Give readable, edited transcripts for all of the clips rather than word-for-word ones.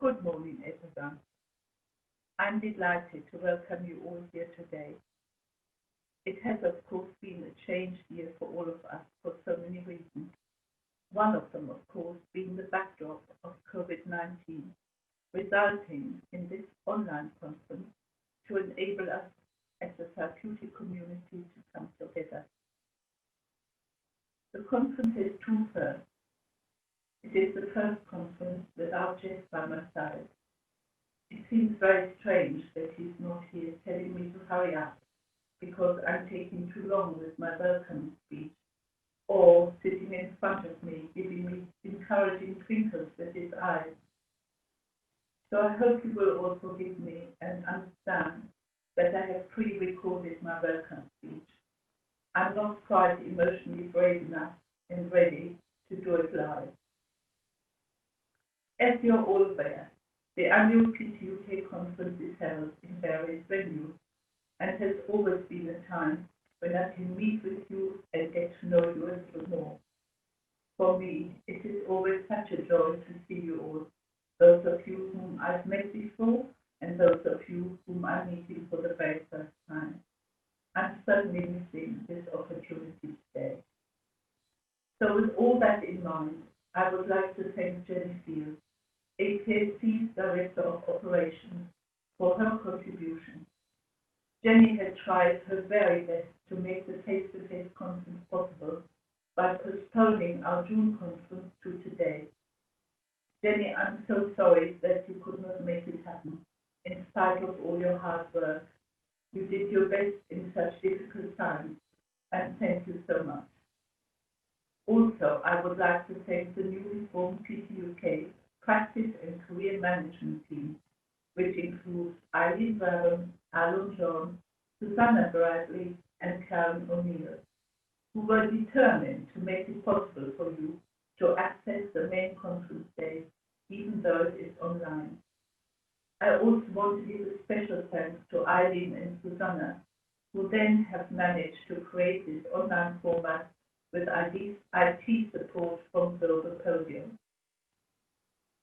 Good morning, everyone. I'm delighted to welcome you all here today. It has, of course, been a changed year for all of us for so many reasons. One of them, of course, being the backdrop of COVID-19, resulting in this online conference to enable us as a therapeutic community to come together. The conference has two firsts. It is the first conference without Jeff by my side. It seems very strange that he's not here telling me to hurry up because I'm taking too long with my welcome speech, or sitting in front of me giving me encouraging twinkles with his eyes. So I hope you will all forgive me and understand that I have pre-recorded my welcome speech. I'm not quite emotionally brave enough and ready to do it live. As you're all aware, the annual PTUK conference is held in various venues and has always been a time when I can meet with you and get to know you a little more. For me, it is always such a joy to see you all, those of you whom I've met before and those of you whom I'm meeting for the very first time. I'm certainly missing this opportunity today. So with all that in mind, I would like to thank Jenny Field, APAC's Director of Operations, for her contribution. Jenny had tried her very best to make the face-to-face conference possible by postponing our June conference to today. Jenny, I'm so sorry that you could not make it happen, in spite of all your hard work. You did your best in such difficult times, and thank you so much. Also, I would like to thank the newly formed PTUK Practice and Career Management Team, which includes Eileen Vernon, Alan John, Susanna Bradley, and Karen O'Neill, who were determined to make it possible for you to access the main conference day, even though it is online. I also want to give a special thanks to Eileen and Susanna, who then have managed to create this online format with IT support from Global Podium.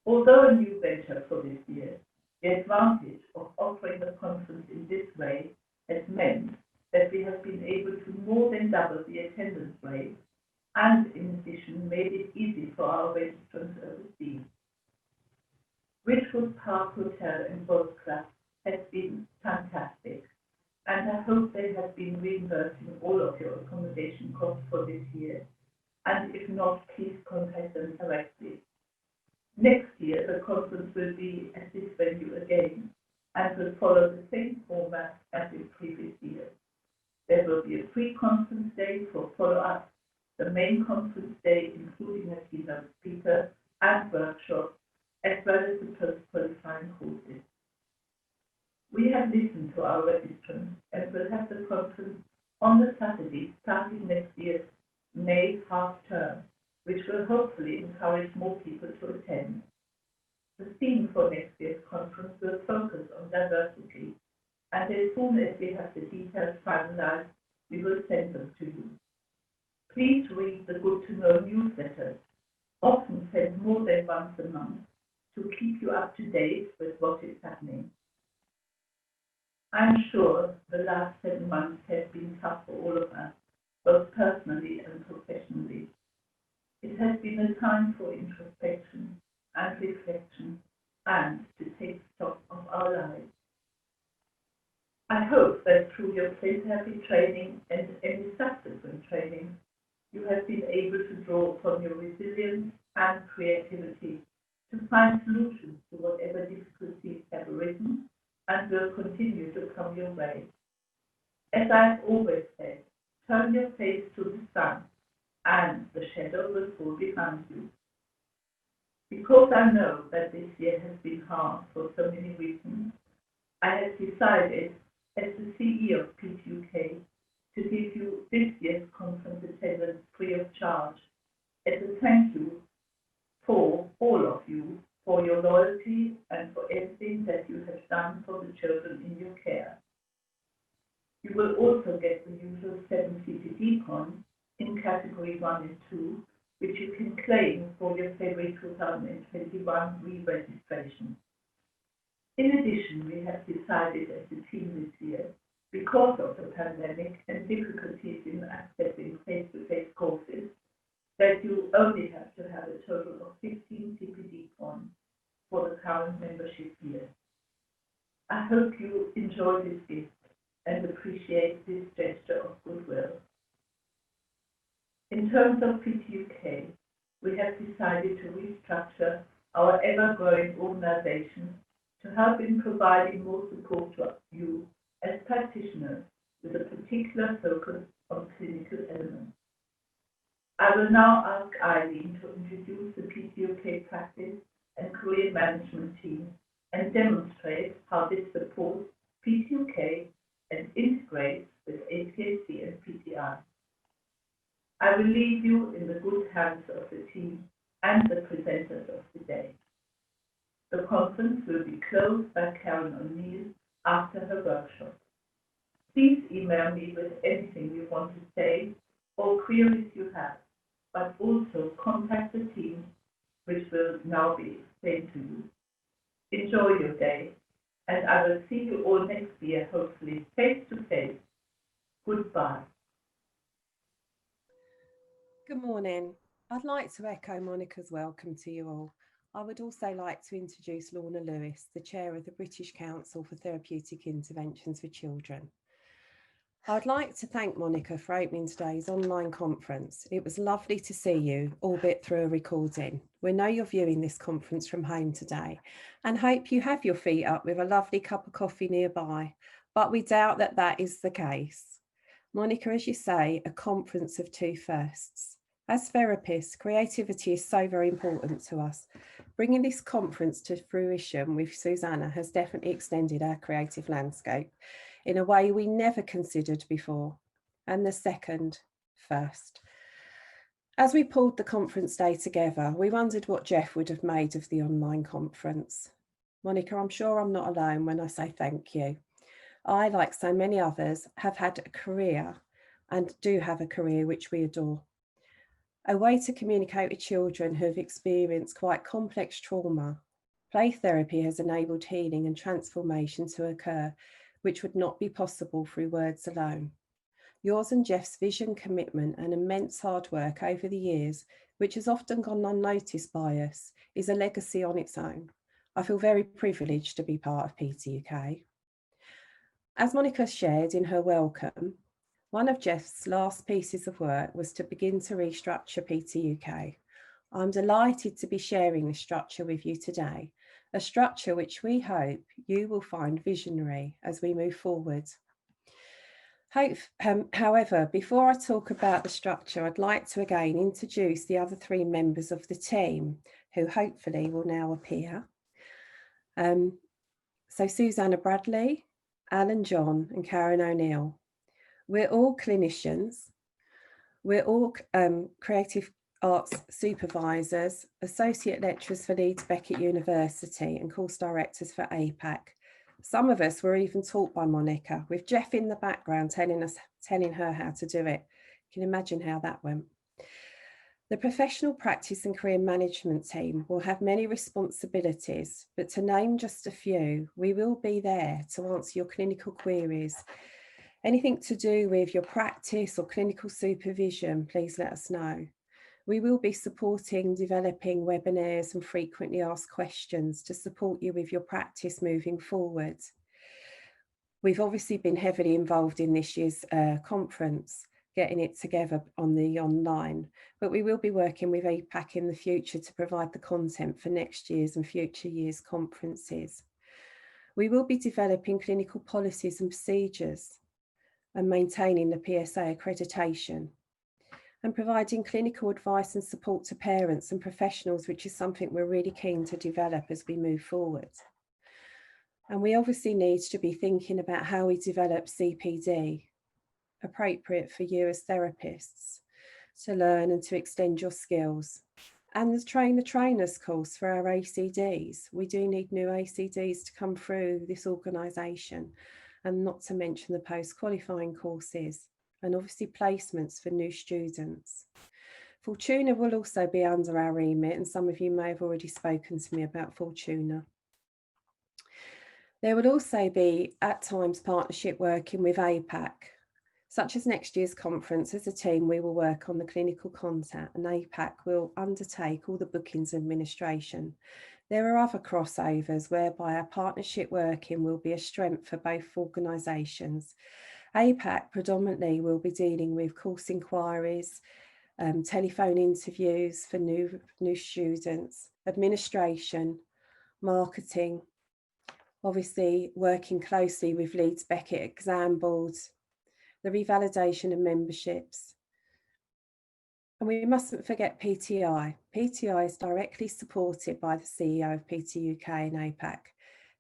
Although a new venture for this year, the advantage of offering the conference in this way has meant that we have been able to more than double the attendance rate and in addition made it easy for our registrants overseas. Ridgewood Park Hotel and Golf Club has been fantastic, and I hope they have been reimbursing all of your accommodation costs for this year, and if not, please contact them directly. Next year, the conference will be at this venue again and will follow the same format as in previous years. There will be a pre-conference day for follow-up, the main conference day including a keynote speaker and workshops, as well as the post-qualifying courses. We have listened to our registrants and will have the conference on the Saturday starting next year's May half-term, which will hopefully encourage more people to attend. The theme for next year's conference will focus on diversity, and as soon as we have the details finalized, we will send them to you. Please read the Good to Know newsletters, often sent more than once a month, to keep you up to date with what is happening. I'm sure the last 7 months have been tough for all of us, both personally and professionally. It has been a time for introspection and reflection and to take stock of our lives. I hope that through your play therapy training and any subsequent training, you have been able to draw upon your resilience and creativity to find solutions to whatever difficulties have arisen and will continue to come your way. As I've always said, turn your face to the sun and the shadow will fall behind you. Because I know that this year has been hard for so many reasons, I have decided, as the CEO of PTUK, to give you this year's conference attendance free of charge as a thank you for all of you for your loyalty and for everything that you have done for the children in your care. You will also get the usual 7-seater decon in category 1 and 2, which you can claim for your February 2021 re-registration. In addition, we have decided as a team this year, because of the pandemic and difficulties in accessing face-to-face courses, that you only have to have a total of 15 CPD points for the current membership year. I hope you enjoy this gift and appreciate this gesture of goodwill. In terms of PTUK, we have decided to restructure our ever-growing organization to help in providing more support to you as practitioners with a particular focus on clinical elements. I will now ask Eileen to introduce the PTUK practice and career management team and demonstrate how this supports PTUK and integrates with APAC and PTI. I will leave you in the good hands of the team and the presenters of the day. The conference will be closed by Karen O'Neill after her workshop. Please email me with anything you want to say or queries you have, but also contact the team, which will now be explained to you. Enjoy your day, and I will see you all next year, hopefully face to face. Goodbye. Good morning. I'd like to echo Monica's welcome to you all. I would also like to introduce Lorna Lewis, the Chair of the British Council for Therapeutic Interventions for Children. I'd like to thank Monica for opening today's online conference. It was lovely to see you, albeit through a recording. We know you're viewing this conference from home today and hope you have your feet up with a lovely cup of coffee nearby, but we doubt that that is the case. Monica, as you say, a conference of two firsts. As therapists, creativity is so very important to us. Bringing this conference to fruition with Susanna has definitely extended our creative landscape in a way we never considered before. And the second, first. As we pulled the conference day together, we wondered what Jeff would have made of the online conference. Monica, I'm sure I'm not alone when I say thank you. I, like so many others, have had a career and do have a career which we adore. A way to communicate with children who have experienced quite complex trauma. Play therapy has enabled healing and transformation to occur, which would not be possible through words alone. Yours and Jeff's vision, commitment, and immense hard work over the years, which has often gone unnoticed by us, is a legacy on its own. I feel very privileged to be part of PTUK. As Monica shared in her welcome, one of Jeff's last pieces of work was to begin to restructure PTUK. I'm delighted to be sharing this structure with you today, a structure which we hope you will find visionary as we move forward. However, before I talk about the structure, I'd like to again introduce the other three members of the team who hopefully will now appear. So Susanna Bradley, Alan John and Karen O'Neill. We're all clinicians. We're all creative arts supervisors, associate lecturers for Leeds Beckett University and course directors for APAC. Some of us were even taught by Monica, with Jeff in the background telling her how to do it. You can imagine how that went. The professional practice and career management team will have many responsibilities, but to name just a few, we will be there to answer your clinical queries. Anything to do with your practice or clinical supervision, please let us know. We will be supporting developing webinars and frequently asked questions to support you with your practice moving forward. We've obviously been heavily involved in this year's conference, getting it together on the online, but we will be working with APAC in the future to provide the content for next year's and future years' conferences. We will be developing clinical policies and procedures and maintaining the PSA accreditation, and providing clinical advice and support to parents and professionals, which is something we're really keen to develop as we move forward. And we obviously need to be thinking about how we develop CPD, appropriate for you as therapists, to learn and to extend your skills. And the Train the Trainers course for our ACDs. We do need new ACDs to come through this organisation, and not to mention the post-qualifying courses, and obviously placements for new students. Fortuna will also be under our remit, and some of you may have already spoken to me about Fortuna. There will also be, at times, partnership working with APAC, such as next year's conference. As a team, we will work on the clinical content and APAC will undertake all the bookings administration. There are other crossovers whereby our partnership working will be a strength for both organisations. APAC predominantly will be dealing with course inquiries, telephone interviews for new students, administration, marketing, obviously working closely with Leeds Beckett exam boards, the revalidation of memberships. And we mustn't forget PTI. PTI is directly supported by the CEO of PTUK and APAC.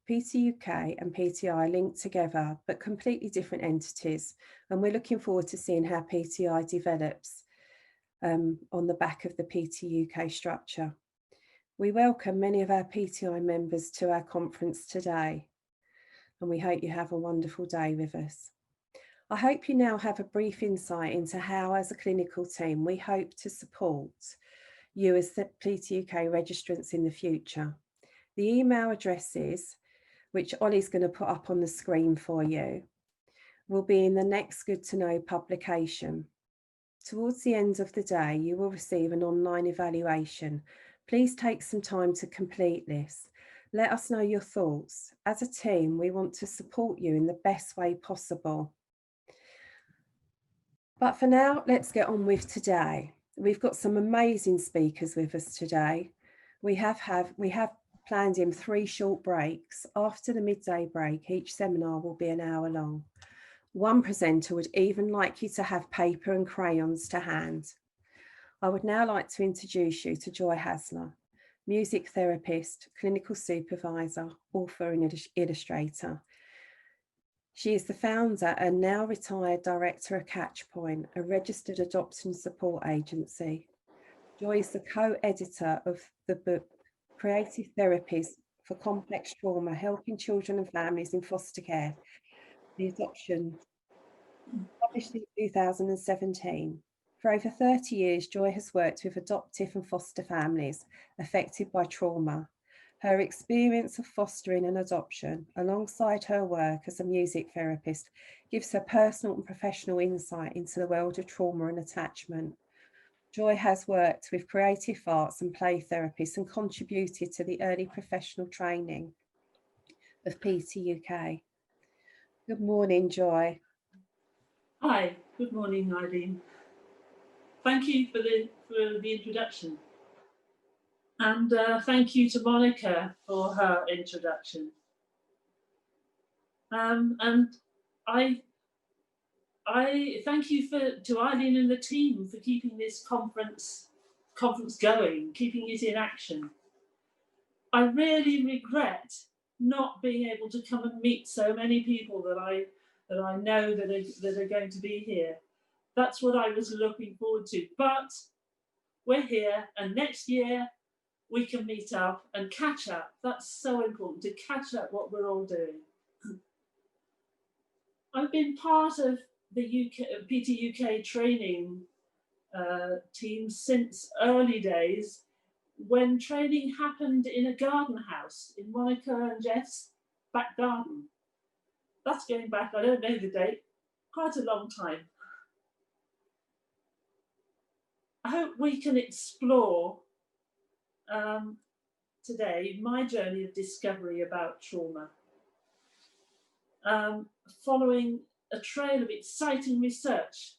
PTUK and PTI linked together, but completely different entities. And we're looking forward to seeing how PTI develops on the back of the PTUK structure. We welcome many of our PTI members to our conference today, and we hope you have a wonderful day with us. I hope you now have a brief insight into how, as a clinical team, we hope to support you as the PTUK registrants in the future. The email addresses, which Ollie's going to put up on the screen for you, will be in the next Good to Know publication. Towards the end of the day, you will receive an online evaluation. Please take some time to complete this. Let us know your thoughts. As a team, we want to support you in the best way possible. But for now, let's get on with today. We've got some amazing speakers with us today. We have planned in 3 short breaks. After the midday break, each seminar will be an hour long. One presenter would even like you to have paper and crayons to hand. I would now like to introduce you to Joy Hasler, music therapist, clinical supervisor, author and illustrator. She is the founder and now retired director of Catchpoint, a registered adoption support agency. Joy is the co-editor of the book Creative Therapies for Complex Trauma, Helping Children and Families in Foster Care, the adoption, published in 2017. For over 30 years, Joy has worked with adoptive and foster families affected by trauma. Her experience of fostering and adoption, alongside her work as a music therapist, gives her personal and professional insight into the world of trauma and attachment. Joy has worked with creative arts and play therapists and contributed to the early professional training of PTUK. Good morning, Joy. Hi, good morning, Eileen. Thank you for the introduction. And thank you to Monica for her introduction. And I thank you to Eileen and the team for keeping this conference going, keeping it in action. I really regret not being able to come and meet so many people that I know that are going to be here. That's what I was looking forward to. But we're here, and next year we can meet up and catch up. That's so important, to catch up what we're all doing. I've been part of the PTUK training team since early days, when training happened in a garden house in Monica and Jeff's back garden. That's going back, I don't know the date, quite a long time. I hope we can explore today my journey of discovery about trauma. Following a trail of exciting research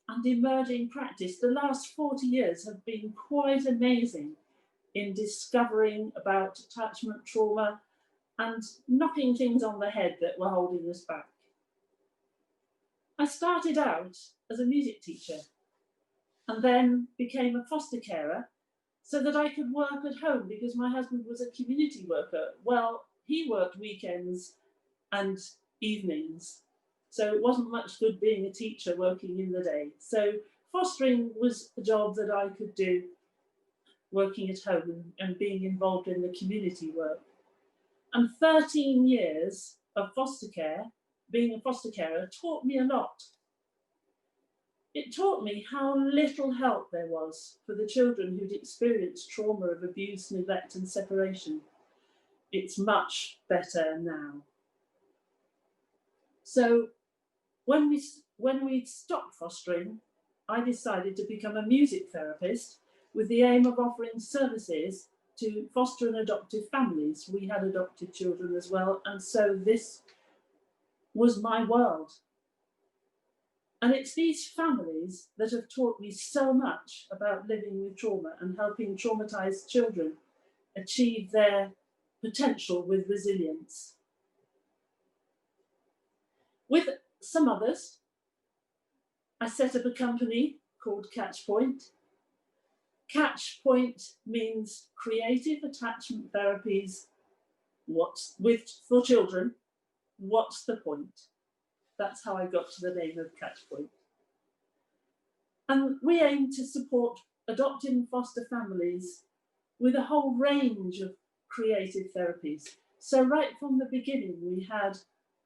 and emerging practice, the last 40 years have been quite amazing in discovering about attachment trauma and knocking things on the head that were holding us back. I started out as a music teacher and then became a foster carer so that I could work at home, because my husband was a community worker. Well, he worked weekends and evenings, so it wasn't much good being a teacher working in the day. So fostering was a job that I could do working at home and being involved in the community work. And 13 years of foster care, being a foster carer, taught me a lot. It taught me how little help there was for the children who'd experienced trauma of abuse, neglect and separation. It's much better now. So when we stopped fostering, I decided to become a music therapist with the aim of offering services to foster and adoptive families. We had adopted children as well, and so this was my world. And it's these families that have taught me so much about living with trauma and helping traumatized children achieve their potential with resilience. With some others, I set up a company called Catchpoint. Catchpoint means creative attachment therapies for children. What's the point? That's how I got to the name of Catchpoint. And we aim to support adopted and foster families with a whole range of creative therapies. So right from the beginning, we had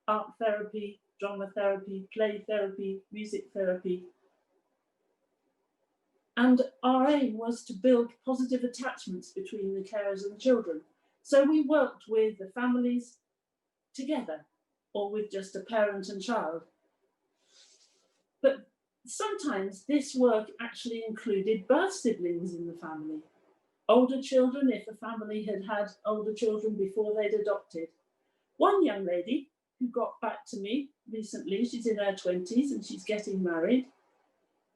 art therapy, drama therapy, play therapy, music therapy. And our aim was to build positive attachments between the carers and the children. So we worked with the families together, or with just a parent and child. But sometimes this work actually included birth siblings in the family. Older children, if the family had had older children before they'd adopted. One young lady who got back to me recently, she's in her 20s and she's getting married.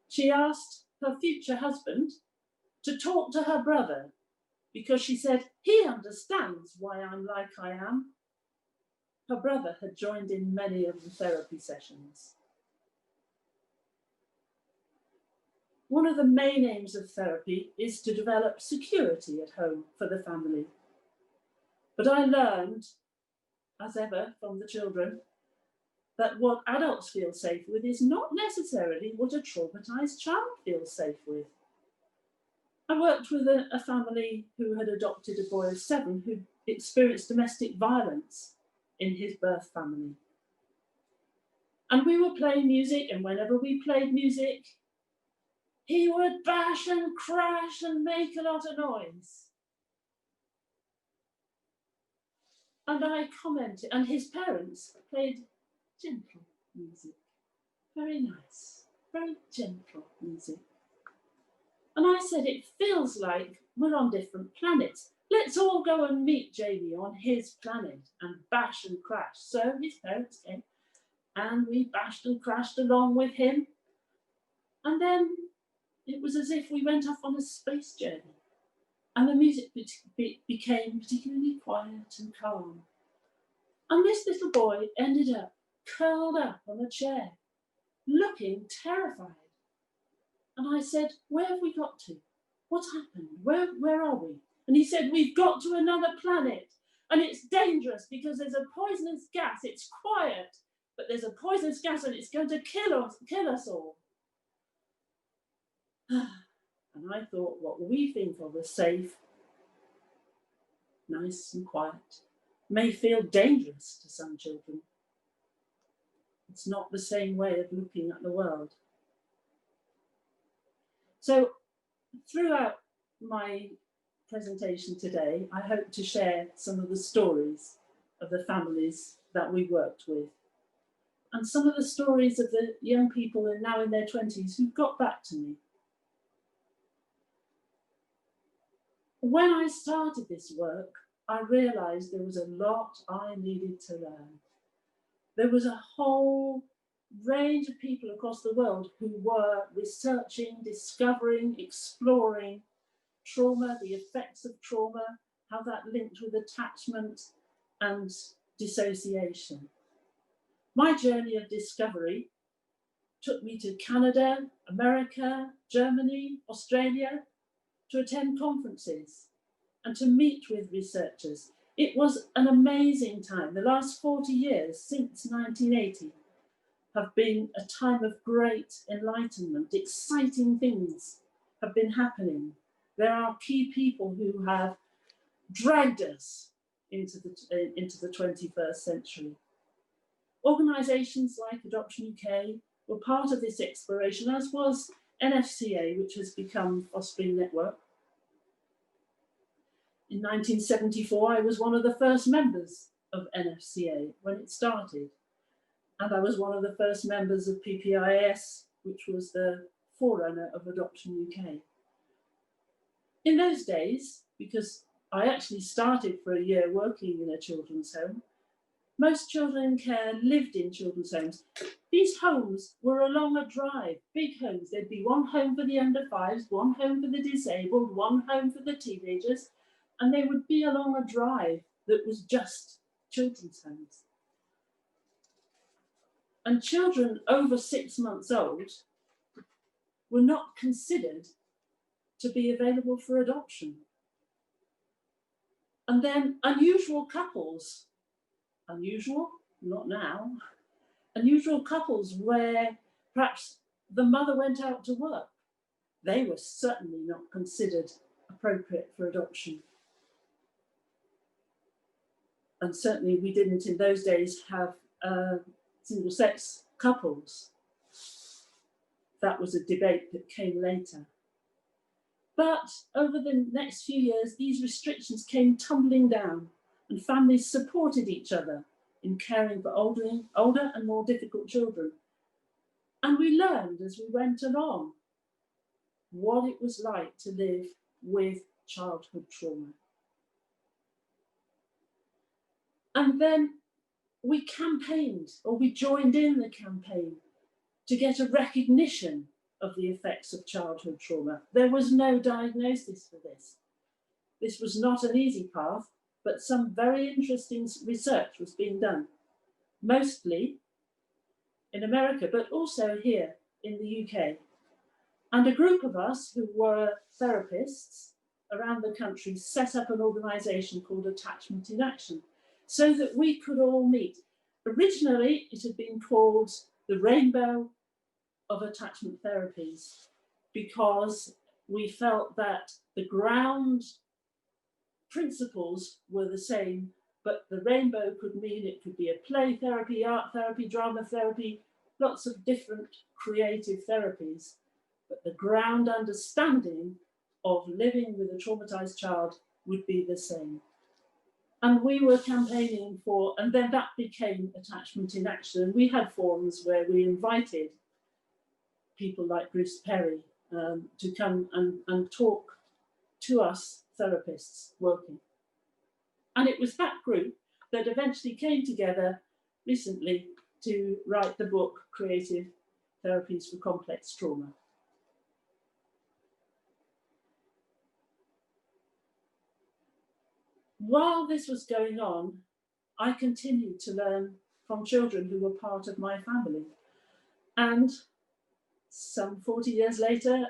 She asked her future husband to talk to her brother because she said, he understands why I'm like I am. Her brother had joined in many of the therapy sessions. One of the main aims of therapy is to develop security at home for the family. But I learned, as ever, from the children, that what adults feel safe with is not necessarily what a traumatized child feels safe with. I worked with a family who had adopted a boy of 7 who experienced domestic violence in his birth family. And we were playing music, and whenever we played music, he would bash and crash and make a lot of noise. And I commented, and his parents played gentle music, very nice, very gentle music. And I said, it feels like we're on different planets. Let's all go and meet Jamie on his planet and bash and crash. So his parents came and we bashed and crashed along with him. And then it was as if we went off on a space journey. And the music became particularly quiet and calm. And this little boy ended up curled up on a chair, looking terrified. And I said, where have we got to? What happened? Where are we? And he said, we've got to another planet. And it's dangerous because there's a poisonous gas. It's quiet, but there's a poisonous gas and it's going to kill us all. And I thought, what we think of as safe, nice and quiet, may feel dangerous to some children. It's not the same way of looking at the world. So throughout my presentation today, I hope to share some of the stories of the families that we worked with and some of the stories of the young people who are now in their 20s who got back to me. When I started this work, I realized there was a lot I needed to learn. There was a whole range of people across the world who were researching, discovering, exploring trauma, the effects of trauma, how that linked with attachment and dissociation. My journey of discovery took me to Canada, America, Germany, Australia, to attend conferences and to meet with researchers. It was an amazing time. The last 40 years, since 1980, have been a time of great enlightenment. Exciting things have been happening. There are key people who have dragged us into the 21st century. Organisations like Adoption UK were part of this exploration, as was NFCA, which has become Fostering Network. In 1974, I was one of the first members of NFCA when it started. And I was one of the first members of PPIS, which was the forerunner of Adoption UK. In those days, because I actually started for a year working in a children's home, most children in care lived in children's homes. These homes were along a drive, big homes. There'd be one home for the under fives, one home for the disabled, one home for the teenagers, and they would be along a drive that was just children's homes. And children over 6 months old were not considered to be available for adoption. And then unusual couples, unusual, not now, unusual couples where perhaps the mother went out to work. They were certainly not considered appropriate for adoption. And certainly we didn't in those days have single-sex couples. That was a debate that came later. But over the next few years, these restrictions came tumbling down and families supported each other in caring for older and more difficult children. And we learned as we went along what it was like to live with childhood trauma. And then we campaigned, or we joined in the campaign to get a recognition of the effects of childhood trauma. There was no diagnosis for this. This was not an easy path, but some very interesting research was being done, mostly in America, but also here in the UK. And a group of us who were therapists around the country set up an organisation called Attachment in Action so that we could all meet. Originally, it had been called the Rainbow of Attachment Therapies because we felt that the ground principles were the same, but the rainbow could mean it could be a play therapy, art therapy, drama therapy, lots of different creative therapies. But the ground understanding of living with a traumatized child would be the same. And we were campaigning for, and then that became Attachment in Action. We had forums where we invited people like Bruce Perry to come and talk to us therapists working. And it was that group that eventually came together recently to write the book, Creative Therapies for Complex Trauma. While this was going on, I continued to learn from children who were part of my family. And some 40 years later,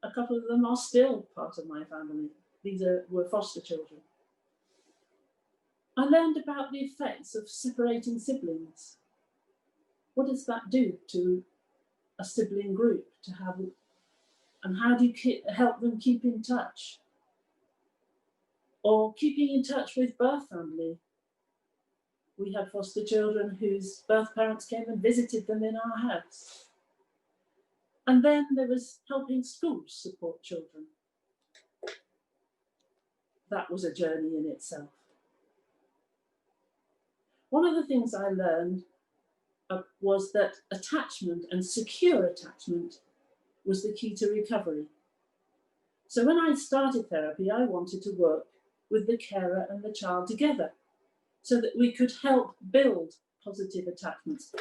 a couple of them are still part of my family. These were foster children. I learned about the effects of separating siblings. What does that do to a sibling group to have, and how do you help them keep in touch? Or keeping in touch with birth family. We had foster children whose birth parents came and visited them in our house. And then there was helping schools support children. That was a journey in itself. One of the things I learned was that attachment and secure attachment was the key to recovery. So when I started therapy, I wanted to work with the carer and the child together so that we could help build positive attachments.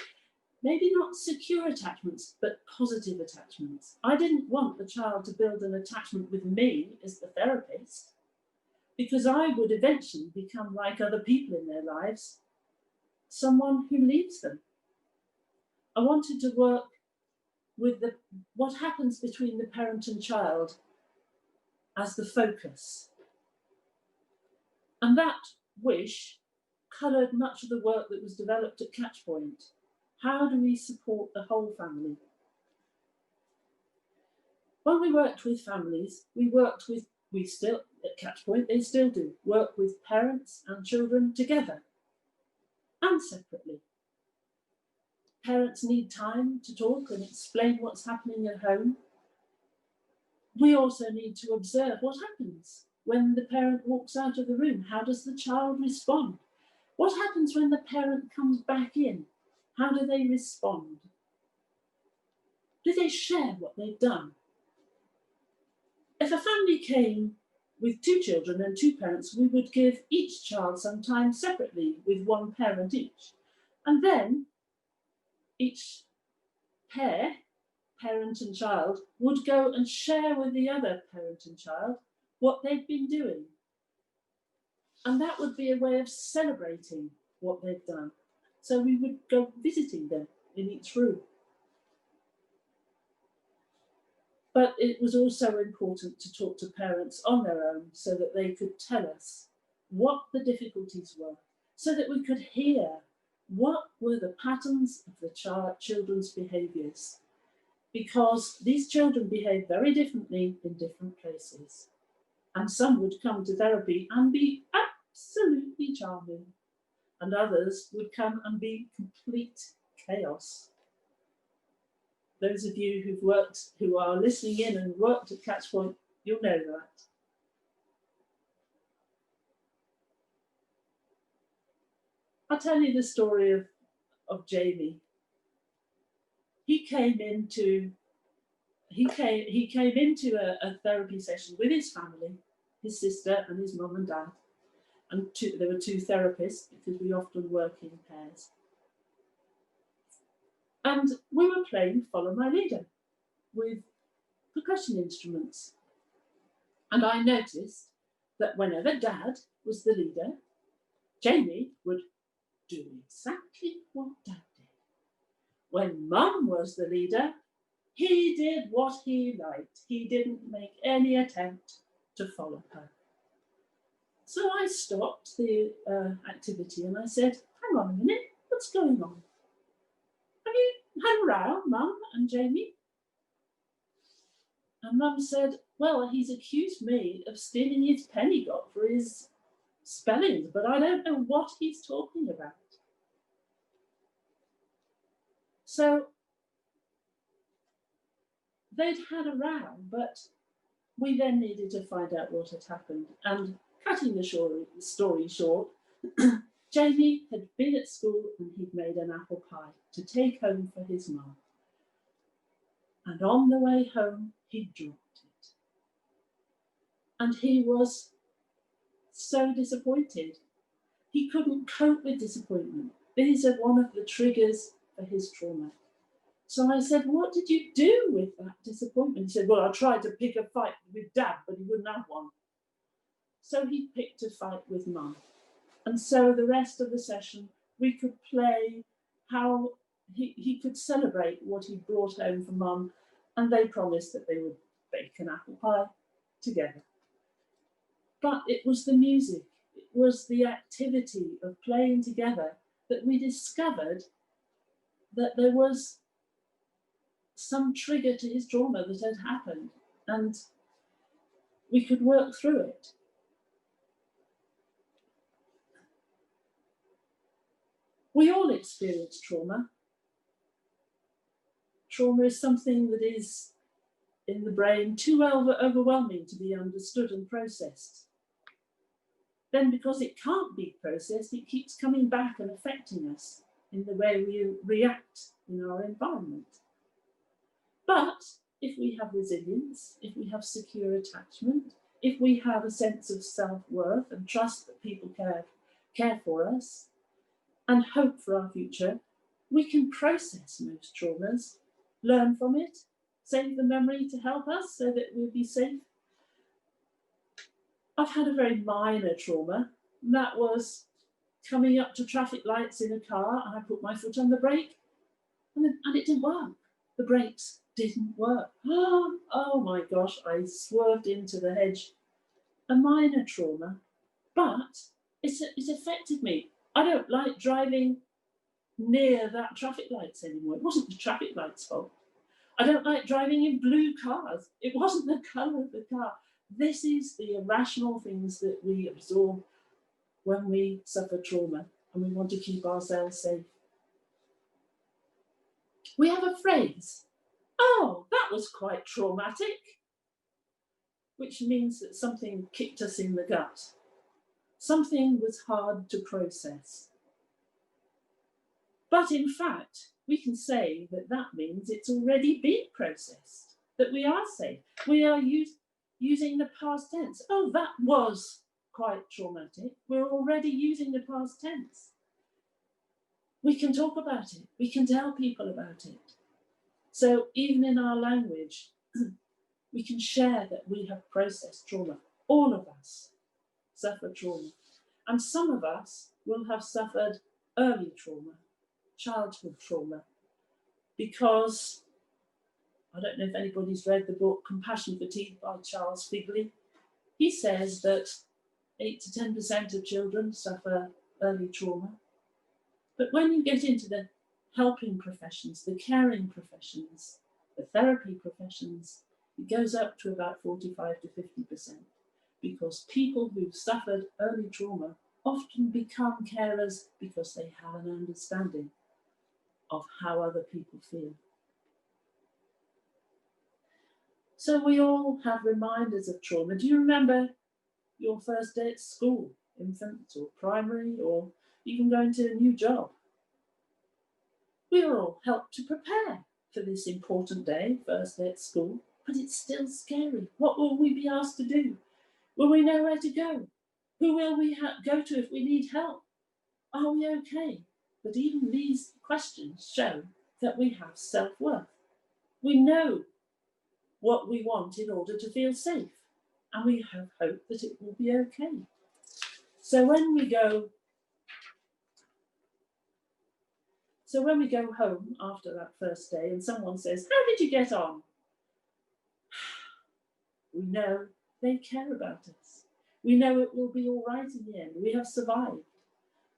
Maybe not secure attachments, but positive attachments. I didn't want the child to build an attachment with me as the therapist, because I would eventually become like other people in their lives, someone who leaves them. I wanted to work with what happens between the parent and child as the focus. And that wish coloured much of the work that was developed at Catchpoint. How do we support the whole family? When we worked with families, we still, at Catchpoint, they still do, work with parents and children together and separately. Parents need time to talk and explain what's happening at home. We also need to observe what happens when the parent walks out of the room. How does the child respond? What happens when the parent comes back in? How do they respond? Do they share what they've done? If a family came with 2 children and 2 parents, we would give each child some time separately with 1 parent each. And then each pair, parent and child, would go and share with the other parent and child what they'd been doing. And that would be a way of celebrating what they've done. So we would go visiting them in each room. But it was also important to talk to parents on their own so that they could tell us what the difficulties were, so that we could hear what were the patterns of the children's behaviours. Because these children behave very differently in different places. And some would come to therapy and be absolutely charming, and others would come and be complete chaos. Those of you who are listening in and worked at Catchpoint, you'll know that. I'll tell you the story of Jamie. He came into a therapy session with his family, his sister and his mum and dad. And there were 2 therapists because we often work in pairs. And we were playing Follow My Leader with percussion instruments. And I noticed that whenever Dad was the leader, Jamie would do exactly what Dad did. When Mum was the leader, he did what he liked. He didn't make any attempt to follow her. So I stopped the activity and I said, hang on a minute, what's going on? Have you had a row, Mum and Jamie? And Mum said, well, he's accused me of stealing his penny got for his spellings, but I don't know what he's talking about. So they'd had a row, but we then needed to find out what had happened. And cutting the story short, Jamie had been at school and he'd made an apple pie to take home for his mum. And on the way home, he dropped it. And he was so disappointed. He couldn't cope with disappointment. These are one of the triggers for his trauma. So I said, what did you do with that disappointment? He said, well, I tried to pick a fight with Dad, but he wouldn't have one. So he picked a fight with Mum. And so the rest of the session, we could play how he could celebrate what he brought home for Mum, and they promised that they would bake an apple pie together. But it was the music, it was the activity of playing together that we discovered that there was some trigger to his trauma that had happened, and we could work through it. We all experience trauma. Trauma is something that is in the brain too overwhelming to be understood and processed. Then because it can't be processed, it keeps coming back and affecting us in the way we react in our environment. But if we have resilience, if we have secure attachment, if we have a sense of self-worth and trust that people care for us and hope for our future, we can process most traumas, learn from it, save the memory to help us so that we'll be safe. I've had a very minor trauma, and that was coming up to traffic lights in a car, and I put my foot on the brake, and it didn't work. The brakes didn't work. Oh my gosh, I swerved into the hedge. A minor trauma, but it affected me. I don't like driving near that traffic lights anymore. It wasn't the traffic lights' fault. I don't like driving in blue cars. It wasn't the colour of the car. This is the irrational things that we absorb when we suffer trauma and we want to keep ourselves safe. We have a phrase, oh, that was quite traumatic, which means that something kicked us in the gut. Something was hard to process. But in fact, we can say that that means it's already been processed, that we are safe. We are using the past tense. Oh, that was quite traumatic. We're already using the past tense. We can talk about it. We can tell people about it. So even in our language, we can share that we have processed trauma. All of us suffer trauma. And some of us will have suffered early trauma, childhood trauma, because I don't know if anybody's read the book Compassion Fatigue by Charles Figley. He says that 8 to 10% of children suffer early trauma. But when you get into the helping professions, the caring professions, the therapy professions, it goes up to about 45 to 50%, because people who've suffered early trauma often become carers because they have an understanding of how other people feel. So we all have reminders of trauma. Do you remember your first day at school, infant or primary, or even going to a new job? We are all helped to prepare for this important day, first day at school, but it's still scary. What will we be asked to do? Will we know where to go? Who will we go to if we need help? Are we okay? But even these questions show that we have self-worth. We know what we want in order to feel safe, and we have hope that it will be okay. So when we go home after that first day and someone says, "How did you get on?" We know they care about us. We know it will be all right in the end. We have survived.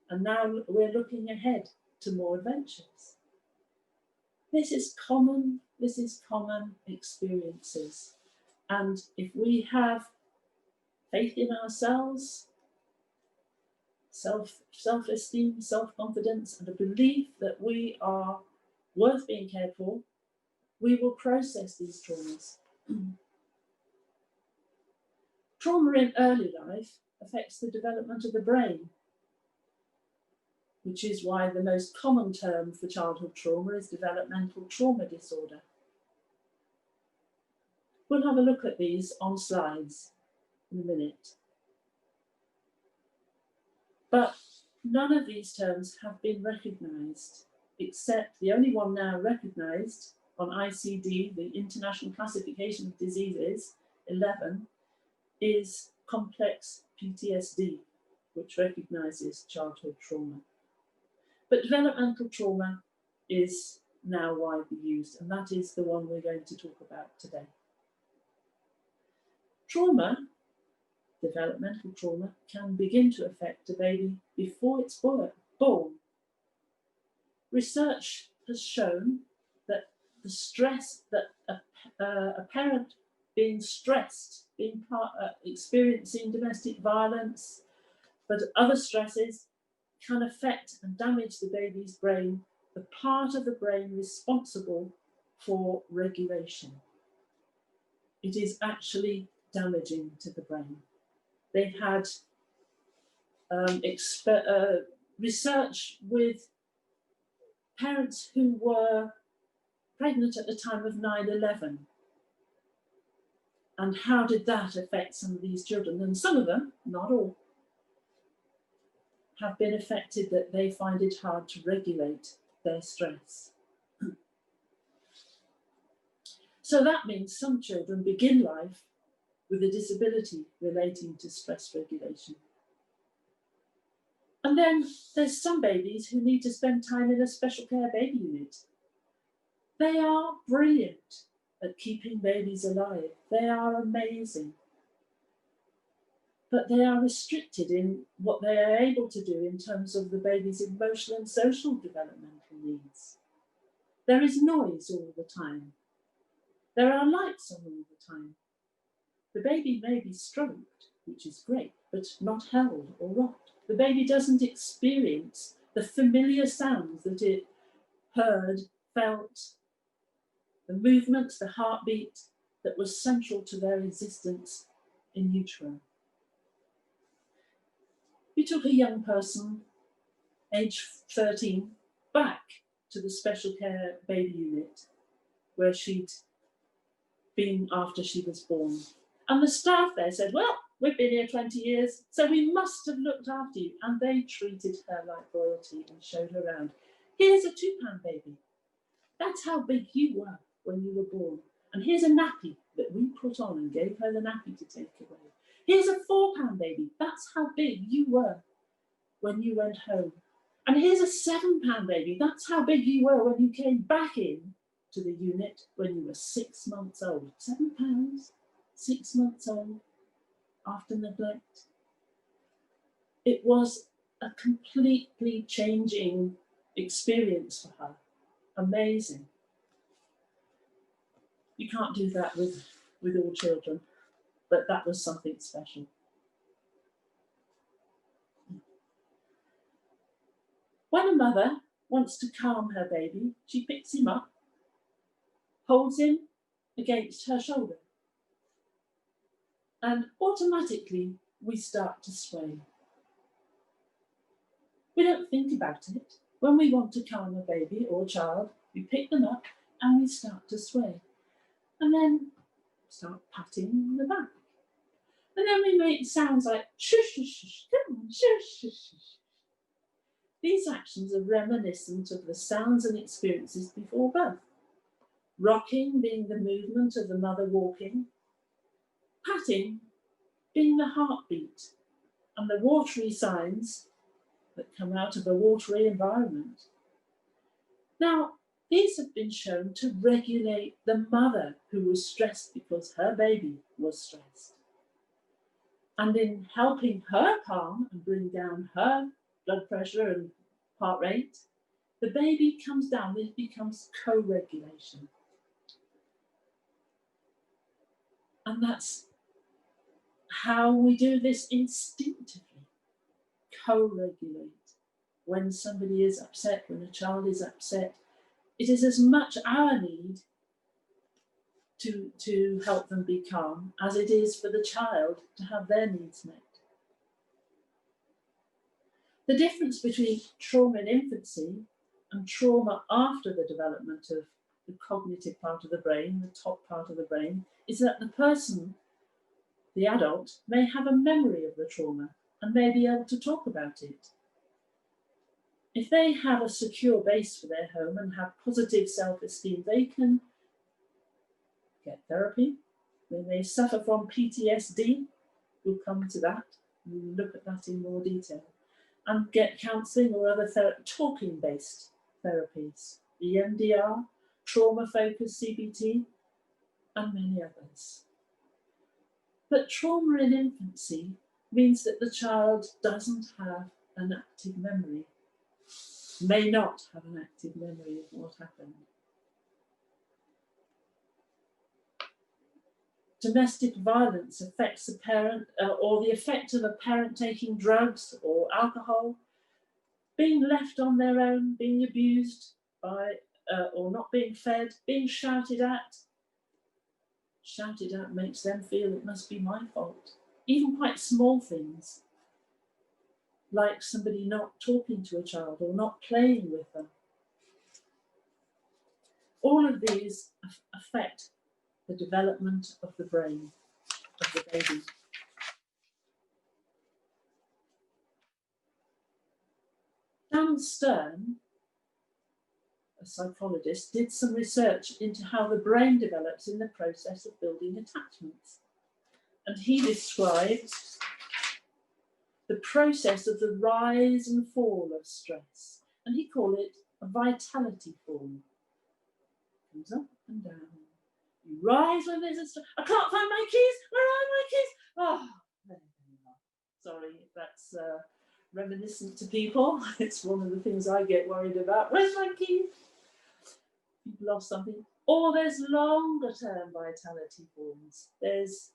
And now we're looking ahead to more adventures. This is common experiences. And if we have faith in ourselves, self-esteem, self-confidence, and a belief that we are worth being cared for, we will process these traumas. Trauma in early life affects the development of the brain, which is why the most common term for childhood trauma is developmental trauma disorder. We'll have a look at these on slides in a minute. But none of these terms have been recognised, except the only one now recognised on ICD, the International Classification of Diseases, 11, is complex PTSD, which recognises childhood trauma. But developmental trauma is now widely used, and that is the one we're going to talk about today. Trauma, developmental trauma, can begin to affect a baby before it's born. Research has shown that the stress that a parent being stressed, experiencing domestic violence, but other stresses can affect and damage the baby's brain, the part of the brain responsible for regulation. It is actually damaging to the brain. They've had research with parents who were pregnant at the time of 9/11. And how did that affect some of these children? And some of them, not all, have been affected that they find it hard to regulate their stress. So that means some children begin life with a disability relating to stress regulation. And then there's some babies who need to spend time in a special care baby unit. They are brilliant at keeping babies alive. They are amazing. But they are restricted in what they are able to do in terms of the baby's emotional and social developmental needs. There is noise all the time. There are lights on all the time. The baby may be stroked, which is great, but not held or rocked. The baby doesn't experience the familiar sounds that it heard, felt, the movements, the heartbeat that was central to their existence in utero. We took a young person, age 13, back to the special care baby unit where she'd been after she was born. And the staff there said, well, we've been here 20 years, so we must have looked after you. And they treated her like royalty and showed her around. Here's a £2 baby. That's how big you were when you were born. And here's a nappy that we put on and gave her the nappy to take away. Here's a £4 baby. That's how big you were when you went home. And here's a £7 baby. That's how big you were when you came back in to the unit when you were 6 months old. £7, 6 months old, after neglect. It was a completely changing experience for her. Amazing. You can't do that with all children, but that was something special. When a mother wants to calm her baby, she picks him up, holds him against her shoulder, and automatically we start to sway. We don't think about it. When we want to calm a baby or child, we pick them up and we start to sway. And then start patting the back. And then we make sounds like shush, shush, shush, come on, shush, shush, shush. These actions are reminiscent of the sounds and experiences before birth. Rocking being the movement of the mother walking, patting being the heartbeat and the watery signs that come out of a watery environment. Now, these have been shown to regulate the mother who was stressed because her baby was stressed. And in helping her calm and bring down her blood pressure and heart rate, the baby comes down, it becomes co-regulation. And that's how we do this instinctively, co-regulate. When somebody is upset, when a child is upset, it is as much our need to help them be calm as it is for the child to have their needs met. The difference between trauma in infancy and trauma after the development of the cognitive part of the brain, the top part of the brain, is that the person, the adult, may have a memory of the trauma and may be able to talk about it. If they have a secure base for their home and have positive self-esteem, they can get therapy. They may suffer from PTSD. We'll come to that. We'll look at that in more detail. And get counselling or other talking-based therapies, EMDR, trauma-focused CBT, and many others. But trauma in infancy means that the child doesn't have an active memory, may not have an active memory of what happened. Domestic violence affects a parent, or the effect of a parent taking drugs or alcohol, being left on their own, being abused by, or not being fed, being shouted at. Shouted at makes them feel it must be my fault. Even quite small things, like somebody not talking to a child or not playing with them. All of these affect the development of the brain of the baby. Dan Stern, a psychologist, did some research into how the brain develops in the process of building attachments. And he describes the process of the rise and fall of stress. And he called it a vitality fall. Comes up and down. You rise when there's a stress. I can't find my keys. Where are my keys? Oh, there they are. Sorry if that's reminiscent to people. It's one of the things I get worried about. Where's my keys? You've lost something. Or there's longer term vitality forms. There's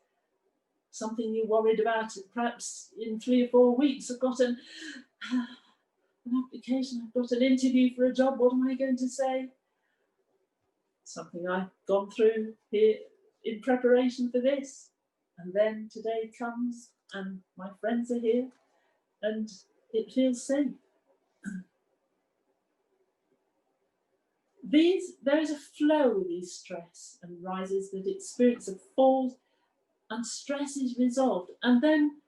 something you're worried about, perhaps in 3 or 4 weeks. I've got an application, I've got an interview for a job. What am I going to say? Something I've gone through here in preparation for this. And then today comes and my friends are here and it feels safe. there is a flow of these stress and rises, that experience of falls, and stress is resolved. And then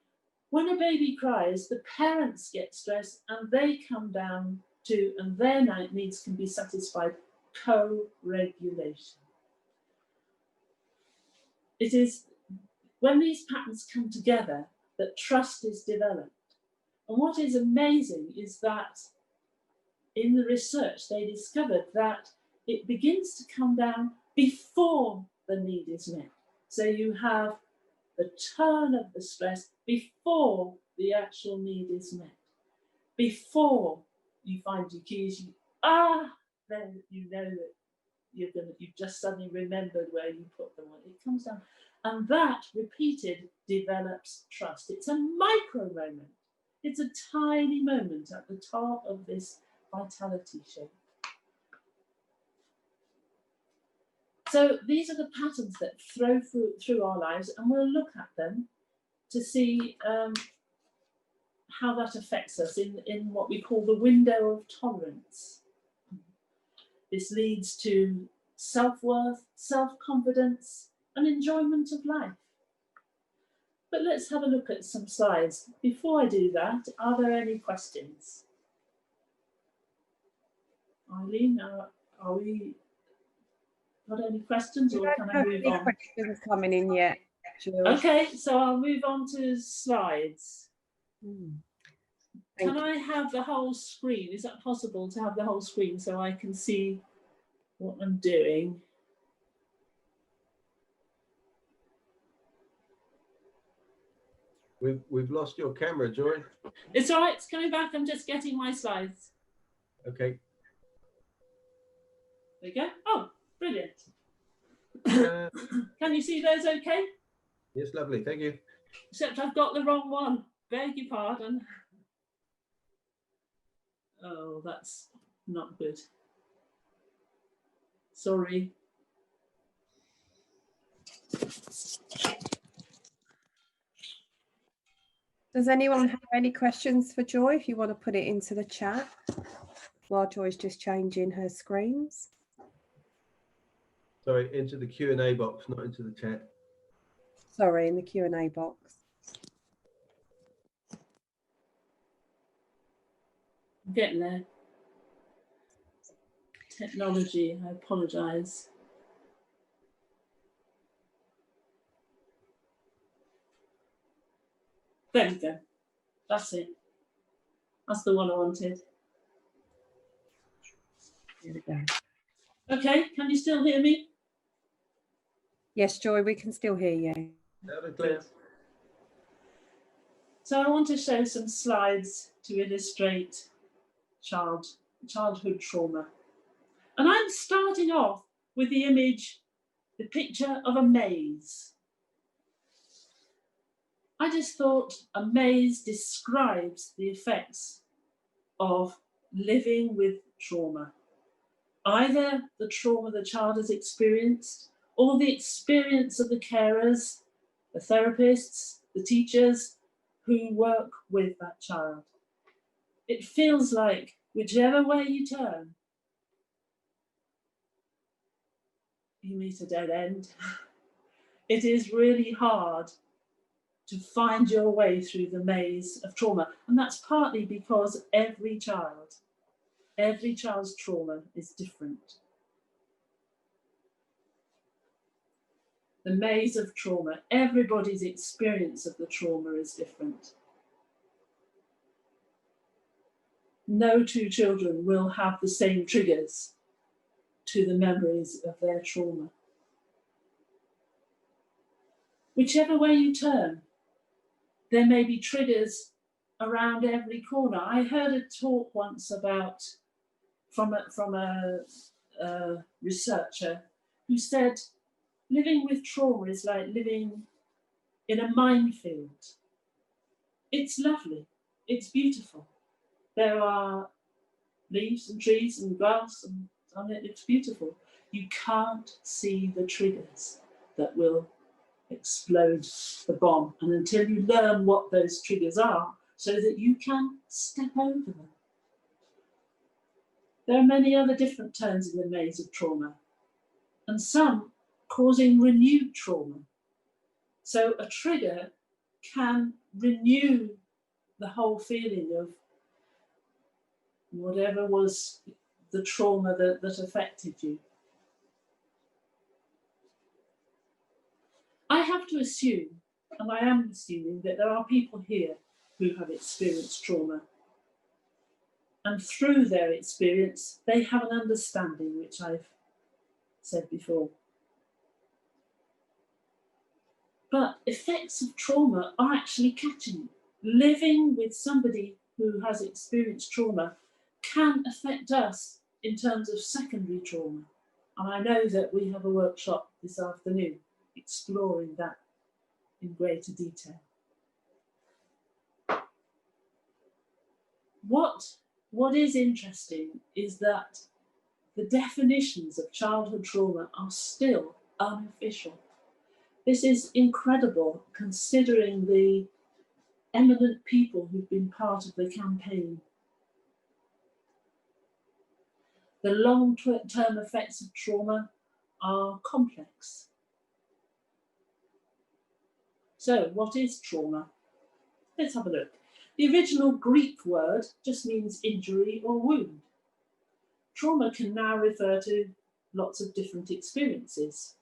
when a baby cries, the parents get stressed and they come down too, and their needs can be satisfied. Co-regulation. It is when these patterns come together that trust is developed. And what is amazing is that in the research they discovered that it begins to come down before the need is met. So you have the turn of the stress before the actual need is met. Before you find your keys, then you know that you've just suddenly remembered where you put them. It comes down. And that repeated develops trust. It's a micro moment. It's a tiny moment at the top of this vitality shape. So these are the patterns that flow through our lives, and we'll look at them to see how that affects us in what we call the window of tolerance. This leads to self-worth, self-confidence, and enjoyment of life. But let's have a look at some slides. Before I do that, are there any questions? Eileen, are we got any questions, or can I move on? Questions coming in yet, Jules. Okay, so I'll move on to slides. Can I have the whole screen? Is that possible to have the whole screen so I can see what I'm doing? We've lost your camera, Joy. It's all right, it's coming back. I'm just getting my slides. Okay. There you go. Oh, brilliant. Can you see those okay? Yes, lovely. Thank you. Except I've got the wrong one. Beg your pardon. Oh, that's not good. Sorry. Does anyone have any questions for Joy? If you want to put it into the chat while Joy's just changing her screens. Sorry, into the Q&A box, not into the chat. Sorry, in the Q&A box. I'm getting there. Technology, I apologise. There we go. That's it. That's the one I wanted. Here we go. Okay, can you still hear me? Yes, Joy, we can still hear you. Loud and clear. So I want to show some slides to illustrate childhood trauma. And I'm starting off with the image, the picture of a maze. I just thought a maze describes the effects of living with trauma. Either the trauma the child has experienced, or the experience of the carers, the therapists, the teachers who work with that child. It feels like whichever way you turn, you meet a dead end. It is really hard to find your way through the maze of trauma. And that's partly because every child's trauma is different. The maze of trauma, everybody's experience of the trauma is different. No two children will have the same triggers to the memories of their trauma. Whichever way you turn, there may be triggers around every corner. I heard a talk once about from a researcher who said living with trauma is like living in a minefield. It's lovely, it's beautiful. There are leaves and trees and grass and it's beautiful. You can't see the triggers that will explode the bomb, and until you learn what those triggers are so that you can step over them. There are many other different turns in the maze of trauma, and some causing renewed trauma. So a trigger can renew the whole feeling of whatever was the trauma that affected you. I have to assume, and I am assuming, that there are people here who have experienced trauma. And through their experience, they have an understanding, which I've said before. But effects of trauma are actually catching. Living with somebody who has experienced trauma can affect us in terms of secondary trauma. And I know that we have a workshop this afternoon exploring that in greater detail. What is interesting is that the definitions of childhood trauma are still unofficial. This is incredible, considering the eminent people who've been part of the campaign. The long-term effects of trauma are complex. So, what is trauma? Let's have a look. The original Greek word just means injury or wound. Trauma can now refer to lots of different experiences.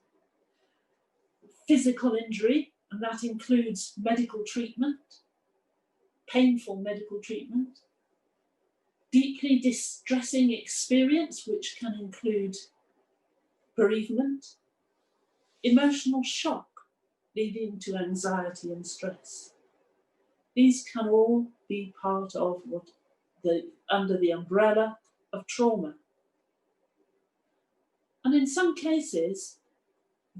Physical injury, and that includes medical treatment, painful medical treatment, deeply distressing experience, which can include bereavement, emotional shock leading to anxiety and stress. These can all be part of under the umbrella of trauma. And in some cases,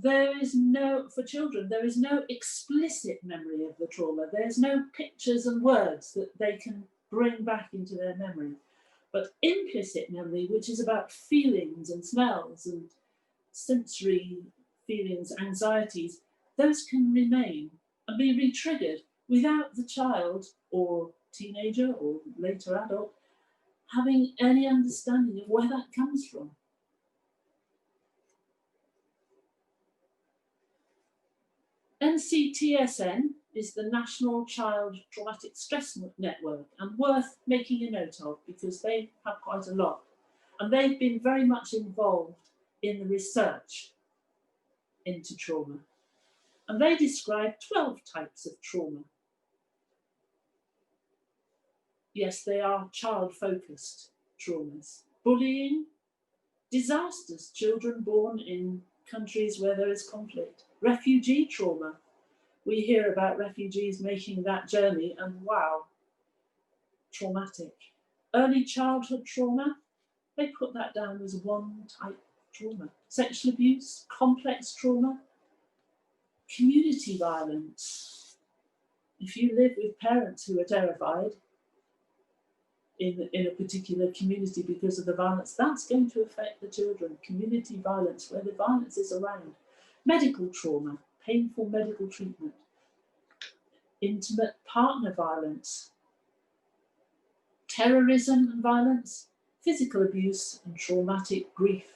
for children, there is no explicit memory of the trauma. There's no pictures and words that they can bring back into their memory. But implicit memory, which is about feelings and smells and sensory feelings, anxieties, those can remain and be re-triggered without the child or teenager or later adult having any understanding of where that comes from. NCTSN is the National Child Traumatic Stress Network, and worth making a note of because they have quite a lot. And they've been very much involved in the research into trauma. And they describe 12 types of trauma. Yes, they are child-focused traumas. Bullying, disasters, children born in countries where there is conflict. Refugee trauma. We hear about refugees making that journey and wow, traumatic. Early childhood trauma, they put that down as one type of trauma. Sexual abuse, complex trauma, community violence. If you live with parents who are terrified in a particular community because of the violence, that's going to affect the children. Community violence, where the violence is around. Medical trauma, painful medical treatment. Intimate partner violence. Terrorism and violence. Physical abuse and traumatic grief.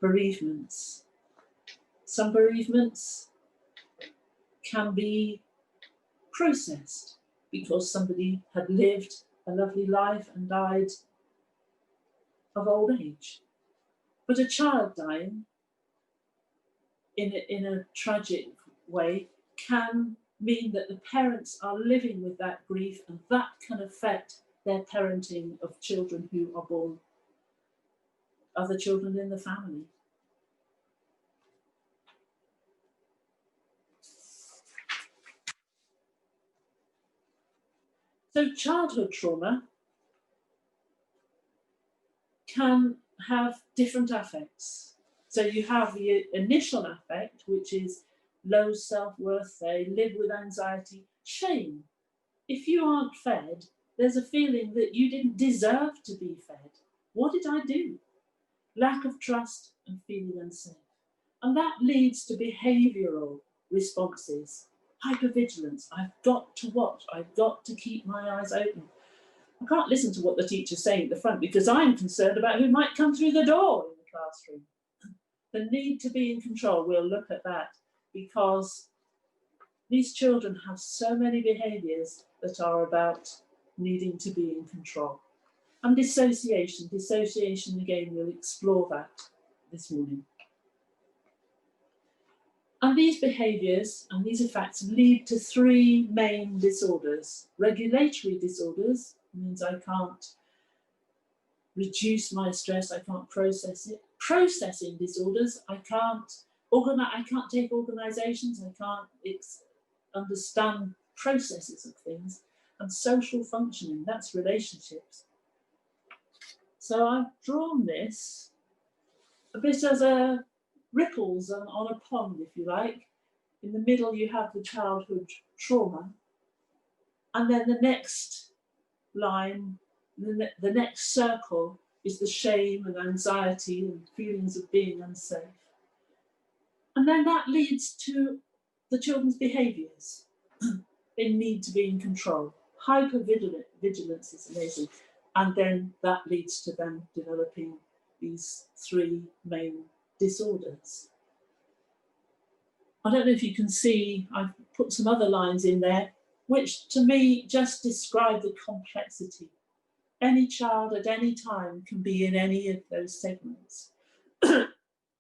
Bereavements. Some bereavements can be processed because somebody had lived a lovely life and died of old age. But a child dying in a tragic way can mean that the parents are living with that grief, and that can affect their parenting of children who are born, other children in the family. So childhood trauma can have different affects. So you have the initial affect, which is low self-worth, they live with anxiety, shame. If you aren't fed, there's a feeling that you didn't deserve to be fed. What did I do? Lack of trust and feeling unsafe. And that leads to behavioural responses. Hypervigilance, I've got to watch, I've got to keep my eyes open. I can't listen to what the teacher's saying at the front because I'm concerned about who might come through the door in the classroom. The need to be in control, we'll look at that, because these children have so many behaviours that are about needing to be in control. And dissociation again, we'll explore that this morning. And these behaviours and these effects lead to three main disorders. Regulatory disorders means I can't reduce my stress, I can't process it. Processing disorders, I can't take organisations, I can't understand processes of things. And social functioning, that's relationships. So I've drawn this a bit as a ripples on a pond, if you like. In the middle you have the childhood trauma, and then the next line, the next circle is the shame and anxiety and feelings of being unsafe. And then that leads to the children's behaviours. They need to be in control. Hypervigilance is amazing. And then that leads to them developing these three main disorders. I don't know if you can see, I've put some other lines in there, which to me just describe the complexity. Any child at any time can be in any of those segments.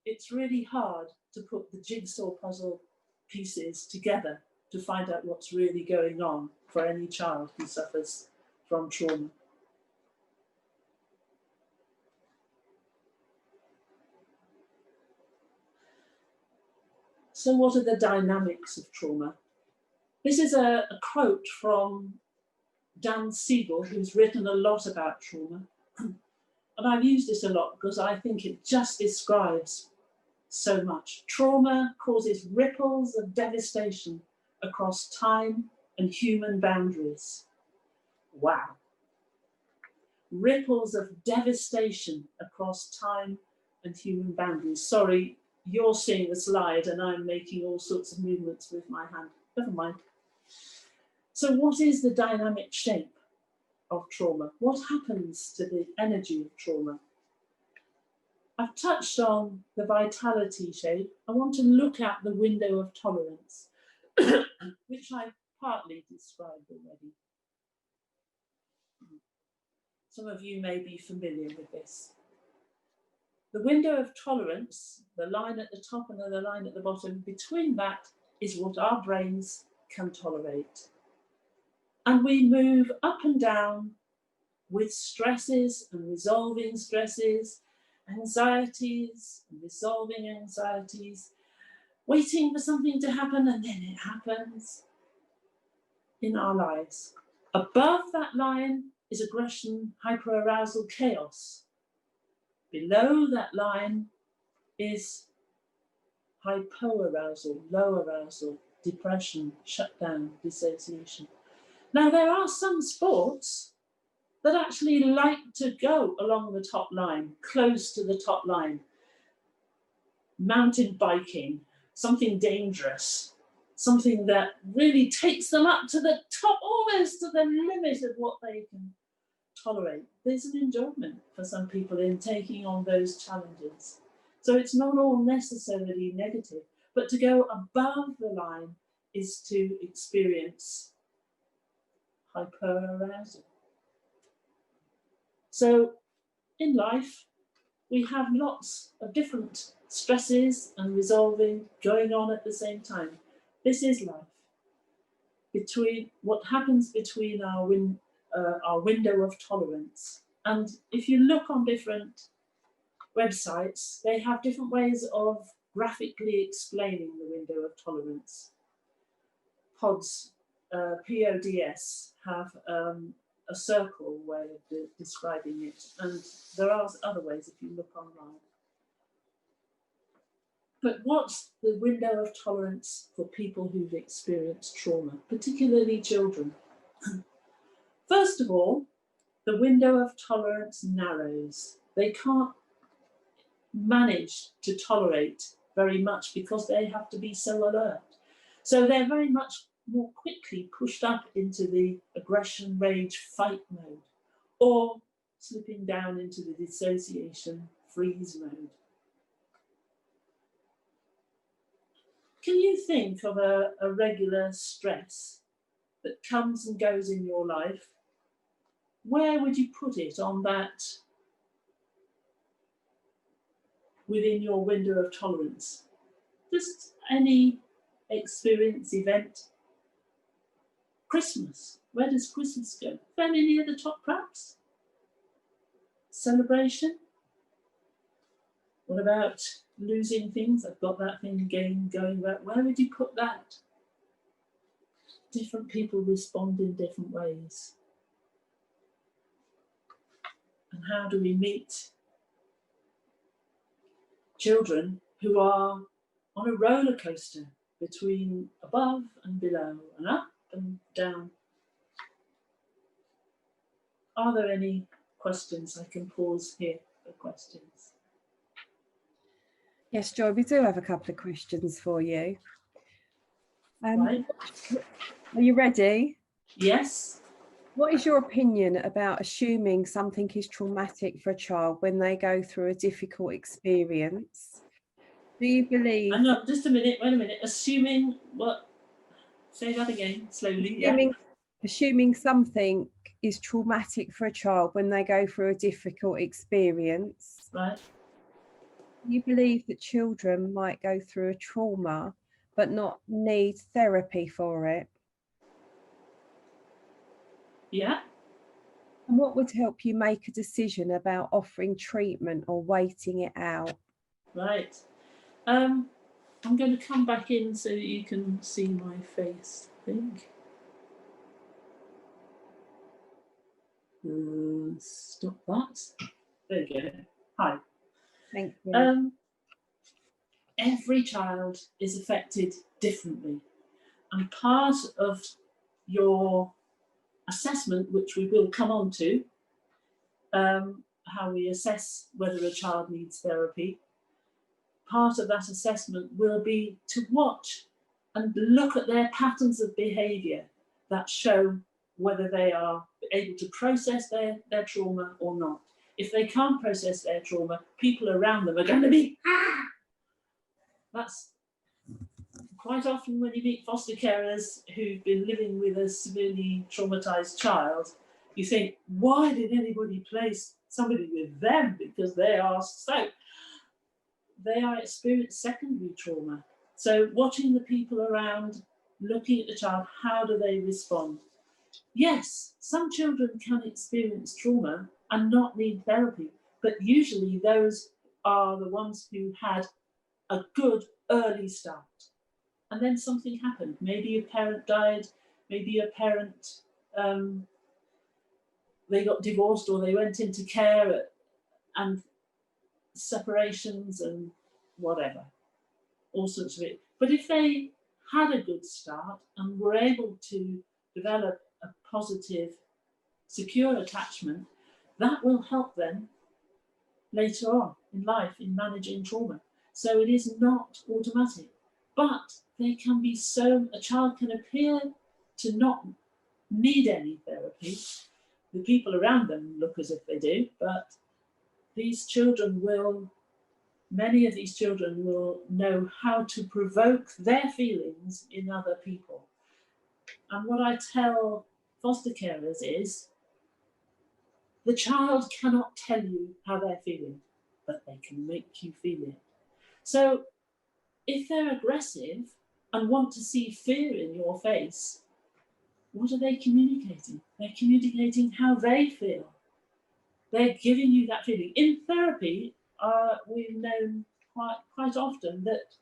It's really hard to put the jigsaw puzzle pieces together to find out what's really going on for any child who suffers from trauma. So what are the dynamics of trauma? This is a quote from Dan Siegel, who's written a lot about trauma. And I've used this a lot because I think it just describes so much. Trauma causes ripples of devastation across time and human boundaries. Wow. Ripples of devastation across time and human boundaries. Sorry, you're seeing the slide and I'm making all sorts of movements with my hand. Never mind. So what is the dynamic shape of trauma? What happens to the energy of trauma? I've touched on the vitality shape. I want to look at the window of tolerance, which I've partly described already. Some of you may be familiar with this. The window of tolerance, the line at the top and the line at the bottom, between that is what our brains can tolerate. And we move up and down with stresses and resolving stresses, anxieties and resolving anxieties, waiting for something to happen, and then it happens in our lives. Above that line is aggression, hyperarousal, chaos. Below that line is hypoarousal, low arousal, depression, shutdown, dissociation. Now, there are some sports that actually like to go along the top line, close to the top line. Mountain biking, something dangerous, something that really takes them up to the top, almost to the limit of what they can tolerate. There's an enjoyment for some people in taking on those challenges. So it's not all necessarily negative, but to go above the line is to experience hyperarousal. So in life, we have lots of different stresses and resolving going on at the same time. This is life. Between what happens between our window of tolerance. And if you look on different websites, they have different ways of graphically explaining the window of tolerance. PODS, PODS, have a circle way of describing it, and there are other ways if you look online. But what's the window of tolerance for people who've experienced trauma, particularly children? First of all, the window of tolerance narrows. They can't manage to tolerate very much because they have to be so alert. So they're very much more quickly pushed up into the aggression, rage, fight mode. or slipping down into the dissociation freeze mode. Can you think of a regular stress that comes and goes in your life? Where would you put it on that within your window of tolerance? Just any experience, event. Christmas, where does Christmas go? Fairly near the top, perhaps? Celebration? What about losing things? I've got that thing going back. Where would you put that? Different people respond in different ways. And how do we meet children who are on a roller coaster between above and below and up and down? Are there any questions? I can pause here for questions. Yes, Joy, we do have a couple of questions for you. Right. Are you ready? Yes. What is your opinion about assuming something is traumatic for a child when they go through a difficult experience? Do you believe... Hang on, just a minute, wait a minute. Assuming what? Say that again, slowly. Assuming something is traumatic for a child when they go through a difficult experience. Right. Do you believe that children might go through a trauma but not need therapy for it? Yeah. And what would help you make a decision about offering treatment or waiting it out? Right. I'm going to come back in so that you can see my face, I think. Stop that. There you go. Hi. Thank you. Every child is affected differently. And part of your assessment, which we will come on to, how we assess whether a child needs therapy, part of that assessment will be to watch and look at their patterns of behaviour that show whether they are able to process their trauma or not. If they can't process their trauma, people around them are going to be, ah! That's quite often when you meet foster carers who've been living with a severely traumatised child, you think, why did anybody place somebody with them? Because they are experiencing secondary trauma. So watching the people around, looking at the child, how do they respond? Yes, some children can experience trauma and not need therapy, but usually those are the ones who had a good early start. And then something happened. Maybe a parent died, maybe a parent, they got divorced or they went into care and separations and whatever, all sorts of it. But if they had a good start and were able to develop a positive, secure attachment, that will help them later on in life in managing trauma. So it is not automatic, but they can be a child can appear to not need any therapy. The people around them look as if they do, but many of these children will know how to provoke their feelings in other people. And what I tell foster carers is, the child cannot tell you how they're feeling, but they can make you feel it. So if they're aggressive and want to see fear in your face, what are they communicating? They're communicating how they feel. They're giving you that feeling. In therapy, we've known quite often that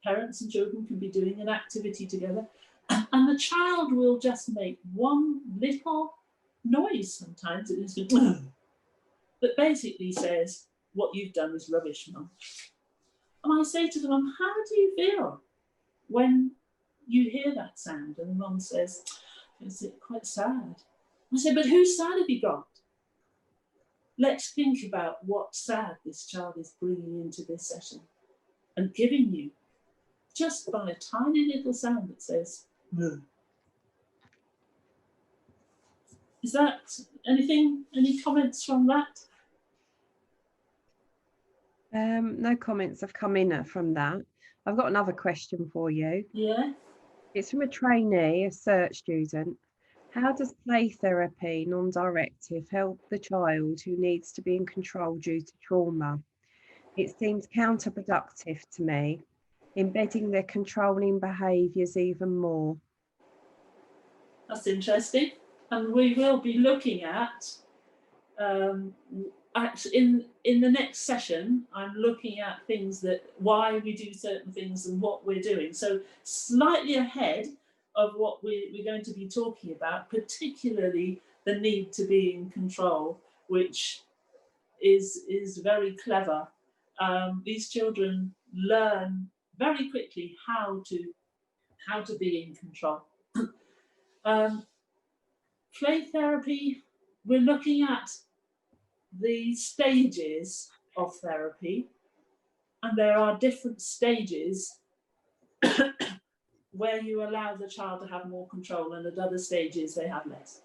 parents and children can be doing an activity together, and the child will just make one little noise sometimes that basically says, what you've done is rubbish, Mum. And I say to the mum, how do you feel when you hear that sound? And the mum says, is it quite sad? I say, but whose side have you got? Let's think about what sad this child is bringing into this session and giving you just by a tiny little sound that says, no. Is that anything? Any comments from that? No comments have come in from that. I've got another question for you. Yeah. It's from a trainee, a search student. How does play therapy, non-directive, help the child who needs to be in control due to trauma? It seems counterproductive to me, embedding their controlling behaviours even more. That's interesting. And we will be looking at, actually in the next session, I'm looking at things that, why we do certain things and what we're doing. So slightly ahead of what we're going to be talking about, particularly the need to be in control, which is very clever. These children learn very quickly how to be in control. Play therapy, we're looking at the stages of therapy, and there are different stages where you allow the child to have more control, and at other stages they have less.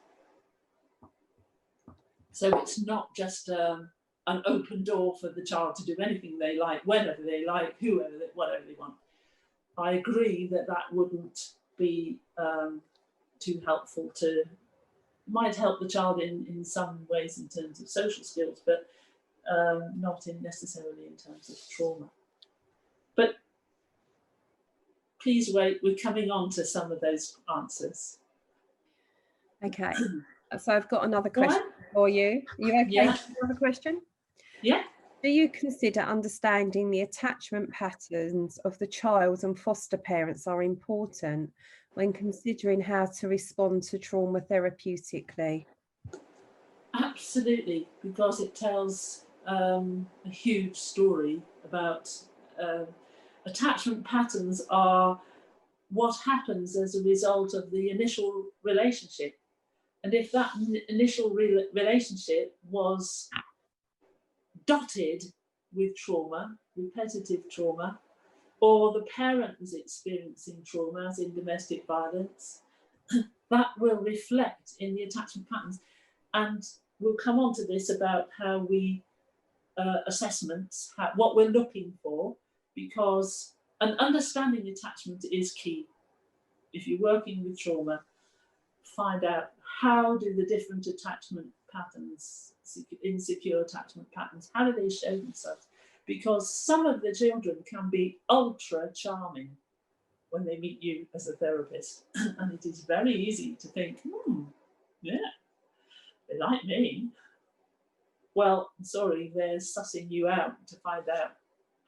So it's not just an open door for the child to do anything they like, whenever they like, whatever they want. I agree that that wouldn't be too helpful might help the child in some ways in terms of social skills, but not necessarily in terms of trauma. But please wait, we're coming on to some of those answers. Okay, so I've got another question for you. Are you okay? Yeah. Another question? Yeah. Do you consider understanding the attachment patterns of the child and foster parents are important when considering how to respond to trauma therapeutically? Absolutely, because it tells a huge story about attachment patterns are what happens as a result of the initial relationship. And if that initial relationship was dotted with trauma, repetitive trauma, or the parent was experiencing trauma, as in domestic violence, that will reflect in the attachment patterns. And we'll come on to this about how we assessments, what we're looking for, because an understanding attachment is key. If you're working with trauma, find out how do the different attachment patterns, insecure attachment patterns, how do they show themselves? Because some of the children can be ultra charming when they meet you as a therapist. And it is very easy to think, yeah, they like me. Well, sorry, they're sussing you out to find out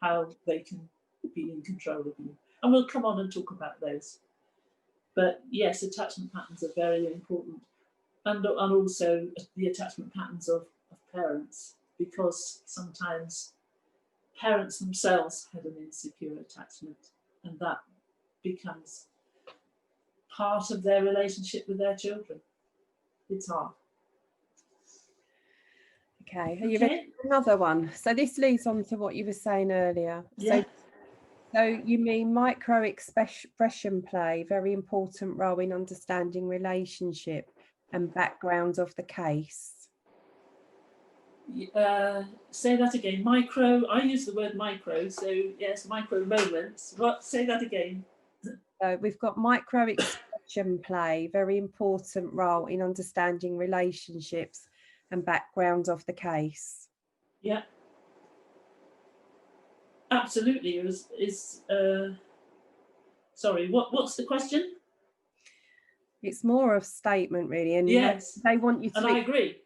how they can be in control of you. And we'll come on and talk about those. But yes, attachment patterns are very important. And also the attachment patterns of parents, because sometimes parents themselves had an insecure attachment, and that becomes part of their relationship with their children. It's hard. Okay, are you ready for another one? So this leads on to what you were saying earlier. Yeah. So you mean micro expression play, very important role in understanding relationship and background of the case? Say that again. Micro, I use the word micro, so yes, micro moments. What? Say that again. So we've got micro expression play, very important role in understanding relationships and background of the case. Yeah. Absolutely. Sorry, what's the question? It's more of a statement, really, and yes, they want you to. And I agree.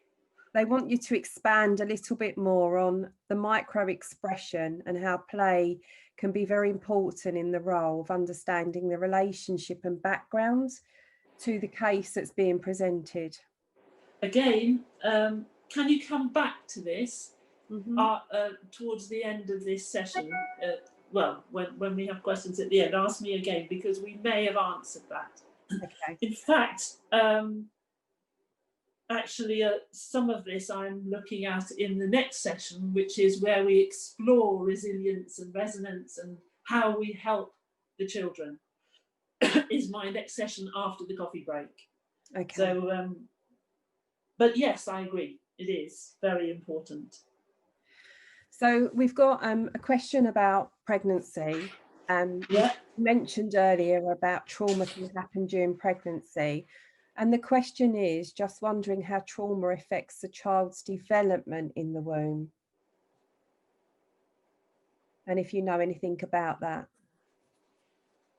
They want you to expand a little bit more on the micro expression and how play can be very important in the role of understanding the relationship and background to the case that's being presented. Again, can you come back to this towards the end of this session? Well, when we have questions at the end, ask me again, because we may have answered that. Okay. In fact, actually, some of this I'm looking at in the next session, which is where we explore resilience and resonance and how we help the children, is my next session after the coffee break. Okay. So But yes, I agree. It is very important. So we've got a question about pregnancy. Yeah. You mentioned earlier about trauma can happen during pregnancy. And the question is just wondering how trauma affects the child's development in the womb. And if you know anything about that.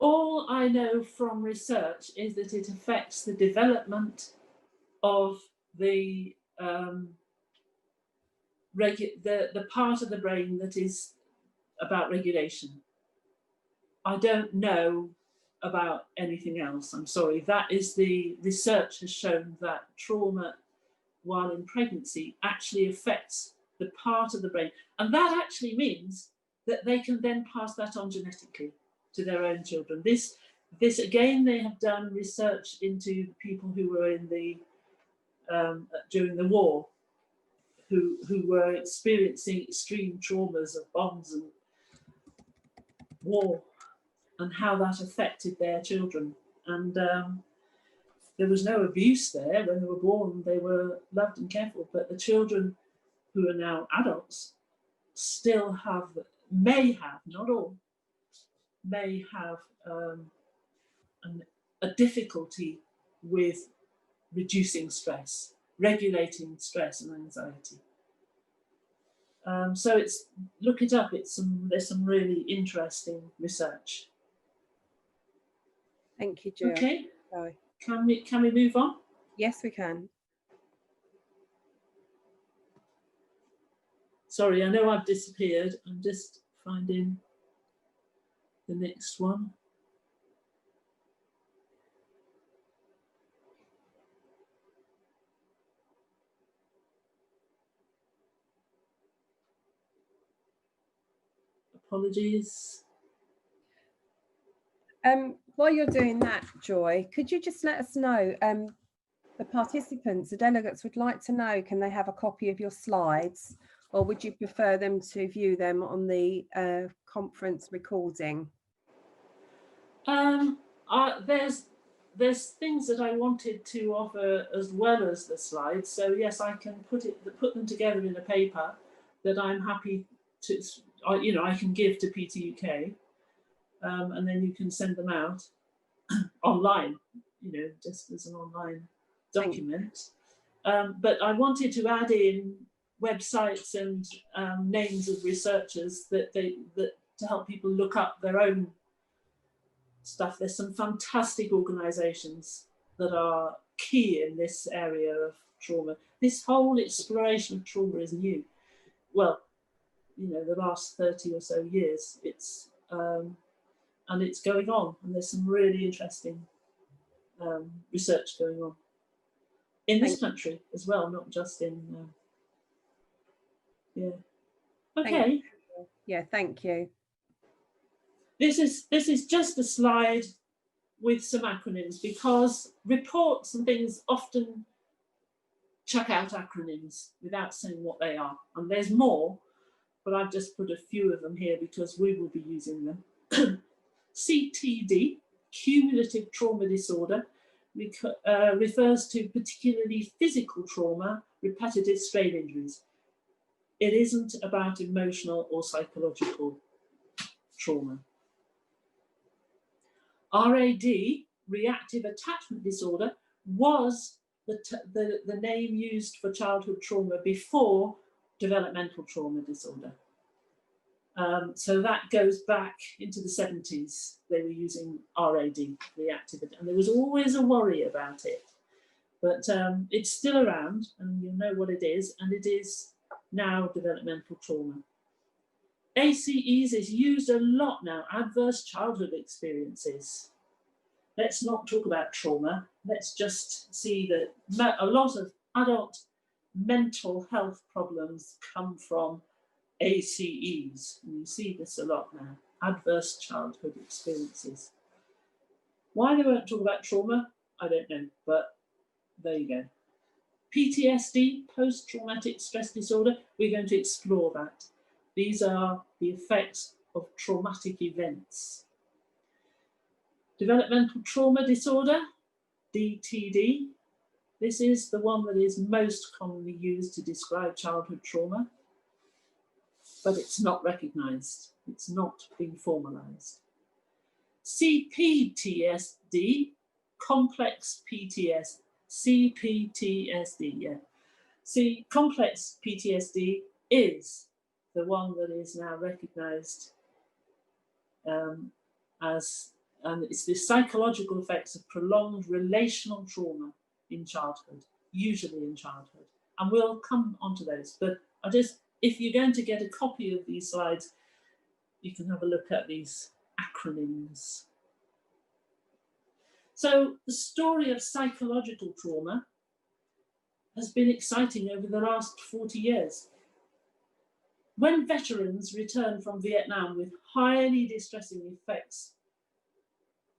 All I know from research is that it affects the development of the part of the brain that is about regulation. I don't know about anything else. I'm sorry. That is the research has shown that trauma while in pregnancy actually affects the part of the brain. And that actually means that they can then pass that on genetically to their own children. This again, they have done research into people who were in the during the war, who were experiencing extreme traumas of bombs and war, and how that affected their children. And there was no abuse there when they were born. They were loved and cared for, but the children who are now adults still may have, not all, may have a difficulty with reducing stress, regulating stress and anxiety. So look it up. There's some really interesting research. Thank you, Jill. Okay. Sorry. Can we move on? Yes, we can. Sorry, I know I've disappeared. I'm just finding the next one. Apologies. While you're doing that, Joy, could you just let us know, the participants, the delegates would like to know, can they have a copy of your slides, or would you prefer them to view them on the conference recording? There's things that I wanted to offer as well as the slides. So yes, I can put them together in a paper that I'm happy to, I can give to PTUK, and then you can send them out online, just as an online document. But I wanted to add in websites and names of researchers that to help people look up their own stuff. There's some fantastic organisations that are key in this area of trauma. This whole exploration of trauma is new. Well, the last 30 or so years, it's and it's going on, and there's some really interesting research going on in this country as well, not just in yeah. Okay. Yeah, thank you. This is just a slide with some acronyms, because reports and things often chuck out acronyms without saying what they are. And there's more, but I've just put a few of them here because we will be using them. CTD, cumulative trauma disorder, refers to particularly physical trauma, repetitive strain injuries. It isn't about emotional or psychological trauma. RAD, reactive attachment disorder, was the name used for childhood trauma before developmental trauma disorder. So that goes back into the 70s. They were using RAD, reactive, and there was always a worry about it. But it's still around, and you'll know what it is, and it is now developmental trauma. ACEs is used a lot now, adverse childhood experiences. Let's not talk about trauma. Let's just see that a lot of adult mental health problems come from ACEs. And you see this a lot now, adverse childhood experiences. Why they won't talk about trauma, I don't know, but there you go. PTSD, post-traumatic stress disorder, we're going to explore that. These are the effects of traumatic events. Developmental trauma disorder, DTD. This is the one that is most commonly used to describe childhood trauma, but it's not recognised. It's not being formalised. CPTSD, complex PTSD, CPTSD, yeah. See, complex PTSD is the one that is now recognised and it's the psychological effects of prolonged relational trauma in childhood, usually in childhood. And we'll come onto those, but if you're going to get a copy of these slides, you can have a look at these acronyms. So the story of psychological trauma has been exciting over the last 40 years. When veterans return from Vietnam with highly distressing effects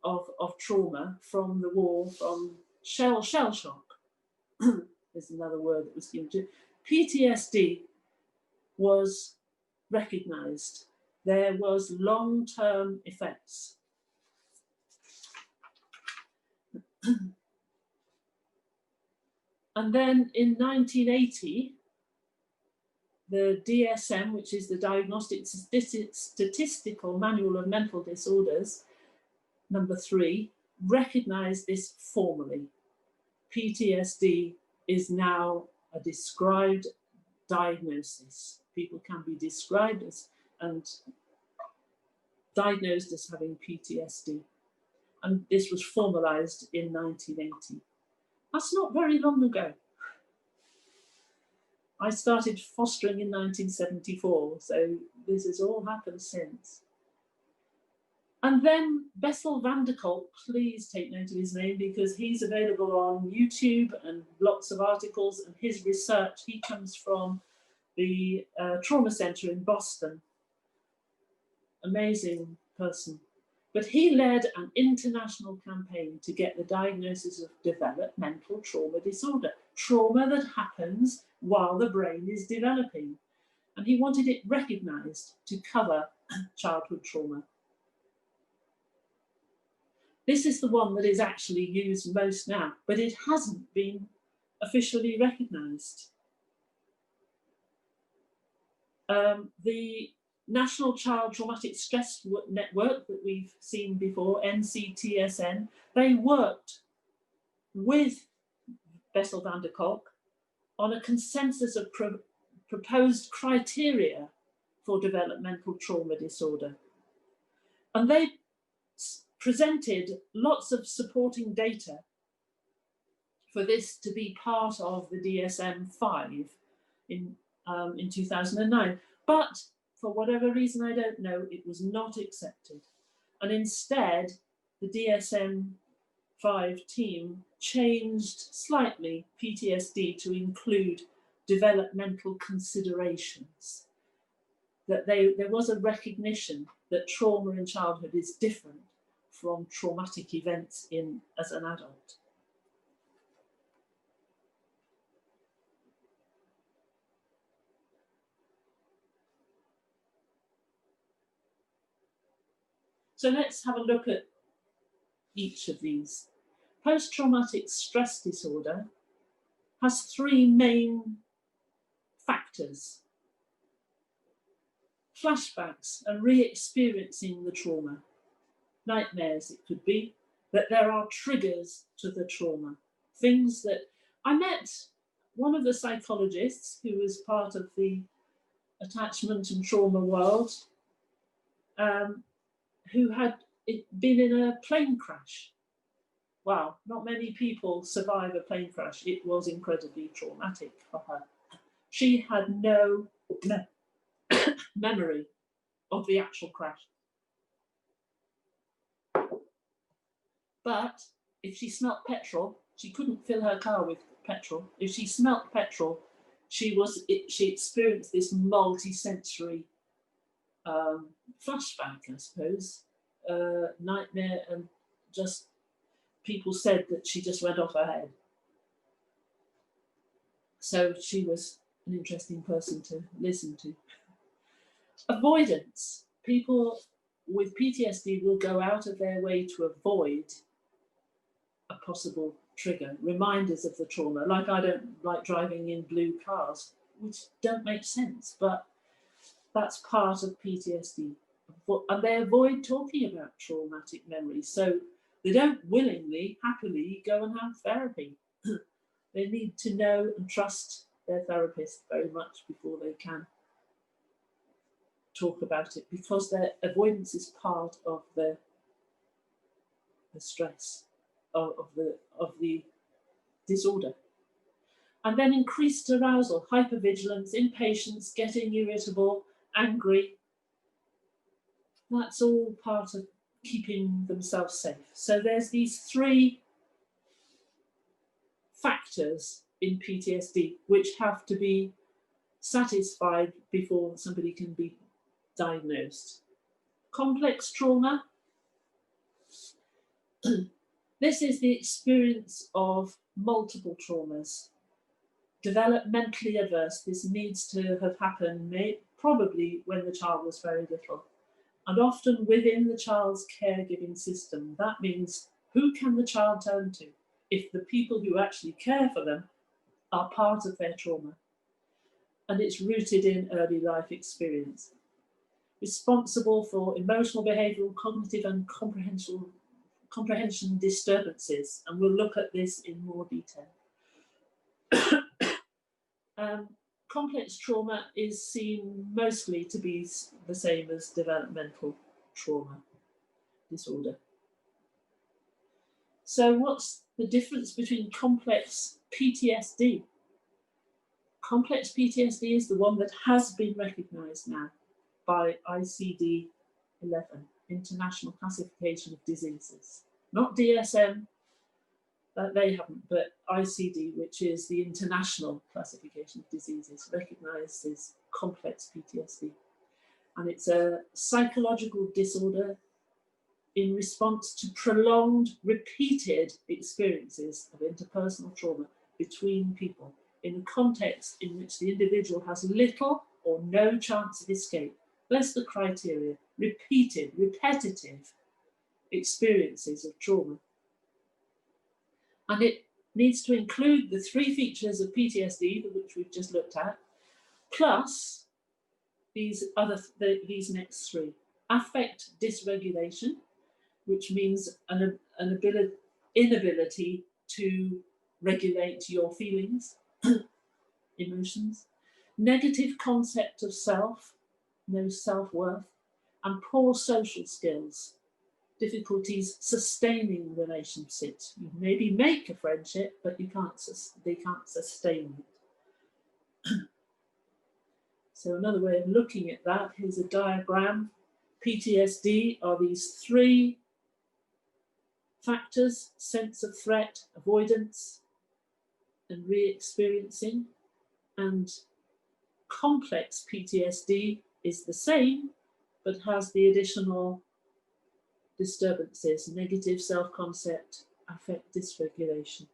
of trauma from the war, from shell shock, there's another word that was given to, PTSD was recognised. There was long-term effects. And then in 1980, the DSM, which is the Diagnostic Statistical Manual of Mental Disorders, number 3, recognised this formally. PTSD is now a described diagnosis. People can be described as and diagnosed as having PTSD. And this was formalised in 1980. That's not very long ago. I started fostering in 1974, so this has all happened since. And then Bessel van der Kolk, please take note of his name because he's available on YouTube and lots of articles, and his research, he comes from the trauma centre in Boston. Amazing person. But he led an international campaign to get the diagnosis of developmental trauma disorder, trauma that happens while the brain is developing. And he wanted it recognised to cover childhood trauma. This is the one that is actually used most now, but it hasn't been officially recognised. The National Child Traumatic Stress Network that we've seen before, NCTSN, they worked with Bessel van der Kolk on a consensus of proposed criteria for developmental trauma disorder. And they presented lots of supporting data for this to be part of the DSM-5 in 2009. But for whatever reason, I don't know, it was not accepted. And instead, the DSM-5 team changed slightly PTSD to include developmental considerations. That there was a recognition that trauma in childhood is different from traumatic events as an adult. So let's have a look at each of these. Post-traumatic stress disorder has 3 main factors. Flashbacks and re-experiencing the trauma. Nightmares, it could be, that there are triggers to the trauma. Things that I met one of the psychologists who was part of the attachment and trauma world, who had been in a plane crash. Wow, not many people survive a plane crash. It was incredibly traumatic for her. She had no memory of the actual crash. But if she smelt petrol, she couldn't fill her car with petrol. If she smelt petrol, she experienced this multi-sensory flashback, I suppose, nightmare, and just people said that she just went off her head. So she was an interesting person to listen to. Avoidance. People with PTSD will go out of their way to avoid a possible trigger, reminders of the trauma. Like I don't like driving in blue cars, which don't make sense, but that's part of PTSD. And they avoid talking about traumatic memories. So they don't willingly, happily go and have therapy. They need to know and trust their therapist very much before they can talk about it, because their avoidance is part of the stress of the disorder. And then increased arousal, hypervigilance, impatience, getting irritable, angry. That's all part of keeping themselves safe. So there's these three factors in PTSD which have to be satisfied before somebody can be diagnosed. Complex trauma. This is the experience of multiple traumas. Developmentally adverse, this needs to have happened probably when the child was very little, and often within the child's caregiving system. That means, who can the child turn to if the people who actually care for them are part of their trauma? And it's rooted in early life experience. Responsible for emotional, behavioural, cognitive and comprehension disturbances, and we'll look at this in more detail. Complex trauma is seen mostly to be the same as developmental trauma disorder. So what's the difference between complex PTSD? Complex PTSD is the one that has been recognised now by ICD-11, International Classification of Diseases. Not DSM, they haven't, but ICD, which is the International Classification of Diseases, recognises complex PTSD. And it's a psychological disorder in response to prolonged, repeated experiences of interpersonal trauma between people in a context in which the individual has little or no chance of escape. That's the criteria: repeated, repetitive experiences of trauma. And it needs to include the three features of PTSD, which we've just looked at, plus these next three. Affect dysregulation, which means an inability to regulate your feelings, emotions. Negative concept of self, no self-worth, and poor social skills. Difficulties sustaining relationships. You maybe make a friendship, but they can't sustain it. So another way of looking at that, here's a diagram. PTSD are these three factors: sense of threat, avoidance, and re-experiencing. And complex PTSD is the same, but has the additional disturbances: negative self-concept, affect dysregulation.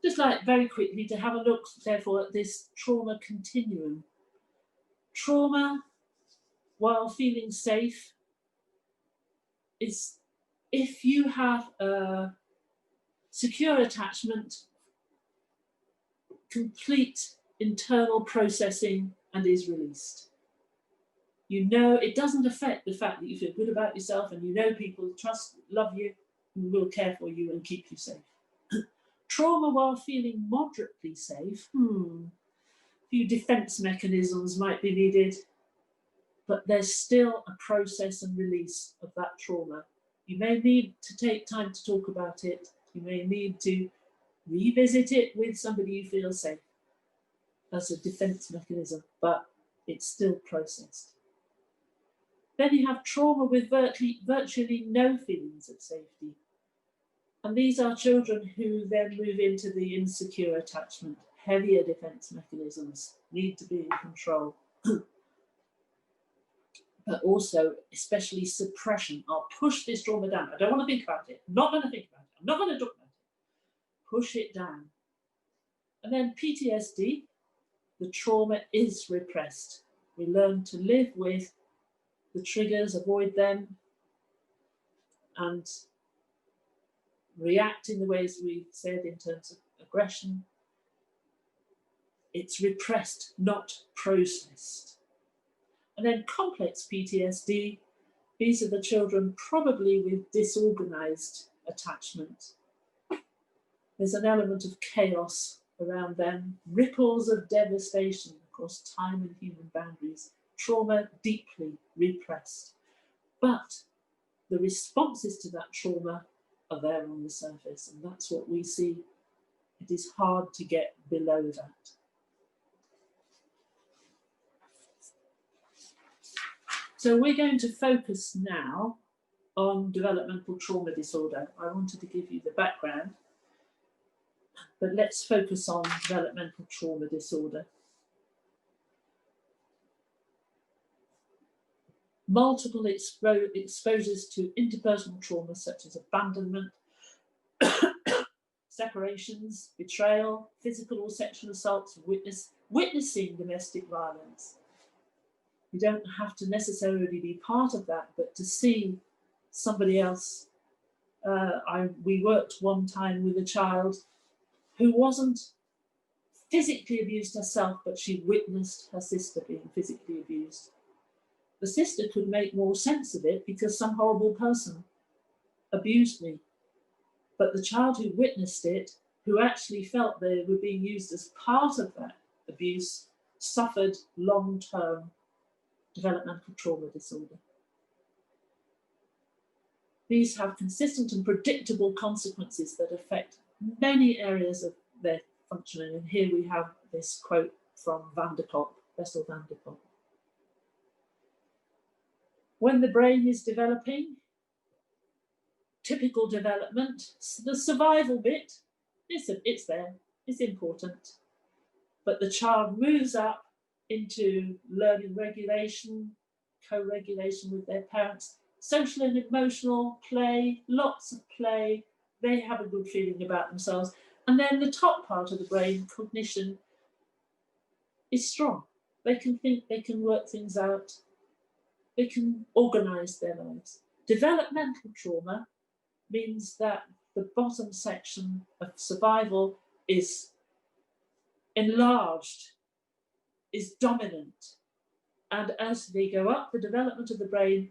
Just like very quickly to have a look, therefore, at this trauma continuum. Trauma, while feeling safe, is if you have a secure attachment, complete internal processing, and is released. You know, it doesn't affect the fact that you feel good about yourself, and you know people trust, love you, and will care for you and keep you safe. Trauma while feeling moderately safe, a few defense mechanisms might be needed, but there's still a process and release of that trauma. You may need to take time to talk about it. You may need to revisit it with somebody you feel safe as a defense mechanism, but it's still processed. Then you have trauma with virtually no feelings of safety. And these are children who then move into the insecure attachment. Heavier defense mechanisms need to be in control. But also, especially suppression. I'll push this trauma down. I don't want to think about it. I'm not going to think about it. I'm not going to talk about it. Push it down. And then PTSD, the trauma is repressed. We learn to live with the triggers, avoid them, and react in the ways we said in terms of aggression. It's repressed, not processed. And then complex PTSD, these are the children probably with disorganized attachment. There's an element of chaos around them, ripples of devastation across time and human boundaries, trauma deeply repressed. But the responses to that trauma are there on the surface, and that's what we see. It is hard to get below that. So we're going to focus now on developmental trauma disorder. I wanted to give you the background, but let's focus on developmental trauma disorder. Multiple exposures to interpersonal trauma such as abandonment, separations, betrayal, physical or sexual assaults, witnessing domestic violence. You don't have to necessarily be part of that, but to see somebody else. We worked one time with a child who wasn't physically abused herself, but she witnessed her sister being physically abused. The sister could make more sense of it because some horrible person abused me. But the child who witnessed it, who actually felt they were being used as part of that abuse, suffered long-term developmental trauma disorder. These have consistent and predictable consequences that affect many areas of their functioning. And here we have this quote from Bessel van der Kolk. When the brain is developing, typical development, the survival bit, it's there, it's important. But the child moves up into learning regulation, co-regulation with their parents, social and emotional play, lots of play. They have a good feeling about themselves. And then the top part of the brain, cognition, is strong. They can think, they can work things out, they can organize their lives. Developmental trauma means that the bottom section of survival is enlarged, is dominant. And as they go up the development of the brain,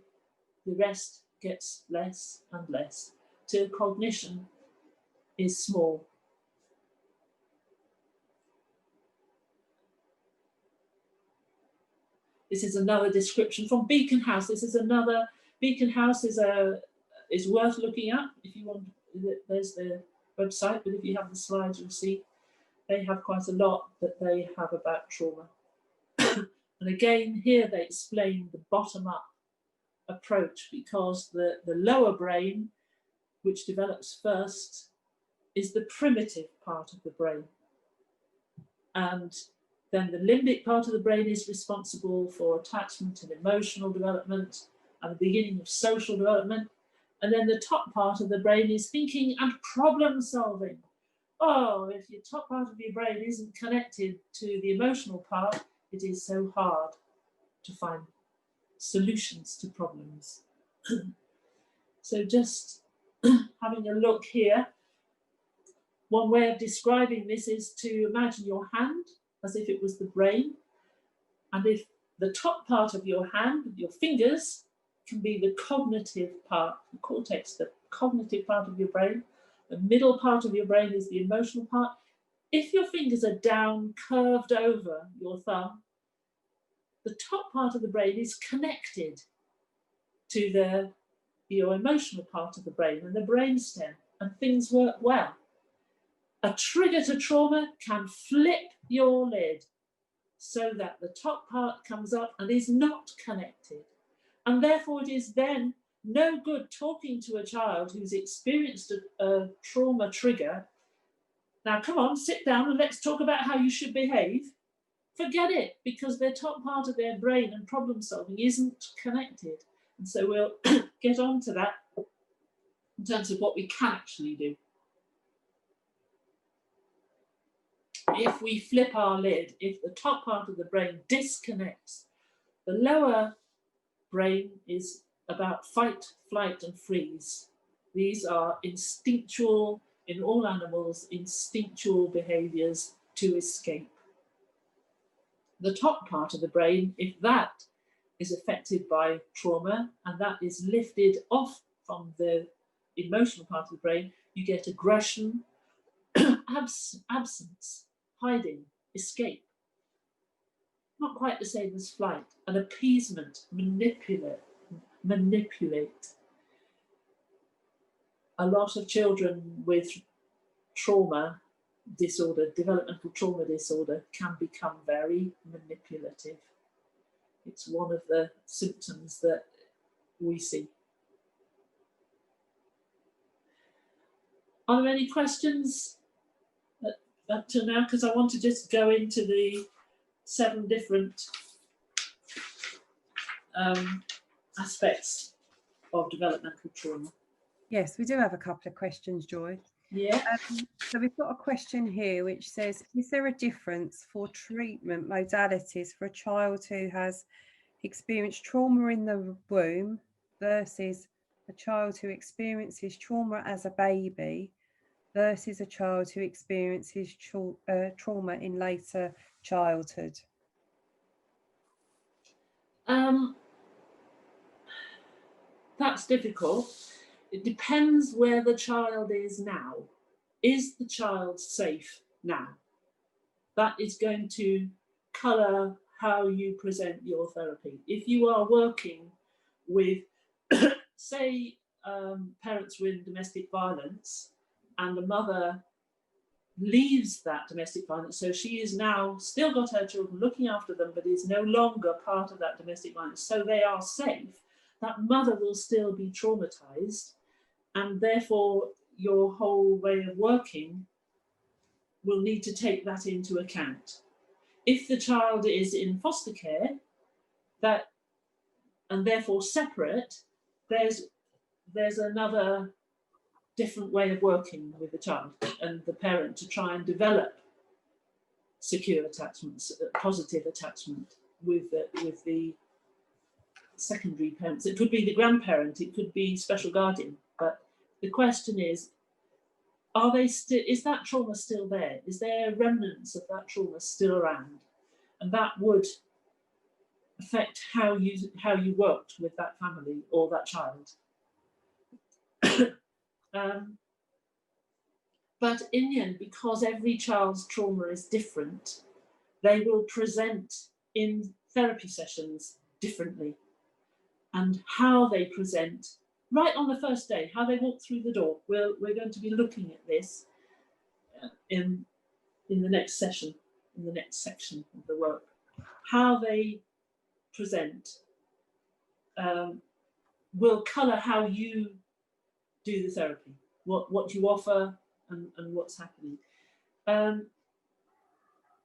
the rest gets less and less till cognition is small. This is another description from Beacon House. Beacon House is worth looking at if you want. There's their website, but if you have the slides, you'll see they have quite a lot that they have about trauma. And again, here they explain the bottom-up approach, because the lower brain, which develops first, is the primitive part of the brain. And then the limbic part of the brain is responsible for attachment and emotional development and the beginning of social development. And then the top part of the brain is thinking and problem solving. Oh, if your top part of your brain isn't connected to the emotional part, it is so hard to find solutions to problems. So just having a look here, one way of describing this is to imagine your hand as if it was the brain. And if the top part of your hand, with your fingers, can be the cognitive part, the cortex, the cognitive part of your brain, the middle part of your brain is the emotional part. If your fingers are down, curved over your thumb, the top part of the brain is connected to your emotional part of the brain and the brainstem, and things work well. A trigger to trauma can flip your lid so that the top part comes up and is not connected. And therefore it is then no good talking to a child who's experienced a trauma trigger. Now, come on, sit down and let's talk about how you should behave. Forget it, because their top part of their brain and problem solving isn't connected. And so we'll get on to that in terms of what we can actually do. If we flip our lid, if the top part of the brain disconnects, the lower brain is about fight, flight, and freeze. These are instinctual, in all animals, instinctual behaviours to escape. The top part of the brain, if that is affected by trauma and that is lifted off from the emotional part of the brain, you get aggression, absence, hiding, escape. Not quite the same as flight. And appeasement, manipulate. A lot of children with trauma disorder, developmental trauma disorder, can become very manipulative. It's one of the symptoms that we see. Are there any questions up to now? Because I want to just go into the 7 different aspects of developmental trauma. Yes, we do have a couple of questions, Joy. Yeah. So we've got a question here which says, is there a difference for treatment modalities for a child who has experienced trauma in the womb versus a child who experiences trauma as a baby versus a child who experiences trauma in later childhood? That's difficult. It depends where the child is now. Is the child safe now? That is going to colour how you present your therapy. If you are working with, say, parents with domestic violence, and the mother leaves that domestic violence, so she is now still got her children, looking after them, but is no longer part of that domestic violence, so they are safe, that mother will still be traumatized, and therefore your whole way of working will need to take that into account. If the child is in foster care, and therefore separate, there's another different way of working with the child and the parent to try and develop secure attachments, positive attachment with the secondary parents. It could be the grandparent, it could be special guardian, but the question is that trauma still there? Is there remnants of that trauma still around? And that would affect how you worked with that family or that child. But in the end, because every child's trauma is different, they will present in therapy sessions differently. And how they present, right on the first day, how they walk through the door, we're going to be looking at this in the next session, in the next section of the work. How they present will colour how you do the therapy, what you offer and what's happening.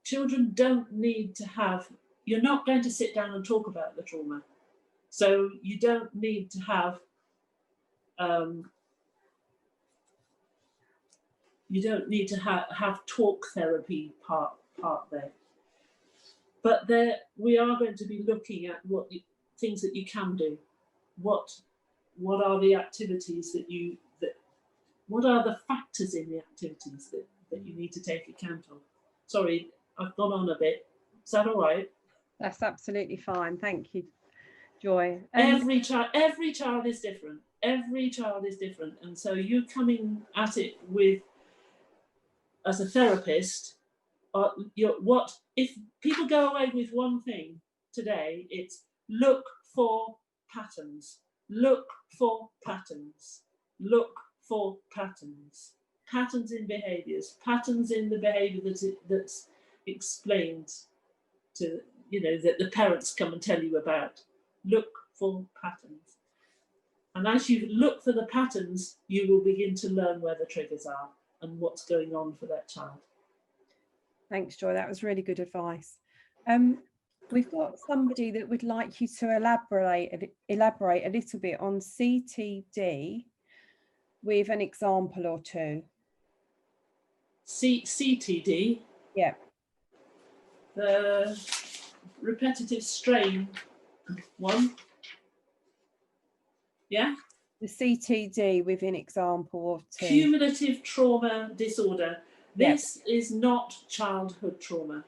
Children don't need to have, you're not going to sit down and talk about the trauma. So you don't need to have have talk therapy part there. But we are going to be looking at things that you can do. What are the activities what are the factors in the activities that you need to take account of? Sorry, I've gone on a bit. Is that all right? That's absolutely fine. Thank you, Joy. Every child is different. Every child is different. And so you coming at it as a therapist, if people go away with one thing today, it's look for patterns. Look for patterns. Look for patterns. Patterns in behaviours. Patterns in the behaviour that's explained to, that the parents come and tell you about. Look for patterns. And as you look for the patterns, you will begin to learn where the triggers are and what's going on for that child. Thanks, Joy. That was really good advice. We've got somebody that would like you to elaborate a little bit on CTD with an example or two. CTD? Yeah. The repetitive strain one. Yeah? The CTD with an example of two. Cumulative trauma disorder. This is not childhood trauma.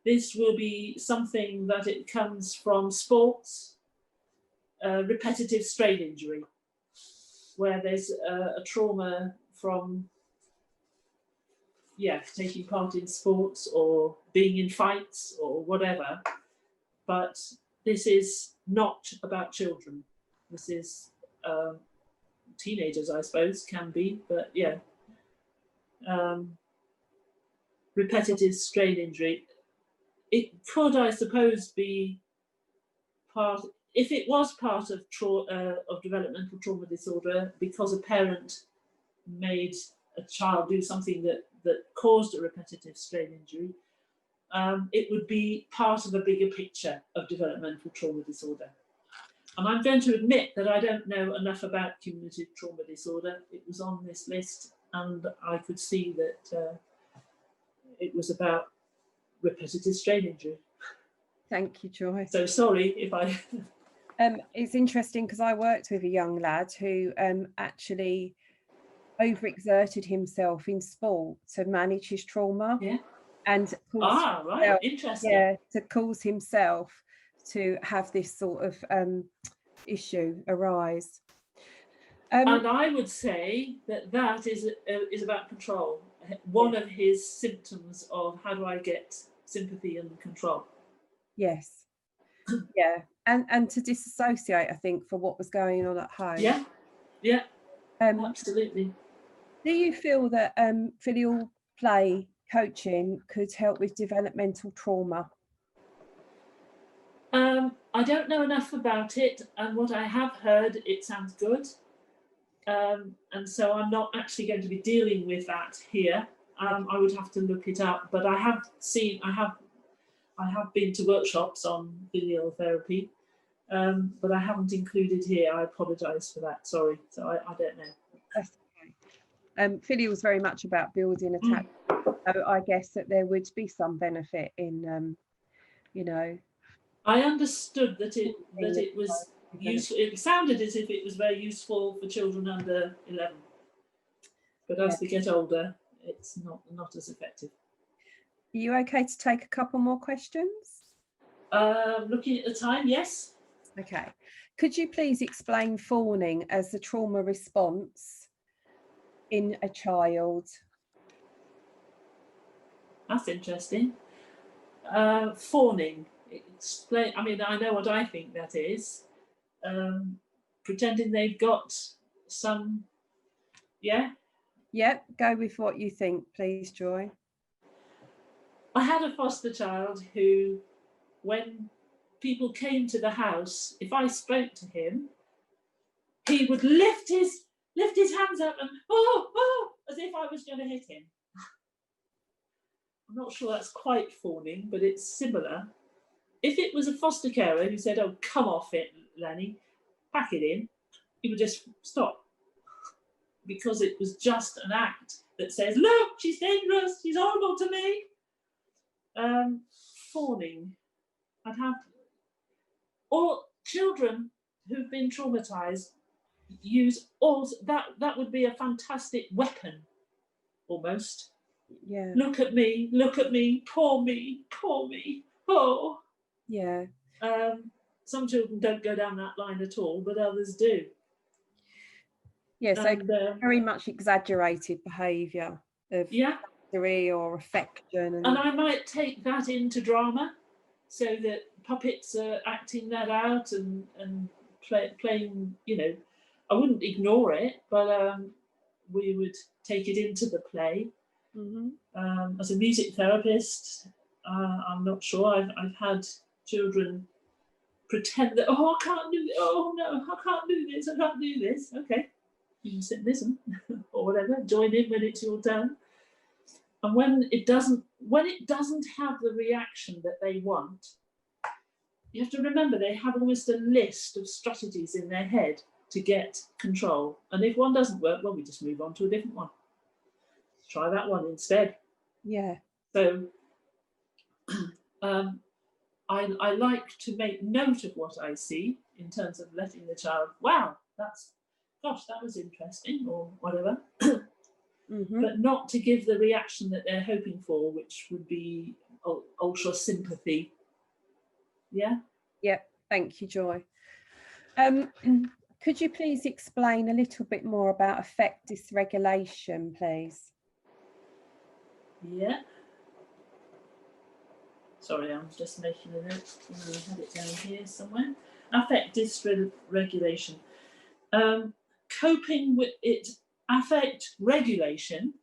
This will be something that it comes from sports, repetitive strain injury, where there's a trauma from, taking part in sports or being in fights or whatever. But this is not about children. This is teenagers, I suppose, can be, but yeah. Repetitive strain injury. It could, I suppose, be part, if it was part of developmental trauma disorder, because a parent made a child do something that caused a repetitive strain injury, it would be part of a bigger picture of developmental trauma disorder. And I'm going to admit that I don't know enough about cumulative trauma disorder. It was on this list, and I could see that it was about repetitive strain injury. Thank you, Joy. So sorry if I... It's interesting because I worked with a young lad who actually overexerted himself in sport to manage his trauma. Yeah. And right, interesting. Yeah, to cause himself to have this sort of issue arise. And I would say that is about control. One of his symptoms of how do I get sympathy and control. Yes. Yeah. And to disassociate, I think, for what was going on at home. Yeah. Absolutely. Do you feel that filial play coaching could help with developmental trauma? I don't know enough about it, and what I have heard, it sounds good. And so I'm not actually going to be dealing with that here. I would have to look it up, but I have been to workshops on filial therapy, but I haven't included here. I apologise for that. Sorry. So I don't know. That's okay. Filial is very much about building attachment. So I guess that there would be some benefit in, I understood that it was useful. It sounded as if it was very useful for children under 11, but as they get older, it's not as effective. Are you okay to take a couple more questions? Looking at the time, yes. Okay. Could you please explain fawning as a trauma response in a child? That's interesting. Fawning. Explain. I mean, I know what I think that is. Pretending they've got some. Yeah. Yep. Go with what you think, please, Joy. I had a foster child who, when people came to the house, if I spoke to him, he would lift his hands up and as if I was going to hit him. I'm not sure that's quite fawning, but it's similar. If it was a foster carer who said, "Oh, come off it, Lenny, pack it in," he would just stop, because it was just an act that says, "Look, she's dangerous, she's horrible to me." Fawning. I'd have, or children who've been traumatized use all that would be a fantastic weapon, almost. Yeah. Look at me, poor me, oh. Yeah. Some children don't go down that line at all, but others do. Yeah, so very much exaggerated behaviour of misery or affection. And I might take that into drama, so that puppets are acting that out and playing, I wouldn't ignore it, but we would take it into the play. Mm-hmm. As a music therapist, I'm not sure. I've had children pretend that, I can't do this. Oh no, I can't do this. I can't do this. Okay, you can sit and listen or whatever. Join in when it's your turn. And when it doesn't have the reaction that they want, you have to remember they have almost a list of strategies in their head to get control. And if one doesn't work, well, we just move on to a different one. Try that one instead. Yeah. So I like to make note of what I see in terms of letting the child, wow, that's gosh, that was interesting, or whatever, Mhm. but not to give the reaction that they're hoping for, which would be ultra sympathy. Yeah. Yep. Thank you, Joy. Could you please explain a little bit more about affect dysregulation, please? Yeah. Sorry, I'm just making a note. We had it down here somewhere. Affect dysregulation. Coping with it. Affect regulation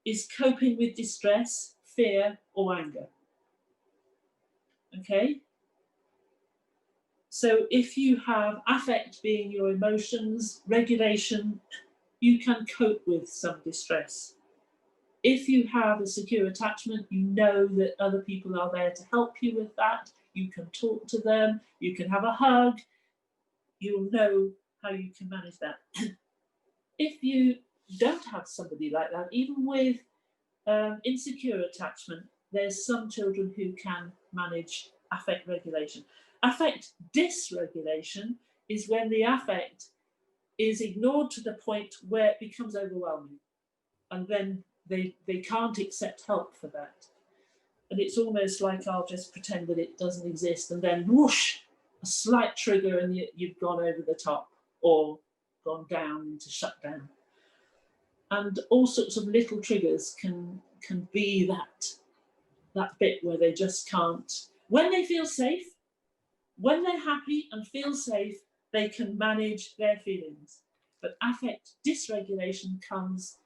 is coping with distress, fear, or anger. Okay. So if you have affect being your emotions, regulation, you can cope with some distress. If you have a secure attachment, you know that other people are there to help you with that. You can talk to them, you can have a hug, you'll know how you can manage that. If you don't have somebody like that, even with insecure attachment, there's some children who can manage affect regulation. Affect dysregulation is when the affect is ignored to the point where it becomes overwhelming, and then they can't accept help for that. And it's almost like I'll just pretend that it doesn't exist, and then whoosh, a slight trigger and you've gone over the top or gone down into shutdown. And all sorts of little triggers can be that bit where they just can't. When they feel safe, when they're happy and feel safe, they can manage their feelings. But affect dysregulation comes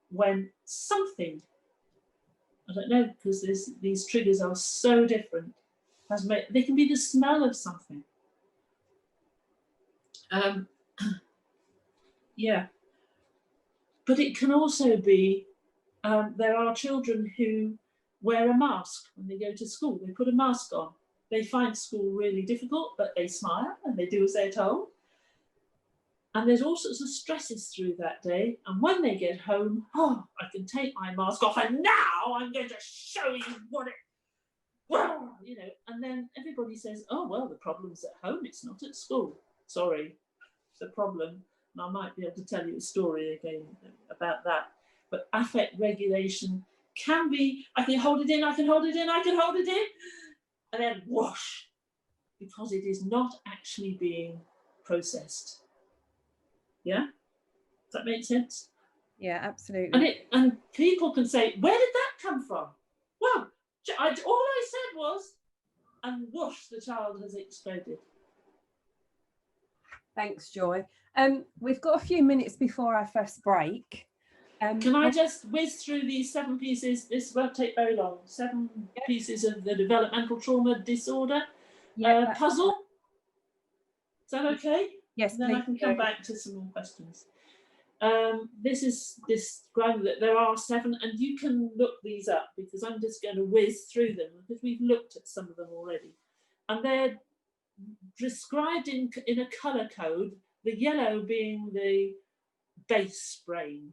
when something, I don't know, because these triggers are so different, they can be the smell of something. Yeah. But it can also be, there are children who wear a mask when they go to school. They put a mask on. They find school really difficult, but they smile and they do as they're told. And there's all sorts of stresses through that day. And when they get home, oh, I can take my mask off, and now I'm going to show you what it, well, you know. And then everybody says, oh, well, the problem's at home, it's not at school. Sorry, it's a problem. And I might be able to tell you a story again about that. But affect regulation can be, I can hold it in, I can hold it in, I can hold it in, and then whoosh, because it is not actually being processed. Yeah? Does that make sense? Yeah, absolutely. And people can say, where did that come from? Well, all I said was, and whoosh, the child has exploded. Thanks, Joy. We've got a few minutes before our first break. Can I just whiz through these 7 pieces? This won't take very long. 7 pieces of the developmental trauma disorder puzzle. Is that okay? Yes, then I can come back to some more questions. This is describing that there are 7, and you can look these up because I'm just going to whiz through them because we've looked at some of them already. And they're described in a colour code, the yellow being the base brain,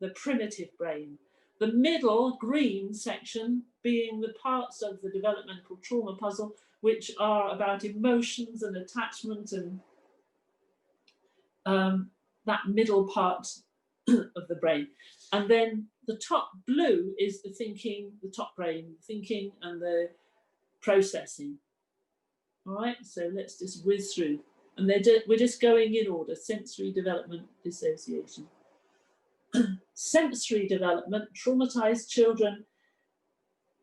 the primitive brain, the middle green section being the parts of the developmental trauma puzzle which are about emotions and attachment and that middle part of the brain. And then the top blue is the thinking, the top brain, thinking and the processing. All right, so let's just whiz through. And we're just going in order: sensory development, dissociation. Sensory development, traumatized children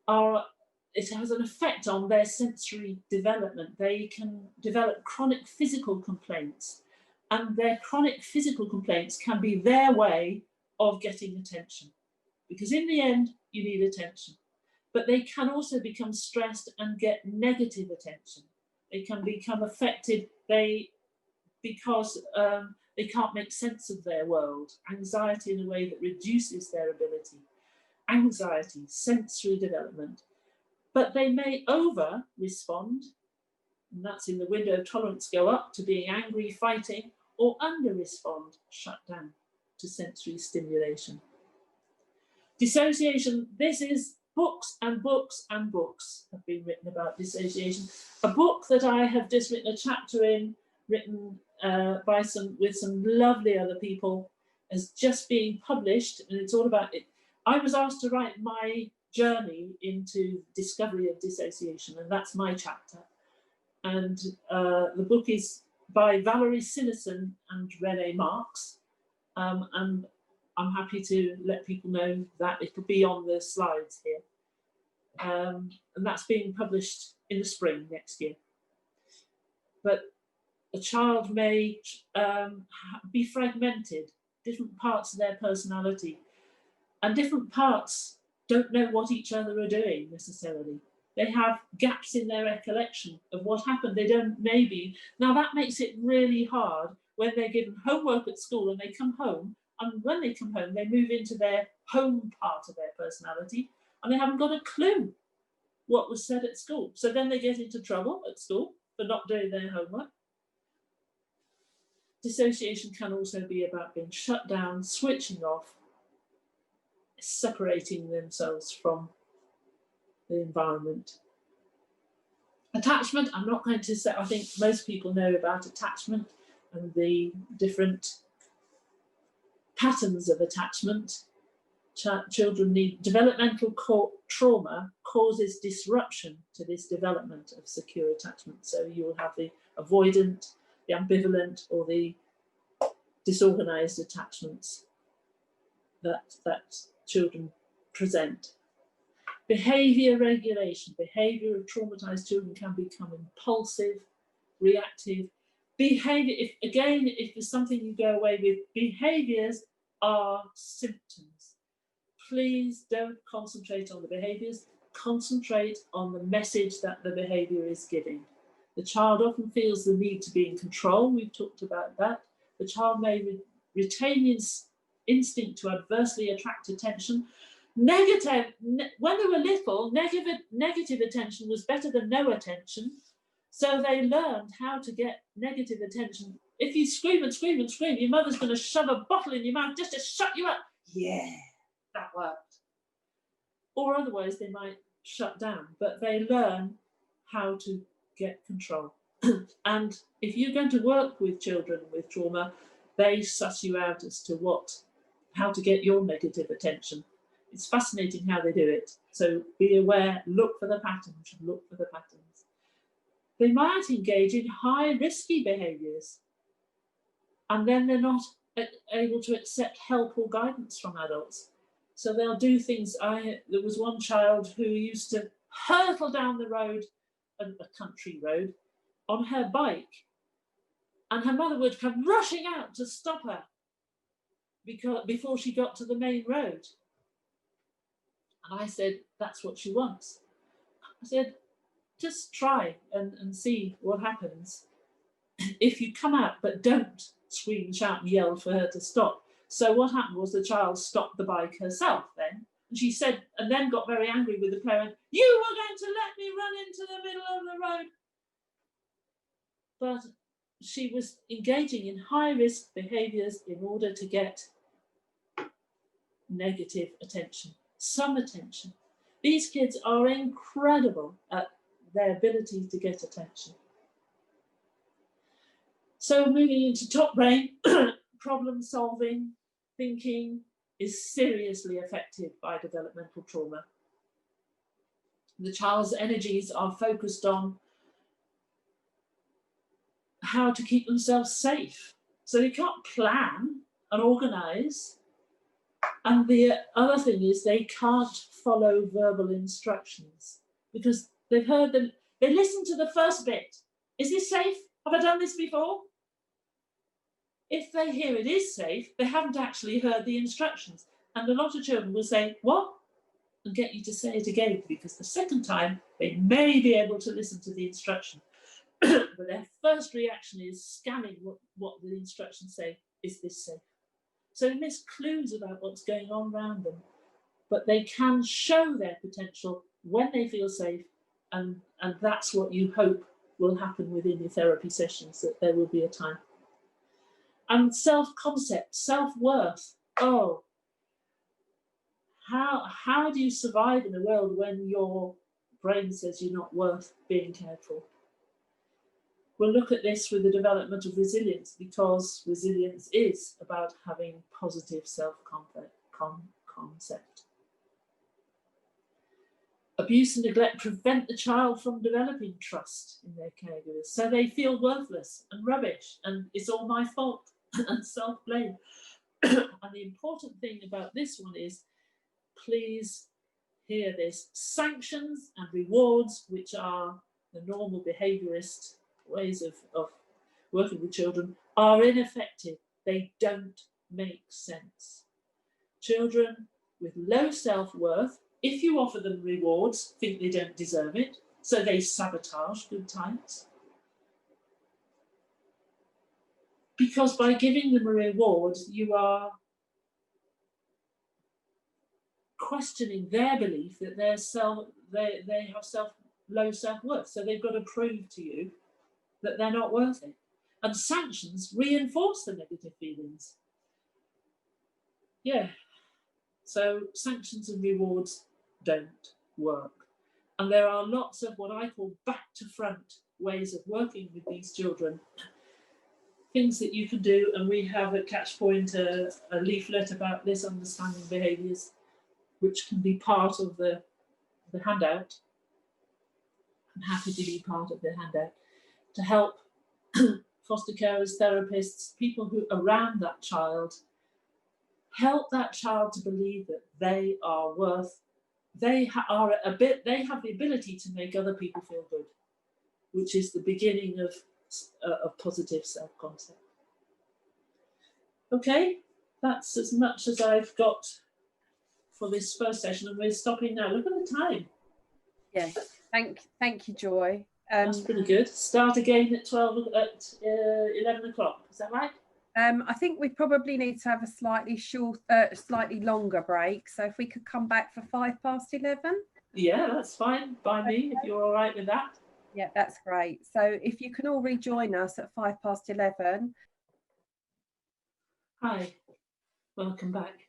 it has an effect on their sensory development. They can develop chronic physical complaints, and their chronic physical complaints can be their way of getting attention, because in the end, you need attention. But they can also become stressed and get negative attention. They can become affected because they can't make sense of their world. Anxiety in a way that reduces their ability. Anxiety, sensory development. But they may over-respond, and that's in the window of tolerance, go up to being angry, fighting, or under-respond, shut down to sensory stimulation. Dissociation, this is books and books and books have been written about dissociation. A book that I have just written a chapter in written with some lovely other people, is just being published, and it's all about it. I was asked to write my journey into discovery of dissociation, and that's my chapter. And the book is by Valerie Sinison and Renee Marks, and I'm happy to let people know that it'll be on the slides here. And that's being published in the spring next year. But a child may be fragmented, different parts of their personality, and different parts don't know what each other are doing necessarily. They have gaps in their recollection of what happened. They don't maybe. Now that makes it really hard when they're given homework at school and they come home, and when they come home, they move into their home part of their personality and they haven't got a clue what was said at school. So then they get into trouble at school for not doing their homework. Dissociation can also be about being shut down, switching off, separating themselves from the environment. Attachment, I'm not going to say, I think most people know about attachment and the different patterns of attachment. Children need developmental trauma causes disruption to this development of secure attachment. So you will have the avoidant, the ambivalent, or the disorganized attachments that children present. Behavior regulation. Behavior of traumatized children can become impulsive, reactive. Behavior, if there's something you go away with, behaviors are symptoms. Please don't concentrate on the behaviors, concentrate on the message that the behavior is giving. The child often feels the need to be in control. We've talked about that. The child may retain the instinct to adversely attract attention. When they were little, negative attention was better than no attention. So they learned how to get negative attention. If you scream and scream and scream, your mother's going to shove a bottle in your mouth just to shut you up. Yeah, that worked. Or otherwise they might shut down, but they learn how to get control. And if you're going to work with children with trauma, they suss you out as to how to get your negative attention. It's fascinating how they do it. So be aware, look for the patterns, look for the patterns. They might engage in high risky behaviors, and then they're not able to accept help or guidance from adults. So they'll do things. There was one child who used to hurtle down the road, a country road, on her bike, and her mother would come rushing out to stop her before she got to the main road. And I said, that's what she wants. I said, just try and see what happens if you come out, but don't scream, shout and yell for her to stop. So what happened was the child stopped the bike herself then. And she said, and then got very angry with the parent, you were going to let me run into the middle of the road. But she was engaging in high risk behaviors in order to get negative attention, some attention. These kids are incredible at their ability to get attention. So moving into top brain, problem solving, thinking is seriously affected by developmental trauma. The child's energies are focused on how to keep themselves safe. So they can't plan and organize. And the other thing is they can't follow verbal instructions because they've heard them. They listen to the first bit. Is this safe? Have I done this before? If they hear it is safe, they haven't actually heard the instructions. And a lot of children will say, what? And get you to say it again, because the second time they may be able to listen to the instruction. But their first reaction is scanning what the instructions say. Is this safe? So they miss clues about what's going on around them. But they can show their potential when they feel safe. And that's what you hope will happen within your therapy sessions, that there will be a time. And self-concept, self-worth. Oh, how do you survive in a world when your brain says you're not worth being cared for? We'll look at this with the development of resilience, because resilience is about having positive self-concept. Abuse and neglect prevent the child from developing trust in their caregivers, so they feel worthless and rubbish and it's all my fault and self-blame. And the important thing about this one is, please hear this, sanctions and rewards, which are the normal behaviourist ways of working with children, are ineffective. They don't make sense. Children with low self-worth, if you offer them rewards, think they don't deserve it, so they sabotage good times. Because by giving them a reward, you are questioning their belief that they have low self-worth, so they've got to prove to you that they're not worth it. And sanctions reinforce the negative feelings. Yeah, so sanctions and rewards don't work. And there are lots of what I call back to front ways of working with these children, things that you can do. And we have at Catchpoint a leaflet about this, understanding behaviours, which can be part of the handout. I'm happy to be part of the handout to help foster carers, therapists, people who are around that child, help that child to believe that they are worth, they have the ability to make other people feel good, which is the beginning of positive self-concept. Okay, that's as much as I've got for this first session, and we're stopping now. Look at the time. Yes, thank you, Joy. That's pretty good. Start again at 11 o'clock. Is that right? I think we probably need to have a slightly longer break. So if we could come back for 11:05. Yeah, that's fine by me, if you're all right with that. Yeah, that's great. So if you can all rejoin us at 11:05. Hi, welcome back.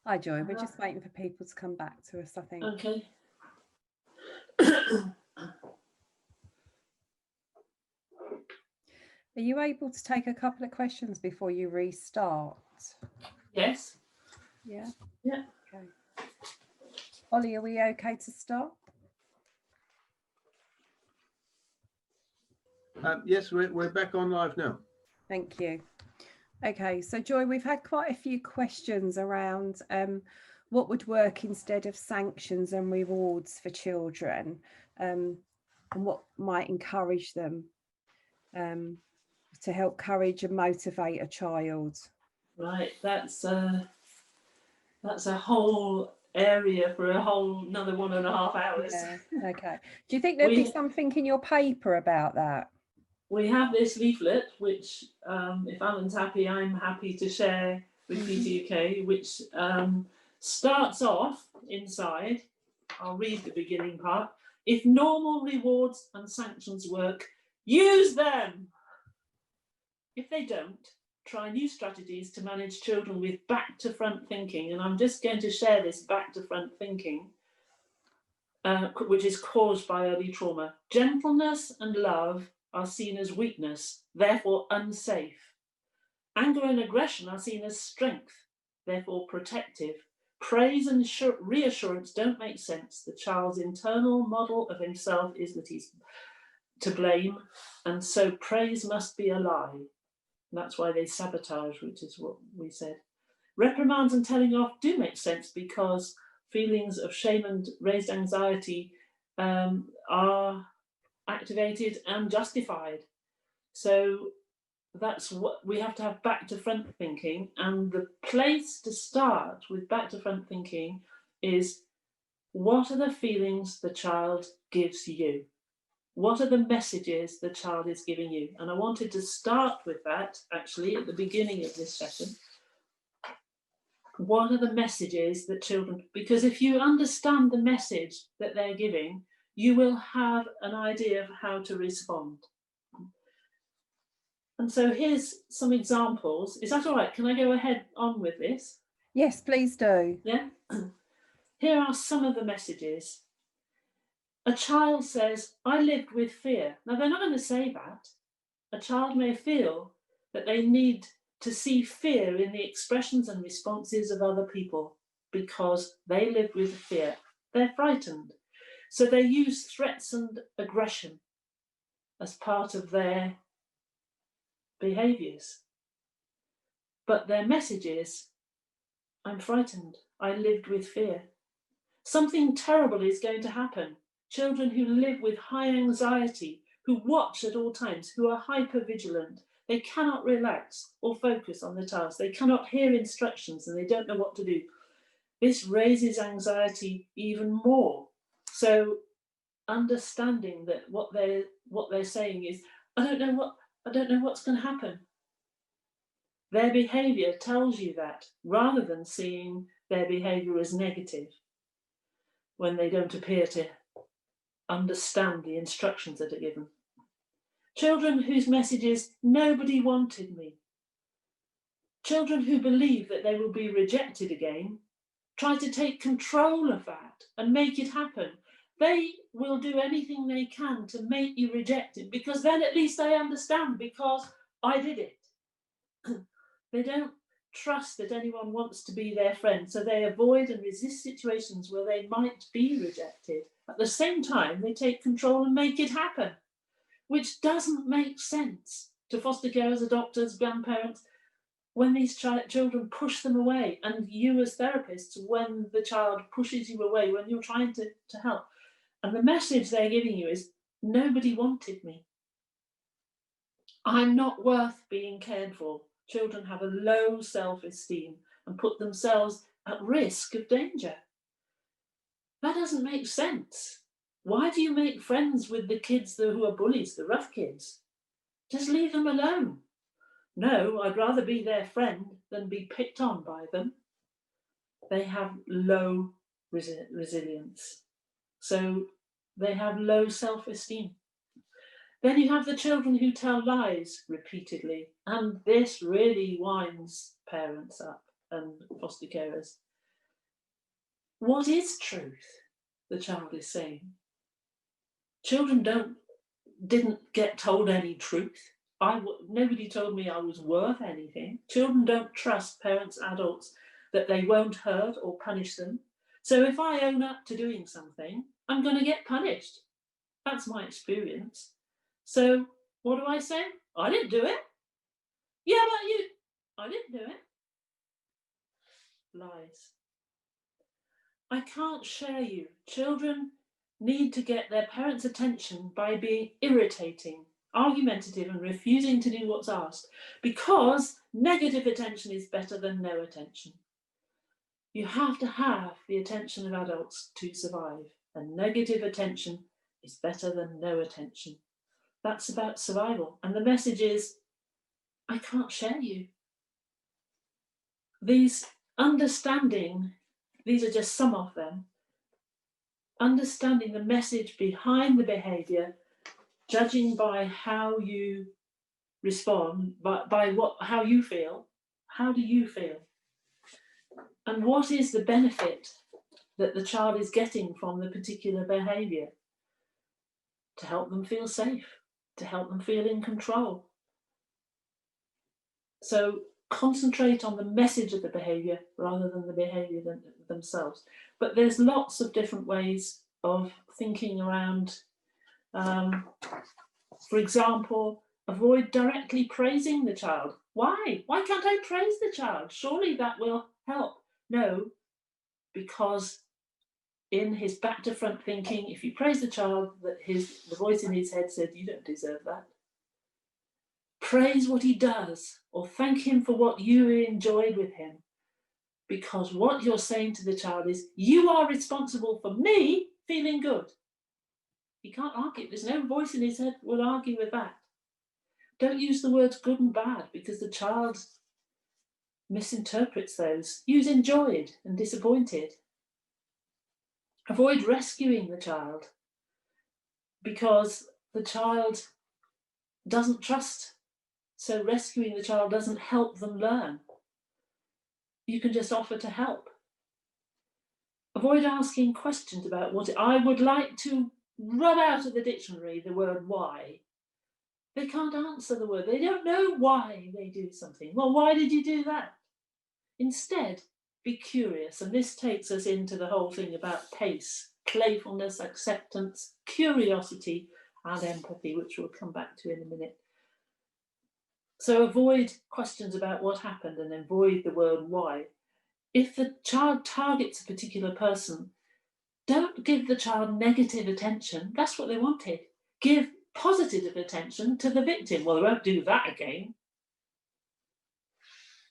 Hi, Joy. We're just waiting for people to come back to us, I think. Okay. Are you able to take a couple of questions before you restart? Yes. Yeah. Yeah. Okay. Ollie, are we okay to start? Yes, we're back on live now. Thank you. Okay, so Joy, we've had quite a few questions around what would work instead of sanctions and rewards for children, and what might encourage them to help encourage and motivate a child. Right, that's a whole area for another 1.5 hours. Yeah. Okay. Do you think there'd be something in your paper about that? We have this leaflet, which if Alan's happy, I'm happy to share with PTUK, which starts off inside. I'll read the beginning part. If normal rewards and sanctions work, use them. If they don't, try new strategies to manage children with back to front thinking. And I'm just going to share this back to front thinking, which is caused by early trauma. Gentleness and love are seen as weakness, therefore unsafe. Anger and aggression are seen as strength, therefore protective. Praise and reassurance don't make sense. The child's internal model of himself is that he's to blame, and so praise must be a lie. And that's why they sabotage, which is what we said. Reprimands and telling off do make sense, because feelings of shame and raised anxiety are activated and justified. So that's what we have to have back to front thinking. And the place to start with back to front thinking is, what are the feelings the child gives you? What are the messages the child is giving you? And I wanted to start with that actually at the beginning of this session. What are the messages that children, because if you understand the message that they're giving, you will have an idea of how to respond. And so here's some examples. Is that all right? Can I go ahead on with this? Yes, please do. Yeah. Here are some of the messages. A child says, I lived with fear. Now, they're not going to say that. A child may feel that they need to see fear in the expressions and responses of other people because they live with fear. They're frightened. So they use threats and aggression as part of their behaviours. But their message is, I'm frightened. I lived with fear. Something terrible is going to happen. Children who live with high anxiety, who watch at all times, who are hypervigilant, they cannot relax or focus on the task. They cannot hear instructions and they don't know what to do. This raises anxiety even more. So understanding that what they're saying is, I don't know what's going to happen. Their behaviour tells you that, rather than seeing their behaviour as negative when they don't appear to understand the instructions that are given. Children whose message is, nobody wanted me. Children who believe that they will be rejected again try to take control of that and make it happen. They will do anything they can to make you rejected, because then at least they understand, because I did it. They don't trust that anyone wants to be their friend, so they avoid and resist situations where they might be rejected. At the same time, they take control and make it happen, which doesn't make sense to foster carers, adopters, grandparents, when these children push them away, and you as therapists, when the child pushes you away, when you're trying to help. And the message they're giving you is, nobody wanted me. I'm not worth being cared for. Children have a low self-esteem and put themselves at risk of danger. That doesn't make sense. Why do you make friends with the kids who are bullies, the rough kids? Just leave them alone. No, I'd rather be their friend than be picked on by them. They have low resilience. So they have low self-esteem. Then you have the children who tell lies repeatedly, and this really winds parents up and foster carers. What is truth? The child is saying. Children didn't get told any truth. Nobody told me I was worth anything. Children don't trust parents, adults, that they won't hurt or punish them. So if I own up to doing something, I'm going to get punished. That's my experience. So what do I say? I didn't do it. Yeah, but I didn't do it. Lies. I can't share you. Children need to get their parents' attention by being irritating, argumentative, and refusing to do what's asked, because negative attention is better than no attention. You have to have the attention of adults to survive, and negative attention is better than no attention. That's about survival. And the message is, I can't share you. These are just some of them. Understanding the message behind the behaviour, judging by how you respond, by how you feel. How do you feel? And what is the benefit that the child is getting from the particular behaviour? To help them feel safe, to help them feel in control. So concentrate on the message of the behaviour rather than the behaviour themselves. But there's lots of different ways of thinking around. For example, avoid directly praising the child. Why? Why can't I praise the child? Surely that will help. No, because in his back to front thinking, if you praise the child, the voice in his head said, you don't deserve that. Praise what he does, or thank him for what you enjoyed with him. Because what you're saying to the child is, you are responsible for me feeling good. He can't argue. There's no voice in his head will argue with that. Don't use the words good and bad, because the child misinterprets those. Use enjoyed and disappointed. Avoid rescuing the child, because the child doesn't trust. So rescuing the child doesn't help them learn. You can just offer to help. Avoid asking questions about what I would like to rub out of the dictionary the word why, they can't answer the word. They don't know why they do something. Well, why did you do that? Instead, be curious. And this takes us into the whole thing about pace, playfulness, acceptance, curiosity, and empathy, which we'll come back to in a minute. So avoid questions about what happened and avoid the word why. If the child targets a particular person, don't give the child negative attention. That's what they wanted. Give positive attention to the victim. Well, they won't do that again.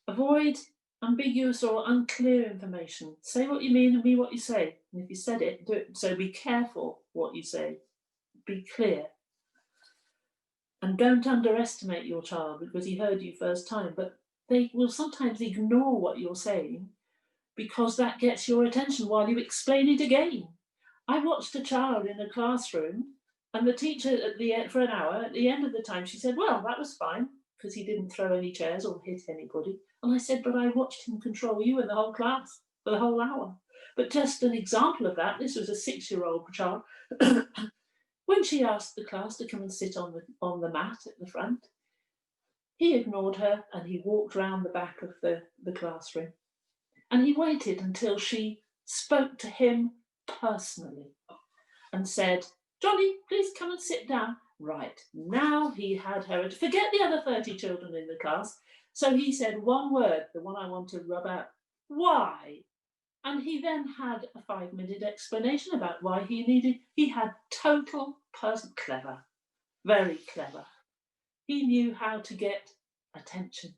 Avoid ambiguous or unclear information. Say what you mean and mean what you say. And if you said it, do it. So be careful what you say. Be clear. And don't underestimate your child because he heard you first time, but they will sometimes ignore what you're saying because that gets your attention while you explain it again. I watched a child in a classroom and the teacher for an hour, at the end of the time, she said, well, that was fine because he didn't throw any chairs or hit anybody. And I said, but I watched him control you and the whole class for the whole hour. But just an example of that, this was a 6-year-old child. When she asked the class to come and sit on the mat at the front, he ignored her and he walked round the back of the classroom. And he waited until she spoke to him personally and said, Johnny, please come and sit down. Right, now he had her, forget the other 30 children in the class. So he said one word, the one I want to rub out, why? And he then had a 5-minute explanation about why he had total person, clever, very clever. He knew how to get attention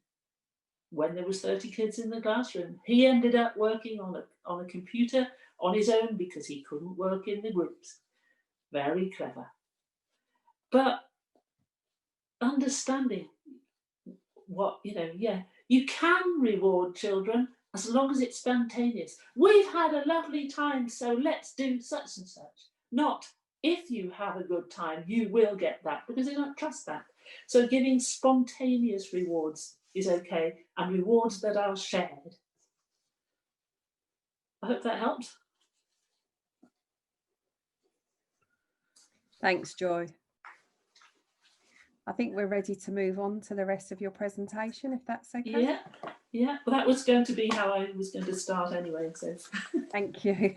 when there was 30 kids in the classroom. He ended up working on a computer on his own because he couldn't work in the groups. Very clever. But understanding what, you can reward children as long as it's spontaneous. We've had a lovely time, so let's do such and such. Not, if you have a good time, you will get that, because they don't trust that. So giving spontaneous rewards is okay, and rewards that are shared. I hope that helps. Thanks, Joy. I think we're ready to move on to the rest of your presentation, if that's okay. Yeah. Well, that was going to be how I was going to start anyway. So thank you.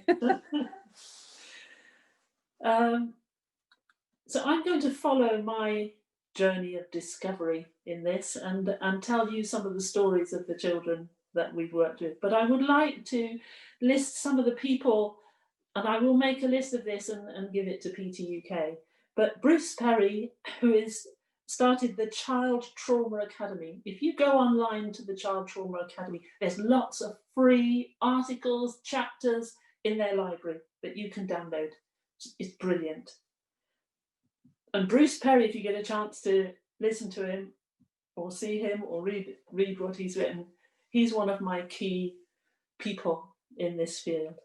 So I'm going to follow my journey of discovery in this and tell you some of the stories of the children that we've worked with. But I would like to list some of the people, and I will make a list of this and give it to PTUK. But Bruce Perry, who started the Child Trauma Academy. If you go online to the Child Trauma Academy, there's lots of free articles, chapters in their library that you can download. It's brilliant. And Bruce Perry, if you get a chance to listen to him or see him or read what he's written, he's one of my key people in this field.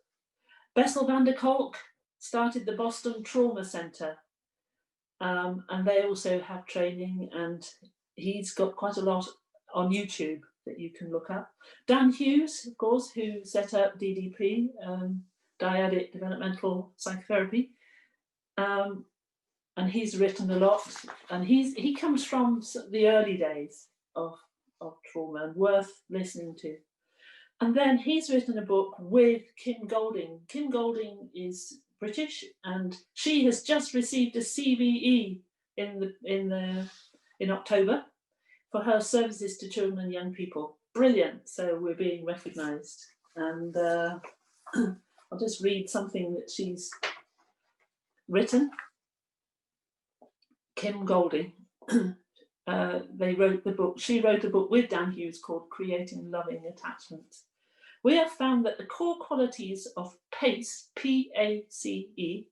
Bessel van der Kolk started the Boston Trauma Center. And they also have training, and he's got quite a lot on YouTube that you can look up. Dan Hughes, of course, who set up DDP, Dyadic Developmental Psychotherapy, and he's written a lot. And he comes from the early days of trauma, and worth listening to. And then he's written a book with Kim Golding. Kim Golding is British, and she has just received a CVE in October for her services to children and young people. Brilliant. So we're being recognised. And I'll just read something that she's written. Kim Golding. They wrote the book. She wrote a book with Dan Hughes called Creating Loving Attachments. We have found that the core qualities of PACE, P-A-C-E,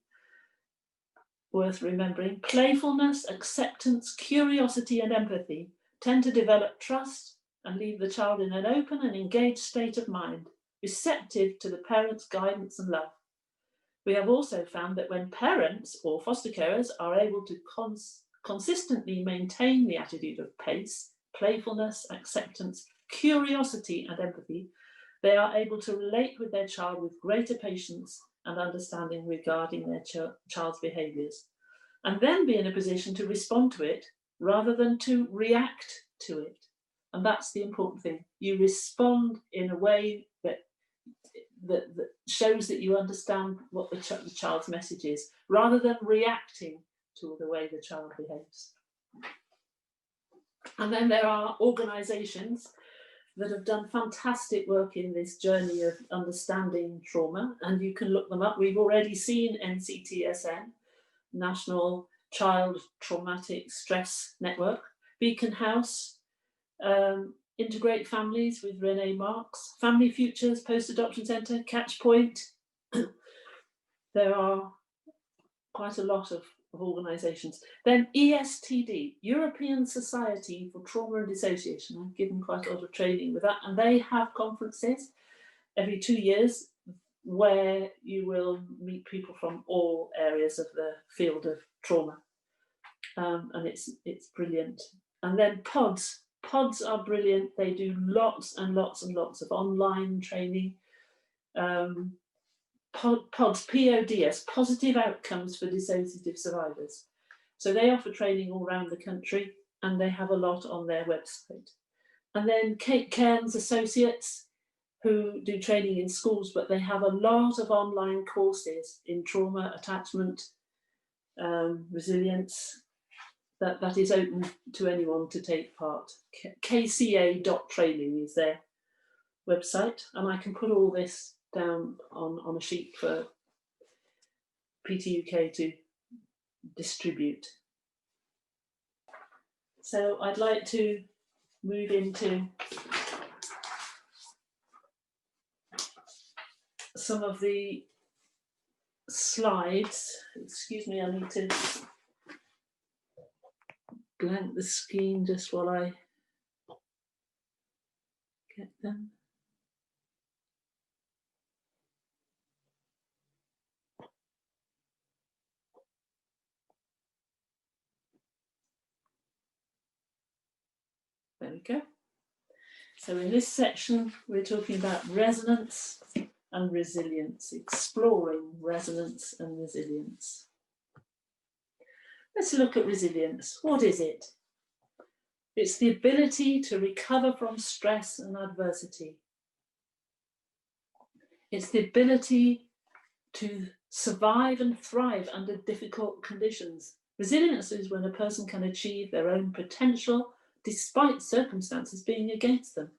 worth remembering, playfulness, acceptance, curiosity, and empathy, tend to develop trust and leave the child in an open and engaged state of mind, receptive to the parent's guidance and love. We have also found that when parents or foster carers are able to consistently maintain the attitude of PACE, playfulness, acceptance, curiosity, and empathy, they are able to relate with their child with greater patience and understanding regarding their child's behaviours, and then be in a position to respond to it rather than to react to it. And that's the important thing. You respond in a way that shows that you understand what the child's message is, rather than reacting to the way the child behaves. And then there are organisations that have done fantastic work in this journey of understanding trauma, and you can look them up. We've already seen NCTSN, National Child Traumatic Stress Network, Beacon House, Integrate Families with Renee Marks, Family Futures, Post-Adoption Centre, Catch Point. There are quite a lot of organisations. Then ESTD, European Society for Trauma and Dissociation. I've given quite a lot of training with that, and they have conferences every 2 years where you will meet people from all areas of the field of trauma, and it's brilliant. And then pods are brilliant. They do lots and lots and lots of online training. PODS, PODS, Positive Outcomes for Dissociative Survivors. So they offer training all around the country, and they have a lot on their website. And then Kate Cairns Associates, who do training in schools, but they have a lot of online courses in trauma, attachment, resilience, that is open to anyone to take part. kca.training is their website, and I can put all this down on a sheet for PTUK to distribute. So I'd like to move into some of the slides. Excuse me, I need to blank the screen just while I get them. There we go. So in this section, we're talking about resonance and resilience, exploring resonance and resilience. Let's look at resilience. What is it? It's the ability to recover from stress and adversity. It's the ability to survive and thrive under difficult conditions. Resilience is when a person can achieve their own potential despite circumstances being against them.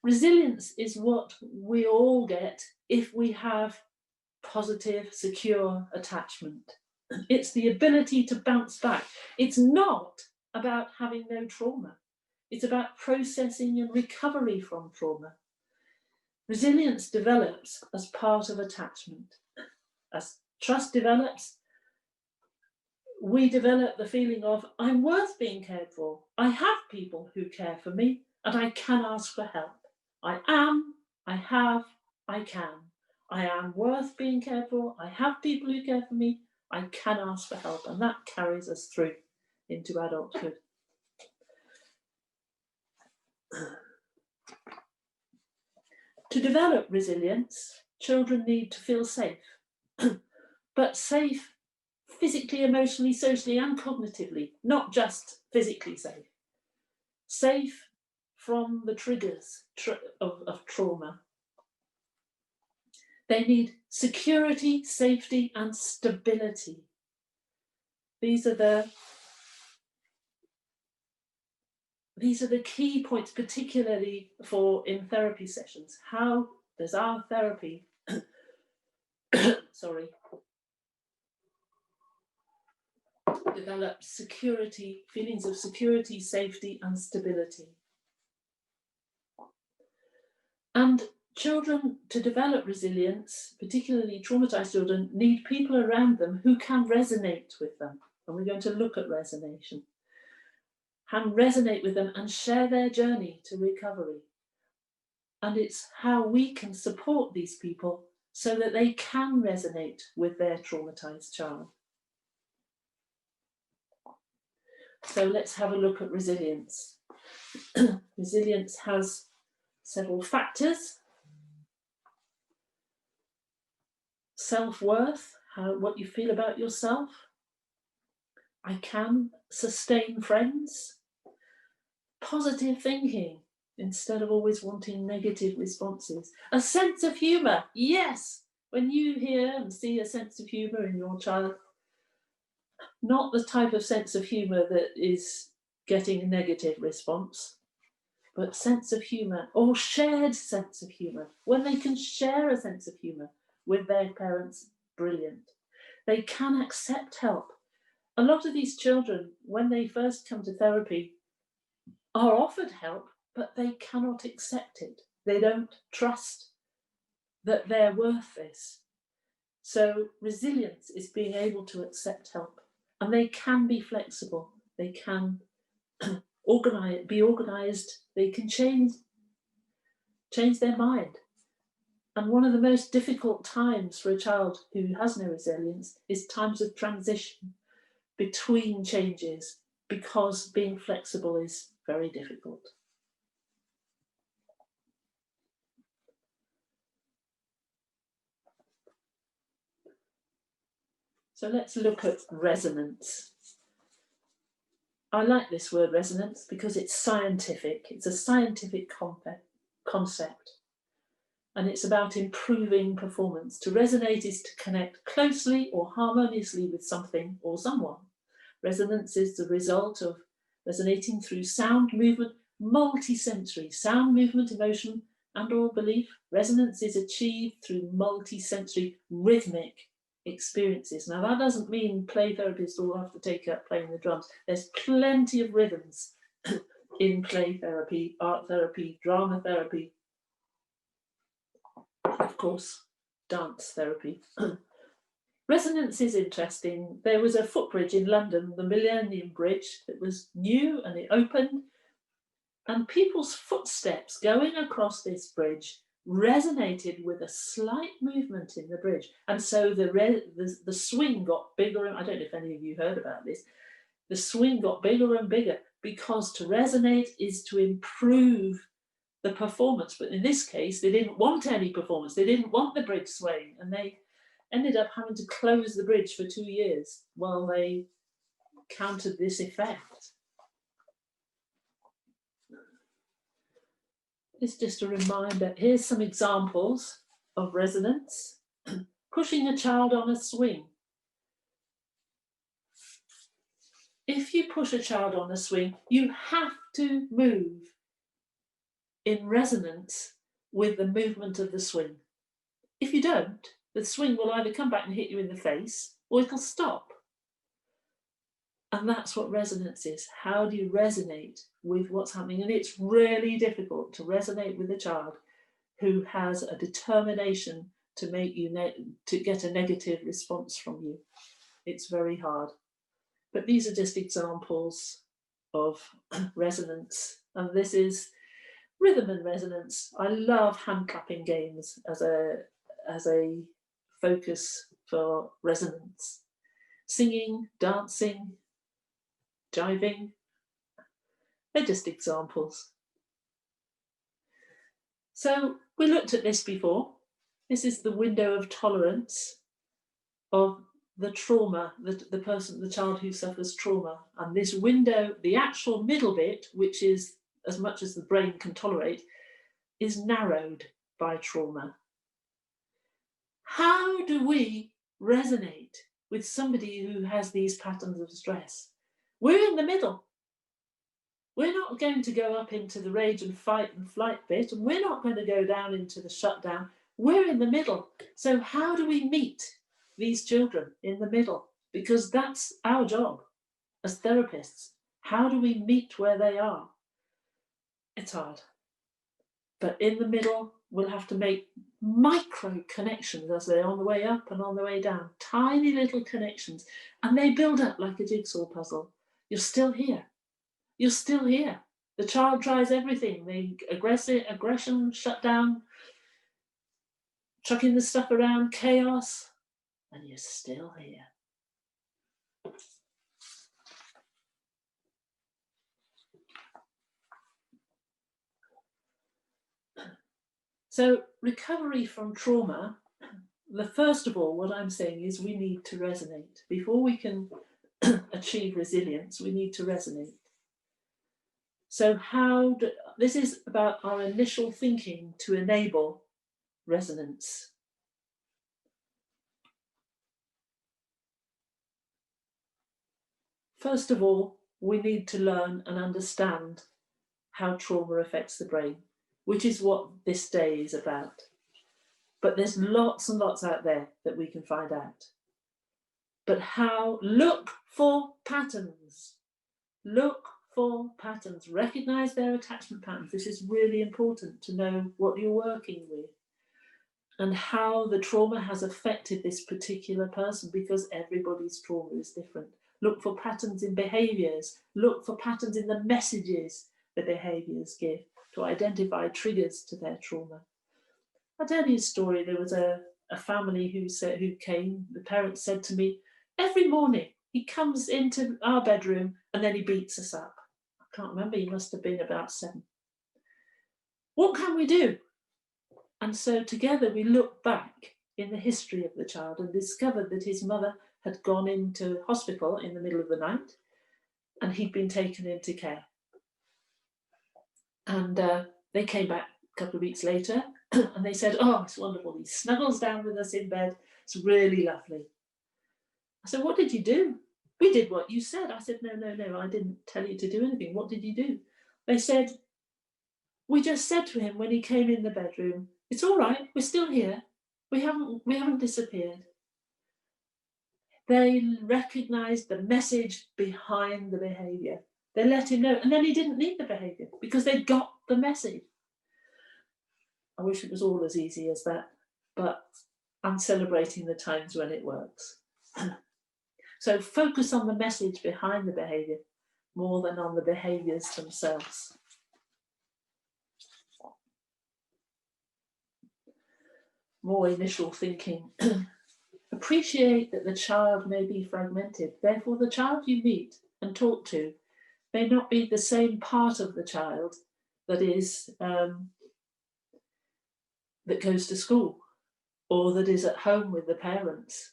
Resilience is what we all get if we have positive, secure attachment. It's the ability to bounce back. It's not about having no trauma. It's about processing and recovery from trauma. Resilience develops as part of attachment. As trust develops, we develop the feeling of, I'm worth being cared for. I have people who care for me, and I can ask for help. I am, I have, I can. I am worth being cared for. I have people who care for me. I can ask for help, and that carries us through into adulthood. To develop resilience, children need to feel safe, but safe physically, emotionally, socially, and cognitively, not just physically safe. Safe from the triggers of trauma. They need security, safety, and stability. These are the key points, particularly in therapy sessions. How does our therapy, develop security, feelings of security, safety, and stability? And children, to develop resilience, particularly traumatized children, need people around them who can resonate with them. And we're going to look at resonation. Can resonate with them and share their journey to recovery. And it's how we can support these people so that they can resonate with their traumatized child. So let's have a look at resilience. Resilience has several factors. self-worth, what you feel about yourself. I can sustain friends. Positive thinking instead of always wanting negative responses. A sense of humour, yes. When you hear and see a sense of humour in your child, not the type of sense of humour that is getting a negative response, but sense of humour or shared sense of humour. When they can share a sense of humour with their parents, brilliant. They can accept help. A lot of these children, when they first come to therapy, are offered help, but they cannot accept it. They don't trust that they're worth this. So resilience is being able to accept help, and they can be flexible. They can be organized. They can change their mind. And one of the most difficult times for a child who has no resilience is times of transition between changes, because being flexible is very difficult. So let's look at resonance. I like this word resonance because it's scientific. It's a scientific concept. And it's about improving performance. To resonate is to connect closely or harmoniously with something or someone. Resonance is the result of resonating through sound, movement, multi-sensory, sound, movement, emotion, and or belief. Resonance is achieved through multi-sensory rhythmic experiences. Now that doesn't mean play therapists all have to take up playing the drums. There's plenty of rhythms in play therapy, art therapy, drama therapy, of course, dance therapy. Resonance is interesting. There was a footbridge in London, the Millennium Bridge, that was new and it opened, and people's footsteps going across this bridge resonated with a slight movement in the bridge. And so the swing got bigger. I don't know if any of you heard about this. The swing got bigger and bigger because to resonate is to improve the performance. But in this case, they didn't want any performance. They didn't want the bridge swaying, and they ended up having to close the bridge for 2 years while they countered this effect. It's just a reminder. Here's some examples of resonance. Pushing a child on a swing. If you push a child on a swing, you have to move in resonance with the movement of the swing. If you don't, the swing will either come back and hit you in the face or it'll stop. And that's what resonance is. How do you resonate with what's happening? And it's really difficult to resonate with a child who has a determination to make you to get a negative response from you. It's very hard. But these are just examples of resonance. And this is rhythm and resonance. I love hand clapping games as a focus for resonance. Singing, dancing, jiving, they're just examples. So we looked at this before. This is the window of tolerance of the trauma, the child who suffers trauma. And this window, the actual middle bit, which is as much as the brain can tolerate, is narrowed by trauma. How do we resonate with somebody who has these patterns of stress? We're in the middle. We're not going to go up into the rage and fight and flight bit, and we're not going to go down into the shutdown. We're in the middle. So how do we meet these children in the middle? Because that's our job as therapists. How do we meet where they are? It's hard. But in the middle, we'll have to make micro connections as they're on the way up and on the way down. Tiny little connections. And they build up like a jigsaw puzzle. You're still here. You're still here. The child tries everything. The aggression, shut down, chucking the stuff around, chaos, and you're still here. So recovery from trauma First of all, what I'm saying is we need to resonate. Before we can achieve resilience, we need to resonate. So this is about our initial thinking to enable resonance. First of all, we need to learn and understand how trauma affects the brain, which is what this day is about. But there's lots and lots out there that we can find out. But look for patterns. Look for patterns. Recognize their attachment patterns. This is really important to know what you're working with and how the trauma has affected this particular person, because everybody's trauma is different. Look for patterns in behaviours. Look for patterns in the messages the behaviours give to identify triggers to their trauma. I'll tell you a story. There was a family who came. The parents said to me, every morning he comes into our bedroom and then he beats us up. I can't remember, he must have been about 7. What can we do? And so together we looked back in the history of the child and discovered that his mother had gone into hospital in the middle of the night and he'd been taken into care. And they came back a couple of weeks later and they said, oh, it's wonderful. He snuggles down with us in bed. It's really lovely. I said, what did you do? We did what you said. I said, no, I didn't tell you to do anything. What did you do? They said, we just said to him when he came in the bedroom, it's all right, we're still here. We haven't disappeared. They recognised the message behind the behaviour. They let him know, and then he didn't need the behaviour because they got the message. I wish it was all as easy as that, but I'm celebrating the times when it works. So focus on the message behind the behaviour more than on the behaviours themselves. More initial thinking. Appreciate that the child may be fragmented. Therefore, the child you meet and talk to may not be the same part of the child that is that goes to school or that is at home with the parents.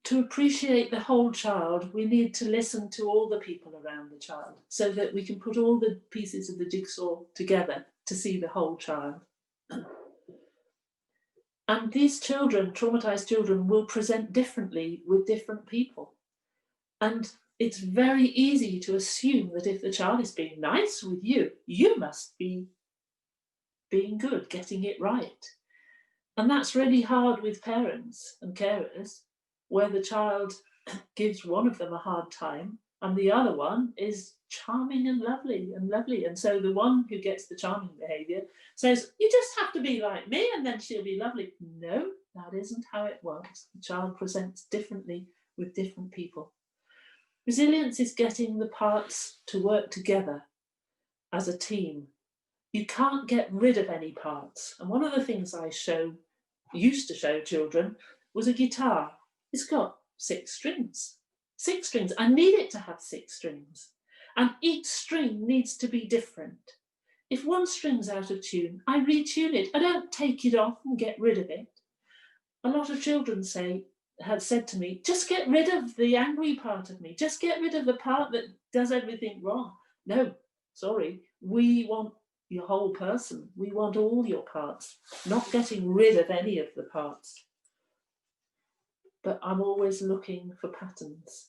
To appreciate the whole child, we need to listen to all the people around the child so that we can put all the pieces of the jigsaw together to see the whole child. And these children, traumatized children, will present differently with different people. And it's very easy to assume that if the child is being nice with you, you must be being good, getting it right. And that's really hard with parents and carers, where the child gives one of them a hard time and the other one is charming and lovely. And so the one who gets the charming behaviour says, you just have to be like me and then she'll be lovely. No, that isn't how it works. The child presents differently with different people. Resilience is getting the parts to work together as a team. You can't get rid of any parts. And one of the things I used to show children was a guitar. It's got 6 strings. 6 strings. I need it to have 6 strings. And each string needs to be different. If one string's out of tune, I retune it. I don't take it off and get rid of it. A lot of children have said to me, just get rid of the angry part of me. Just get rid of the part that does everything wrong. No, sorry. We want your whole person. We want all your parts, not getting rid of any of the parts. But I'm always looking for patterns.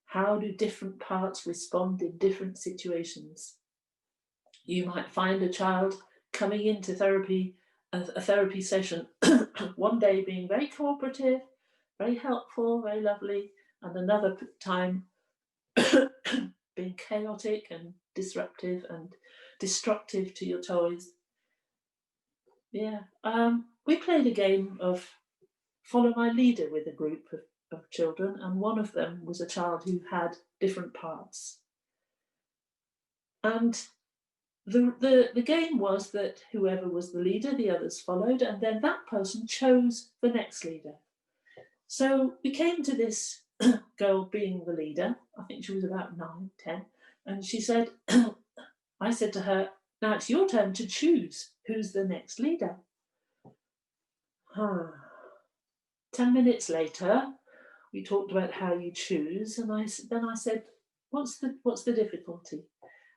How do different parts respond in different situations? You might find a child coming into therapy, a therapy session, one day being very cooperative, very helpful, very lovely, and another time being chaotic and disruptive and destructive to your toys. Yeah, we played a game of follow my leader with a group of children, and one of them was a child who had different parts. And the game was that whoever was the leader, the others followed, and then that person chose the next leader. So we came to this girl being the leader. I think she was about 9, 10. And she said, I said to her, now it's your turn to choose who's the next leader. 10 minutes later, we talked about how you choose, and then I said, what's the difficulty?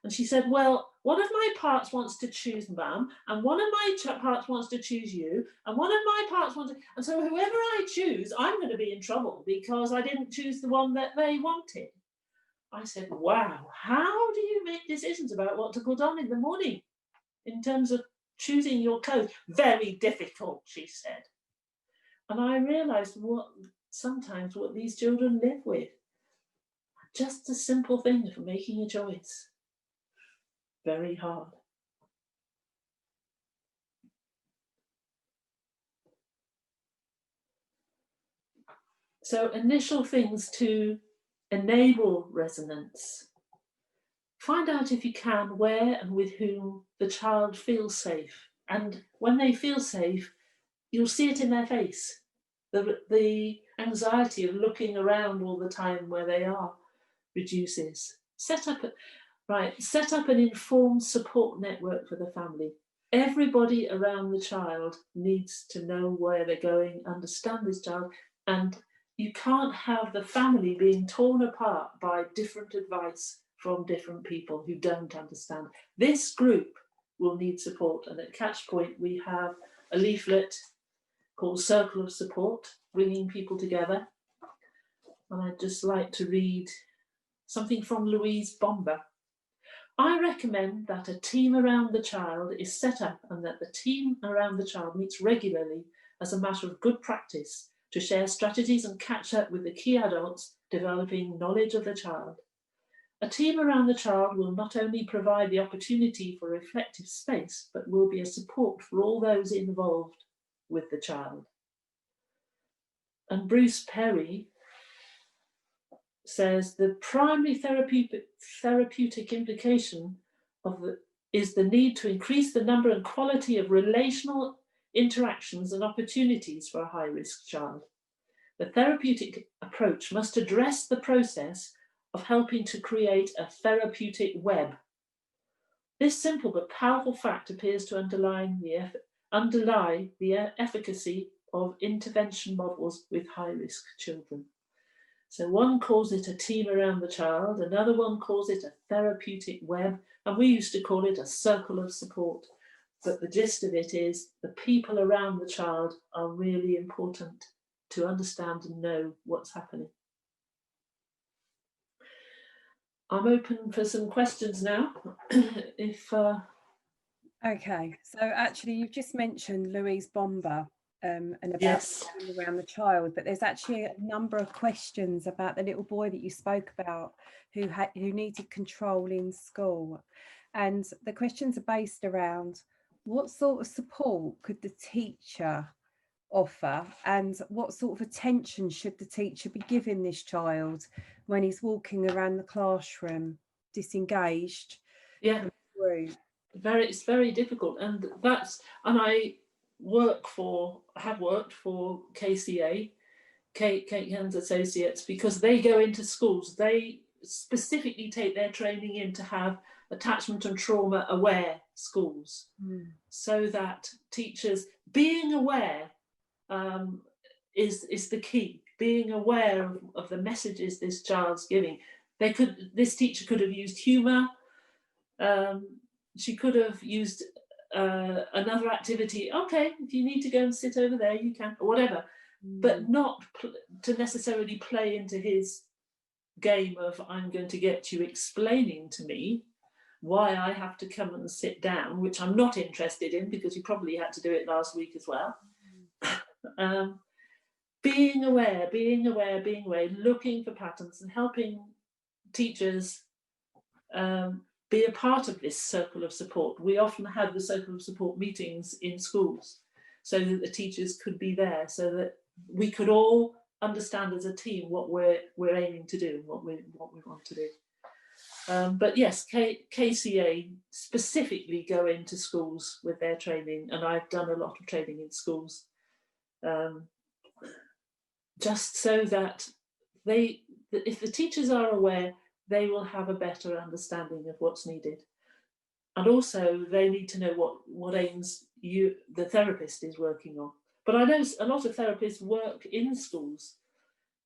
And she said, well, one of my parts wants to choose Mum, and one of my parts wants to choose you, and one of my parts wants to, and so whoever I choose, I'm going to be in trouble because I didn't choose the one that they wanted. I said, wow, how do you make decisions about what to put on in the morning in terms of choosing your clothes? Very difficult, she said. And I realised sometimes what these children live with. Just a simple thing for making a choice. Very hard. So initial things to enable resonance. Find out if you can where and with whom the child feels safe. And when they feel safe, you'll see it in their face. The anxiety of looking around all the time where they are reduces. Set up an informed support network for the family. Everybody around the child needs to know where they're going, understand this child, and you can't have the family being torn apart by different advice from different people who don't understand. This group will need support, and at Catchpoint we have a leaflet called Circle of Support, bringing people together. And I'd just like to read something from Louise Bomber. I recommend that a team around the child is set up and that the team around the child meets regularly as a matter of good practice to share strategies and catch up with the key adults developing knowledge of the child. A team around the child will not only provide the opportunity for reflective space, but will be a support for all those involved with the child. And Bruce Perry says the primary therapeutic implication is the need to increase the number and quality of relational interactions and opportunities for a high-risk child. The therapeutic approach must address the process of helping to create a therapeutic web. This simple but powerful fact appears to underlie the efficacy of intervention models with high-risk children. So one calls it a team around the child, another one calls it a therapeutic web, and we used to call it a circle of support. But the gist of it is the people around the child are really important to understand and know what's happening. I'm open for some questions now. Okay, so actually you've just mentioned Louise Bomber and about yes. around the child, but there's actually a number of questions about the little boy that you spoke about who needed control in school, and the questions are based around what sort of support could the teacher offer and what sort of attention should the teacher be giving this child when he's walking around the classroom disengaged. Yeah, it's very difficult, and I have worked for KCA, Kate Hans Associates, because they go into schools. They specifically take their training in to have attachment and trauma aware schools, so that teachers being aware is the key. Being aware of the messages this child's giving. This teacher could have used humour. She could have used another activity. Okay, if you need to go and sit over there, you can, or whatever. But not to necessarily play into his game of I'm going to get you explaining to me why I have to come and sit down, which I'm not interested in because you probably had to do it last week as well. Being aware, looking for patterns and helping teachers be a part of this circle of support. We often have the circle of support meetings in schools so that the teachers could be there, so that we could all understand as a team what we're aiming to do, what we want to do. But yes, KCA specifically go into schools with their training, and I've done a lot of training in schools, just so that if the teachers are aware, they will have a better understanding of what's needed. And also they need to know what aims the therapist is working on. But I know a lot of therapists work in schools,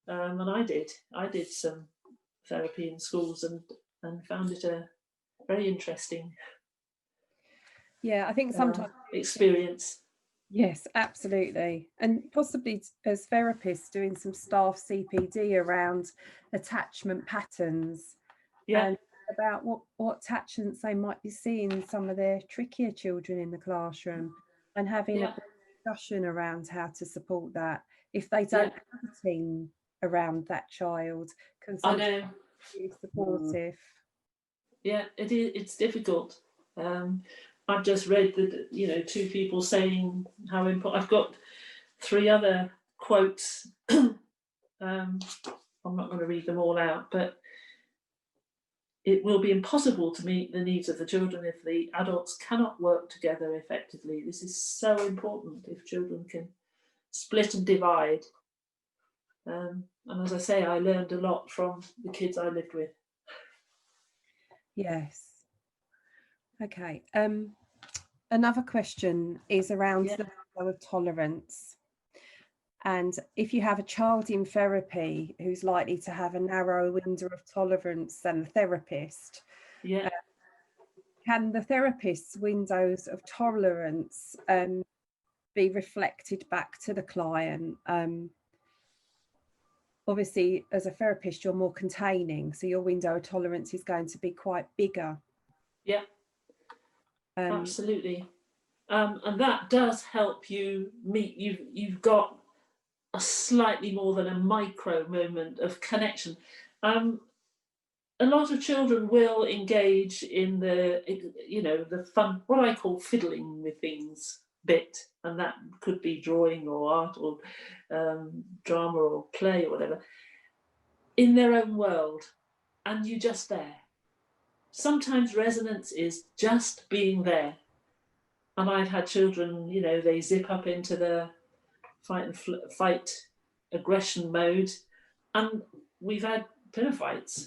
and I did some therapy in schools and found it a very interesting Yeah, I think sometimes experience. yes, absolutely. And possibly as therapists doing some staff CPD around attachment patterns Yeah, and about what attachments they might be seeing in some of their trickier children in the classroom, and having yeah, a discussion around how to support that if they yeah. don't have a team around that child can I sometimes know. be really supportive. Yeah, it is. It's difficult. I've just read that 2 people saying how important. I've got 3 other quotes. I'm not going to read them all out, but it will be impossible to meet the needs of the children if the adults cannot work together effectively. This is so important if children can split and divide. And as I say, I learned a lot from the kids I lived with. Yes. Okay. Another question is around Yeah. the window of tolerance. And if you have a child in therapy who's likely to have a narrow window of tolerance than the therapist, Yeah. can the therapist's windows of tolerance be reflected back to the client? Obviously, as a therapist, you're more containing, so your window of tolerance is going to be quite bigger. Yeah. Absolutely. And that does help you meet. You've got a slightly more than a micro moment of connection. A lot of children will engage in the fun, what I call fiddling with things bit, and that could be drawing or art or drama or play or whatever, in their own world, and you're just there. Sometimes resonance is just being there. And I've had children, they zip up into the fight aggression mode, and we've had pillow fights.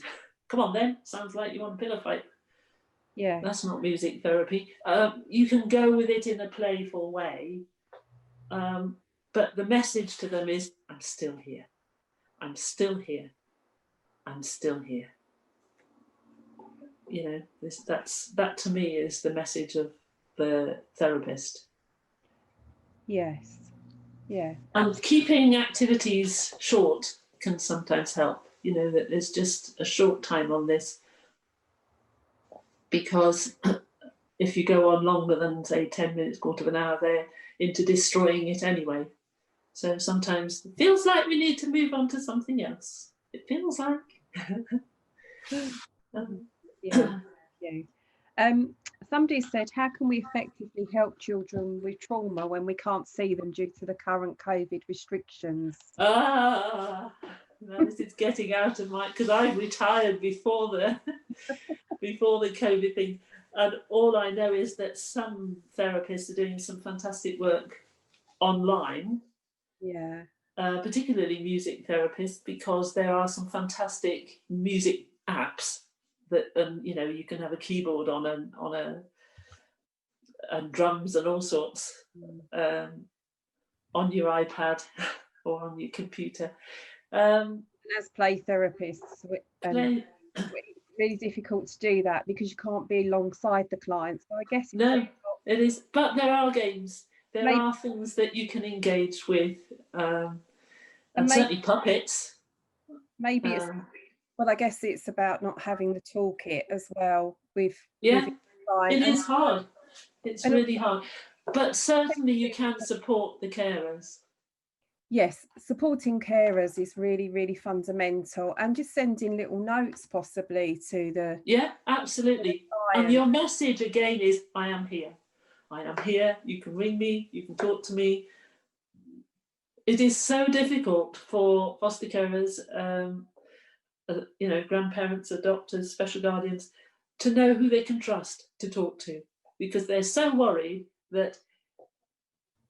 Come on then, sounds like you want a pillow fight. Yeah. That's not music therapy. You can go with it in a playful way, but the message to them is, I'm still here. I'm still here. I'm still here. That to me is the message of the therapist. Yes. Yeah. And keeping activities short can sometimes help. That there's just a short time on this, because if you go on longer than, say, 10 minutes, quarter of an hour, they're into destroying it anyway. So sometimes it feels like we need to move on to something else. It feels like. Yeah. Somebody said, how can we effectively help children with trauma when we can't see them due to the current COVID restrictions? This is getting out of my, because I retired before the COVID thing, and all I know is that some therapists are doing some fantastic work online. Yeah. Particularly music therapists, because there are some fantastic music apps that you can have a keyboard on and drums and all sorts on your iPad or on your computer. As play therapists, it's really difficult to do that because you can't be alongside the client. So I guess it is. But there are games. There are things that you can engage with, and certainly puppets. Maybe it's. Well, I guess it's about not having the toolkit as well. With it is hard. It's really hard. But certainly you can support the carers. Yes, supporting carers is really, really fundamental, and just sending little notes possibly to the. Yeah, absolutely. And your message again is, I am here. I am here. You can ring me. You can talk to me. It is so difficult for foster carers, grandparents, adopters, special guardians, to know who they can trust to talk to, because they're so worried that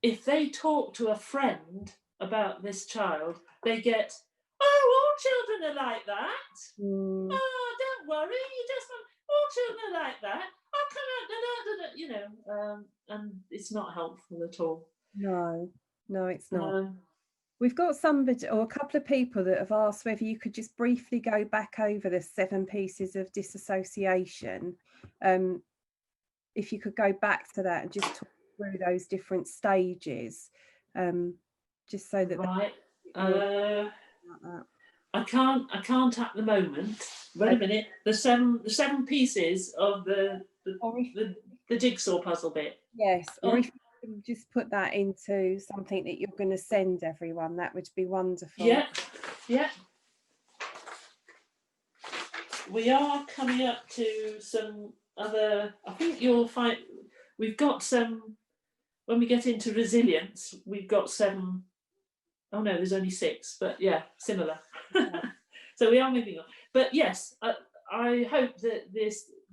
if they talk to a friend about this child, they get, all children are like that. Oh, don't worry, all children are like that. I'll come out, and it's not helpful at all. No. No, it's not. Um, We've got somebody or a couple of people that have asked whether you could just briefly go back over the 7 pieces of disassociation. If you could go back to that and just talk through those different stages, just so that right. that. I can't at the moment. Wait a minute. The seven pieces of the jigsaw puzzle bit. Yes, or Yeah. if you can just put that into something that you're going to send everyone, that would be wonderful. Yeah, yeah. We are coming up to some other, I think you'll find, we've got some, when we get into resilience, we've got 7, oh no, there's only 6, but yeah, similar. Yeah. So we are moving on. But yes, I hope that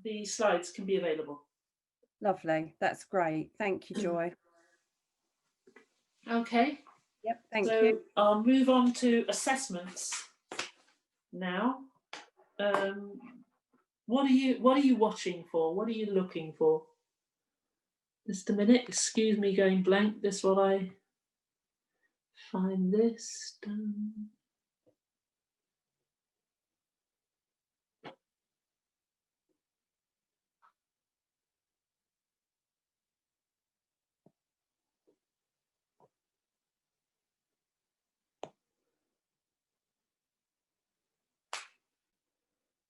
these slides can be available. Lovely, that's great. Thank you, Joy. Okay. Yep, thank so you. I'll move on to assessments now. What are you watching for? What are you looking for? Just a minute, excuse me going blank. This while I find this done.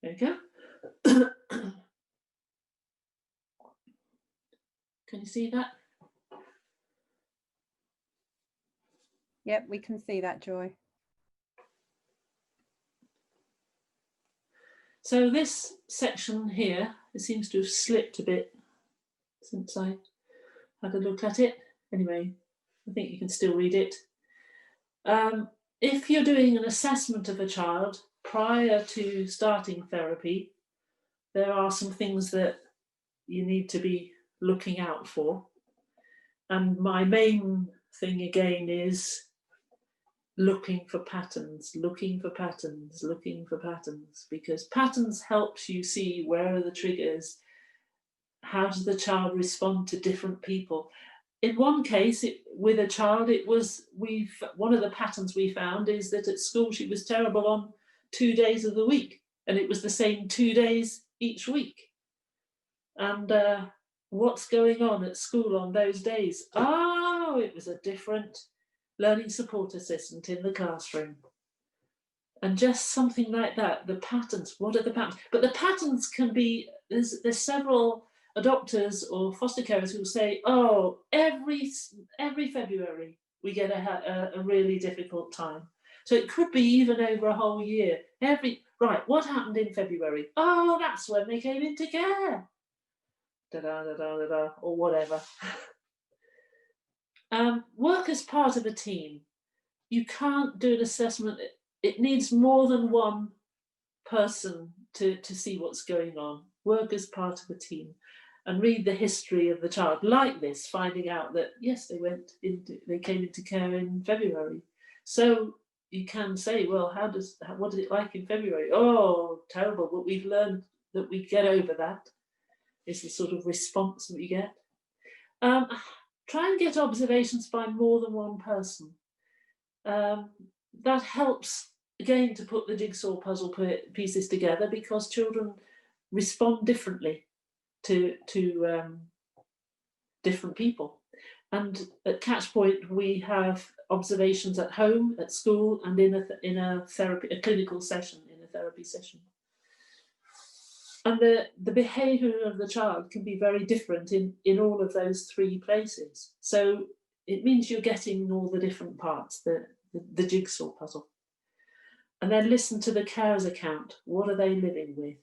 There you go. Can you see that? Yep, we can see that, Joy. So this section here, it seems to have slipped a bit since I had a look at it. Anyway, I think you can still read it. If you're doing an assessment of a child prior to starting therapy, there are some things that you need to be looking out for. And my main thing again is looking for patterns, because patterns helps you see where are the triggers, how does the child respond to different people. In one case, with a child, it was one of the patterns we found is that at school she was terrible on 2 days of the week, and it was the same 2 days each week. And what's going on at school on those days? Oh, it was a different learning support assistant in the classroom. And just something like that, the patterns, what are the patterns? But the patterns can be, there's several adopters or foster carers who will say, oh, every February we get a really difficult time. So it could be even over a whole year. Right, what happened in February? Oh, that's when they came into care. Da-da-da-da-da-da, or whatever. Work as part of a team. You can't do an assessment. It needs more than one person to see what's going on. Work as part of a team and read the history of the child like this, finding out that, yes, they came into care in February. So you can say, well, what is it like in February? Oh, terrible, but we've learned that we get over that, is the sort of response that we get. Try and get observations by more than one person. That helps, again, to put the jigsaw puzzle pieces together, because children respond differently to different people. And at Catchpoint, we have observations at home, at school, and in a clinical session, in a therapy session. And the behaviour of the child can be very different in all of those 3 places. So it means you're getting all the different parts, the jigsaw puzzle. And then listen to the carer's account. What are they living with?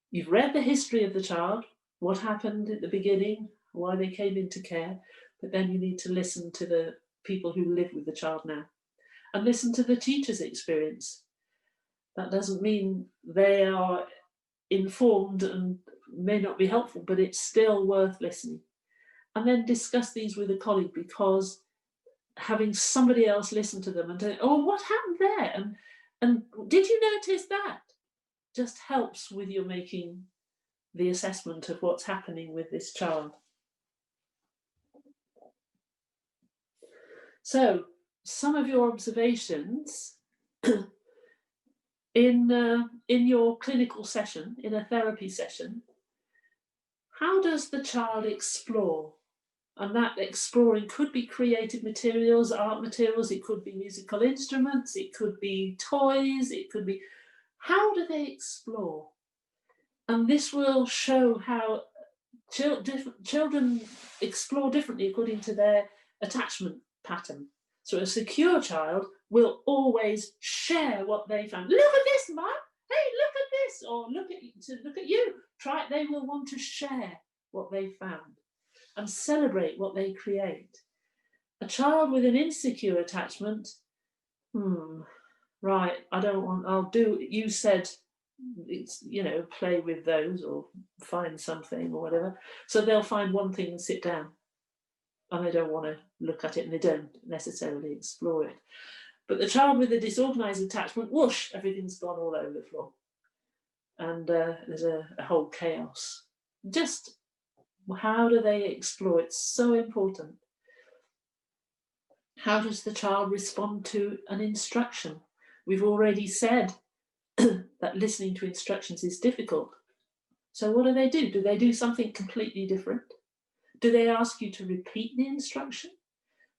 You've read the history of the child, what happened at the beginning, why they came into care, but then you need to listen to the people who live with the child now. And listen to the teacher's experience. That doesn't mean they are informed and may not be helpful, but it's still worth listening. And then discuss these with a colleague, because having somebody else listen to them and say, oh, what happened there? And did you notice that? Just helps with your making the assessment of what's happening with this child. So some of your observations in your clinical session, in a therapy session, how does the child explore? And that exploring could be creative materials, art materials, it could be musical instruments, it could be toys, it could be, how do they explore? And this will show how children explore differently according to their attachment pattern. So a secure child will always share what they found. Look at this, Mum. Hey, look at this. Or look at you. Try it. They will want to share what they found and celebrate what they create. A child with an insecure attachment, right, I don't want, I'll do, you said, it's, you know, play with those or find something or whatever. So they'll find one thing and sit down, and they don't want to look at it, and they don't necessarily explore it. But the child with a disorganized attachment, whoosh, everything's gone all over the floor, and there's a whole chaos. Just how do they explore? It's so important. How does the child respond to an instruction? We've already said that listening to instructions is difficult. So what do? Do they do something completely different? Do they ask you to repeat the instruction?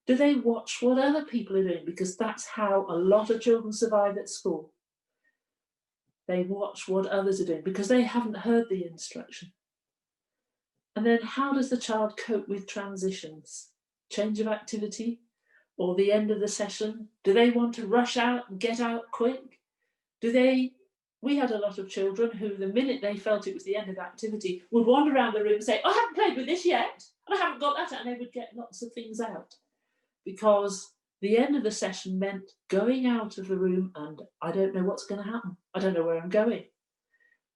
Do they watch what other people are doing? Because that's how a lot of children survive at school. They watch what others are doing because they haven't heard the instruction. And then how does the child cope with transitions? Change of activity or the end of the session? Do they want to rush out and get out quick? We had a lot of children who, the minute they felt it was the end of the activity, would wander around the room and say, I haven't played with this yet, and I haven't got that, and they would get lots of things out. Because the end of the session meant going out of the room and I don't know what's going to happen. I don't know where I'm going.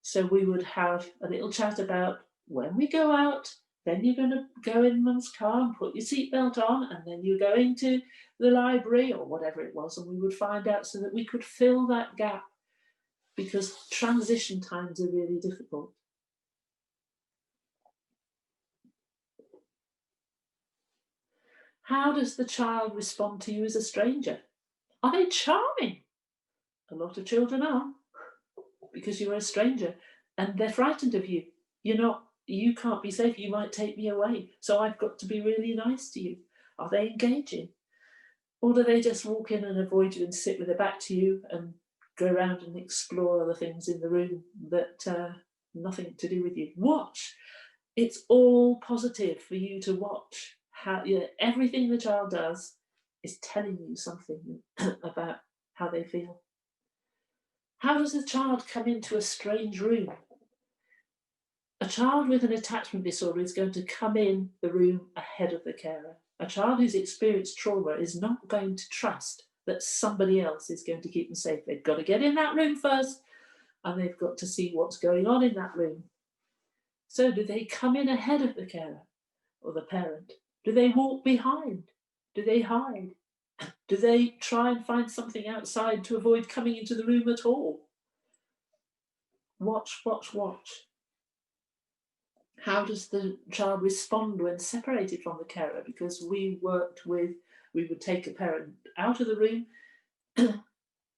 So we would have a little chat about when we go out, then you're going to go in Mum's car and put your seatbelt on, and then you're going to the library or whatever it was, and we would find out so that we could fill that gap, because transition times are really difficult. How does the child respond to you as a stranger? Are they charming? A lot of children are, because you're a stranger and they're frightened of you. You can't be safe, you might take me away, so I've got to be really nice to you. Are they engaging? Or do they just walk in and avoid you and sit with their back to you and go around and explore other things in the room that nothing to do with you? Watch. It's all positive for you to watch. How everything the child does is telling you something about how they feel. How does a child come into a strange room? A child with an attachment disorder is going to come in the room ahead of the carer. A child who's experienced trauma is not going to trust that somebody else is going to keep them safe. They've got to get in that room first, and they've got to see what's going on in that room. So do they come in ahead of the carer or the parent? Do they walk behind? Do they hide? Do they try and find something outside to avoid coming into the room at all? Watch, watch, watch. How does the child respond when separated from the carer? Because we would take a parent out of the room,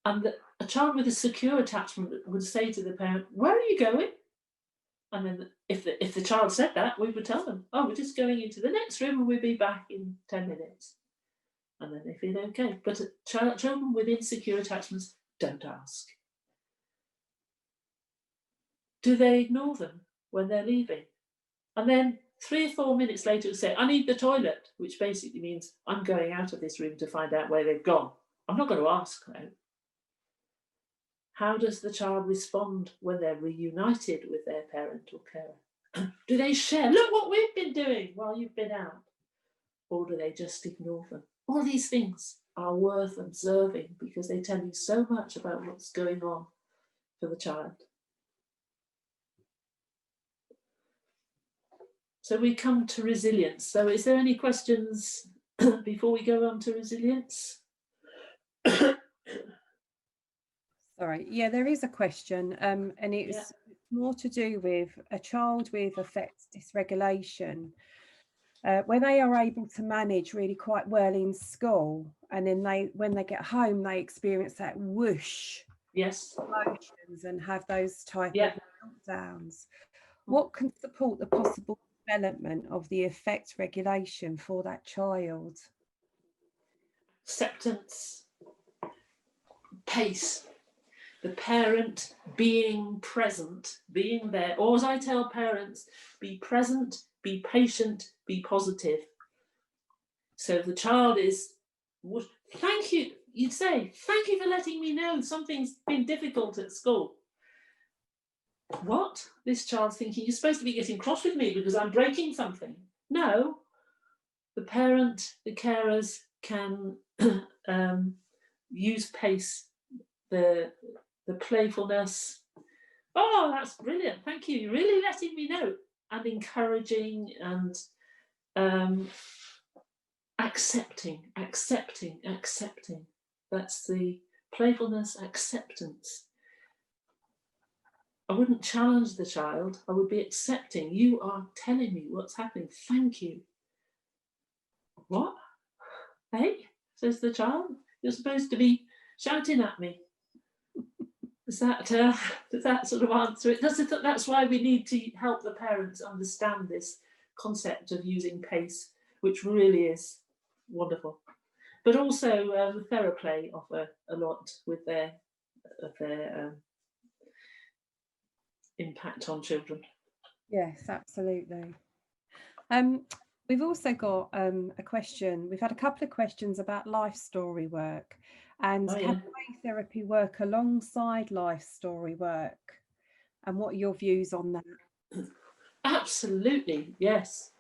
and a child with a secure attachment would say to the parent, where are you going? And then if the child said that, we would tell them, oh, we're just going into the next room and we'll be back in 10 minutes. And then they feel okay. But children with insecure attachments don't ask. Do they ignore them when they're leaving? And then 3 or 4 minutes later, say, I need the toilet, which basically means I'm going out of this room to find out where they've gone. I'm not going to ask now. How does the child respond when they're reunited with their parent or carer? Do they share, look what we've been doing while you've been out? Or do they just ignore them? All these things are worth observing because they tell you so much about what's going on for the child. So we come to resilience. So is there any questions before we go on to resilience? Sorry, yeah, there is a question, and it's more to do with a child with affect dysregulation. where they are able to manage really quite well in school, and then when they get home, they experience that whoosh Yes. emotions and have those type Yeah. of meltdowns. What can support the possible development of the affect regulation for that child? Acceptance, pace, the parent being present, being there. Or as I tell parents, be present, be patient, be positive. So the child is, thank you, you'd say, thank you for letting me know something's been difficult at school. What? This child's thinking, you're supposed to be getting cross with me because I'm breaking something. No, the parent, the carers can use pace, the playfulness. Oh, that's brilliant. Thank you. You're really letting me know. And encouraging and accepting. That's the playfulness, acceptance. I wouldn't challenge the child. I would be accepting. You are telling me what's happening. Thank you. What? Hey, says the child. You're supposed to be shouting at me. Does that sort of answer it? That's why we need to help the parents understand this concept of using pace, which really is wonderful. But also TheraPlay offer a lot with their impact on children. Yes, absolutely. We've also got a question. We've had a couple of questions about life story work, and can play therapy work alongside life story work? And what are your views on that? Absolutely, yes,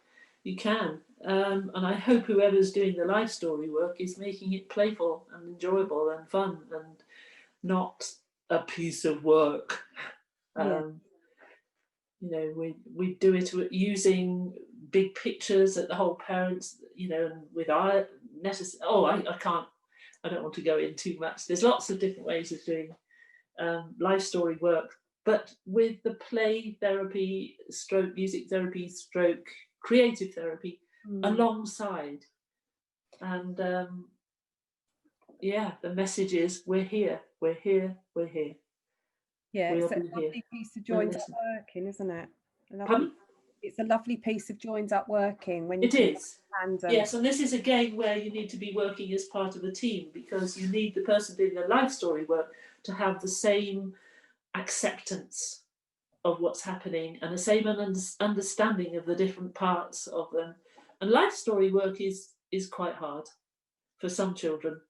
you can. And I hope whoever's doing the life story work is making it playful and enjoyable and fun and not a piece of work. You know, we do it using big pictures that the whole parents, you know, and with our necessary. I don't want to go in too much. There's lots of different ways of doing life story work, but with the play therapy, stroke music therapy, stroke creative therapy alongside, and the message is we're here. Yeah, it's a lovely piece of joined up working, isn't it? Pardon? It's a lovely piece of joined up working when it is. Yes, and this is again where you need to be working as part of a team, because you need the person doing the life story work to have the same acceptance of what's happening and the same understanding of the different parts of them. And life story work is quite hard for some children.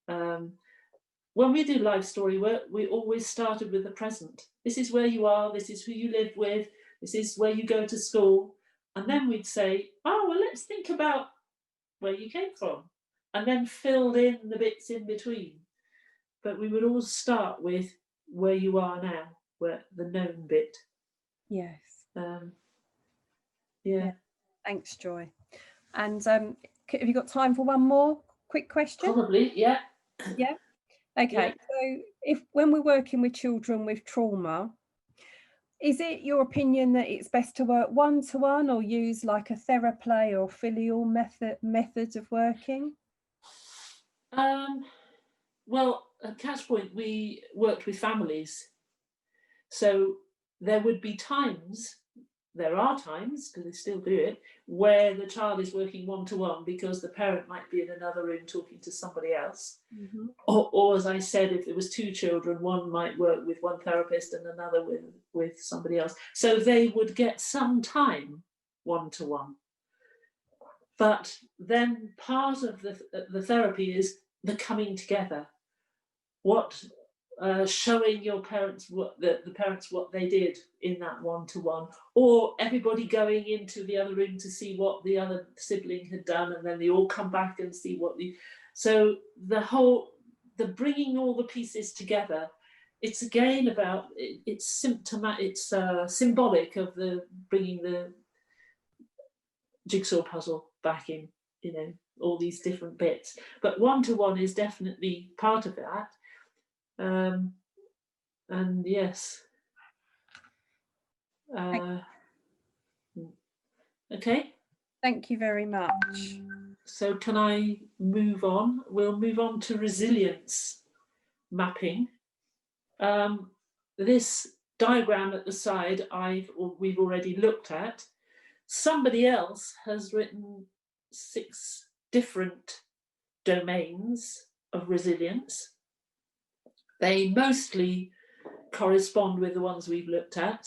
When we do life story work, we always started with the present. This is where you are, this is who you live with, this is where you go to school. And then we'd say, oh, well, let's think about where you came from, and then filled in the bits in between. But we would always start with where you are now, where the known bit. Yes. Yeah. Thanks, Joy. And have you got time for one more quick question? Probably, yeah. Yeah. Okay. Yeah. So when we're working with children with trauma, is it your opinion that it's best to work one-to-one or use like a TheraPlay or filial methods of working? Well, at Catchpoint, we worked with families. So there are times, because they still do it, where the child is working one-to-one because the parent might be in another room talking to somebody else. Mm-hmm. Or as I said, if there was two children, one might work with one therapist and another with somebody else. So they would get some time one-to-one. But then part of the therapy is the coming together. Showing your parents the parents what they did in that one-to-one, or everybody going into the other room to see what the other sibling had done, and then they all come back and see so the bringing all the pieces together. It's again about it's symbolic of the bringing the jigsaw puzzle back in, you know, all these different bits. But one-to-one is definitely part of that. And yes. Okay. Thank you very much. So can I move on? We'll move on to resilience mapping. This diagram at the side we've already looked at. Somebody else has written 6 different domains of resilience. They mostly correspond with the ones we've looked at: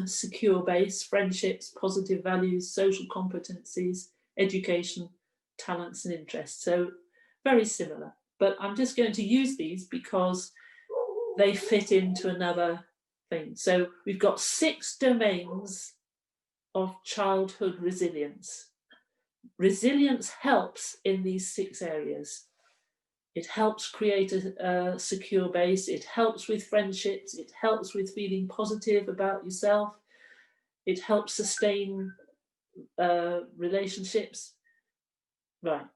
secure base, friendships, positive values, social competencies, education, talents and interests. So very similar, but I'm just going to use these because they fit into another thing. So we've got 6 domains of childhood resilience. Resilience helps in these 6 areas. It helps create a secure base. It helps with friendships. It helps with feeling positive about yourself. It helps sustain relationships. Right.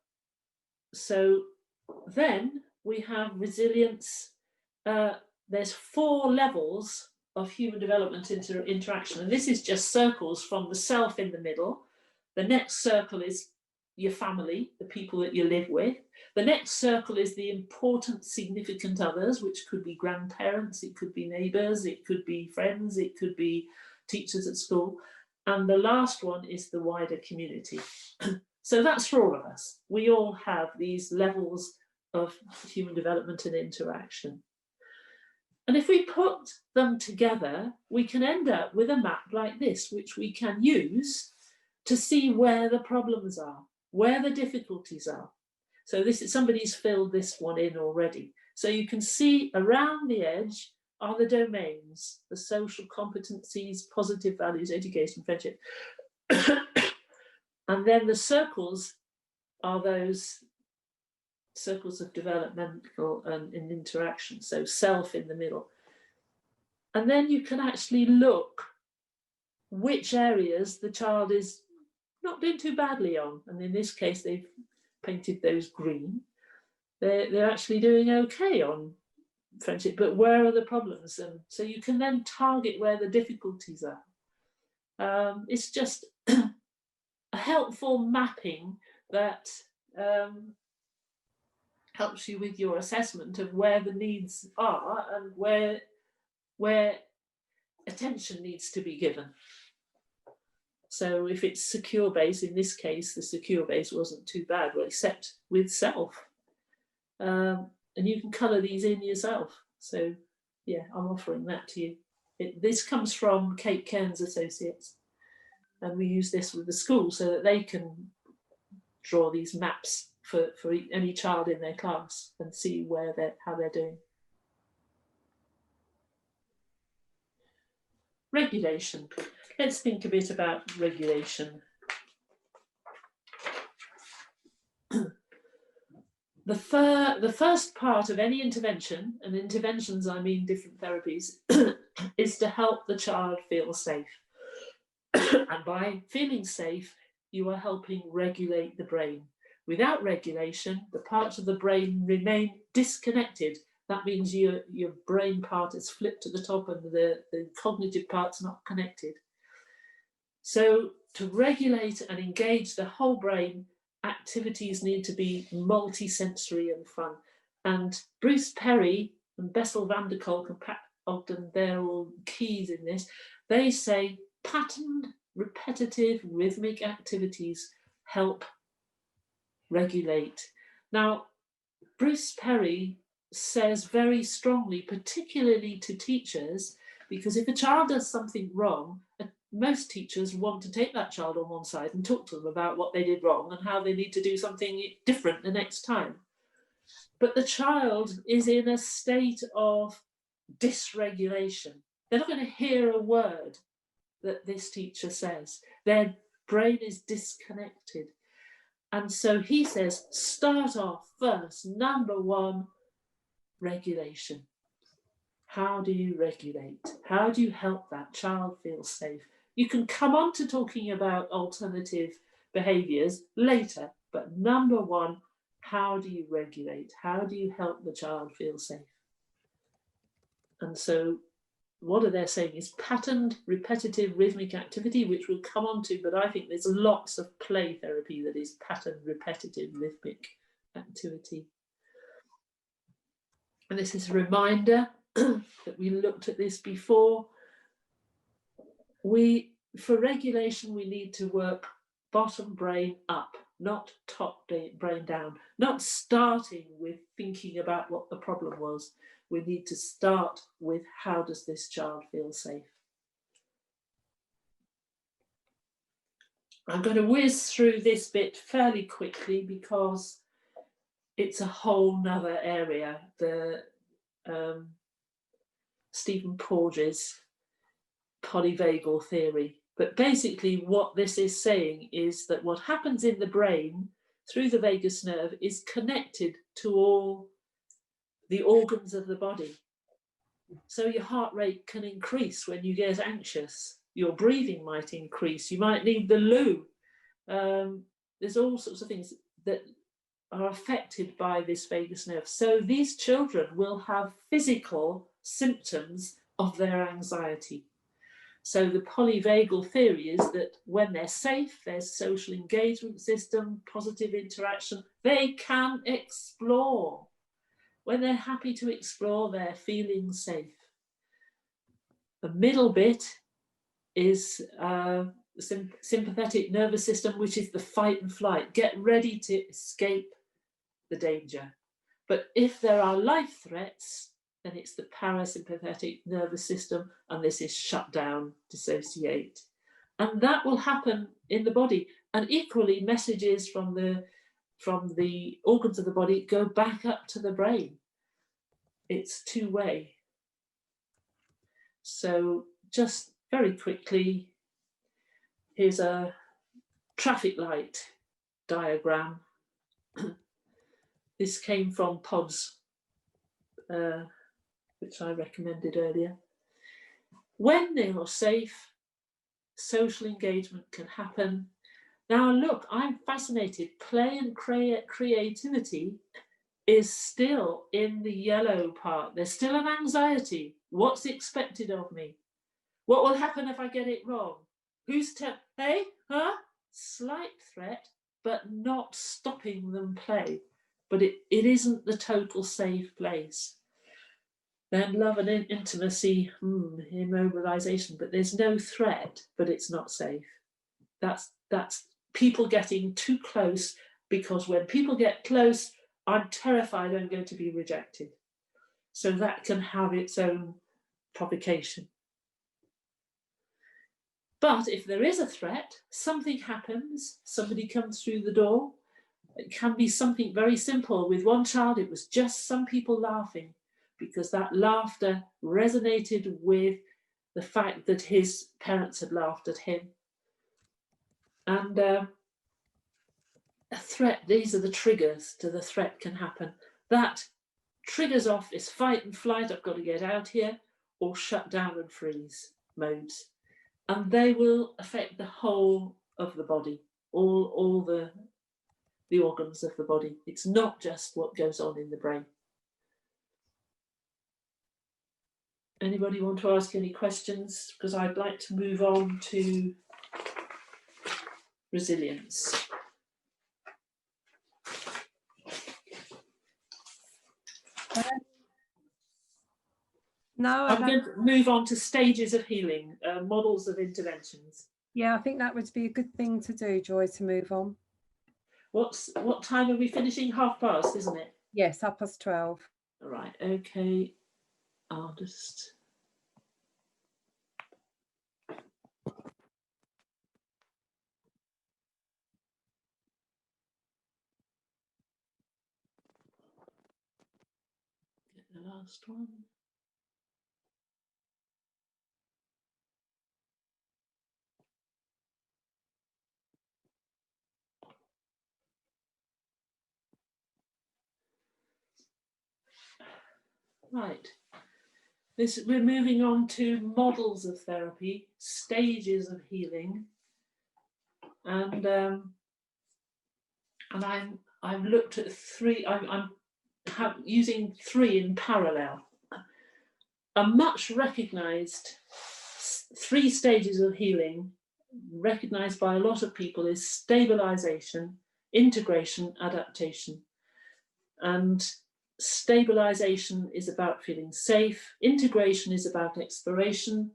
So then we have resilience. There's 4 levels of human development interaction. And this is just circles from the self in the middle. The next circle is your family, the people that you live with. The next circle is the important, significant others, which could be grandparents, it could be neighbours, it could be friends, it could be teachers at school. And the last one is the wider community. So that's for all of us. We all have these levels of human development and interaction. And if we put them together, we can end up with a map like this, which we can use to see where the problems are, where the difficulties are. So this is, somebody's filled this one in already. So you can see around the edge are the domains, the social competencies, positive values, education, friendship. And then the circles are those circles of developmental and interaction, so self in the middle. And then you can actually look which areas the child is not doing too badly on. And in this case, they've painted those green. They're actually doing okay on friendship, but where are the problems? And so you can then target where the difficulties are. It's just a helpful mapping that helps you with your assessment of where the needs are and where attention needs to be given. So if it's secure base, in this case, the secure base wasn't too bad, well, except with self. And you can colour these in yourself. So yeah, I'm offering that to you. This comes from Kate Cairns Associates, and we use this with the school so that they can draw these maps for any child in their class and see how they're doing. Regulation. Let's think a bit about regulation. The first part of any intervention, and interventions I mean different therapies, is to help the child feel safe. And by feeling safe, you are helping regulate the brain. Without regulation, the parts of the brain remain disconnected. That means your brain part is flipped to the top and the cognitive part's not connected. So to regulate and engage the whole brain, activities need to be multi-sensory and fun. And Bruce Perry and Bessel van der Kolk and Pat Ogden, they're all keys in this. They say patterned, repetitive, rhythmic activities help regulate. Now, Bruce Perry says very strongly, particularly to teachers, because if a child does something wrong, most teachers want to take that child on one side and talk to them about what they did wrong and how they need to do something different the next time. But the child is in a state of dysregulation. They're not going to hear a word that this teacher says. Their brain is disconnected. And so he says, start off first, number 1, regulation. How do you regulate? How do you help that child feel safe? You can come on to talking about alternative behaviours later, but number 1, how do you regulate? How do you help the child feel safe? And so what are they saying is patterned, repetitive, rhythmic activity, which we'll come on to, but I think there's lots of play therapy that is patterned, repetitive, rhythmic activity. And this is a reminder that we looked at this before. For regulation, we need to work bottom brain up, not top brain down, not starting with thinking about what the problem was. We need to start with, how does this child feel safe? I'm going to whiz through this bit fairly quickly because it's a whole nother area. The Stephen Porges polyvagal theory. But basically what this is saying is that what happens in the brain through the vagus nerve is connected to all the organs of the body. So your heart rate can increase when you get anxious. Your breathing might increase. You might need the loo. There's all sorts of things that are affected by this vagus nerve. So these children will have physical symptoms of their anxiety. So the polyvagal theory is that when they're safe, there's social engagement system, positive interaction, they can explore. When they're happy to explore, they're feeling safe. The middle bit is the sympathetic nervous system, which is the fight and flight. Get ready to escape the danger. But if there are life threats, then it's the parasympathetic nervous system, and this is shut down, dissociate. And that will happen in the body. And equally, messages from the organs of the body go back up to the brain. It's two-way. So just very quickly, here's a traffic light diagram. This came from PODS, which I recommended earlier. When they are safe, social engagement can happen. Now look, I'm fascinated. Play and creativity is still in the yellow part. There's still an anxiety. What's expected of me? What will happen if I get it wrong? Hey, huh? Slight threat, but not stopping them play. But it isn't the total safe place. Then love and intimacy, immobilization, but there's no threat, but it's not safe. That's people getting too close, because when people get close, I'm terrified I'm going to be rejected. So that can have its own provocation. But if there is a threat, something happens, somebody comes through the door. It can be something very simple. With one child, it was just some people laughing, because that laughter resonated with the fact that his parents had laughed at him. And a threat, these are the triggers to the threat can happen. That triggers off is fight and flight, I've got to get out here, or shut down and freeze modes. And they will affect the whole of the body, all the organs of the body. It's not just what goes on in the brain. Anybody want to ask any questions? Because I'd like to move on to resilience. No, I'm going to move on to stages of healing, models of interventions. Yeah, I think that would be a good thing to do, Joy, to move on. What time are we finishing? 12:30, isn't it? Yes, 12:30. All right, okay. I'll just... get the last one. Right. We're moving on to models of therapy, stages of healing, and I've looked at three. I'm using three in parallel. a much recognised 3 stages of healing, recognised by a lot of people, is stabilisation, integration, adaptation. And stabilisation is about feeling safe, integration is about exploration,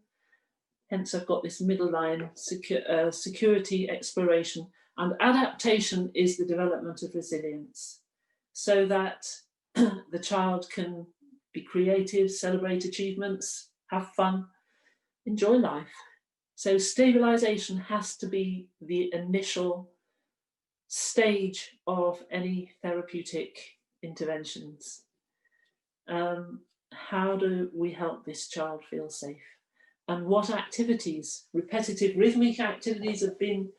hence I've got this middle line, security, exploration, and adaptation is the development of resilience, so that the child can be creative, celebrate achievements, have fun, enjoy life. So stabilisation has to be the initial stage of any therapeutic interventions. How do we help this child feel safe? And what activities, repetitive rhythmic activities, have been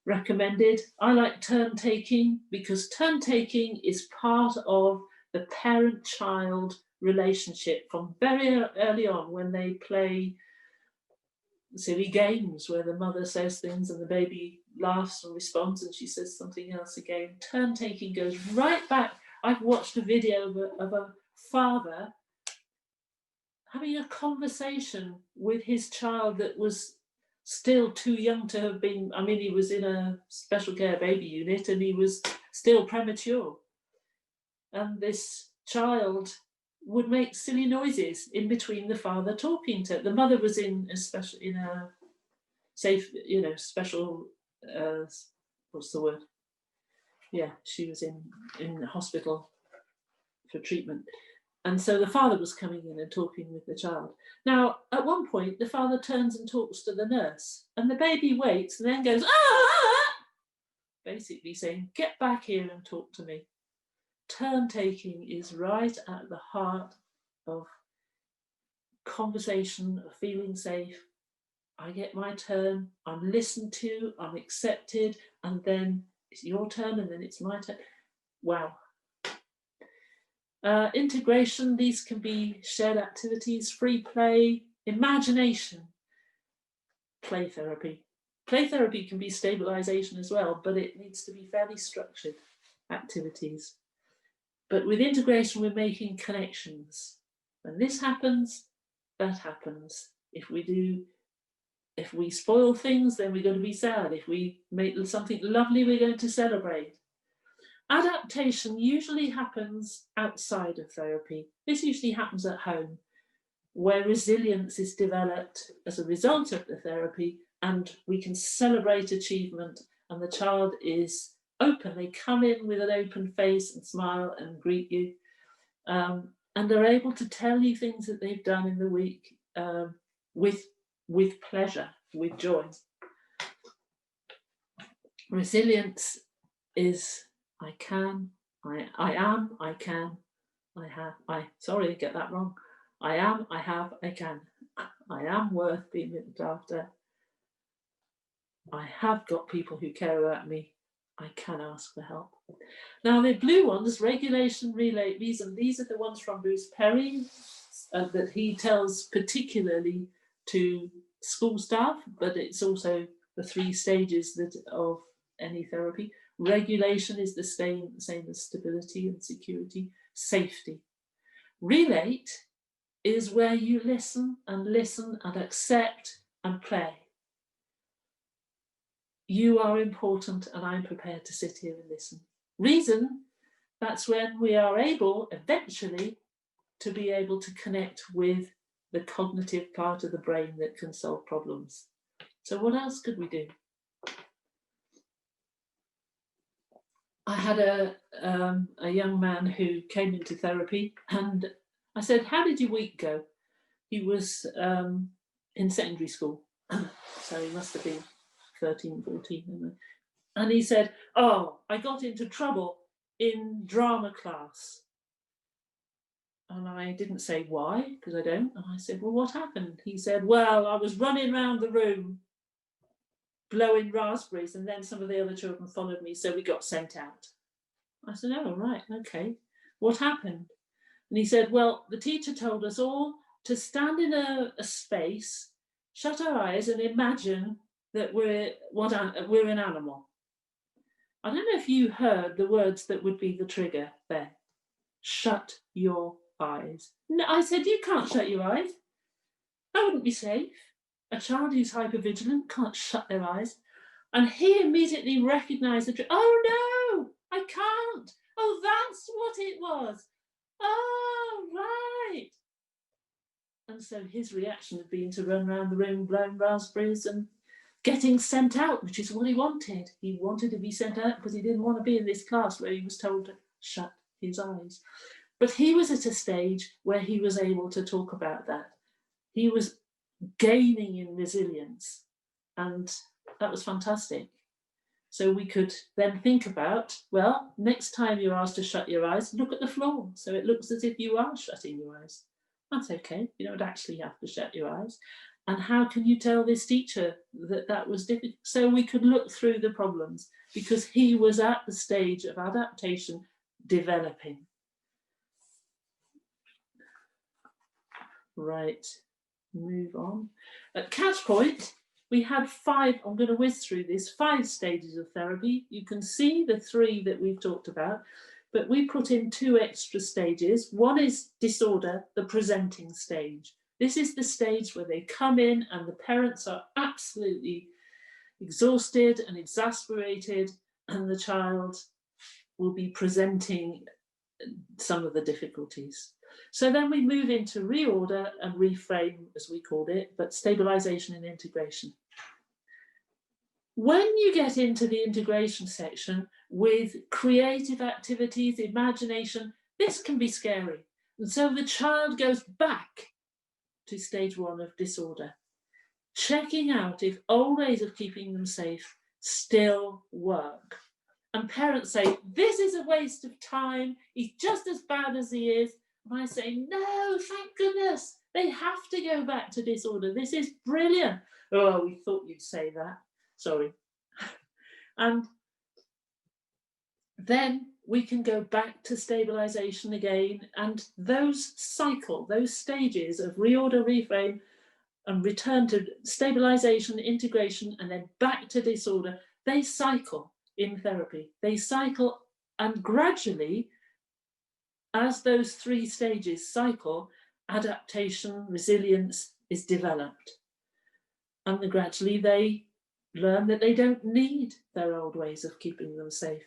recommended? I like turn taking, because turn taking is part of the parent-child relationship from very early on, when they play silly games where the mother says things and the baby laughs and responds and she says something else again. Turn taking goes right back. I've watched a video of a father having a conversation with his child that was still too young to have been, I mean, he was in a special care baby unit and he was still premature. And this child would make silly noises in between the father talking to. The mother was in a special, safe, special, what's the word? Yeah, she was in the hospital for treatment. And so the father was coming in and talking with the child. Now, at one point, the father turns and talks to the nurse, and the baby waits and then goes, ah! Basically saying, get back here and talk to me. Turn taking is right at the heart of conversation, of feeling safe. I get my turn, I'm listened to, I'm accepted, and then it's your turn, and then it's my turn. Wow. Integration, these can be shared activities, free play, imagination, play therapy. Play therapy can be stabilisation as well, but it needs to be fairly structured activities. But with integration, we're making connections. When this happens, that happens. If we spoil things, then we're going to be sad. If we make something lovely, we're going to celebrate. Adaptation usually happens outside of therapy. This usually happens at home, where resilience is developed as a result of the therapy, and we can celebrate achievement, and the child is open. They come in with an open face and smile and greet you, and they're able to tell you things that they've done in the week with pleasure, with joy. Resilience is I can, I am, I can, I have, sorry, get that wrong. I am, I have, I can. I am worth being looked after. I have got people who care about me. I can ask for help. Now the blue ones, regulation, relate, reason, these are the ones from Bruce Perry that he tells particularly to school staff, but it's also the 3 stages of any therapy. Regulation is the same as stability and security. Safety. Relate is where you listen and accept and play. You are important and I'm prepared to sit here and listen. Reason, that's when we are able eventually to be able to connect with the cognitive part of the brain that can solve problems. So what else could we do? I had a young man who came into therapy, and I said, how did your week go? He was in secondary school, so he must have been 13, 14. And he said, oh, I got into trouble in drama class. And I didn't say why, because I don't. And I said, well, what happened? He said, well, I was running around the room blowing raspberries, and then some of the other children followed me, so we got sent out. I said, oh, right, okay. What happened? And he said, well, the teacher told us all to stand in a space, shut our eyes and imagine that we're an animal. I don't know if you heard the words that would be the trigger there. Shut your eyes. No, I said, you can't shut your eyes. That wouldn't be safe. A child who's hypervigilant can't shut their eyes. And he immediately recognised the trick. Oh no, I can't. Oh, that's what it was. Oh, right. And so his reaction had been to run around the room blowing raspberries and getting sent out, which is what he wanted. He wanted to be sent out because he didn't want to be in this class where he was told to shut his eyes. But he was at a stage where he was able to talk about that. He was gaining in resilience, and that was fantastic. So we could then think about, well, next time you're asked to shut your eyes, look at the floor so it looks as if you are shutting your eyes. That's okay. You don't actually have to shut your eyes. And how can you tell this teacher that that was difficult? So we could look through the problems because he was at the stage of adaptation developing. Right, move on. At Catch Point, we had 5, I'm going to whiz through this, 5 stages of therapy. You can see the 3 that we've talked about, but we put in 2 extra stages. One is disorder, the presenting stage. This is the stage where they come in and the parents are absolutely exhausted and exasperated, and the child will be presenting some of the difficulties. So then we move into reorder and reframe, as we called it, but stabilization and integration. When you get into the integration section with creative activities, imagination, this can be scary. And so the child goes back to stage 1 of disorder, checking out if old ways of keeping them safe still work. And parents say, this is a waste of time, he's just as bad as he is. And I say, no, thank goodness, they have to go back to disorder. This is brilliant. Oh, we thought you'd say that. Sorry. And then we can go back to stabilization again. And those stages of reorder, reframe, and return to stabilization, integration, and then back to disorder, they cycle in therapy. They cycle, and gradually, as those 3 stages cycle, adaptation, resilience is developed. And gradually they learn that they don't need their old ways of keeping them safe.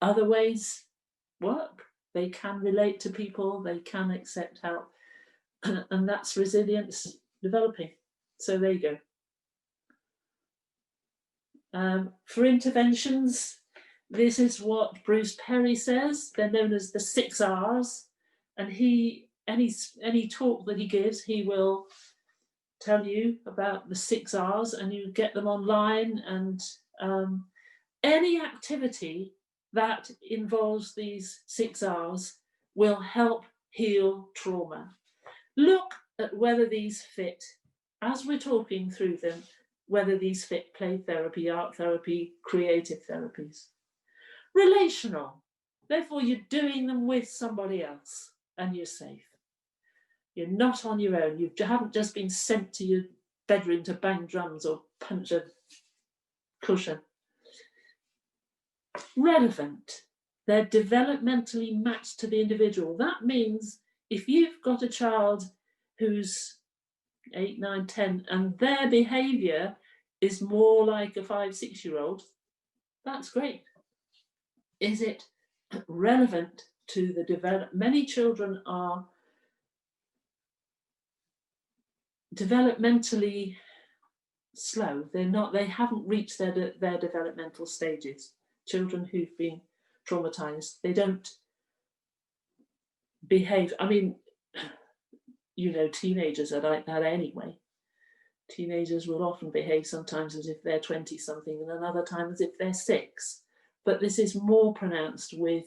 Other ways work. They can relate to people, they can accept help, and that's resilience developing. So there you go. For interventions, this is what Bruce Perry says. They're known as the 6 R's. And any talk that he gives, he will tell you about the 6 R's, and you get them online. And any activity that involves these 6 R's will help heal trauma. Look at whether these fit, as we're talking through them, whether these fit play therapy, art therapy, creative therapies. Relational, therefore you're doing them with somebody else and you're safe. You're not on your own. You haven't just been sent to your bedroom to bang drums or punch a cushion. Relevant, they're developmentally matched to the individual. That means if you've got a child who's 8, 9, 10 and their behaviour is more like a 5, 6-year-old, that's great. Is it relevant to the development? Many children are developmentally slow. They haven't reached their developmental stages. Children who've been traumatized, they don't behave. I mean, teenagers are like that anyway. Teenagers will often behave sometimes as if they're 20-something and another time as if they're 6. But this is more pronounced with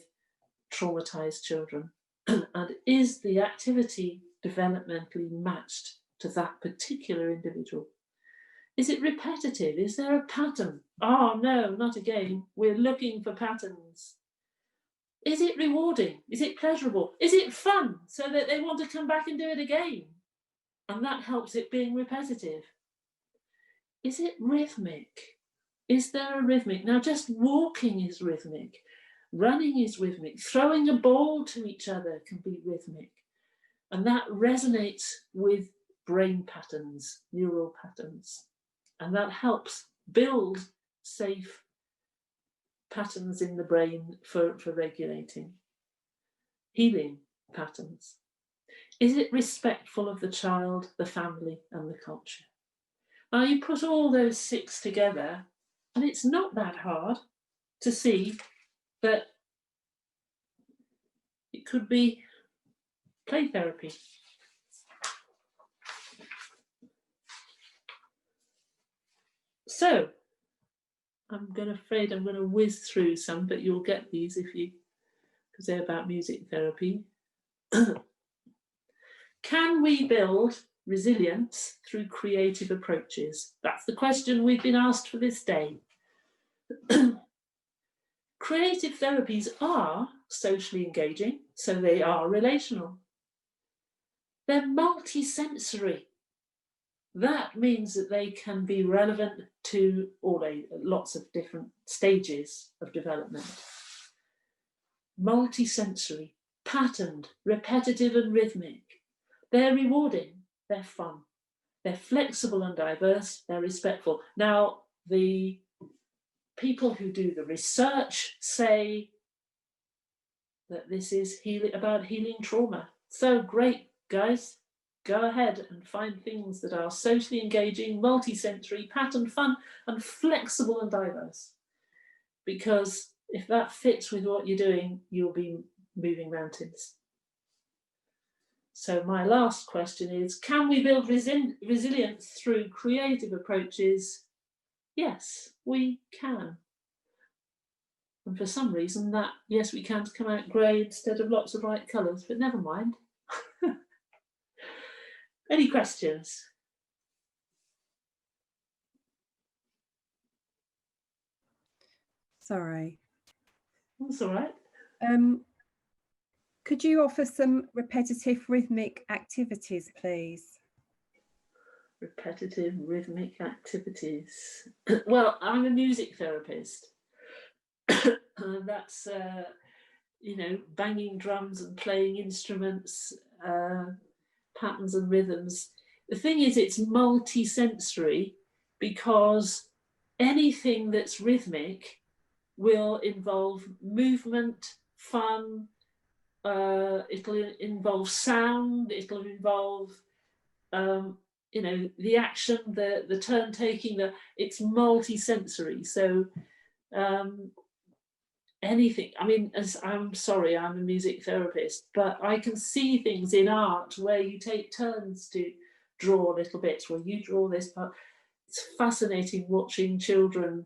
traumatized children. And is the activity developmentally matched to that particular individual? Is it repetitive? Is there a pattern? Oh, no, not again. We're looking for patterns. Is it rewarding? Is it pleasurable? Is it fun so that they want to come back and do it again? And that helps it being repetitive. Is it rhythmic? Is there a rhythmic? Now, just walking is rhythmic. Running is rhythmic. Throwing a ball to each other can be rhythmic. And that resonates with brain patterns, neural patterns. And that helps build safe patterns in the brain for regulating. Healing patterns. Is it respectful of the child, the family, and the culture? Now you put all those 6 together, and it's not that hard to see that it could be play therapy. So I'm afraid I'm going to whiz through some, but you'll get these because they're about music therapy. Can we build resilience through creative approaches? That's the question we've been asked for this day. Creative therapies are socially engaging, so they are relational. They're multi-sensory. That means that they can be relevant to lots of different stages of development. Multi-sensory, patterned, repetitive and rhythmic. They're rewarding, they're fun, they're flexible and diverse, they're respectful. Now, the people who do the research say that this is about healing trauma. So great, guys. Go ahead and find things that are socially engaging, multi-sensory, patterned, fun, and flexible and diverse. Because if that fits with what you're doing, you'll be moving mountains. So my last question is, can we build resilience through creative approaches? Yes, we can. And for some reason that, yes, we can come out grey instead of lots of bright colours, but never mind. Any questions? Sorry. That's all right. Could you offer some repetitive rhythmic activities, please? Repetitive rhythmic activities. Well, I'm a music therapist. That's, banging drums and playing instruments, patterns and rhythms. The thing is, it's multi-sensory because anything that's rhythmic will involve movement, fun, it'll involve sound, it'll involve, the action, the turn taking, it's multi-sensory. So anything, I'm sorry, I'm a music therapist, but I can see things in art where you take turns to draw little bits, where you draw this part. It's fascinating watching children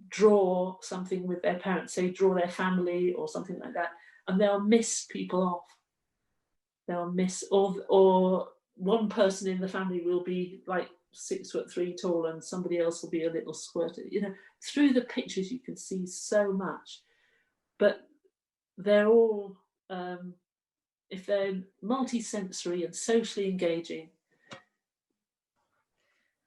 draw something with their parents, say draw their family or something like that, and they'll miss people off. They'll miss, or one person in the family will be like 6'3" tall and somebody else will be a little squirter. Through the pictures you can see so much, but they're all, if they're multi-sensory and socially engaging.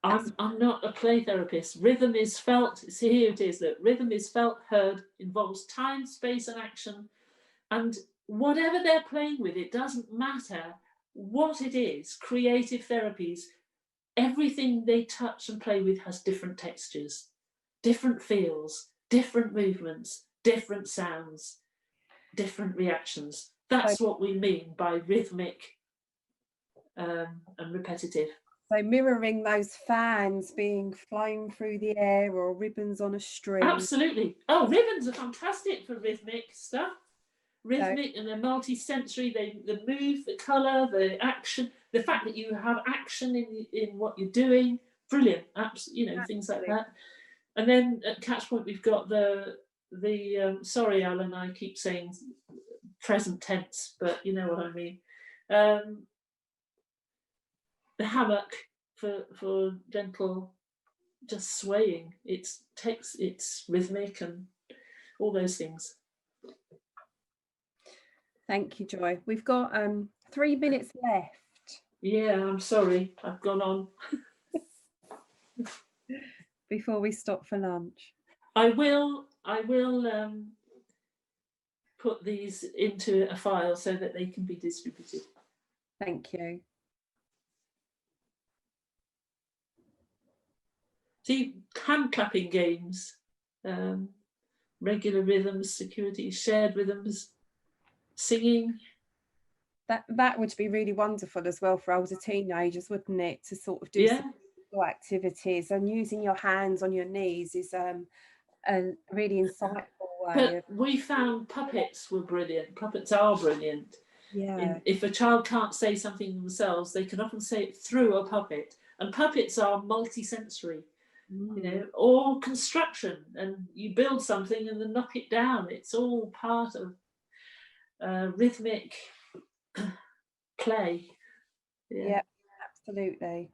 I'm not a play therapist. Rhythm is felt, see, here it is, that rhythm is felt, heard, involves time, space and action, and whatever they're playing with, it doesn't matter what it is. Creative therapies, everything they touch and play with has different textures, different feels, different movements, different sounds, different reactions. That's what we mean by rhythmic and repetitive. So mirroring those fans being flown through the air or ribbons on a string. Absolutely. Oh, ribbons are fantastic for rhythmic stuff. Rhythmic, and they're multi-sensory. The move, the colour, the action, the fact that you have action in what you're doing. Brilliant. Things like that. And then at Catchpoint we've got the sorry, Alan, I keep saying present tense, but you know what I mean. The hammock for gentle, just swaying. It's rhythmic and all those things. Thank you, Joy. We've got 3 minutes left. Yeah, I'm sorry, I've gone on. Before we stop for lunch. I will put these into a file so that they can be distributed. Thank you. See, hand clapping games, regular rhythms, security, shared rhythms, singing. That would be really wonderful as well for older teenagers, wouldn't it? To sort of do some physical activities, and using your hands on your knees is a really insightful way. But we found puppets were brilliant. Puppets are brilliant. Yeah. If a child can't say something themselves, they can often say it through a puppet. And puppets are multi-sensory, you know, or construction. And you build something and then knock it down. It's all part of rhythmic play. Yeah, absolutely.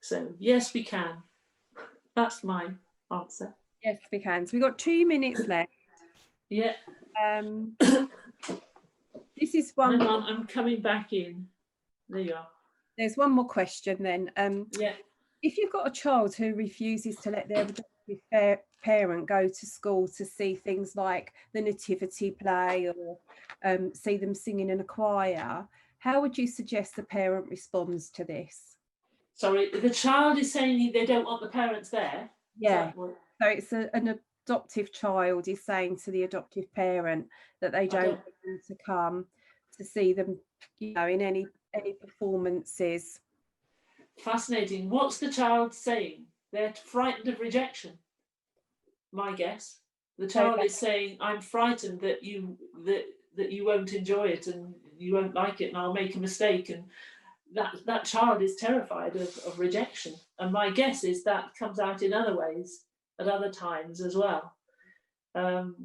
So yes, we can. That's my answer. Yes, we can. So we've got 2 minutes left. Yeah. This is one. Hang on, I'm coming back in. There you are. There's one more question then. Yeah. If you've got a child who refuses to let their adoptive parent go to school to see things like the nativity play or see them singing in a choir, how would you suggest the parent responds to this? Sorry, the child is saying they don't want the parents there? Yeah. So it's an adoptive child is saying to the adoptive parent that they don't want them to come to see them, you know, in any performances. Fascinating. What's the child saying? They're frightened of rejection. My guess. The child is saying, "I'm frightened that you won't enjoy it and you won't like it, and I'll make a mistake." And that child is terrified of rejection. And my guess is that comes out in other ways at other times as well,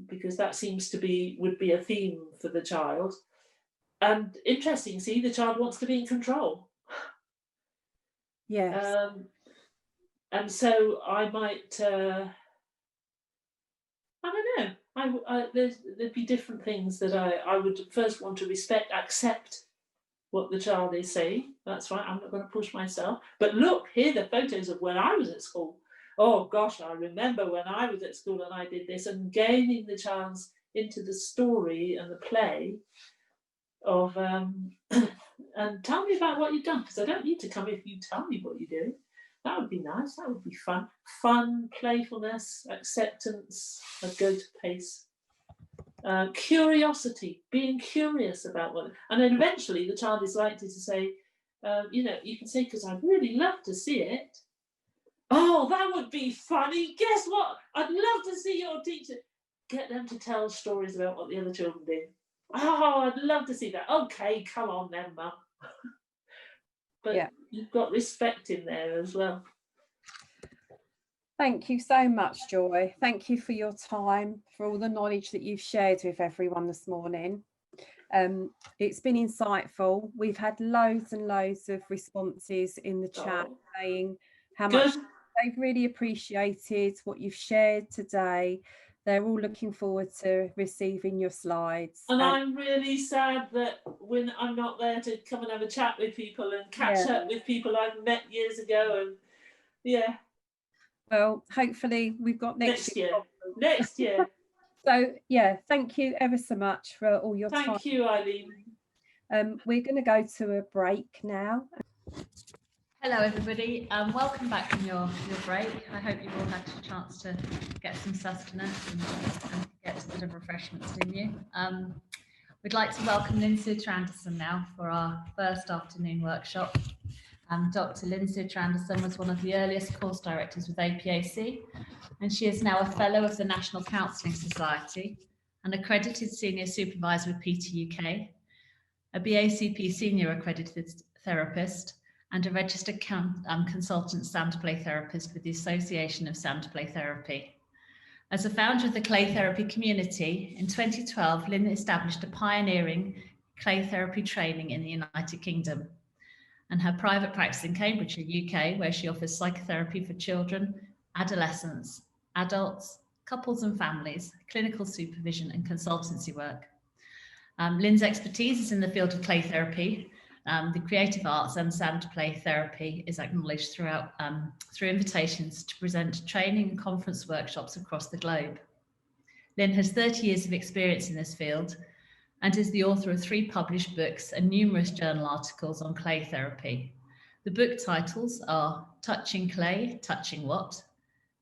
because that seems to would be a theme for the child. And interesting, see, the child wants to be in control. Yes. And so I might, I don't know, there'd be different things that I would first want to respect, accept what the child is saying. That's right, I'm not going to push myself. But look, here are the photos of when I was at school. Oh gosh, I remember when I was at school and I did this, and gaining the child into the story and the play of, and tell me about what you've done, because I don't need to come if you tell me what you're doing. That would be nice. That would be fun. Fun, playfulness, acceptance, a good pace. Curiosity, being curious about what, and then eventually the child is likely to say, you know, you can say, because I'd really love to see it. Oh, that would be funny. Guess what? I'd love to see your teacher. Get them to tell stories about what the other children did. Oh, I'd love to see that. Okay, come on then, Mum. But yeah, you've got respect in there as well. Thank you so much, Joy. Thank you for your time, for all the knowledge that you've shared with everyone this morning. It's been insightful. We've had loads and loads of responses in the chat saying how much they've really appreciated what you've shared today. They're all looking forward to receiving your slides. And I'm really sad that when I'm not there to come and have a chat with people and catch up with people I've met years ago. And yeah. Well, hopefully we've got next year. Next year. So yeah, thank you ever so much for all your time. Thank you, Eileen. We're going to go to a break now. Hello everybody, welcome back from your break. I hope you've all had a chance to get some sustenance and get a bit of refreshments in you. We'd like to welcome Lynn Sutra-Anderson now for our first afternoon workshop. Dr. Lynn Sutra-Anderson was one of the earliest course directors with APAC, and she is now a Fellow of the National Counselling Society, an accredited Senior Supervisor with PTUK, a BACP Senior Accredited Therapist, and a registered consultant sound play therapist with the Association of Sound Play Therapy. As a founder of the clay therapy community, in 2012, Lynn established a pioneering clay therapy training in the United Kingdom, and her private practice in Cambridgeshire, UK, where she offers psychotherapy for children, adolescents, adults, couples and families, clinical supervision and consultancy work. Lynn's expertise is in the field of clay therapy. The creative arts and sound play therapy is acknowledged throughout through invitations to present training and conference workshops across the globe. Lynn has 30 years of experience in this field and is the author of 3 published books and numerous journal articles on clay therapy. The book titles are Touching Clay, Touching What?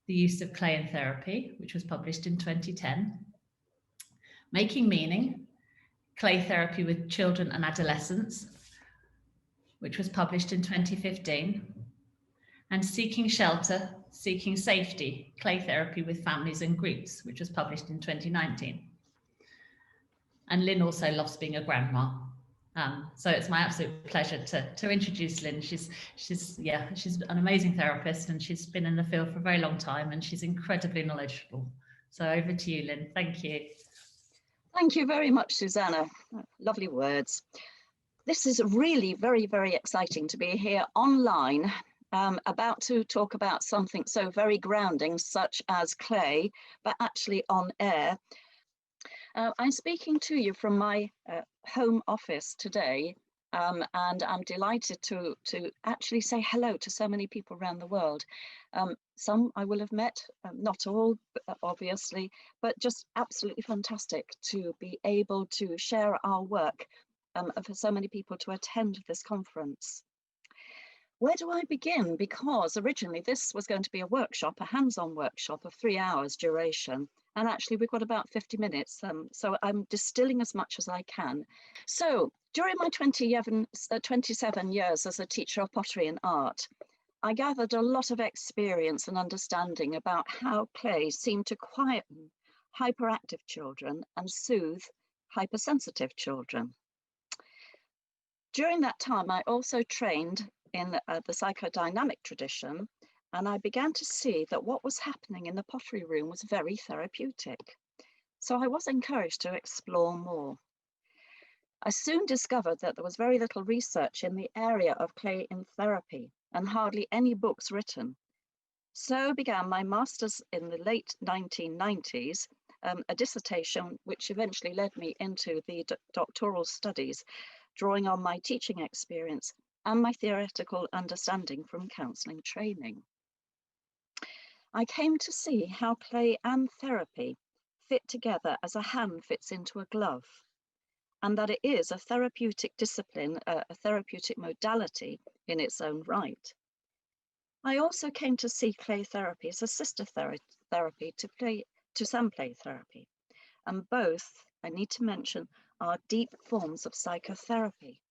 The Use of Clay in Therapy, which was published in 2010. Making Meaning, Clay Therapy with Children and Adolescents, which was published in 2015. And Seeking Shelter, Seeking Safety, Clay Therapy with Families and Groups, which was published in 2019. And Lynn also loves being a grandma. So it's my absolute pleasure to introduce Lynn. She's an amazing therapist, and she's been in the field for a very long time, and she's incredibly knowledgeable. So over to you, Lynn. Thank you. Thank you very much, Susanna. Lovely words. This is really very, very exciting to be here online, about to talk about something so very grounding, such as clay, but actually on air. I'm speaking to you from my home office today, and I'm delighted to actually say hello to so many people around the world. Some I will have met, not all, obviously, but just absolutely fantastic to be able to share our work, for so many people to attend this conference. Where do I begin? Because originally this was going to be a workshop, a hands-on workshop of 3 hours duration. And actually we've got about 50 minutes. So I'm distilling as much as I can. So during my 27 years as a teacher of pottery and art, I gathered a lot of experience and understanding about how clay seemed to quieten hyperactive children and soothe hypersensitive children. During that time, I also trained in the psychodynamic tradition, and I began to see that what was happening in the pottery room was very therapeutic. So I was encouraged to explore more. I soon discovered that there was very little research in the area of clay in therapy and hardly any books written. So began my master's in the late 1990s, a dissertation which eventually led me into the doctoral studies, drawing on my teaching experience and my theoretical understanding from counselling training. I came to see how clay and therapy fit together as a hand fits into a glove, and that it is a therapeutic discipline, a therapeutic modality in its own right. I also came to see clay therapy as a sister therapy to some play therapy, and both, I need to mention, are deep forms of psychotherapy.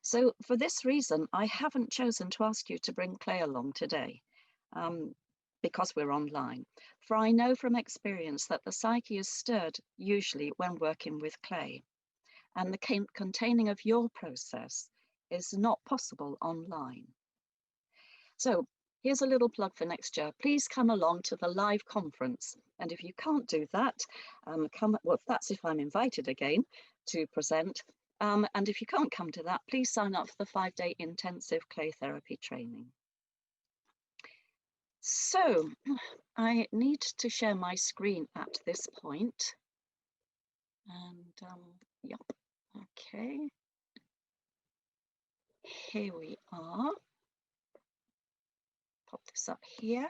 So for this reason, I haven't chosen to ask you to bring clay along today, because we're online. For I know from experience that the psyche is stirred usually when working with clay, and the containing of your process is not possible online. So here's a little plug for next year. Please come along to the live conference. And if you can't do that, that's if I'm invited again to present. And if you can't come to that, please sign up for the 5-day intensive clay therapy training. So I need to share my screen at this point. And yep, okay. Here we are. Pop this up here.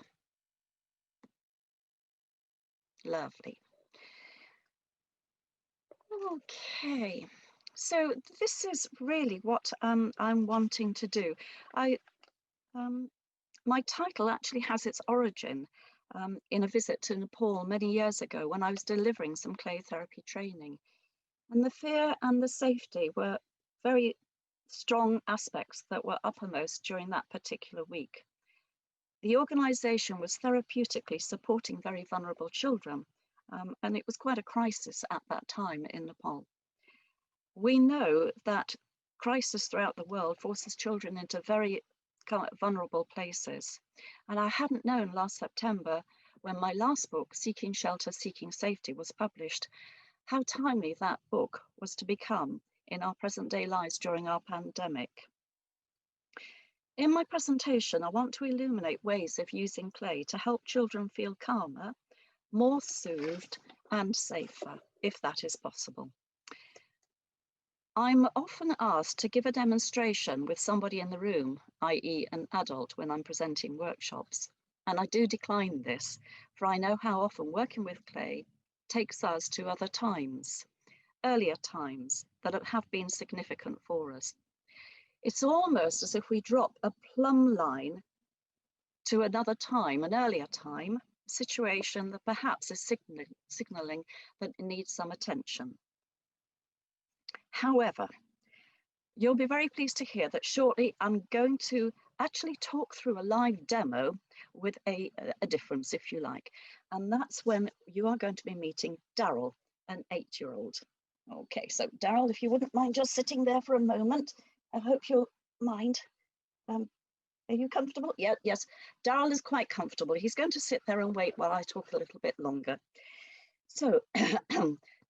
Lovely. Okay. So this is really what I'm wanting to do. My title actually has its origin in a visit to Nepal many years ago when I was delivering some clay therapy training. And the fear and the safety were very strong aspects that were uppermost during that particular week. The organisation was therapeutically supporting very vulnerable children, and it was quite a crisis at that time in Nepal. We know that crisis throughout the world forces children into very vulnerable places. And I hadn't known last September, when my last book, Seeking Shelter, Seeking Safety, was published, how timely that book was to become in our present day lives during our pandemic. In my presentation, I want to illuminate ways of using clay to help children feel calmer, more soothed and safer, if that is possible. I'm often asked to give a demonstration with somebody in the room, i.e. an adult, when I'm presenting workshops. And I do decline this, for I know how often working with clay takes us to other times, earlier times that have been significant for us. It's almost as if we drop a plumb line to another time, an earlier time, a situation that perhaps is signaling that it needs some attention. However, you'll be very pleased to hear that shortly I'm going to actually talk through a live demo with a difference, if you like. And that's when you are going to be meeting Daryl, an 8-year-old. Okay, so Daryl, if you wouldn't mind just sitting there for a moment, I hope you'll mind. Are you comfortable? Yeah, yes. Daryl is quite comfortable. He's going to sit there and wait while I talk a little bit longer. So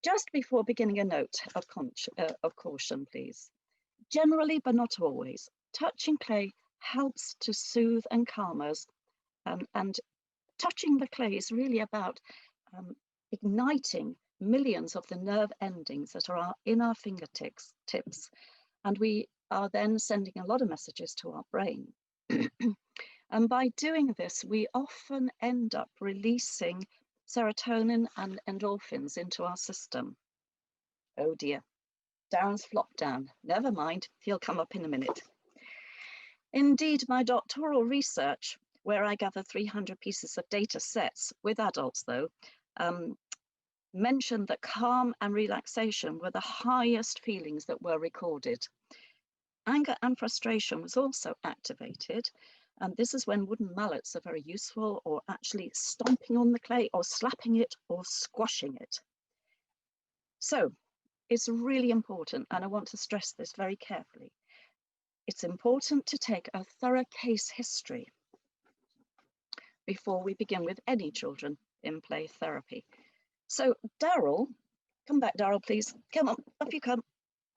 just before beginning, a note of caution, please. Generally, but not always, touching clay helps to soothe and calm us. And touching the clay is really about igniting millions of the nerve endings that are in our fingertips. And we are then sending a lot of messages to our brain. And by doing this, we often end up releasing serotonin and endorphins into our system. Oh dear, Darren's flopped down. Never mind, he'll come up in a minute. Indeed, my doctoral research, where I gather 300 pieces of data sets with adults though, mentioned that calm and relaxation were the highest feelings that were recorded. Anger and frustration was also activated. And this is when wooden mallets are very useful, or actually stomping on the clay or slapping it or squashing it. So it's really important, and I want to stress this very carefully. It's important to take a thorough case history before we begin with any children in play therapy. So Daryl, come back, Daryl, please. Come on, up you come.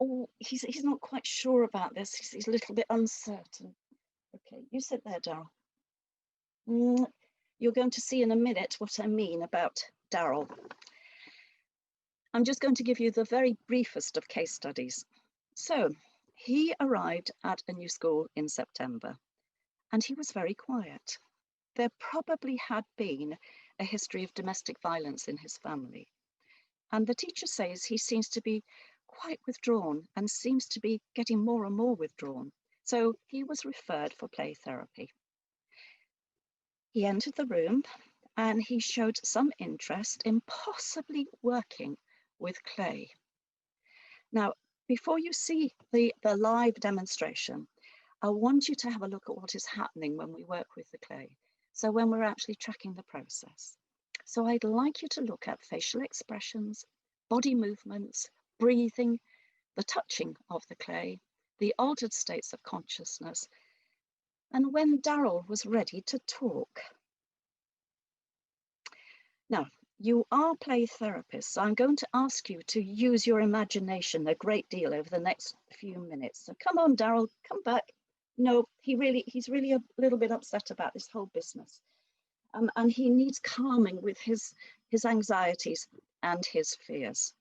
Oh, he's not quite sure about this. He's a little bit uncertain. Okay, you sit there, Daryl. You're going to see in a minute what I mean about Daryl. I'm just going to give you the very briefest of case studies. So he arrived at a new school in September, and he was very quiet. There probably had been a history of domestic violence in his family. And the teacher says he seems to be quite withdrawn and seems to be getting more and more withdrawn. So he was referred for play therapy. He entered the room and he showed some interest in possibly working with clay. Now, before you see the live demonstration, I want you to have a look at what is happening when we work with the clay. So when we're actually tracking the process. So I'd like you to look at facial expressions, body movements, breathing, the touching of the clay, the altered states of consciousness, and when Daryl was ready to talk. Now, you are play therapists, so I'm going to ask you to use your imagination a great deal over the next few minutes. So come on, Daryl, come back. No, he's really a little bit upset about this whole business. And he needs calming with his anxieties and his fears.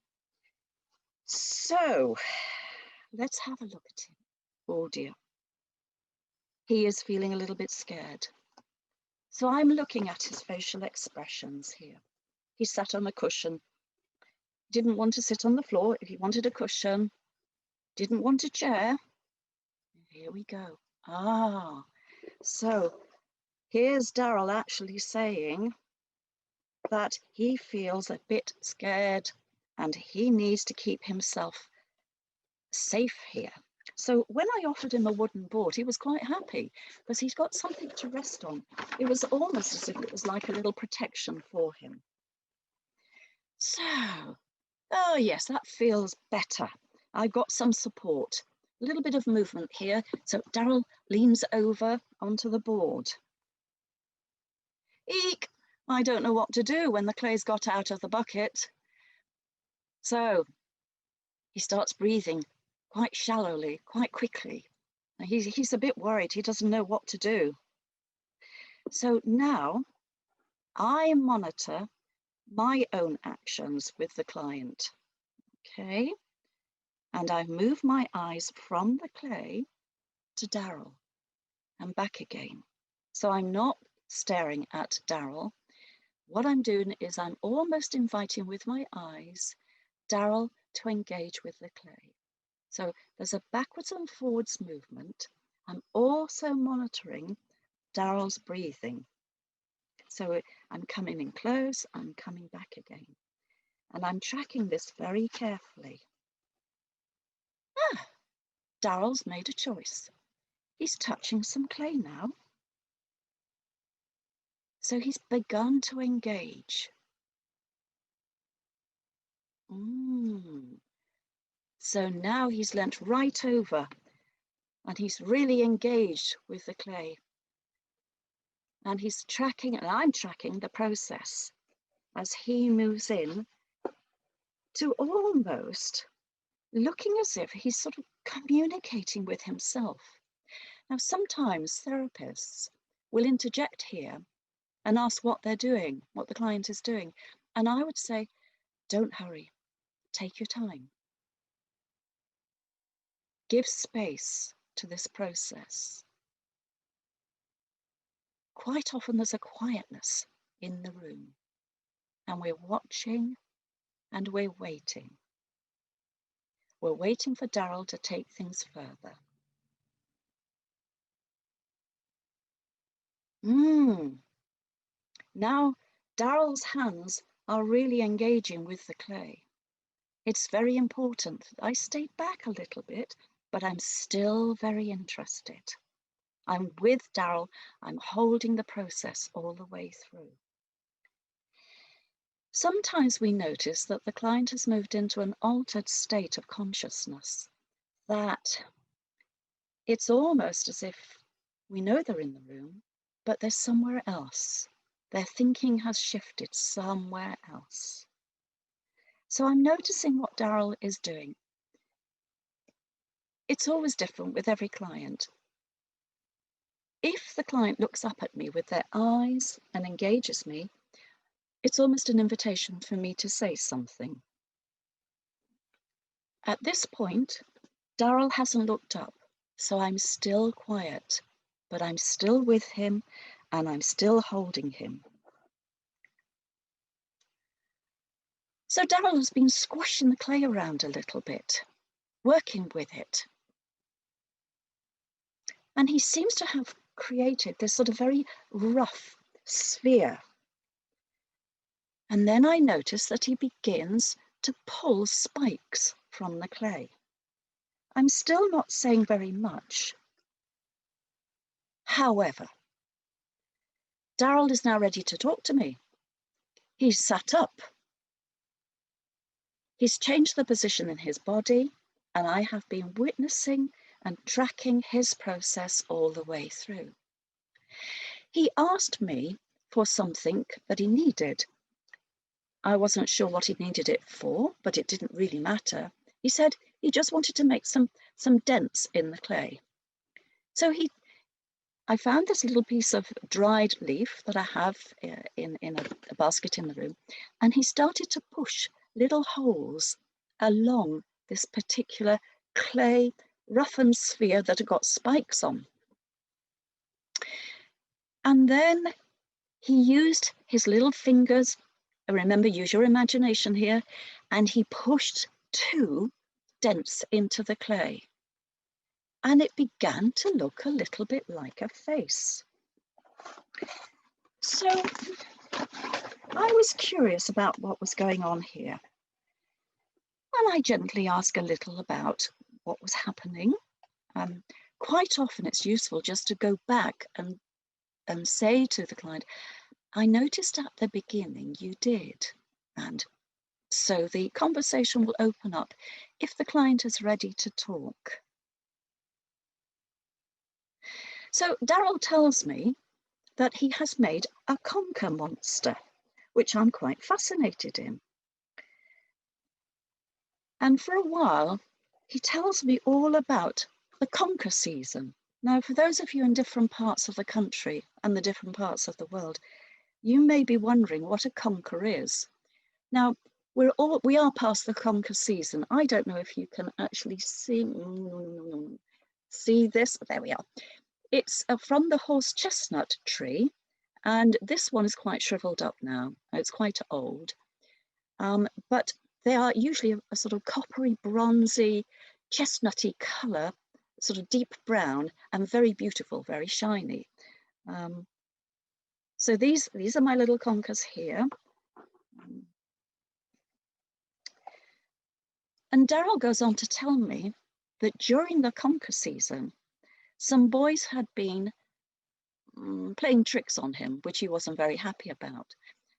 So let's have a look at him. Oh dear. He is feeling a little bit scared. So I'm looking at his facial expressions here. He sat on a cushion. Didn't want to sit on the floor if he wanted a cushion. Didn't want a chair. Here we go. Ah, so here's Daryl actually saying that he feels a bit scared and he needs to keep himself safe here. So when I offered him a wooden board, he was quite happy because he's got something to rest on. It was almost as if it was like a little protection for him. So, oh yes, that feels better. I've got some support. A little bit of movement here. So Daryl leans over onto the board. Eek! I don't know what to do when the clay's got out of the bucket. So he starts breathing quite shallowly, quite quickly. He's a bit worried. He doesn't know what to do. So now I monitor my own actions with the client. Okay. And I move my eyes from the clay to Daryl and back again. So I'm not staring at Daryl. what I'm doing is I'm almost inviting with my eyes Daryl to engage with the clay. So there's a backwards and forwards movement. I'm also monitoring Daryl's breathing. So I'm coming in close, I'm coming back again. And I'm tracking this very carefully. Daryl's made a choice. He's touching some clay now. So he's begun to engage. So now he's leant right over and he's really engaged with the clay. And he's tracking, and I'm tracking the process as he moves in to almost looking as if he's sort of communicating with himself. Now, sometimes therapists will interject here and ask what they're doing, what the client is doing. And I would say, don't hurry, take your time. Give space to this process. Quite often there's a quietness in the room, and we're watching and we're waiting. We're waiting for Daryl to take things further. Now Daryl's hands are really engaging with the clay. It's very important. I stayed back a little bit, but I'm still very interested. I'm with Daryl. I'm holding the process all the way through. Sometimes we notice that the client has moved into an altered state of consciousness, that it's almost as if we know they're in the room, but they're somewhere else. Their thinking has shifted somewhere else. So I'm noticing what Daryl is doing. It's always different with every client. If the client looks up at me with their eyes and engages me, it's almost an invitation for me to say something. At this point, Daryl hasn't looked up, so I'm still quiet, but I'm still with him and I'm still holding him. So Daryl has been squashing the clay around a little bit, working with it. And he seems to have created this sort of very rough sphere. And then I notice that he begins to pull spikes from the clay. I'm still not saying very much. However, Daryl is now ready to talk to me. He's sat up. He's changed the position in his body, and I have been witnessing and tracking his process all the way through. He asked me for something that he needed. I wasn't sure what he needed it for, but it didn't really matter. He said he just wanted to make some dents in the clay. So I found this little piece of dried leaf that I have in a basket in the room, and he started to push little holes along this particular clay roughened sphere that had got spikes on. And then he used his little fingers, remember, use your imagination here, and he pushed 2 dents into the clay. And it began to look a little bit like a face. So I was curious about what was going on here. And I gently asked a little about what was happening. Quite often it's useful just to go back and say to the client, I noticed at the beginning you did. And so the conversation will open up if the client is ready to talk. So Daryl tells me that he has made a conker monster, which I'm quite fascinated in. And for a while, he tells me all about the conker season. Now, for those of you in different parts of the country and the different parts of the world, you may be wondering what a conker is. Now, we are past the conker season. I don't know if you can actually see this. There we are. It's from the horse chestnut tree, And this one is quite shriveled up now. It's quite old, but they are usually a sort of coppery, bronzy, chestnutty colour, sort of deep brown, and very beautiful, very shiny. So these are my little conkers here. And Daryl goes on to tell me that during the conker season, some boys had been playing tricks on him, which he wasn't very happy about.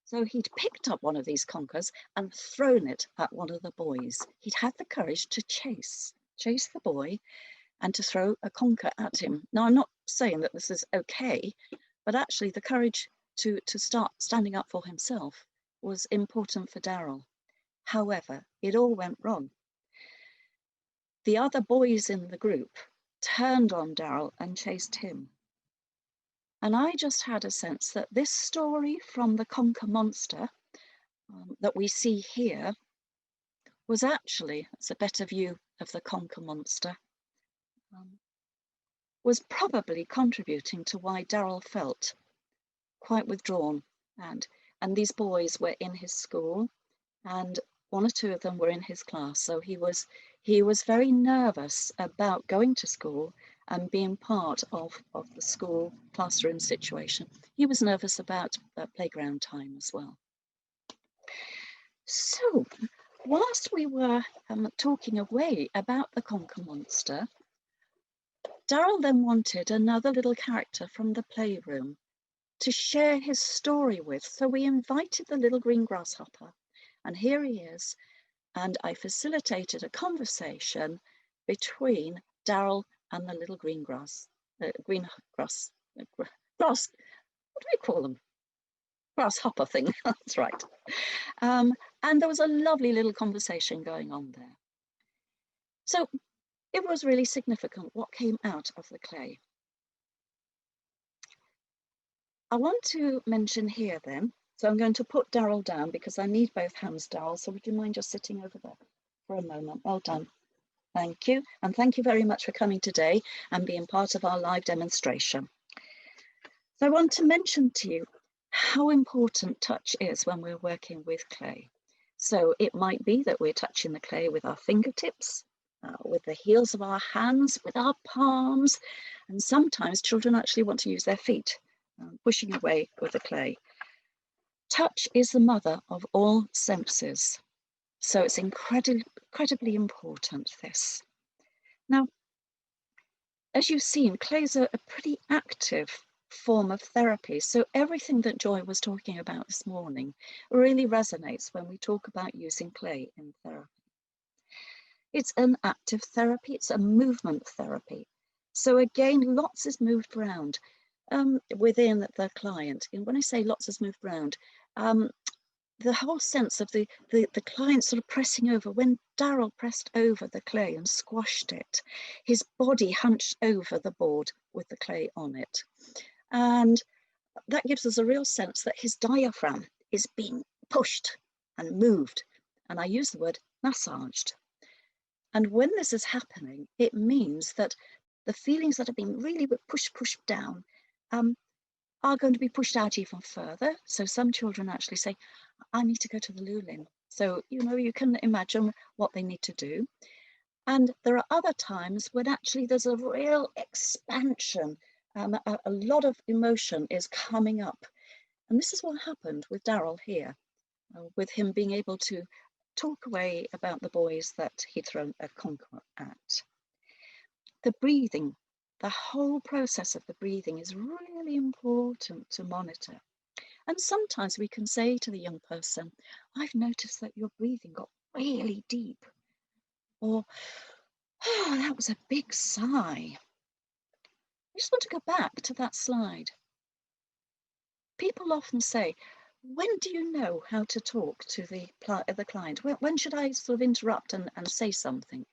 So he'd picked up one of these conkers and thrown it at one of the boys. He'd had the courage to chase the boy and to throw a conker at him. Now, I'm not saying that this is okay, but actually the courage to start standing up for himself was important for Daryl. However, it all went wrong. The other boys in the group turned on Daryl and chased him. And I just had a sense that this story from the conker monster that we see here was actually, it's a better view of the conker monster, was probably contributing to why Daryl felt quite withdrawn. And these boys were in his school, and one or two of them were in his class. So he was very nervous about going to school and being part of the school classroom situation. He was nervous about playground time as well. So whilst we were talking away about the conker monster, Daryl then wanted another little character from the playroom to share his story with. So we invited the little green grasshopper, and here he is. And I facilitated a conversation between Daryl and the little grass, what do we call them? Grasshopper thing, that's right. And there was a lovely little conversation going on there. So it was really significant what came out of the clay. I want to mention here then, so I'm going to put Daryl down because I need both hands, Daryl, so would you mind just sitting over there for a moment? Well done. Thank you. And thank you very much for coming today and being part of our live demonstration. So I want to mention to you how important touch is when we're working with clay. So it might be that we're touching the clay with our fingertips, with the heels of our hands, with our palms, and sometimes children actually want to use their feet, pushing away with the clay. Touch is the mother of all senses. So it's incredibly important, this. Now, as you've seen, clay is a pretty active form of therapy. So everything that Joy was talking about this morning really resonates when we talk about using clay in therapy. It's an active therapy, it's a movement therapy. So again, lots is moved around within the client. And when I say lots is moved around, the whole sense of the client sort of pressing over. When Daryl pressed over the clay and squashed it, his body hunched over the board with the clay on it. And that gives us a real sense that his diaphragm is being pushed and moved. And I use the word massaged. And when this is happening, it means that the feelings that have been really pushed down are going to be pushed out even further. So some children actually say, I need to go to the Lulin. So, you can imagine what they need to do. And there are other times when actually there's a real expansion. A lot of emotion is coming up. And this is what happened with Daryl here, with him being able to talk away about the boys that he'd thrown a conker at. The breathing, the whole process of the breathing is really important to monitor. And sometimes we can say to the young person, I've noticed that your breathing got really deep. Or, oh, that was a big sigh. I just want to go back to that slide. People often say, when do you know how to talk to the client? When should I sort of interrupt and say something?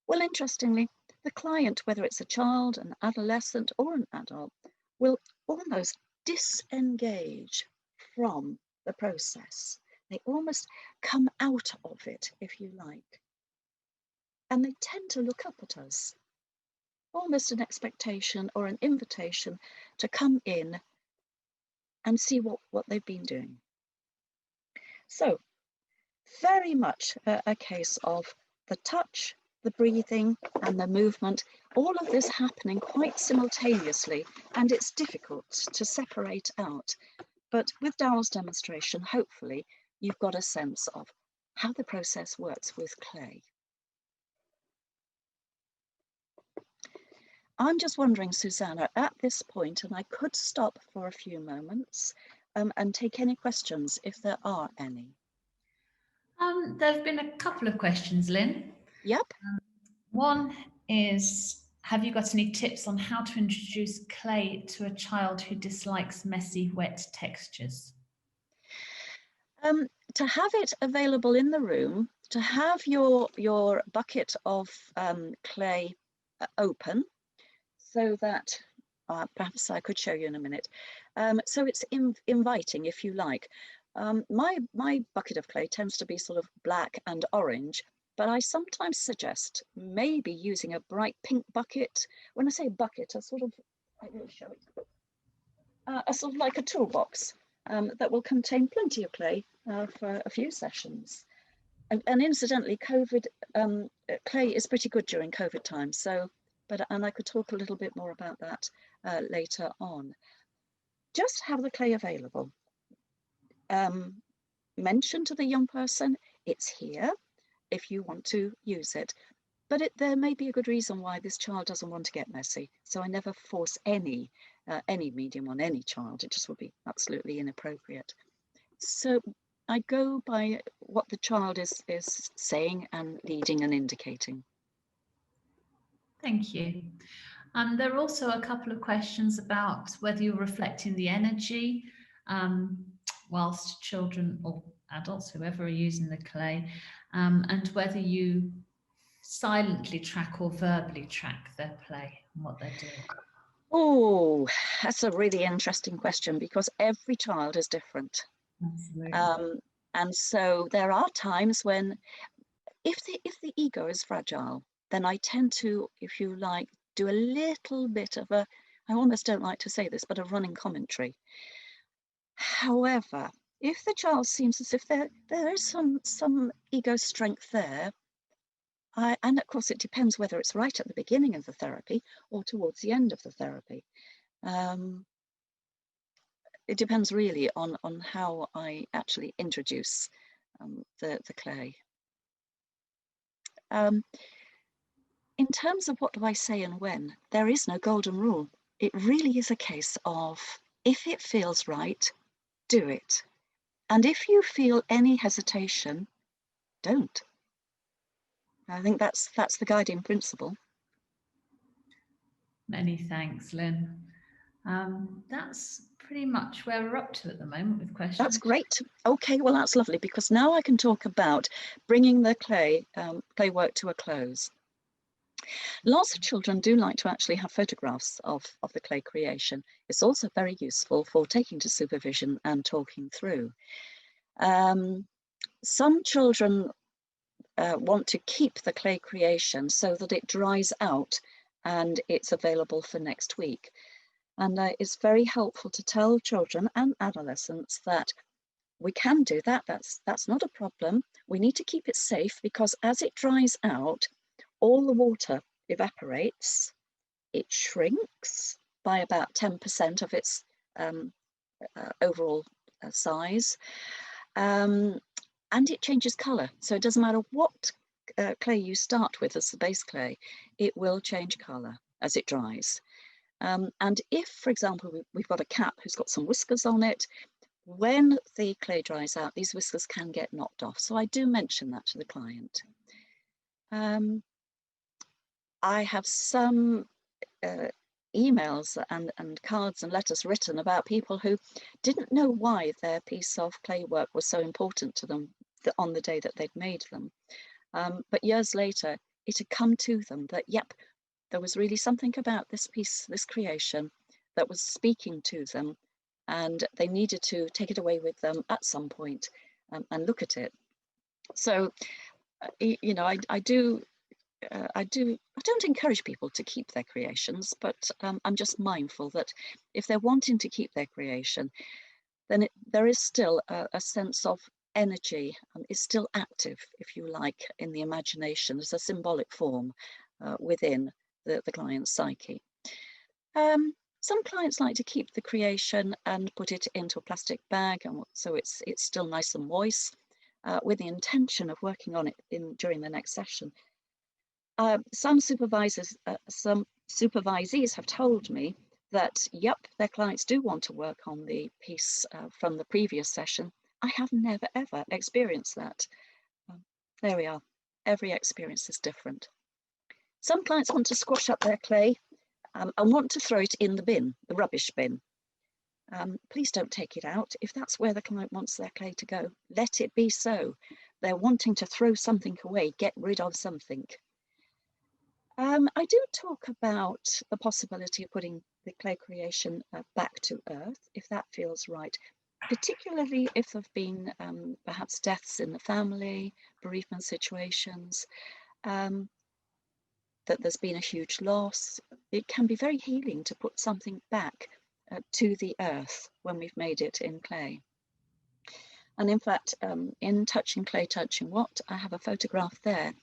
Well, interestingly, the client, whether it's a child, an adolescent, or an adult, will almost disengage from the process. They almost come out of it, if you like. And they tend to look up at us, almost an expectation or an invitation to come in and see what they've been doing. So very much a case of the touch, the breathing and the movement, all of this happening quite simultaneously, and it's difficult to separate out. But with Daryl's demonstration, hopefully you've got a sense of how the process works with clay. I'm just wondering, Susanna, at this point, and I could stop for a few moments and take any questions if there are any. There have been a couple of questions, Lynn. Yep. One is, have you got any tips on how to introduce clay to a child who dislikes messy, wet textures? To have it available in the room, to have your bucket of clay open, so that perhaps I could show you in a minute. So it's inviting, if you like. My bucket of clay tends to be sort of black and orange, but I sometimes suggest maybe using a bright pink bucket. When I say bucket, I will show it. A sort of like a toolbox that will contain plenty of clay for a few sessions. And incidentally, clay is pretty good during COVID time. So, and I could talk a little bit more about that later on. Just have the clay available. Mention to the young person, it's here if you want to use it. But there may be a good reason why this child doesn't want to get messy. So I never force any medium on any child. It just would be absolutely inappropriate. So I go by what the child is saying and leading and indicating. Thank you. There are also a couple of questions about whether you're reflecting the energy whilst children or adults, whoever are using the clay, and whether you silently track or verbally track their play and what they're doing. Oh, that's a really interesting question because every child is different. Absolutely. And so there are times when, if the ego is fragile, then I tend to, if you like, do a little bit of I almost don't like to say this, but a running commentary. However, if the child seems as if there is some ego strength there, and of course it depends whether it's right at the beginning of the therapy or towards the end of the therapy. It depends really on how I actually introduce the clay. In terms of what do I say and when, there is no golden rule. It really is a case of, if it feels right, do it. And if you feel any hesitation, don't. I think that's the guiding principle. Many thanks, Lynn. That's pretty much where we're up to at the moment with questions. That's great. Okay, well, that's lovely, because now I can talk about bringing the clay work to a close. Lots of children do like to actually have photographs of the clay creation. It's also very useful for taking to supervision and talking through. Some children want to keep the clay creation so that it dries out and it's available for next week. And it's very helpful to tell children and adolescents that we can do that. That's not a problem. We need to keep it safe because as it dries out, all the water evaporates. It shrinks by about 10% of its overall size. And it changes colour. So it doesn't matter what clay you start with as the base clay, it will change colour as it dries. And if, for example, we've got a cat who's got some whiskers on it, when the clay dries out, these whiskers can get knocked off. So I do mention that to the client. I have some emails and cards and letters written about people who didn't know why their piece of clay work was so important to them on the day that they'd made them. But years later, it had come to them that, yep, there was really something about this piece, this creation, that was speaking to them, and they needed to take it away with them at some point and look at it. So, you know, I don't encourage people to keep their creations, but I'm just mindful that if they're wanting to keep their creation, then there is still a sense of energy. It's still active, if you like, in the imagination as a symbolic form within the client's psyche. Some clients like to keep the creation and put it into a plastic bag, and so it's still nice and moist, with the intention of working on it during the next session. Some supervisees have told me that, yep, their clients do want to work on the piece from the previous session. I have never, ever experienced that. There we are. Every experience is different. Some clients want to squash up their clay and want to throw it in the bin, the rubbish bin. Please don't take it out. If that's where the client wants their clay to go, let it be so. They're wanting to throw something away, get rid of something. I do talk about the possibility of putting the clay creation back to earth, if that feels right, particularly if there have been perhaps deaths in the family, bereavement situations, that there's been a huge loss. It can be very healing to put something back to the earth when we've made it in clay. And in fact, in Touching Clay, Touching What, I have a photograph there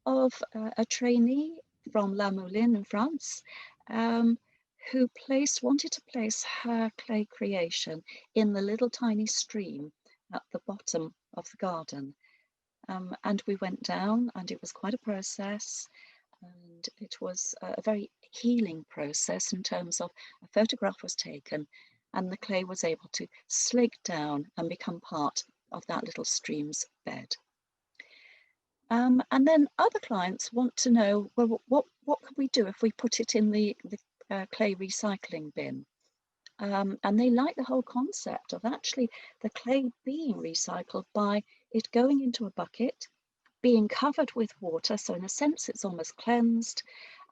of a trainee from La Moulin in France, who wanted to place her clay creation in the little tiny stream at the bottom of the garden. And we went down, and it was quite a process, and it was a very healing process in terms of a photograph was taken and the clay was able to slake down and become part of that little stream's bed. And then other clients want to know, well, what can we do if we put it in the clay recycling bin? And they like the whole concept of actually the clay being recycled by it going into a bucket, being covered with water. So in a sense, it's almost cleansed.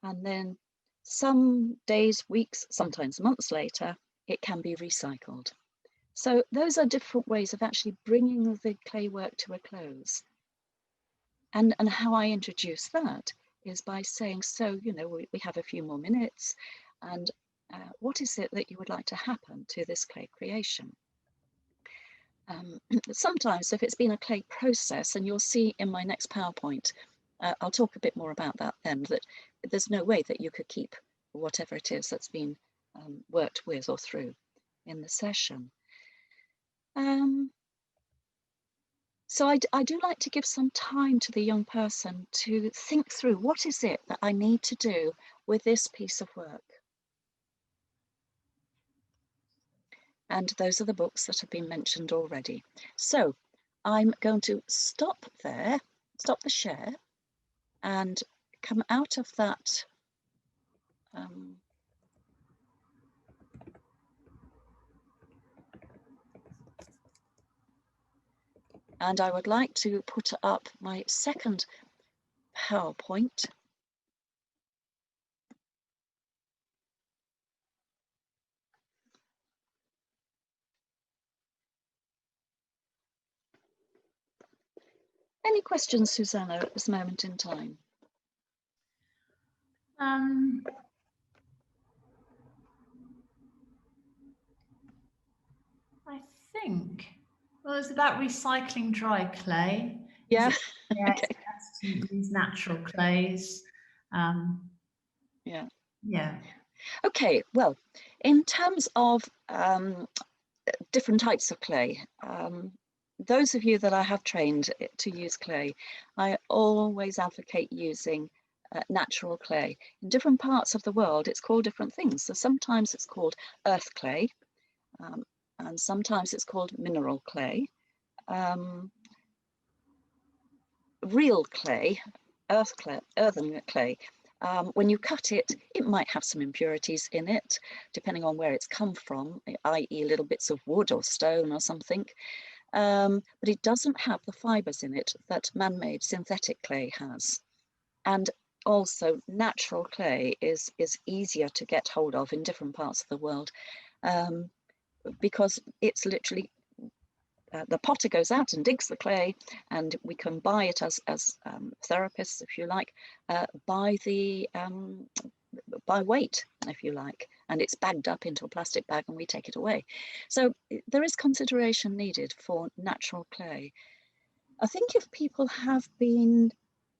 And then some days, weeks, sometimes months later, it can be recycled. So those are different ways of actually bringing the clay work to a close. And how I introduce that is by saying, so, you know, we have a few more minutes, and what is it that you would like to happen to this clay creation? Sometimes if it's been a clay process, and you'll see in my next PowerPoint, I'll talk a bit more about that then, that there's no way that you could keep whatever it is that's been worked with or through in the session. So I do like to give some time to the young person to think through, what is it that I need to do with this piece of work? And those are the books that have been mentioned already. So I'm going to stop there, stop the share, and come out of that and I would like to put up my second PowerPoint. Any questions, Susanna, at this moment in time? I think, well, it's about recycling dry clay. Yeah. Yeah, Okay. it's best to use natural clays. Yeah. Yeah. Okay, well, in terms of different types of clay, those of you that I have trained to use clay, I always advocate using natural clay. In different parts of the world, it's called different things. So sometimes it's called earth clay, and sometimes it's called mineral clay. Real clay, earthen clay, when you cut it, it might have some impurities in it, depending on where it's come from, i.e. little bits of wood or stone or something. But it doesn't have the fibers in it that man-made synthetic clay has. And also natural clay is easier to get hold of in different parts of the world, because it's literally the potter goes out and digs the clay, and we can buy it as therapists, if you like, by weight, if you like. and it's bagged up into a plastic bag and we take it away. So there is consideration needed for natural clay. I think if people have been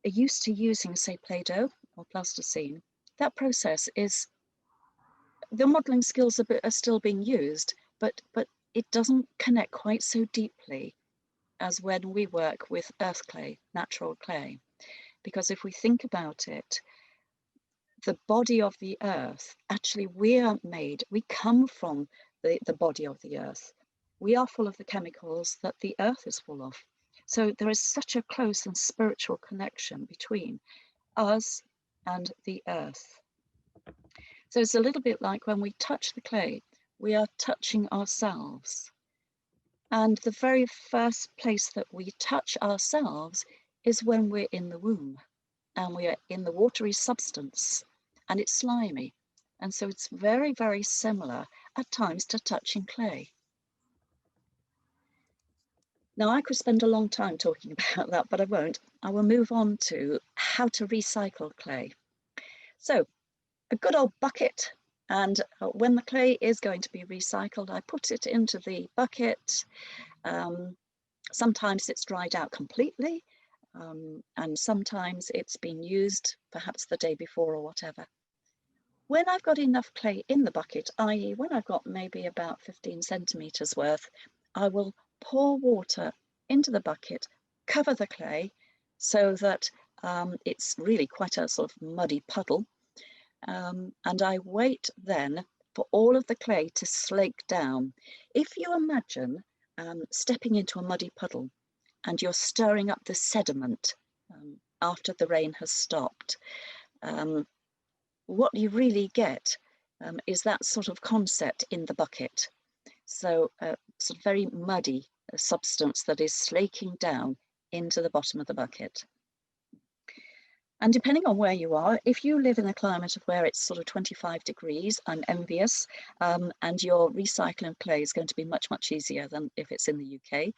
used to using, say, Play-Doh or plasticine, that process is, the modelling skills are still being used, but it doesn't connect quite so deeply as when we work with earth clay, natural clay. Because if we think about it, the body of the earth, actually we come from the body of the earth. We are full of the chemicals that the earth is full of. So there is such a close and spiritual connection between us and the earth. So it's a little bit like when we touch the clay, we are touching ourselves. And the very first place that we touch ourselves is when we're in the womb and we are in the watery substance and it's slimy. And so it's very, very similar at times to touching clay. Now, I could spend a long time talking about that, but I won't. I will move on to how to recycle clay. So a good old bucket, and when the clay is going to be recycled, I put it into the bucket. Sometimes it's dried out completely, and sometimes it's been used perhaps the day before or whatever. When I've got enough clay in the bucket, i.e. when I've got maybe about 15 centimetres worth, I will pour water into the bucket, cover the clay so that it's really quite a sort of muddy puddle. And I wait then for all of the clay to slake down. If you imagine stepping into a muddy puddle and you're stirring up the sediment after the rain has stopped, what you really get is that sort of concept in the bucket. So sort of very muddy substance that is slaking down into the bottom of the bucket. And depending on where you are, if you live in a climate of where it's sort of 25 degrees, I'm envious, and your recycling clay is going to be much, much easier than if it's in the UK.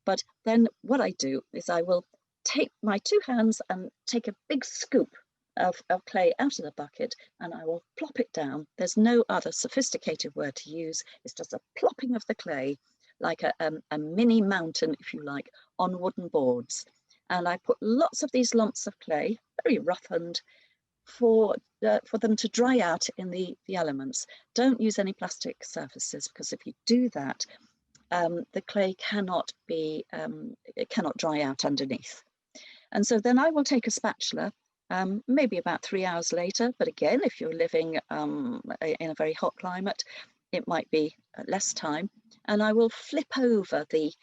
But then what I do is I will take my two hands and take a big scoop of clay out of the bucket, and I will plop it down. There's no other sophisticated word to use. It's just a plopping of the clay, like a mini mountain, if you like, on wooden boards. And I put lots of these lumps of clay, very roughened, for them to dry out in the elements. Don't use any plastic surfaces, because if you do that, the clay cannot dry out underneath. And so then I will take a spatula, maybe about 3 hours later, but again, if you're living in a very hot climate, it might be less time, and I will flip over the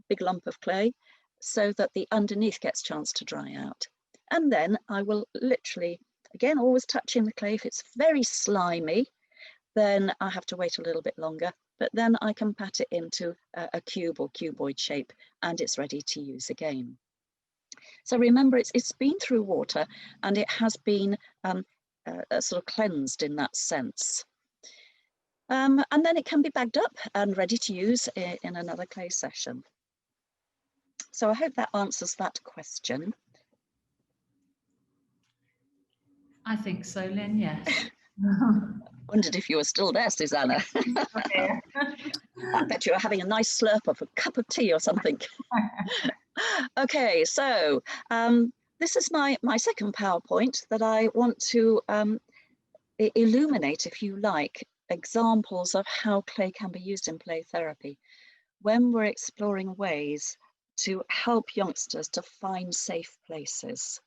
big lump of clay so that the underneath gets a chance to dry out. And then I will literally, again, always touching the clay. If it's very slimy, then I have to wait a little bit longer, but then I can pat it into a cube or cuboid shape and it's ready to use again. So remember, it's been through water and it has been sort of cleansed in that sense. And then it can be bagged up and ready to use in another clay session. So I hope that answers that question. I think so, Lynn, yes. Wondered if you were still there, Susanna. I bet you were having a nice slurp of a cup of tea or something. Okay, so this is my second PowerPoint that I want to illuminate, if you like, examples of how clay can be used in play therapy when we're exploring ways to help youngsters to find safe places.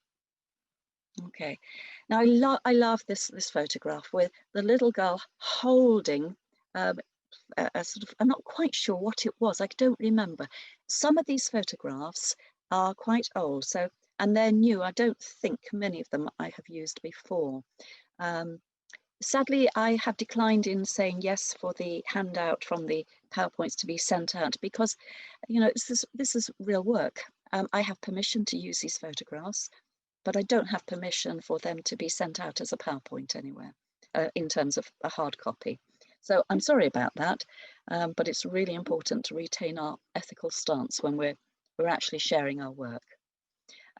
Okay, now I love this photograph with the little girl holding a sort of, I'm not quite sure what it was, I don't remember. Some of these photographs are quite old, so, and they're new. I don't think many of them I have used before. Sadly, I have declined in saying yes for the handout from the PowerPoints to be sent out because, you know, this is real work. I have permission to use these photographs, but I don't have permission for them to be sent out as a PowerPoint anywhere in terms of a hard copy. So I'm sorry about that, but it's really important to retain our ethical stance when we're actually sharing our work.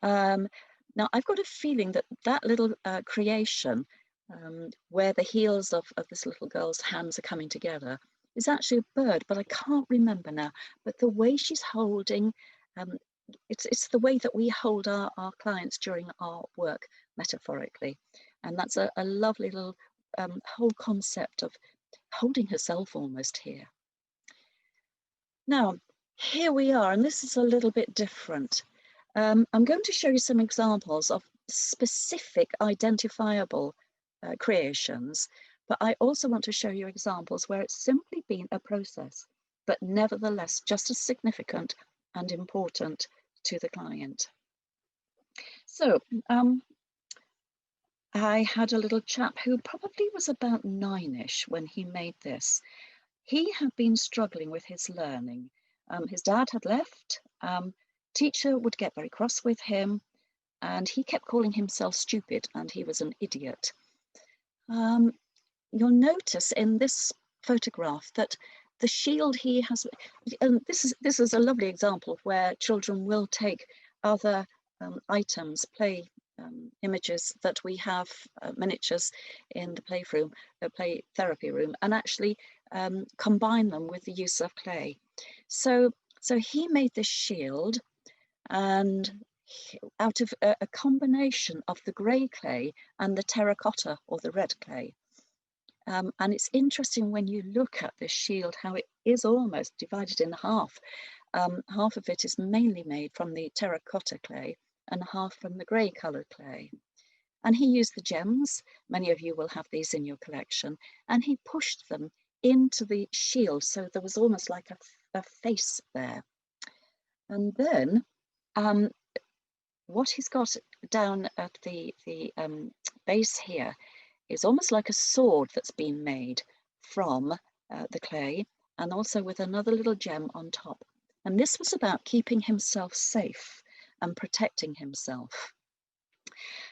Now, I've got a feeling that little creation where the heels of this little girl's hands are coming together, is actually a bird, but I can't remember now. But the way she's holding, it's the way that we hold our clients during our work, metaphorically. And that's a lovely little whole concept of holding herself almost here. Now, here we are, and this is a little bit different. I'm going to show you some examples of specific identifiable creations, but I also want to show you examples where it's simply been a process, but nevertheless just as significant and important to the client. So I had a little chap who probably was about 9-ish when he made this. He had been struggling with his learning. His dad had left, teacher would get very cross with him, and he kept calling himself stupid, and he was an idiot. You'll notice in this photograph that the shield he has, and this is a lovely example of where children will take other items, play images that we have, miniatures in the play therapy room, and actually combine them with the use of clay. So he made this shield, and out of a combination of the grey clay and the terracotta or the red clay. And it's interesting when you look at this shield how it is almost divided in half. Half of it is mainly made from the terracotta clay and half from the grey coloured clay. And he used the gems, many of you will have these in your collection, and he pushed them into the shield, so there was almost like a face there. And then what he's got down at the base here is almost like a sword that's been made from the clay, and also with another little gem on top. And this was about keeping himself safe and protecting himself.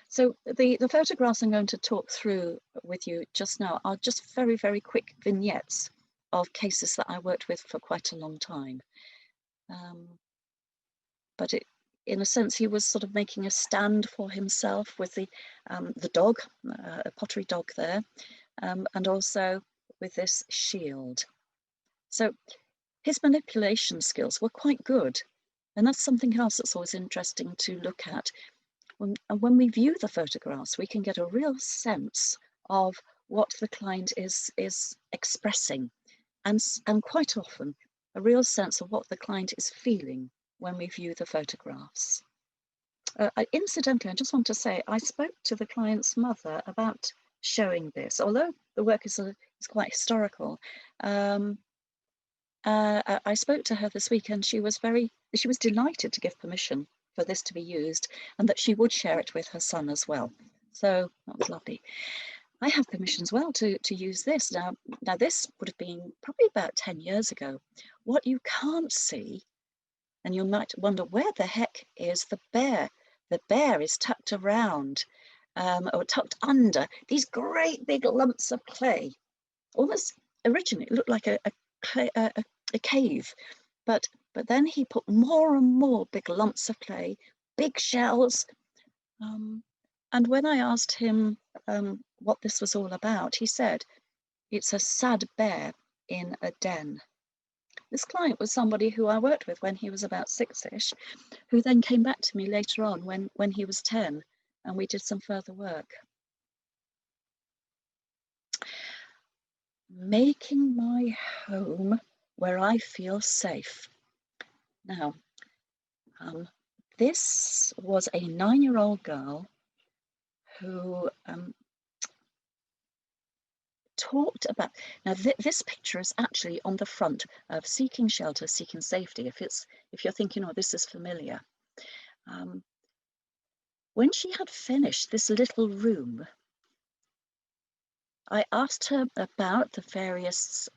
So the photographs I'm going to talk through with you just now are just very, very quick vignettes of cases that I worked with for quite a long time. But in a sense, he was sort of making a stand for himself with the dog, a pottery dog there, and also with this shield. So his manipulation skills were quite good. And that's something else that's always interesting to look at. When we view the photographs, we can get a real sense of what the client is expressing, and quite often a real sense of what the client is feeling when we view the photographs. Incidentally, I just want to say, I spoke to the client's mother about showing this, although the work is quite historical. I spoke to her this week, and she was delighted to give permission for this to be used, and that she would share it with her son as well. So that was lovely. I have permission as well to use this. Now this would have been probably about 10 years ago. What you can't see, and you might wonder, where the heck is the bear? The bear is tucked around, or tucked under these great big lumps of clay. Almost originally it looked like a cave, but then he put more and more big lumps of clay, big shells, and when I asked him what this was all about, he said, it's a sad bear in a den. This client was somebody who I worked with when he was about 6-ish, who then came back to me later on when he was 10, and we did some further work. Making my home where I feel safe. Now, this was a 9-year-old girl who talked about, now this picture is actually on the front of Seeking Shelter, Seeking Safety, if you're thinking, oh, this is familiar. When she had finished this little room, I asked her about the various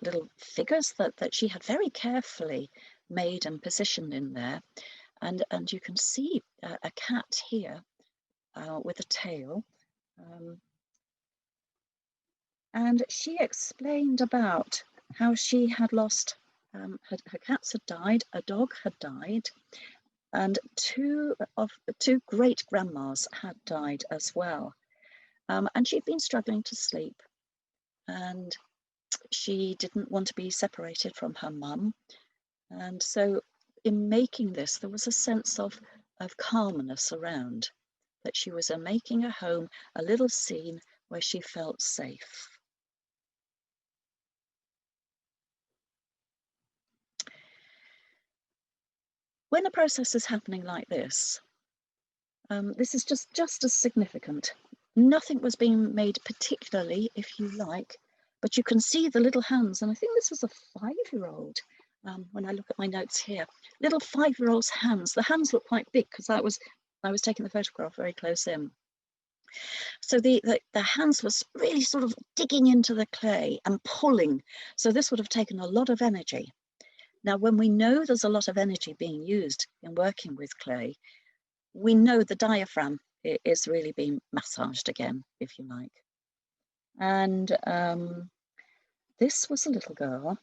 little figures that she had very carefully made and positioned in there, and you can see a cat here with a tail, and she explained about how she had lost her cats had died, a dog had died, and two great grandmas had died as well. And she'd been struggling to sleep, and she didn't want to be separated from her mum. And so in making this, there was a sense of calmness around, that she was making a home, a little scene where she felt safe. When a process is happening like this, this is just as significant. Nothing was being made particularly, if you like, but you can see the little hands, and I think this was a 5-year-old. When I look at my notes here, little 5-year-old's hands. The hands look quite big because I was taking the photograph very close in. So the hands was really sort of digging into the clay and pulling. So this would have taken a lot of energy. Now, when we know there's a lot of energy being used in working with clay, we know the diaphragm is really being massaged again, if you like. And this was a little girl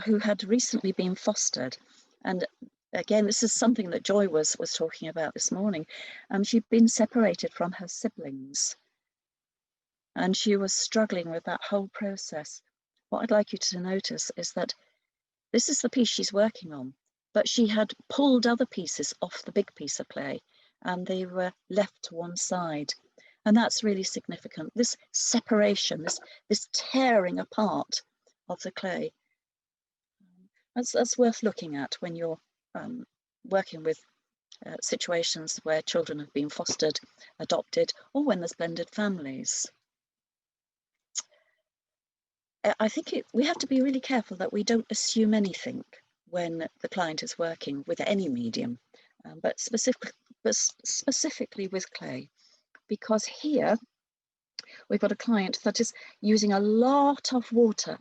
who had recently been fostered. And again, this is something that Joy was talking about this morning. She'd been separated from her siblings, and she was struggling with that whole process. What I'd like you to notice is that this is the piece she's working on, but she had pulled other pieces off the big piece of clay, and they were left to one side. And that's really significant. This separation, this tearing apart of the clay, that's worth looking at when you're working with situations where children have been fostered, adopted, or when there's blended families. I think we have to be really careful that we don't assume anything when the client is working with any medium, but specifically with clay, because here we've got a client that is using a lot of water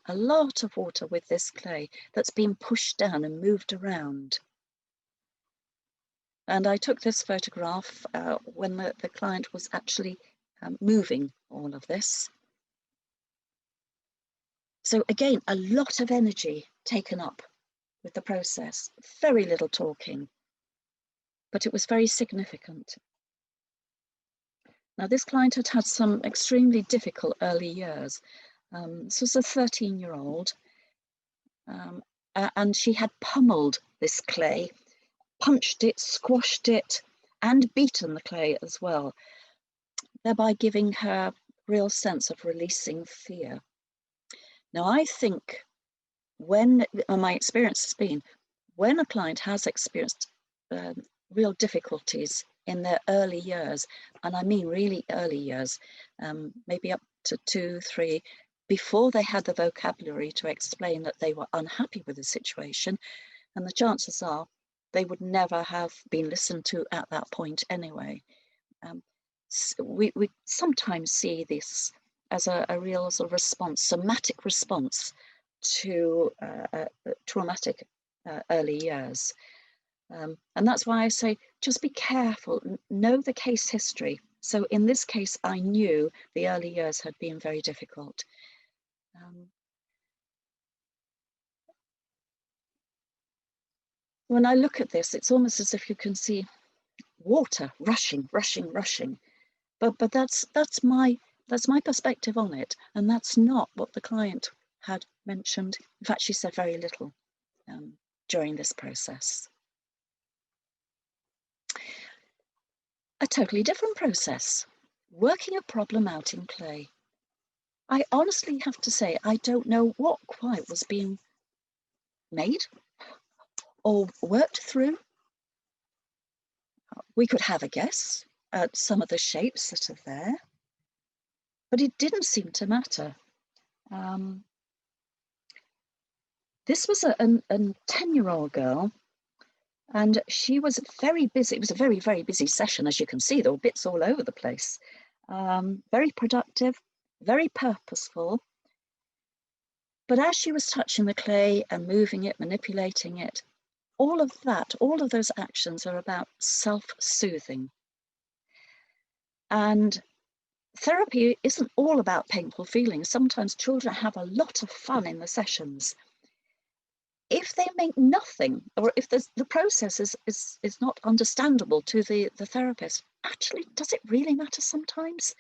with this clay that's been pushed down and moved around. And I took this photograph when the client was actually moving all of this. So again, a lot of energy taken up with the process, very little talking, but it was very significant. Now, this client had had some extremely difficult early years. This was a 13-year-old, and she had pummeled this clay, punched it, squashed it, and beaten the clay as well, thereby giving her a real sense of releasing fear. Now, I think my experience has been, when a client has experienced real difficulties in their early years, and I mean really early years, maybe up to 2, 3, before they had the vocabulary to explain that they were unhappy with the situation, and the chances are they would never have been listened to at that point anyway. We sometimes see this as a real sort of response, somatic response to traumatic early years. And that's why I say, just be careful, know the case history. So in this case, I knew the early years had been very difficult. When I look at this, it's almost as if you can see water rushing. But that's my perspective on it, and that's not what the client had mentioned. In fact, she said very little during this process. A totally different process, working a problem out in clay. I honestly have to say, I don't know what quite was being made or worked through. We could have a guess at some of the shapes that are there, but it didn't seem to matter. This was a 10-year-old girl, and she was very busy. It was a very, very busy session, as you can see. There were bits all over the place. Very productive, very purposeful. But as she was touching the clay and moving it, manipulating it, all of those actions are about self-soothing. And therapy isn't all about painful feelings. Sometimes children have a lot of fun in the sessions. If they make nothing, or if the process is not understandable to the therapist, actually, does it really matter sometimes?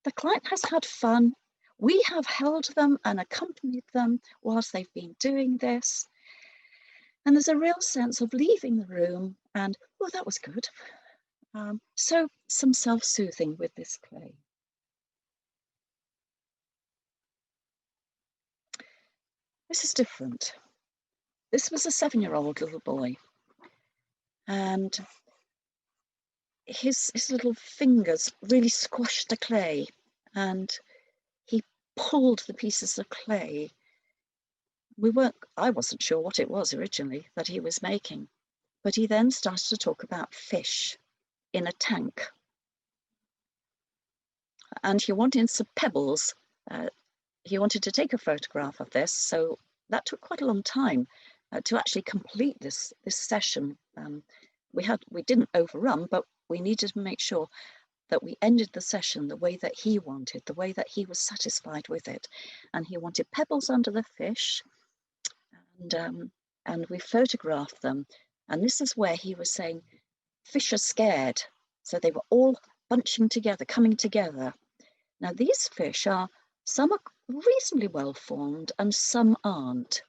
The client has had fun. We have held them and accompanied them whilst they've been doing this. And there's a real sense of leaving the room and, oh, that was good. So some self-soothing with this clay. This is different. This was a 7-year-old little boy, and his little fingers really squashed the clay, and he pulled the pieces of clay. I wasn't sure what it was originally that he was making, but he then started to talk about fish in a tank. And he wanted some pebbles. He wanted to take a photograph of this, so that took quite a long time to actually complete this session. We didn't overrun, but we needed to make sure that we ended the session the way that he wanted, the way that he was satisfied with it. And he wanted pebbles under the fish, and we photographed them. And this is where he was saying, fish are scared. So they were all bunching together, coming together. Now these fish some are reasonably well formed and some aren't.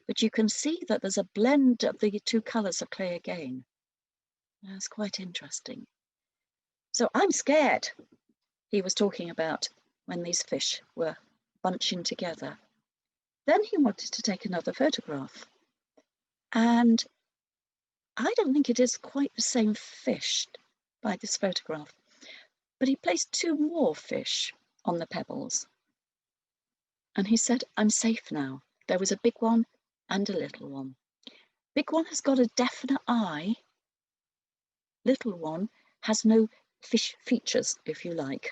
But you can see that there's a blend of the two colours of clay again. That's quite interesting. So I'm scared, he was talking about when these fish were bunching together. Then he wanted to take another photograph. And I don't think it is quite the same fish by this photograph, but he placed 2 more fish on the pebbles. And he said, I'm safe now. There was a big one and a little one. Big one has got a definite eye. Little one has no fish features, if you like.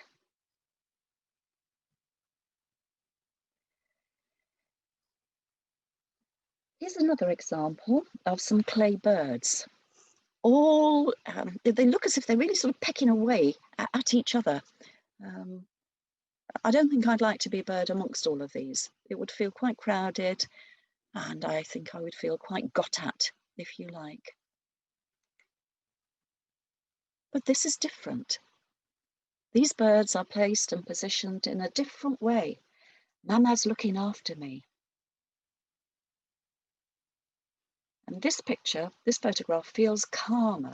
Here's another example of some clay birds. All, they look as if they're really sort of pecking away at each other. I don't think I'd like to be a bird amongst all of these. It would feel quite crowded, and I think I would feel quite got at, if you like. But this is different. These birds are placed and positioned in a different way. Mama's looking after me. And this picture, this photograph feels calmer.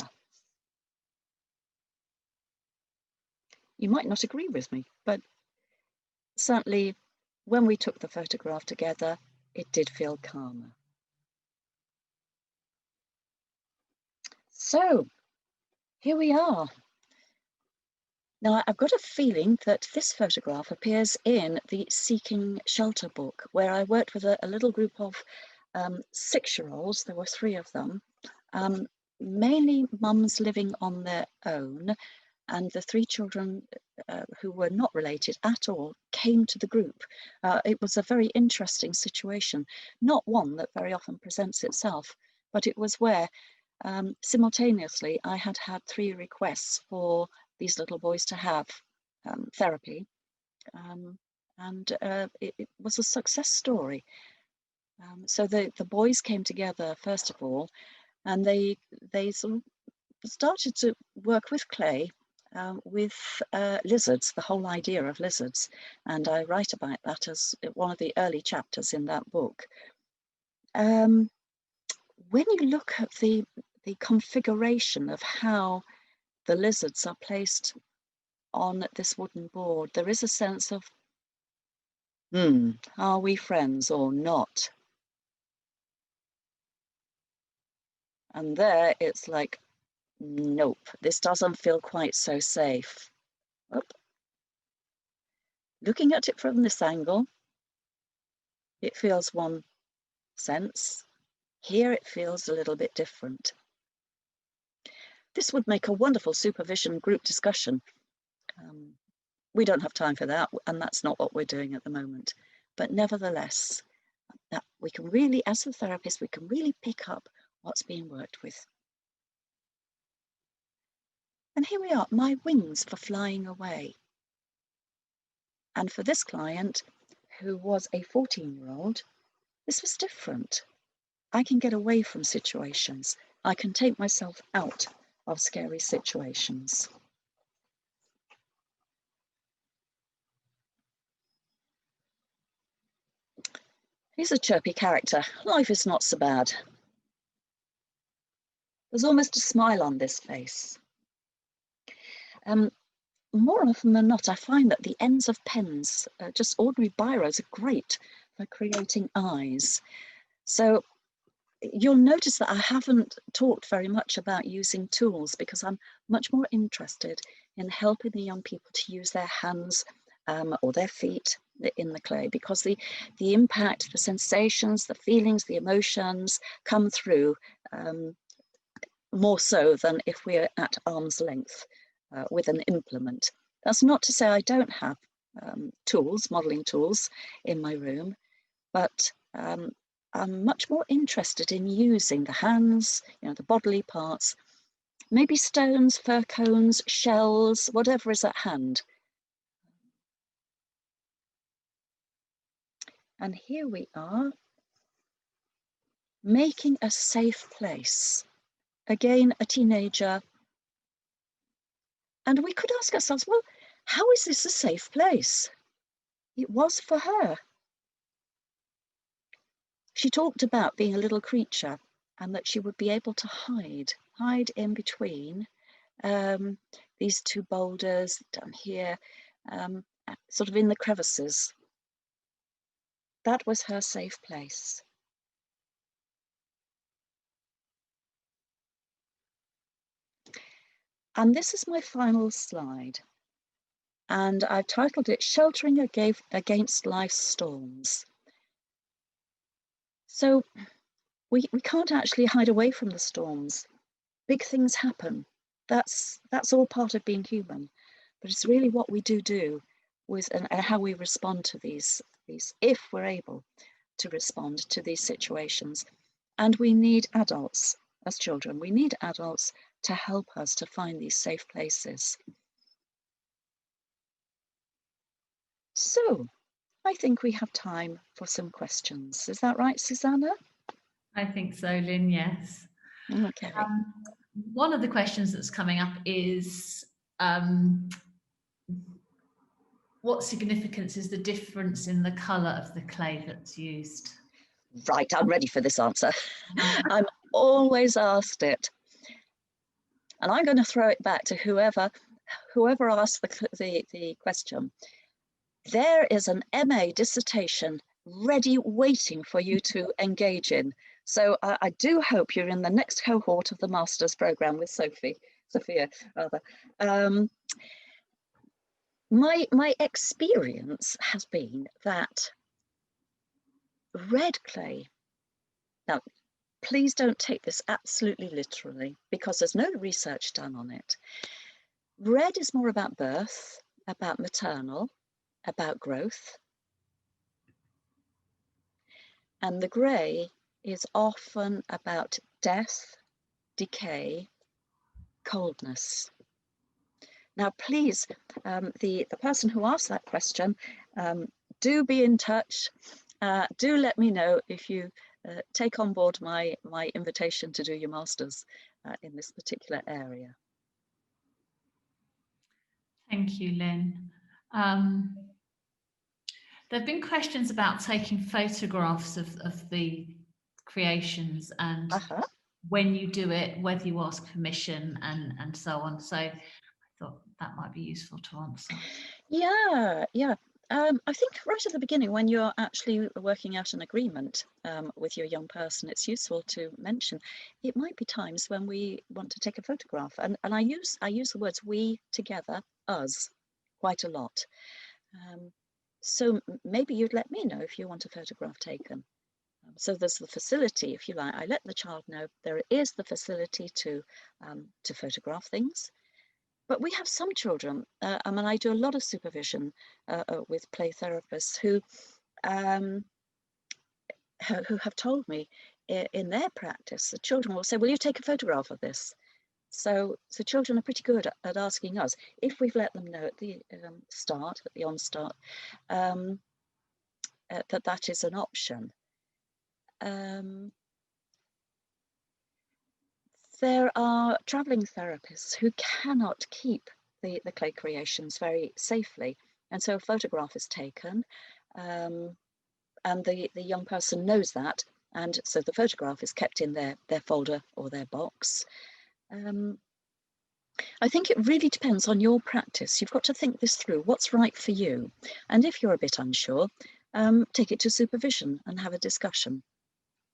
You might not agree with me, but certainly when we took the photograph together, it did feel calmer. So here we are. Now, I've got a feeling that this photograph appears in the Seeking Shelter book, where I worked with a little group of 6-year-olds. There were 3 of them, mainly mums living on their own, and the 3 children who were not related at all came to the group. It was a very interesting situation, not one that very often presents itself, but it was where simultaneously I had 3 requests for these little boys to have therapy, and it was a success story. So the boys came together first of all, and they sort of started to work with clay, with lizards, the whole idea of lizards, and I write about that as one of the early chapters in that book. When you look at the configuration of how the lizards are placed on this wooden board, there is a sense of, are we friends or not? And there it's like, nope, this doesn't feel quite so safe. Oop. Looking at it from this angle, it feels one sense. Here it feels a little bit different. This would make a wonderful supervision group discussion. We don't have time for that, and that's not what we're doing at the moment. But nevertheless, that we can really, as a therapist, we can really pick up what's being worked with. And here we are, my wings for flying away. And for this client, who was a 14-year-old, this was different. I can get away from situations. I can take myself out of scary situations. He's a chirpy character. Life is not so bad. There's almost a smile on this face. More often than not, I find that the ends of pens, just ordinary biros, are great for creating eyes. So you'll notice that I haven't talked very much about using tools because I'm much more interested in helping the young people to use their hands or their feet in the clay, because the impact, the sensations, the feelings, the emotions come through more so than if we're at arm's length with an implement. That's not to say I don't have tools, modelling tools in my room, but I'm much more interested in using the hands, the bodily parts, maybe stones, fir cones, shells, whatever is at hand. And here we are, making a safe place. Again, a teenager. And we could ask ourselves, well, how is this a safe place? It was for her. She talked about being a little creature and that she would be able to hide in between these two boulders down here, sort of in the crevices. That was her safe place. And this is my final slide. And I've titled it Sheltering Against Life's Storms. So we can't actually hide away from the storms. Big things happen. That's all part of being human. But it's really what we do with and how we respond to these, if we're able to respond to these situations. And we need adults as children. We need adults to help us to find these safe places. So I think we have time for some questions. Is that right, Susanna? I think so, Lynn, yes. Okay. One of the questions that's coming up is what significance is the difference in the colour of the clay that's used? Right, I'm ready for this answer. I'm always asked it. And I'm going to throw it back to whoever asked the question. There is an MA dissertation ready, waiting for you to engage in. So I do hope you're in the next cohort of the master's programme with Sophia, rather. My experience has been that red clay, now please don't take this absolutely literally because there's no research done on it. Red is more about birth, about maternal, about growth. And the grey is often about death, decay, coldness. Now, please, the person who asked that question, do be in touch. Do let me know if you take on board my invitation to do your master's in this particular area. Thank you, Lynn. There have been questions about taking photographs of the creations and when you do it, whether you ask permission and so on. So I thought that might be useful to answer. Yeah. I think right at the beginning, when you're actually working out an agreement with your young person, it's useful to mention it might be times when we want to take a photograph, and I use the words we, together, us quite a lot. So maybe you'd let me know if you want a photograph taken. So there's the facility, if you like. I let the child know there is the facility to photograph things. But we have some children, I mean, I do a lot of supervision with play therapists who have told me in their practice, the children will say, will you take a photograph of this? So children are pretty good at asking us, if we've let them know at the onstart, that is an option. There are travelling therapists who cannot keep the clay creations very safely, and so a photograph is taken. the young person knows that, and so the photograph is kept in their folder or their box. I think it really depends on your practice. You've got to think this through, what's right for you. And if you're a bit unsure, take it to supervision and have a discussion.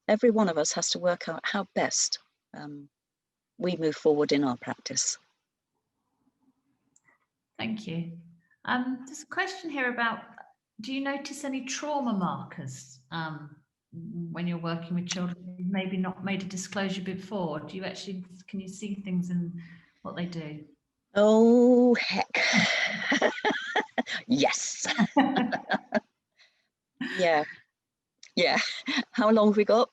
Every one of us has to work out how best we move forward in our practice. Thank you. There's a question here about, do you notice any trauma markers when you're working with children who've maybe not made a disclosure before? Do you actually, can you see things in what they do? Oh, heck. Yes. Yeah. How long have we got?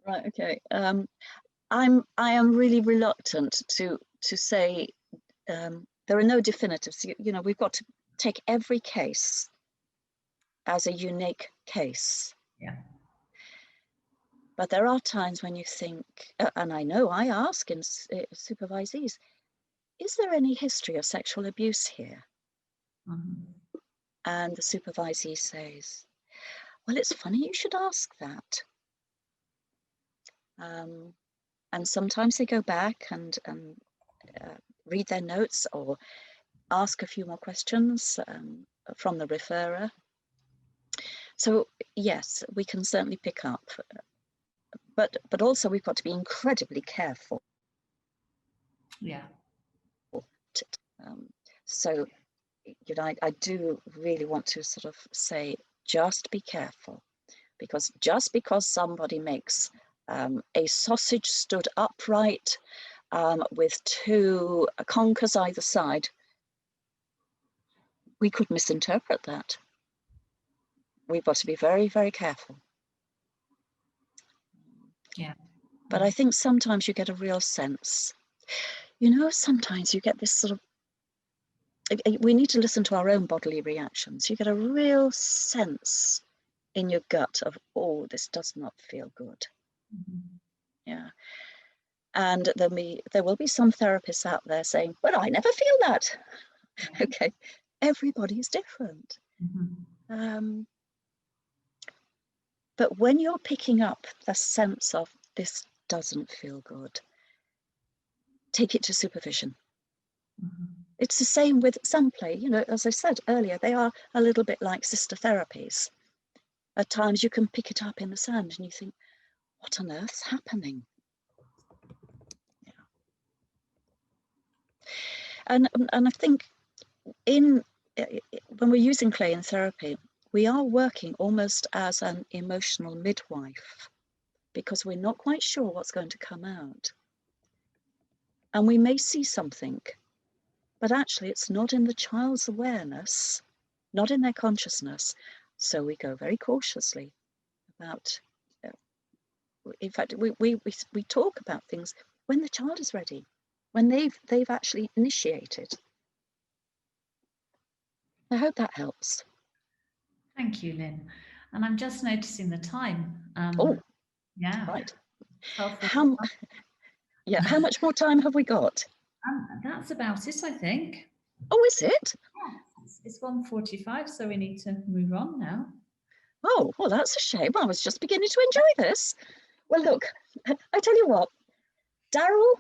Right, okay. I am really reluctant to say there are no definitives. You know, we've got to take every case as a unique case. Yeah. But there are times when you think, and I know I ask in supervisees, is there any history of sexual abuse here? Mm-hmm. And the supervisee says, well, it's funny you should ask that. And sometimes they go back and read their notes or ask a few more questions from the referrer. So yes, we can certainly pick up, but also we've got to be incredibly careful. Yeah. So, you know, I do really want to sort of say, just be careful, because just because somebody makes a sausage stood upright with two conkers either side, we could misinterpret that. We've got to be very, very careful. Yeah. But I think sometimes you get a real sense. You know, sometimes you get this sort of, we need to listen to our own bodily reactions. You get a real sense in your gut of, oh, this does not feel good. Mm-hmm. Yeah. And there will be some therapists out there saying, but I never feel that. Okay, everybody is different. Mm-hmm. But when you're picking up the sense of this doesn't feel good, take it to supervision. Mm-hmm. It's the same with some play. You know, as I said earlier, they are a little bit like sister therapies. At times you can pick it up in the sand and you think, what on earth's happening? Yeah. And I think when we're using play in therapy, we are working almost as an emotional midwife, because we're not quite sure what's going to come out. And we may see something, but actually it's not in the child's awareness, not in their consciousness. So we go very cautiously about, in fact, we talk about things when the child is ready, when they've actually initiated. I hope that helps. Thank you, Lynn. And I'm just noticing the time. Oh, yeah. Right. 12:45. How much more time have we got? That's about it, I think. Oh, is it? Yeah, it's 1:45, so we need to move on now. Oh, well, that's a shame. I was just beginning to enjoy this. Well, look, I tell you what, Daryl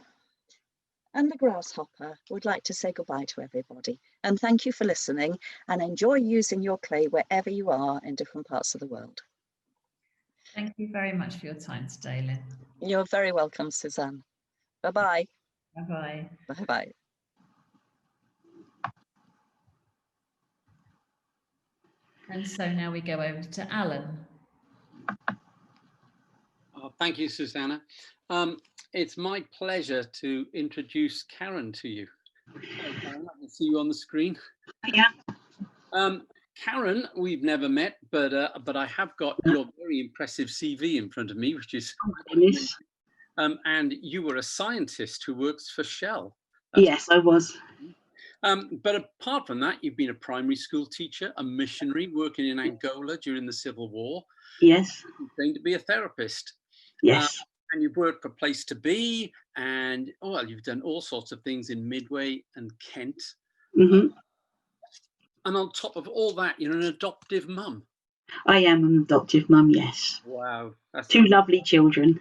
and the grasshopper would like to say goodbye to everybody. And thank you for listening, and enjoy using your clay wherever you are in different parts of the world. Thank you very much for your time today, Lynn. You're very welcome, Suzanne. Bye-bye. Bye-bye. Bye-bye. And so now we go over to Alan. Oh, thank you, Susanna. It's my pleasure to introduce Karen to you. Hello, Karen, I can see you on the screen. Yeah. Karen, we've never met, but I have got your very impressive CV in front of me, which is. Oh my goodness. And you were a scientist who works for Shell. Yes, I was. But apart from that, you've been a primary school teacher, a missionary working in Angola during the Civil War. Yes. You're going to be a therapist. Yes. And you've worked for Place to Be, and you've done all sorts of things in Midway and Kent. Mm-hmm. And on top of all that, you're an adoptive mum. I am an adoptive mum, yes. Wow. That's Two lovely children.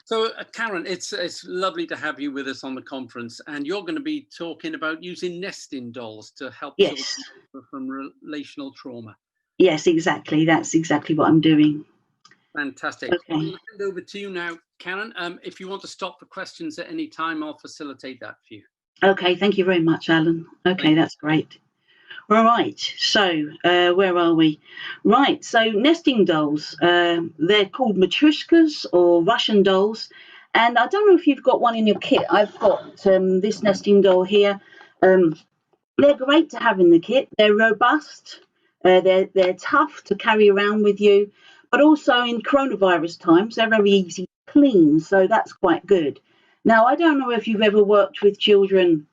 So, Karen, it's lovely to have you with us on the conference, and you're going to be talking about using nesting dolls to help Yes. children suffer from relational trauma. Yes, exactly. That's exactly what I'm doing. Fantastic. Okay. I'm going to hand over to you now, Karen. If you want to stop for questions at any time, I'll facilitate that for you. Okay, thank you very much, Alan. Okay, that's great. All right, so where are we? Right, so nesting dolls, they're called matryoshkas or Russian dolls. And I don't know if you've got one in your kit. I've got this nesting doll here. They're great to have in the kit. They're robust. They're tough to carry around with you. But also in coronavirus times, they're very easy to clean. So that's quite good. Now, I don't know if you've ever worked with children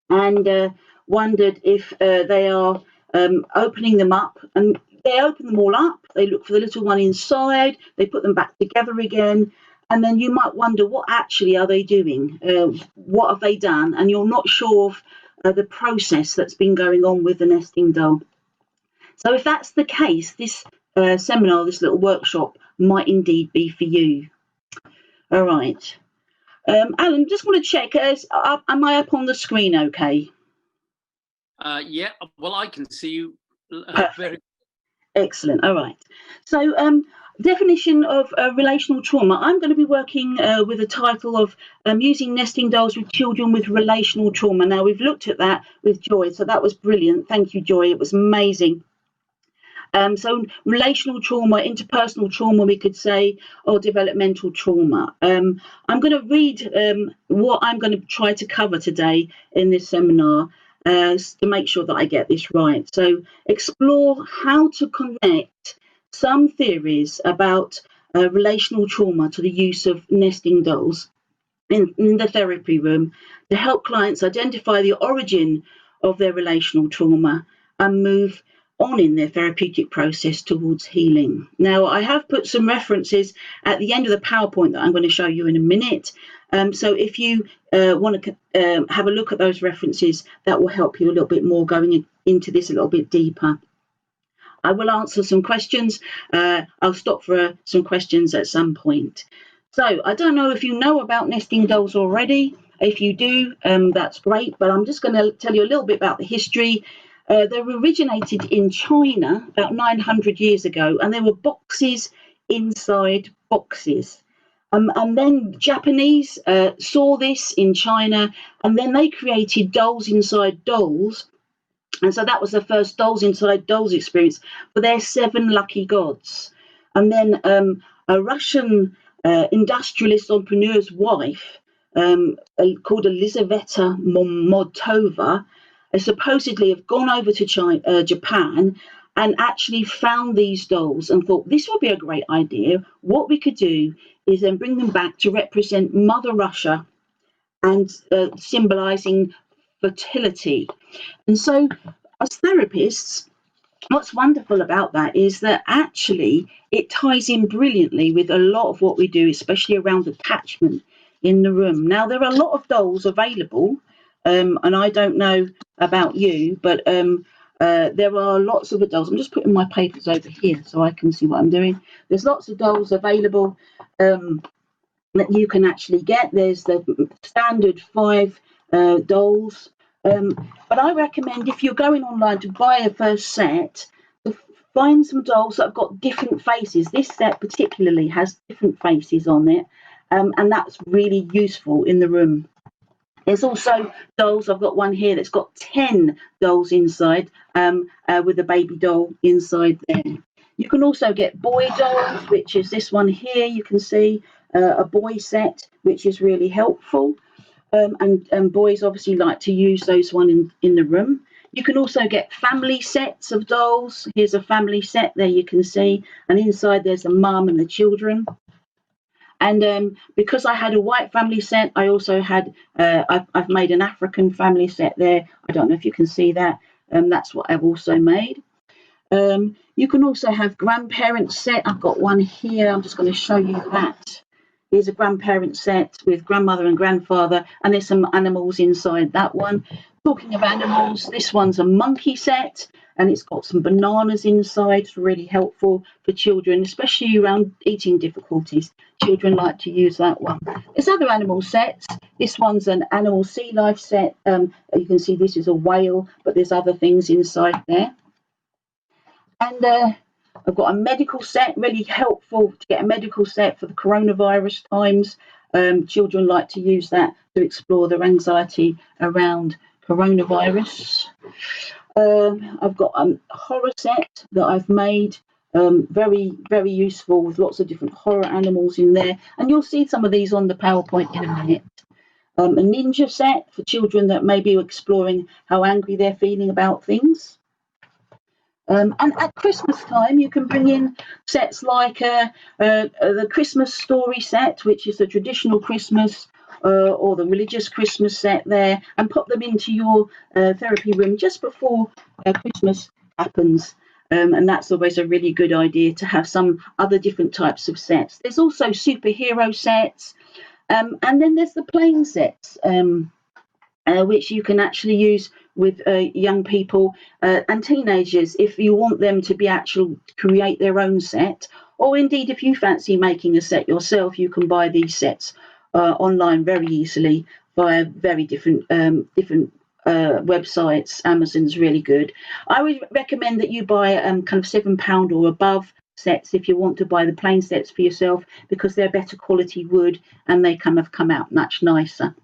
and wondered if they are opening them up. And they open them all up. They look for the little one inside. They put them back together again. And then you might wonder, what actually are they doing? What have they done? And you're not sure of the process that's been going on with the nesting doll. So if that's the case, this seminar, this little workshop might indeed be for you. All right. Alan, just want to check, am I up on the screen okay? Yeah, well, I can see you very. Excellent. All right. So definition of relational trauma. I'm going to be working with a title of using nesting dolls with children with relational trauma. Now, we've looked at that with Joy, so that was brilliant. Thank you, Joy. It was amazing. So relational trauma, interpersonal trauma, we could say, or developmental trauma. I'm going to read what I'm going to try to cover today in this seminar to make sure that I get this right. So explore how to connect some theories about relational trauma to the use of nesting dolls in the therapy room to help clients identify the origin of their relational trauma and move on in their therapeutic process towards healing. Now, I have put some references at the end of the PowerPoint that I'm going to show you in a minute. So if you want to have a look at those references, that will help you a little bit more going into this a little bit deeper. I will answer some questions. I'll stop for some questions at some point. So I don't know if you know about nesting dolls already. If you do, that's great. But I'm just going to tell you a little bit about the history. They originated in China about 900 years ago, and they were boxes inside boxes. And then Japanese saw this in China, and then they created dolls inside dolls. And so that was the first dolls inside dolls experience for their 7 lucky gods. And then a Russian industrialist entrepreneur's wife called Elizaveta Momotova supposedly have gone over to Japan and actually found these dolls and thought this would be a great idea. What we could do is then bring them back to represent Mother Russia and symbolizing fertility. And so as therapists, what's wonderful about that is that actually it ties in brilliantly with a lot of what we do, especially around attachment in the room. Now, there are a lot of dolls available, and I don't know about you, but there are lots of dolls. I'm just putting my papers over here so I can see what I'm doing. There's lots of dolls available that you can actually get. There's the standard 5 dolls. But I recommend if you're going online to buy a first set, to find some dolls that have got different faces. This set particularly has different faces on it, and that's really useful in the room. There's also dolls. I've got one here that's got 10 dolls inside with a baby doll inside there. You can also get boy dolls, which is this one here. You can see a boy set, which is really helpful. And boys obviously like to use those one in the room. You can also get family sets of dolls. Here's a family set there you can see, and inside there's a mum and the children. And because I had a white family set, I also had I've made an African family set there. I don't know if you can see that. That's what I've also made. You can also have grandparent set. I've got one here. I'm just going to show you that. Here's a grandparent set with grandmother and grandfather, and there's some animals inside that one. Talking of animals, this one's a monkey set. and it's got some bananas inside. It's really helpful for children, especially around eating difficulties. Children like to use that one. There's other animal sets. This one's an animal sea life set. You can see this is a whale, but there's other things inside there. And I've got a medical set, really helpful to get a medical set for the coronavirus times. Children like to use that to explore their anxiety around coronavirus. I've got a horror set that I've made, very, very useful, with lots of different horror animals in there. And you'll see some of these on the PowerPoint in a minute. A ninja set for children that may be exploring how angry they're feeling about things. And at Christmas time, you can bring in sets like the Christmas story set, which is the traditional Christmas or the religious Christmas set there, and pop them into your therapy room just before Christmas happens. And that's always a really good idea to have some other different types of sets. There's also superhero sets, and then there's the plain sets, which you can actually use with young people and teenagers if you want them to be actual create their own set, or indeed if you fancy making a set yourself, you can buy these sets online very easily via very different websites. Amazon's really good. I would recommend that you buy kind of £7 or above sets if you want to buy the plain sets for yourself, because they're better quality wood and they kind of come out much nicer.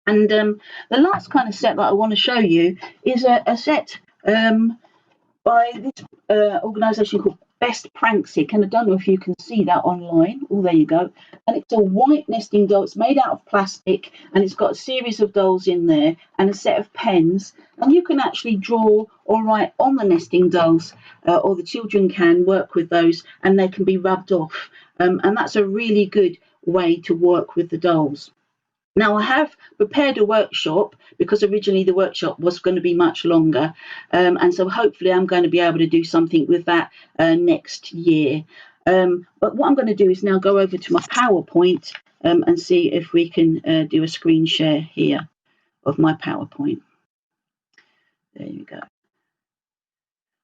And the last kind of set that I want to show you is a set by this organisation called Best Pranksic, and I don't know if you can see that online. Oh, there you go. And it's a white nesting doll. It's made out of plastic, and it's got a series of dolls in there and a set of pens. And you can actually draw or write on the nesting dolls, or the children can work with those, and they can be rubbed off. And that's a really good way to work with the dolls. Now, I have prepared a workshop because originally the workshop was going to be much longer. And so hopefully I'm going to be able to do something with that next year. But what I'm going to do is now go over to my PowerPoint and see if we can do a screen share here of my PowerPoint. There you go.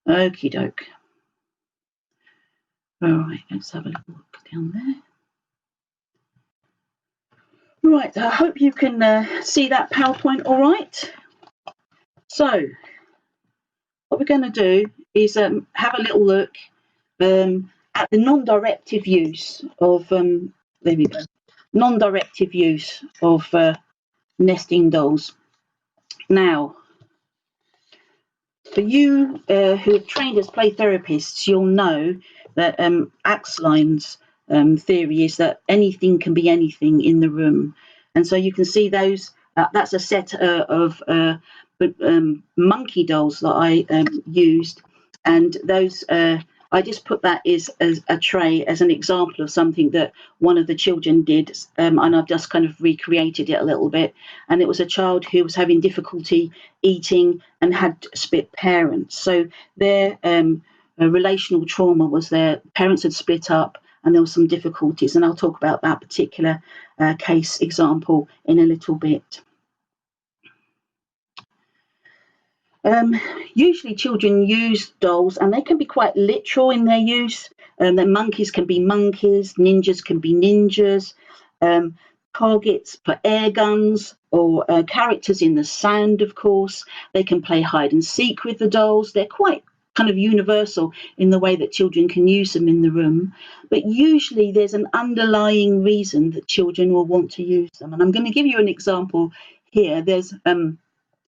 Okie doke. All right, let's have a look down there. Right, I hope you can see that PowerPoint all right. So what we're going to do is have a little look at the non-directive use of, there we go, non-directive use of nesting dolls. Now, for you who have trained as play therapists, you'll know that Axeline's theory is that anything can be anything in the room. And so you can see those, that's a set of monkey dolls that I used. And those, I just put that as a tray as an example of something that one of the children did. And I've just kind of recreated it a little bit. And it was a child who was having difficulty eating and had split parents. So their relational trauma was their parents had split up, and there were some difficulties, and I'll talk about that particular case example in a little bit. Usually children use dolls, and they can be quite literal in their use. The monkeys can be monkeys, ninjas can be ninjas, targets for air guns, or characters in the sand, of course. They can play hide and seek with the dolls. They're quite kind of universal in the way that children can use them in the room, but usually there's an underlying reason that children will want to use them. And I'm going to give you an example here. There's a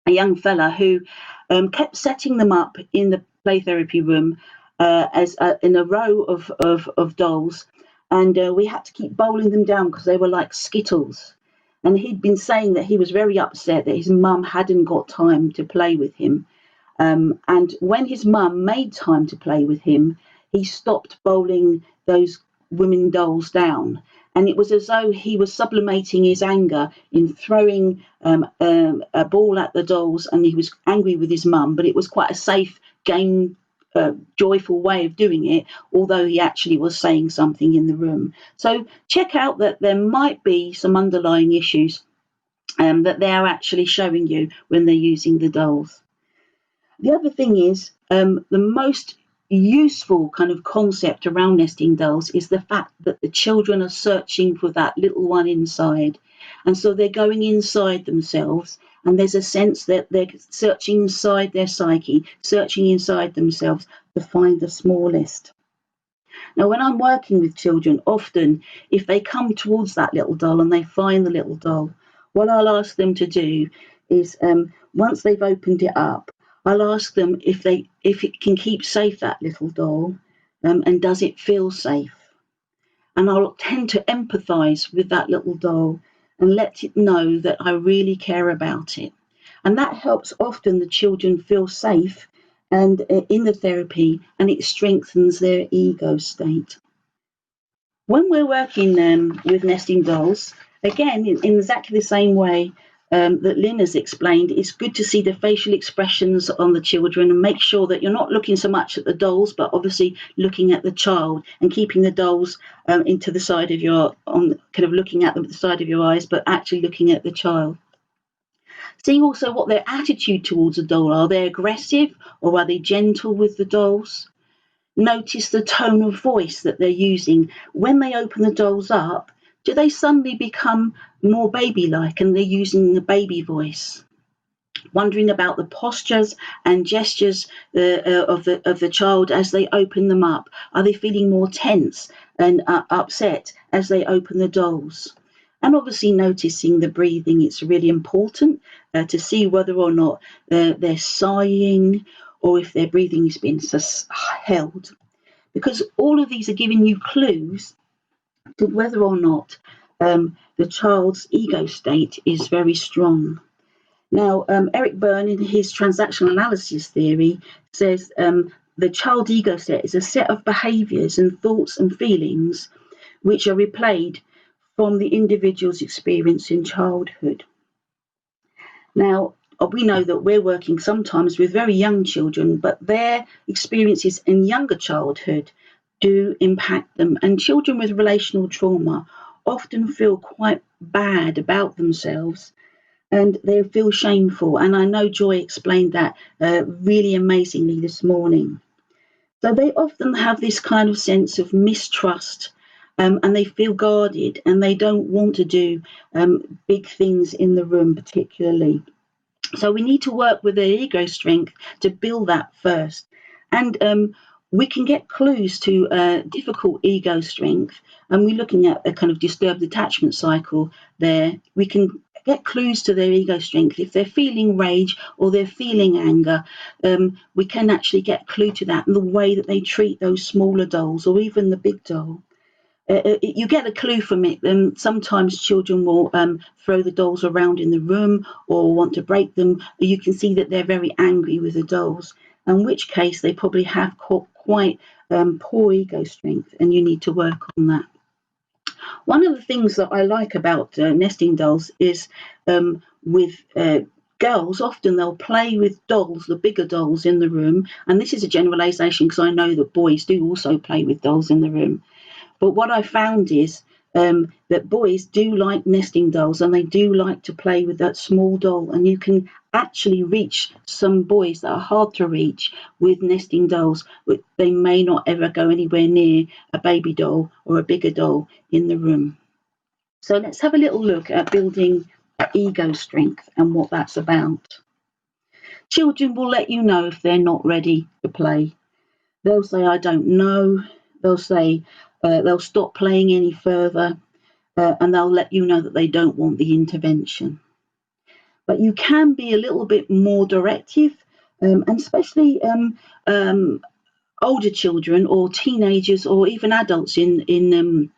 young fella who kept setting them up in the play therapy room as in a row of dolls, and we had to keep bowling them down because they were like Skittles. And he'd been saying that he was very upset that his mum hadn't got time to play with him. And when his mum made time to play with him, he stopped bowling those women dolls down. And it was as though he was sublimating his anger in throwing a ball at the dolls, and he was angry with his mum, but it was quite a safe, game, joyful way of doing it, although he actually was saying something in the room. So check out that there might be some underlying issues that they're actually showing you when they're using the dolls. The other thing is the most useful kind of concept around nesting dolls is the fact that the children are searching for that little one inside. And so they're going inside themselves, and there's a sense that they're searching inside their psyche, searching inside themselves to find the smallest. Now, when I'm working with children, often if they come towards that little doll and they find the little doll, what I'll ask them to do is once they've opened it up, I'll ask them if it can keep safe, that little doll, and does it feel safe? And I'll tend to empathise with that little doll and let it know that I really care about it. And that helps often the children feel safe and in the therapy, and it strengthens their ego state. When we're working with nesting dolls, again, in exactly the same way that Lynn has explained, it's good to see the facial expressions on the children and make sure that you're not looking so much at the dolls, but obviously looking at the child and keeping the dolls into the side of kind of looking at them at the side of your eyes, but actually looking at the child. See also what their attitude towards a doll. Are they aggressive or are they gentle with the dolls? Notice the tone of voice that they're using. When they open the dolls up, do they suddenly become more baby-like and they're using the baby voice? Wondering about the postures and gestures of the child as they open them up. Are they feeling more tense and upset as they open the dolls? And obviously noticing the breathing. It's really important to see whether or not they're sighing or if their breathing is being held. Because all of these are giving you clues to whether or not the child's ego state is very strong. Now, Eric Byrne, in his transactional analysis theory, says the child ego set is a set of behaviours and thoughts and feelings which are replayed from the individual's experience in childhood. Now, we know that we're working sometimes with very young children, but their experiences in younger childhood do impact them. And children with relational trauma often feel quite bad about themselves and they feel shameful. And I know Joy explained that really amazingly this morning. So they often have this kind of sense of mistrust and they feel guarded and they don't want to do big things in the room particularly. So we need to work with their ego strength to build that first. And we can get clues to difficult ego strength. And we're looking at a kind of disturbed attachment cycle there. We can get clues to their ego strength. If they're feeling rage or they're feeling anger, we can actually get a clue to that and the way that they treat those smaller dolls or even the big doll. You get a clue from it. Sometimes children will throw the dolls around in the room or want to break them. You can see that they're very angry with the dolls, in which case they probably have quite poor ego strength, and you need to work on that. One of the things that I like about nesting dolls is with girls, often they'll play with dolls, the bigger dolls in the room, and this is a generalisation because I know that boys do also play with dolls in the room. But what I found is that boys do like nesting dolls and they do like to play with that small doll. And you can actually reach some boys that are hard to reach with nesting dolls. They may not ever go anywhere near a baby doll or a bigger doll in the room. So let's have a little look at building ego strength and what that's about. Children will let you know if they're not ready to play. They'll say, I don't know. They'll say, they'll stop playing any further and they'll let you know that they don't want the intervention. But you can be a little bit more directive, and especially older children or teenagers or even adults in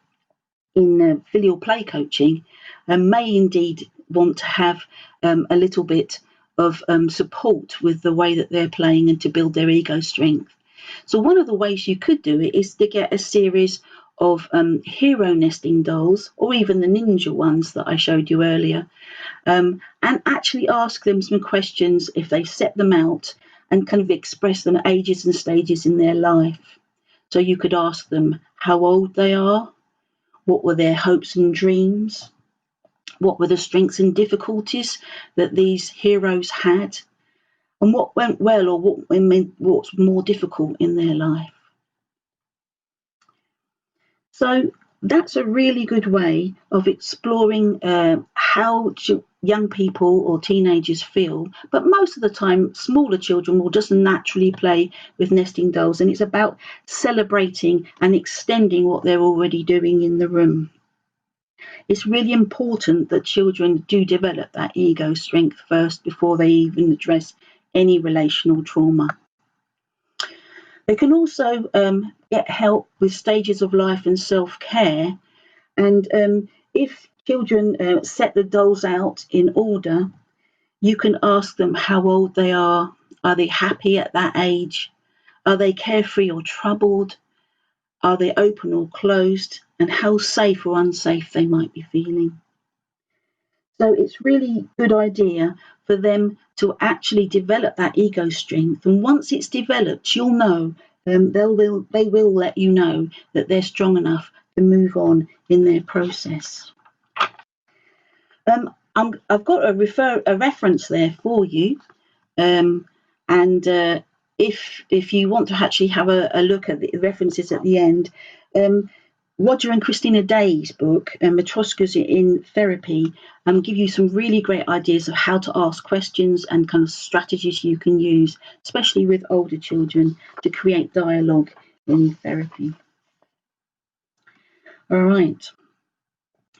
filial play coaching may indeed want to have a little bit of support with the way that they're playing and to build their ego strength. So one of the ways you could do it is to get a series of hero nesting dolls or even the ninja ones that I showed you earlier, and actually ask them some questions if they set them out and kind of express them at ages and stages in their life. So you could ask them how old they are, what were their hopes and dreams, what were the strengths and difficulties that these heroes had, and what went well or what's more difficult in their life. So that's a really good way of exploring how young people or teenagers feel. But most of the time, smaller children will just naturally play with nesting dolls, and it's about celebrating and extending what they're already doing in the room. It's really important that children do develop that ego strength first before they even address any relational trauma. They can also get help with stages of life and self-care. And if children set the dolls out in order, you can ask them how old they are. Are they happy at that age? Are they carefree or troubled? Are they open or closed? And how safe or unsafe they might be feeling. So it's really good idea for them to actually develop that ego strength. And once it's developed, you'll know, they will let you know that they're strong enough to move on in their process. I've got a reference there for you. And if you want to actually have a look at the references at the end, Roger and Christina Day's book, Matryoshkas in Therapy, give you some really great ideas of how to ask questions and kind of strategies you can use, especially with older children, to create dialogue in therapy. All right.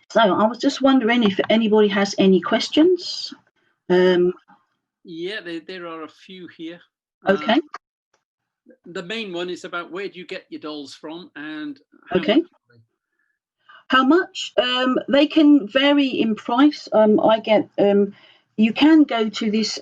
So I was just wondering if anybody has any questions. Yeah, there are a few here. Okay. The main one is about where do you get your dolls from, and how much? They can vary in price. I get. You can go to this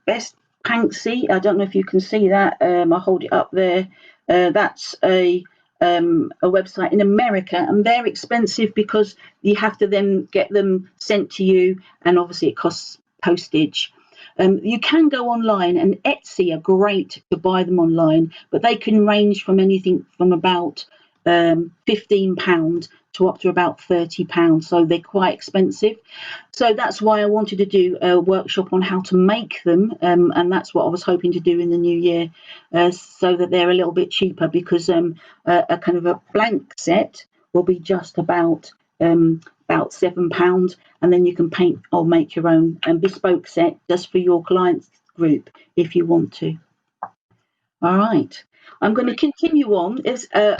Best Panksy. I don't know if you can see that. I hold it up there. That's a website in America, and they're expensive because you have to then get them sent to you, and obviously it costs postage. You can go online, and Etsy are great to buy them online, but they can range from anything from about £15 to up to about £30, so they're quite expensive. So that's why I wanted to do a workshop on how to make them, and that's what I was hoping to do in the new year, so that they're a little bit cheaper, because a kind of a blank set will be just about £7, and then you can paint or make your own bespoke set just for your clients group if you want to. All right, I'm going to continue on. Is there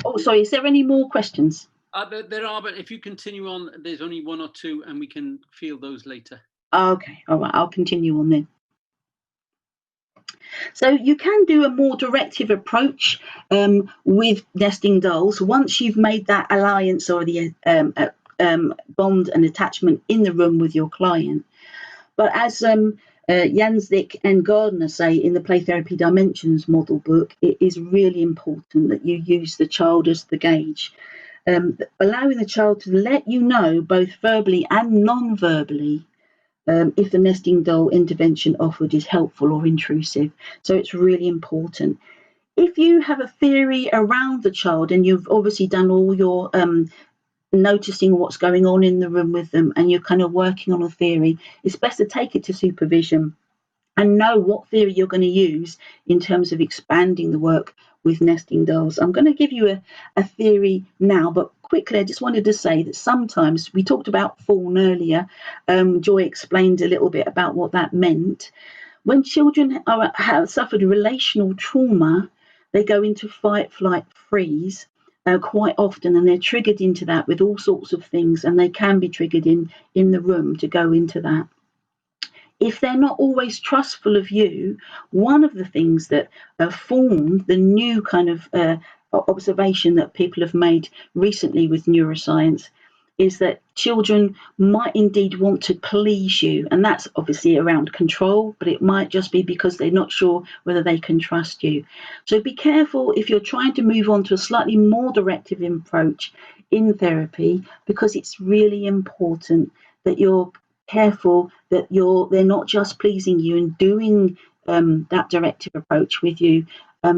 any more questions? There are, but if you continue on, there's only one or two, and we can field those later. Okay, all right, I'll continue on then. So you can do a more directive approach with nesting dolls once you've made that alliance or the bond and attachment in the room with your client. But as Janszik and Gardner say in the Play Therapy Dimensions model book, it is really important that you use the child as the gauge. Allowing the child to let you know, both verbally and non-verbally, if the nesting doll intervention offered is helpful or intrusive. So it's really important. If you have a theory around the child, and you've obviously done all your noticing what's going on in the room with them, and you're kind of working on a theory, it's best to take it to supervision and know what theory you're going to use in terms of expanding the work with nesting dolls. I'm going to give you a theory now, but quickly I just wanted to say that sometimes we talked about fawn earlier. Joy explained a little bit about what that meant. When children have suffered relational trauma, they go into fight, flight, freeze quite often, and they're triggered into that with all sorts of things, and they can be triggered in the room to go into that. If they're not always trustful of you, one of the things that formed the new kind of observation that people have made recently with neuroscience is that children might indeed want to please you. And that's obviously around control, but it might just be because they're not sure whether they can trust you. So be careful if you're trying to move on to a slightly more directive approach in therapy, because it's really important that you're careful that they're not just pleasing you and doing that directive approach with you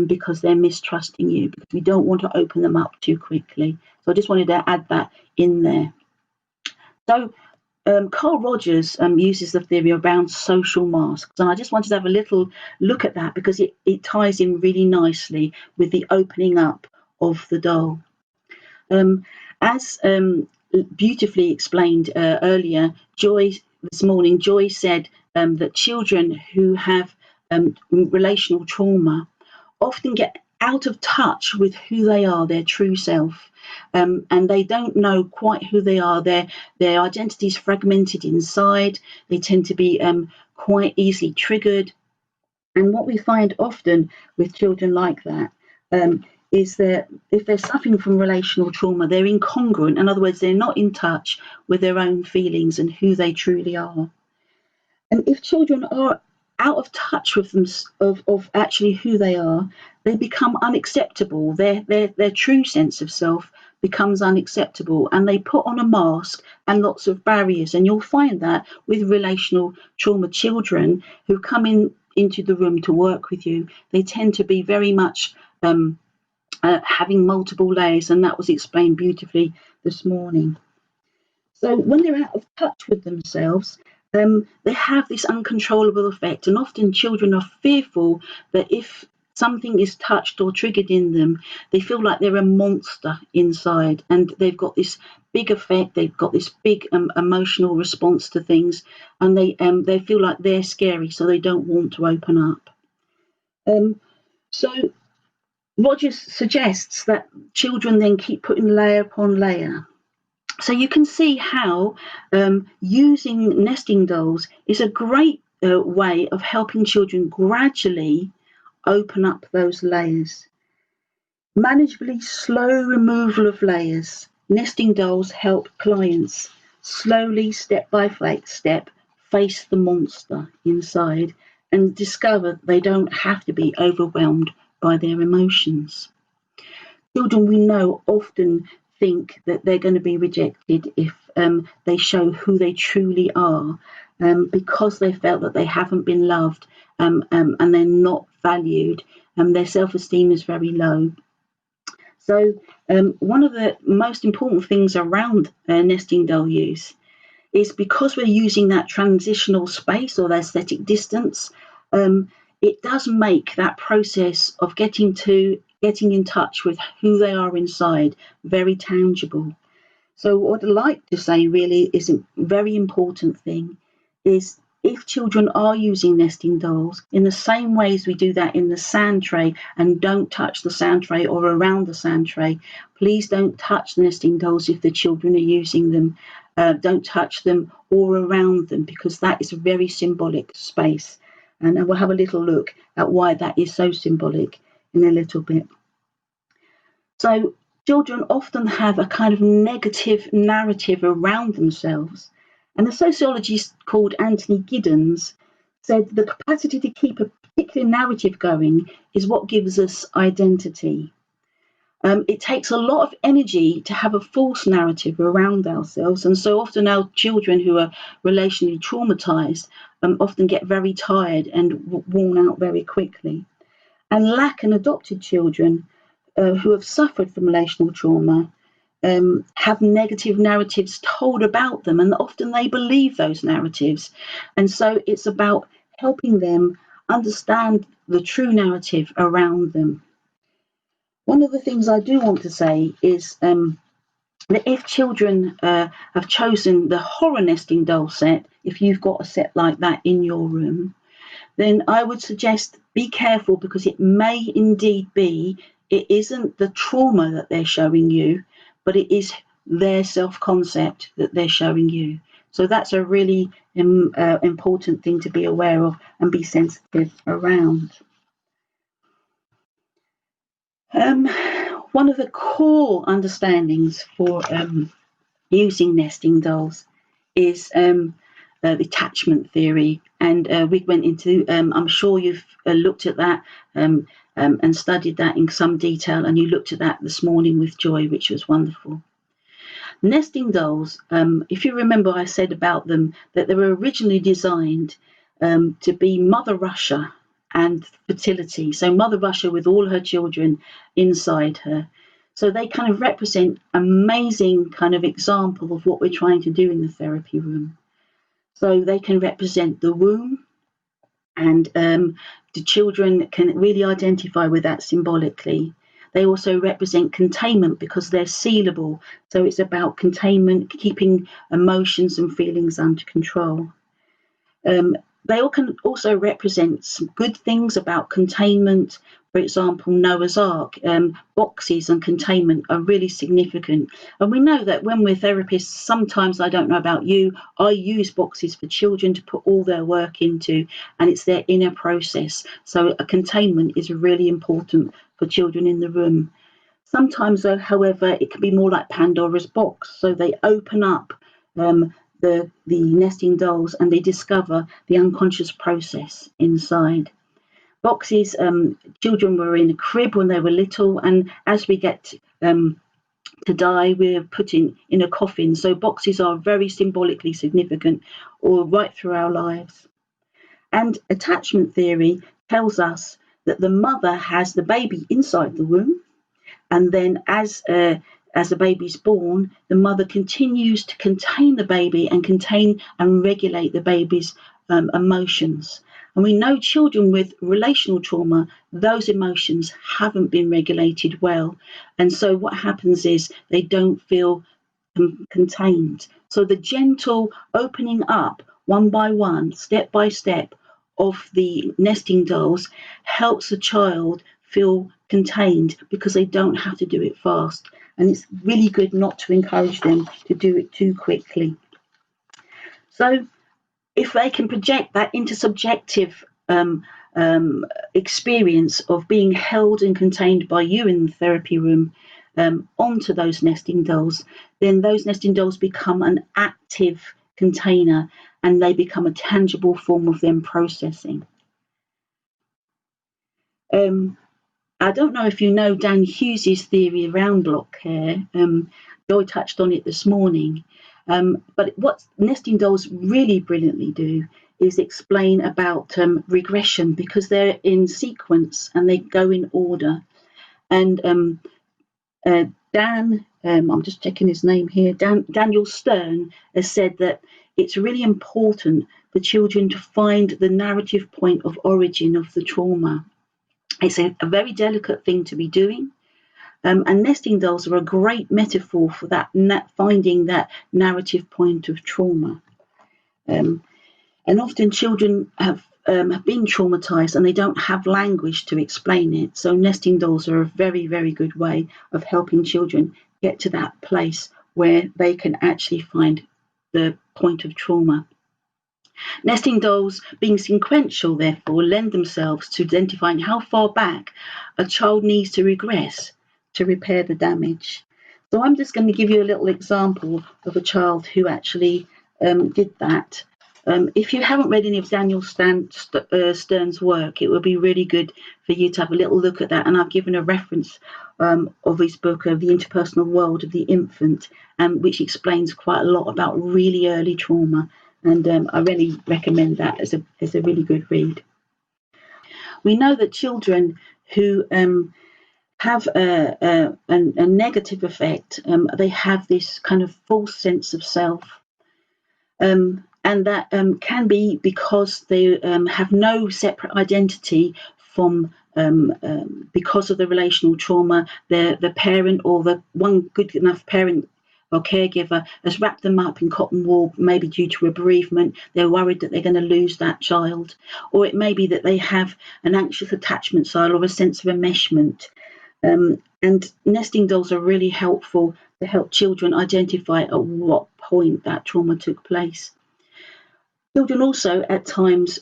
because they're mistrusting you, because we don't want to open them up too quickly. So I just wanted to add that in there. So Carl Rogers uses the theory around social masks, and I just wanted to have a little look at that because it ties in really nicely with the opening up of the doll. As beautifully explained earlier, Joy said that children who have relational trauma often get out of touch with who they are, their true self. And they don't know quite who they are. Their identity is fragmented inside. They tend to be quite easily triggered. And what we find often with children like that is that if they're suffering from relational trauma, they're incongruent. In other words, they're not in touch with their own feelings and who they truly are. And if children are out of touch with them of actually who they are, they become unacceptable. Their true sense of self becomes unacceptable, and they put on a mask and lots of barriers. And you'll find that with relational trauma children who come into the room to work with you, they tend to be very much having multiple layers, and that was explained beautifully this morning. So when they're out of touch with themselves, they have this uncontrollable effect, and often children are fearful that if something is touched or triggered in them, they feel like they're a monster inside, and they've got this big effect, they've got this big emotional response to things, and they feel like they're scary, so they don't want to open up. So Rogers suggests that children then keep putting layer upon layer. So you can see how using nesting dolls is a great way of helping children gradually open up those layers. Manageably slow removal of layers. Nesting dolls help clients slowly, step by step, face the monster inside and discover they don't have to be overwhelmed by their emotions. Children, we know, often think that they're going to be rejected if they show who they truly are, because they felt that they haven't been loved and they're not valued, and their self-esteem is very low. So one of the most important things around nesting doll use is because we're using that transitional space or the aesthetic distance, it does make that process of getting in touch with who they are inside very tangible. So what I'd like to say really is a very important thing is if children are using nesting dolls in the same ways we do that in the sand tray, and don't touch the sand tray or around the sand tray, please don't touch the nesting dolls if the children are using them. Don't touch them or around them, because that is a very symbolic space. And we'll have a little look at why that is so symbolic in a little bit. So children often have a kind of negative narrative around themselves. And a sociologist called Anthony Giddens said the capacity to keep a particular narrative going is what gives us identity. It takes a lot of energy to have a false narrative around ourselves. And so often our children who are relationally traumatized often get very tired and worn out very quickly. And lack and adopted children who have suffered from relational trauma have negative narratives told about them, and often they believe those narratives. And so it's about helping them understand the true narrative around them. One of the things I do want to say is that if children have chosen the horror nesting doll set, if you've got a set like that in your room, then I would suggest be careful, because it may indeed be it isn't the trauma that they're showing you, but it is their self-concept that they're showing you. So that's a really important thing to be aware of and be sensitive around. One of the core understandings for using nesting dolls is the attachment theory, and we went into, I'm sure you've looked at that and studied that in some detail, and you looked at that this morning with Joy, which was wonderful. Nesting dolls, if you remember, I said about them that they were originally designed to be Mother Russia and fertility. So Mother Russia with all her children inside her. So they kind of represent amazing kind of example of what we're trying to do in the therapy room. So they can represent the womb, and the children can really identify with that symbolically. They also represent containment because they're sealable. So it's about containment, keeping emotions and feelings under control. They all can also represent some good things about containment. For example, Noah's Ark, boxes and containment are really significant. And we know that when we're therapists, sometimes, I don't know about you, I use boxes for children to put all their work into, and it's their inner process. So a containment is really important for children in the room. Sometimes, though, however, it can be more like Pandora's box. So they open up the nesting dolls and they discover the unconscious process inside. Boxes, children were in a crib when they were little, and as we get to die, we're put in a coffin. So boxes are very symbolically significant all right through our lives. And attachment theory tells us that the mother has the baby inside the womb, and then as the baby's born, the mother continues to contain the baby and contain and regulate the baby's emotions. And we know children with relational trauma, those emotions haven't been regulated well. And so what happens is they don't feel contained. So the gentle opening up one by one, step by step, of the nesting dolls helps a child feel contained because they don't have to do it fast. And it's really good not to encourage them to do it too quickly. So if they can project that intersubjective experience of being held and contained by you in the therapy room onto those nesting dolls, then those nesting dolls become an active container and they become a tangible form of them processing. I don't know if you know Dan Hughes's theory around block care. Joy touched on it this morning. But what nesting dolls really brilliantly do is explain about regression, because they're in sequence and they go in order. And Dan, I'm just checking his name here, Daniel Stern has said that it's really important for children to find the narrative point of origin of the trauma. It's a very delicate thing to be doing. And nesting dolls are a great metaphor for that, finding that narrative point of trauma. And often children have been traumatized and they don't have language to explain it. So nesting dolls are a very, very good way of helping children get to that place where they can actually find the point of trauma. Nesting dolls, being sequential, therefore, lend themselves to identifying how far back a child needs to regress to repair the damage. So I'm just going to give you a little example of a child who actually did that. If you haven't read any of Daniel Stern's work, it would be really good for you to have a little look at that. And I've given a reference of his book, of The Interpersonal World of the Infant, which explains quite a lot about really early trauma. And I really recommend that as a really good read. We know that children who have a negative effect, they have this kind of false sense of self. And that can be because they have no separate identity from, because of the relational trauma, the parent or the one good enough parent or caregiver has wrapped them up in cotton wool, maybe due to a bereavement. They're worried that they're going to lose that child. Or it may be that they have an anxious attachment style or a sense of enmeshment. And nesting dolls are really helpful to help children identify at what point that trauma took place. Children also at times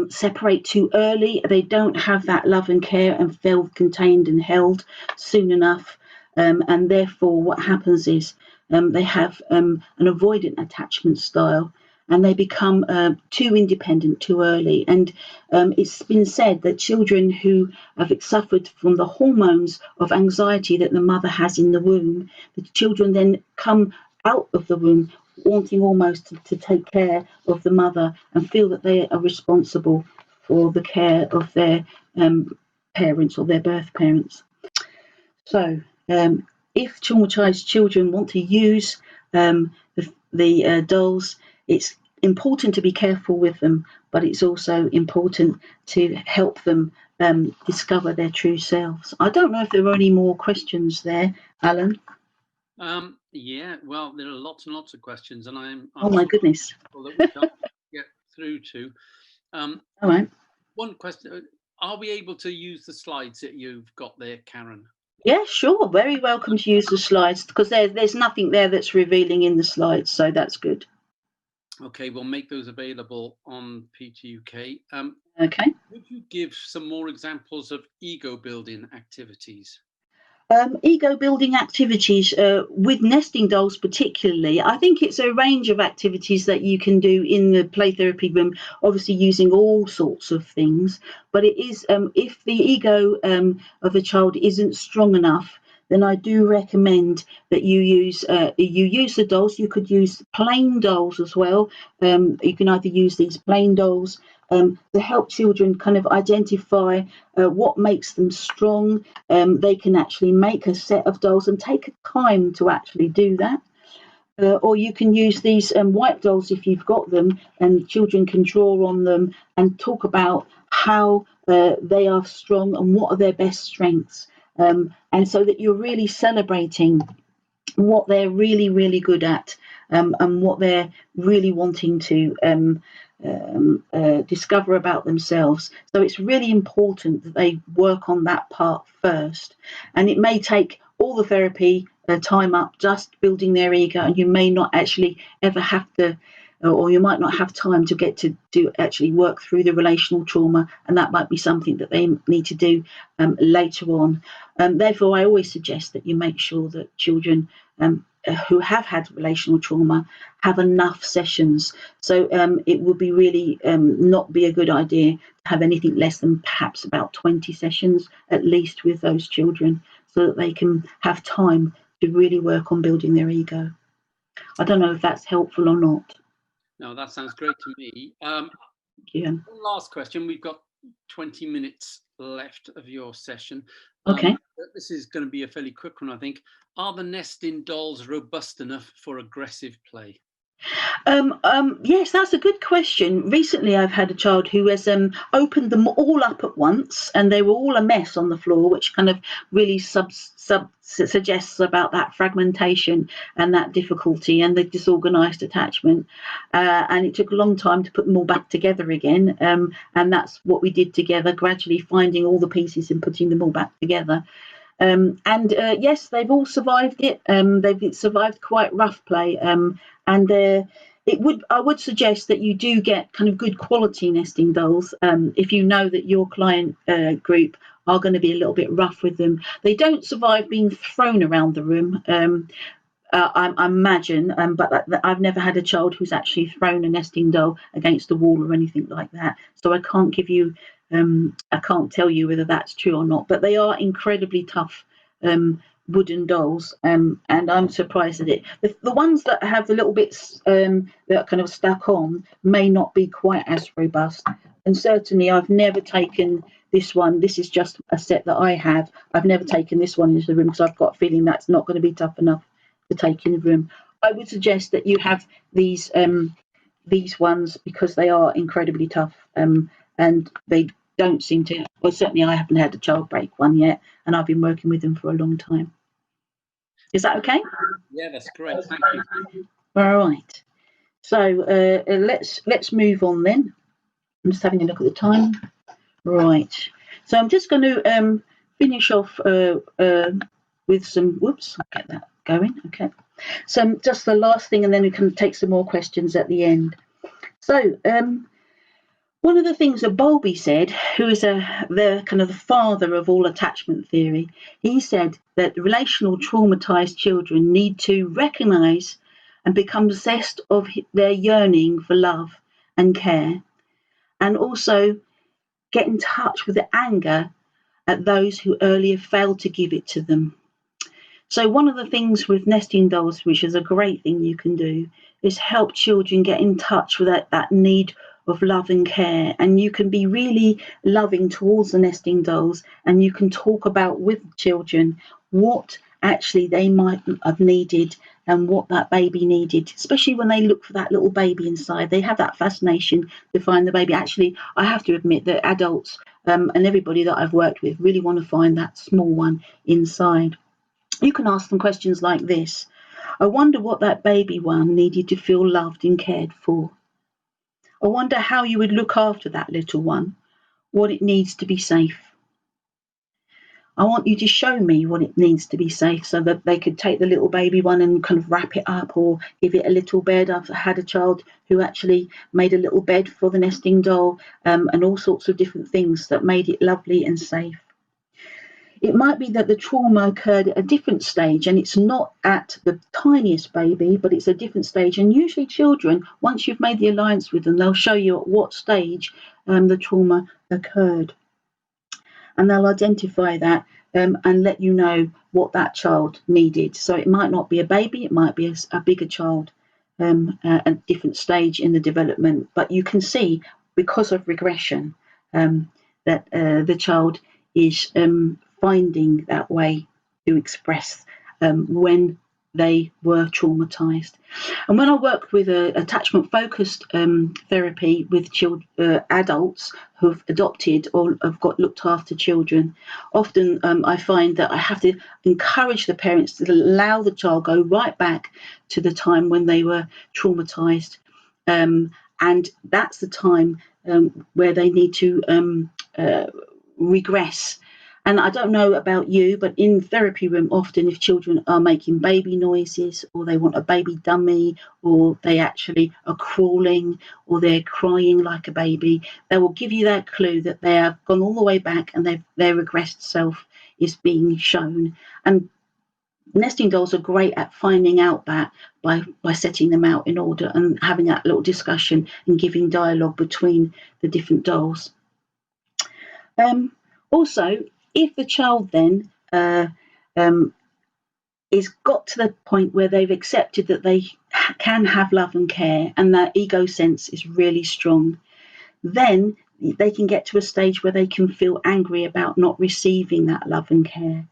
separate too early. They don't have that love and care and feel contained and held soon enough. And therefore what happens is they have an avoidant attachment style and they become too independent too early. And it's been said that children who have suffered from the hormones of anxiety that the mother has in the womb, the children then come out of the womb wanting almost to take care of the mother and feel that they are responsible for the care of their parents or their birth parents. So, if traumatized children want to use the dolls, it's important to be careful with them, but it's also important to help them discover their true selves. I don't know if there are any more questions there, Alan. Yeah, well, there are lots and lots of questions, and I'm Oh my sure goodness. that we can't get through to. All right. One question: are we able to use the slides that you've got there, Karen? Yeah, sure. Very welcome to use the slides, because there's nothing there that's revealing in the slides, so that's good. Okay, we'll make those available on PTUK. Okay. Would you give some more examples of ego building activities? Ego building activities with nesting dolls particularly. I think it's a range of activities that you can do in the play therapy room, obviously using all sorts of things. But it is if the ego of a child isn't strong enough, then I do recommend that you use the dolls. You could use plain dolls as well. You can either use these plain dolls to help children kind of identify what makes them strong. They can actually make a set of dolls and take time to actually do that. Or you can use these white dolls if you've got them, and children can draw on them and talk about how they are strong and what are their best strengths. And so that you're really celebrating what they're really, really good at, and what they're really wanting to discover about themselves. So it's really important that they work on that part first. And it may take all the therapy time up just building their ego, and you may not actually ever have to, or you might not have time to get to do actually work through the relational trauma, and that might be something that they need to do later on. Therefore, I always suggest that you make sure that children who have had relational trauma have enough sessions. So it would be really not be a good idea to have anything less than perhaps about 20 sessions at least with those children, so that they can have time to really work on building their ego. I don't know if that's helpful or not. No, that sounds great to me. Yeah. One last question. We've got 20 minutes left of your session. Okay. This is going to be a fairly quick one, I think. Are the nesting dolls robust enough for aggressive play? Yes, that's a good question. Recently, I've had a child who has opened them all up at once, and they were all a mess on the floor, which kind of really suggests about that fragmentation and that difficulty and the disorganized attachment. And it took a long time to put them all back together again. And that's what we did together, gradually finding all the pieces and putting them all back together. Yes, they've all survived it. They've survived quite rough play. I would suggest that you do get kind of good quality nesting dolls if you know that your client group are going to be a little bit rough with them. They don't survive being thrown around the room, I imagine, but I've never had a child who's actually thrown a nesting doll against a wall or anything like that. So I can't give you, I can't tell you whether that's true or not. But they are incredibly tough wooden dolls, and I'm surprised at it. The ones that have the little bits that are kind of stuck on may not be quite as robust. And certainly I've never taken this one. This is just a set that I have. I've never taken this one into the room because I've got a feeling that's not going to be tough enough to take in the room. I would suggest that you have these ones because they are incredibly tough, and they don't seem to, well, certainly I haven't had a child break one yet, and I've been working with them for a long time. Is that okay? Yeah, that's great. Thank you. All right. So let's move on then. I'm just having a look at the time. Right. So I'm just going to finish off with some. Whoops, I'll get that going. Okay. So just the last thing, and then we can take some more questions at the end. So one of the things that Bowlby said, who is the kind of the father of all attachment theory, he said that relational traumatized children need to recognize and become possessed of their yearning for love and care, and also get in touch with the anger at those who earlier failed to give it to them. So one of the things with nesting dolls, which is a great thing you can do, is help children get in touch with that need of love and care, and you can be really loving towards the nesting dolls, and you can talk about with children what actually they might have needed and what that baby needed, especially when they look for that little baby inside. They have that fascination to find the baby. Actually, I have to admit that adults and everybody that I've worked with really want to find that small one inside. You can ask them questions like this. I wonder what that baby one needed to feel loved and cared for. I wonder how you would look after that little one, what it needs to be safe. I want you to show me what it needs to be safe, so that they could take the little baby one and kind of wrap it up or give it a little bed. I've had a child who actually made a little bed for the nesting doll, and all sorts of different things that made it lovely and safe. It might be that the trauma occurred at a different stage, and it's not at the tiniest baby, but it's a different stage. And usually children, once you've made the alliance with them, they'll show you at what stage the trauma occurred. And they'll identify that and let you know what that child needed. So it might not be a baby, it might be a bigger child, at a different stage in the development. But you can see, because of regression, that the child is finding that way to express when they were traumatized. And when I work with attachment focused therapy with adults who've adopted or have got looked after children, often I find that I have to encourage the parents to allow the child go right back to the time when they were traumatized, and that's the time where they need to regress. And I don't know about you, but in therapy room, often if children are making baby noises, or they want a baby dummy, or they actually are crawling, or they're crying like a baby, they will give you that clue that they have gone all the way back and their regressed self is being shown. And nesting dolls are great at finding out that by setting them out in order and having that little discussion and giving dialogue between the different dolls. Also, if the child then is got to the point where they've accepted that they can have love and care, and that ego sense is really strong, then they can get to a stage where they can feel angry about not receiving that love and care.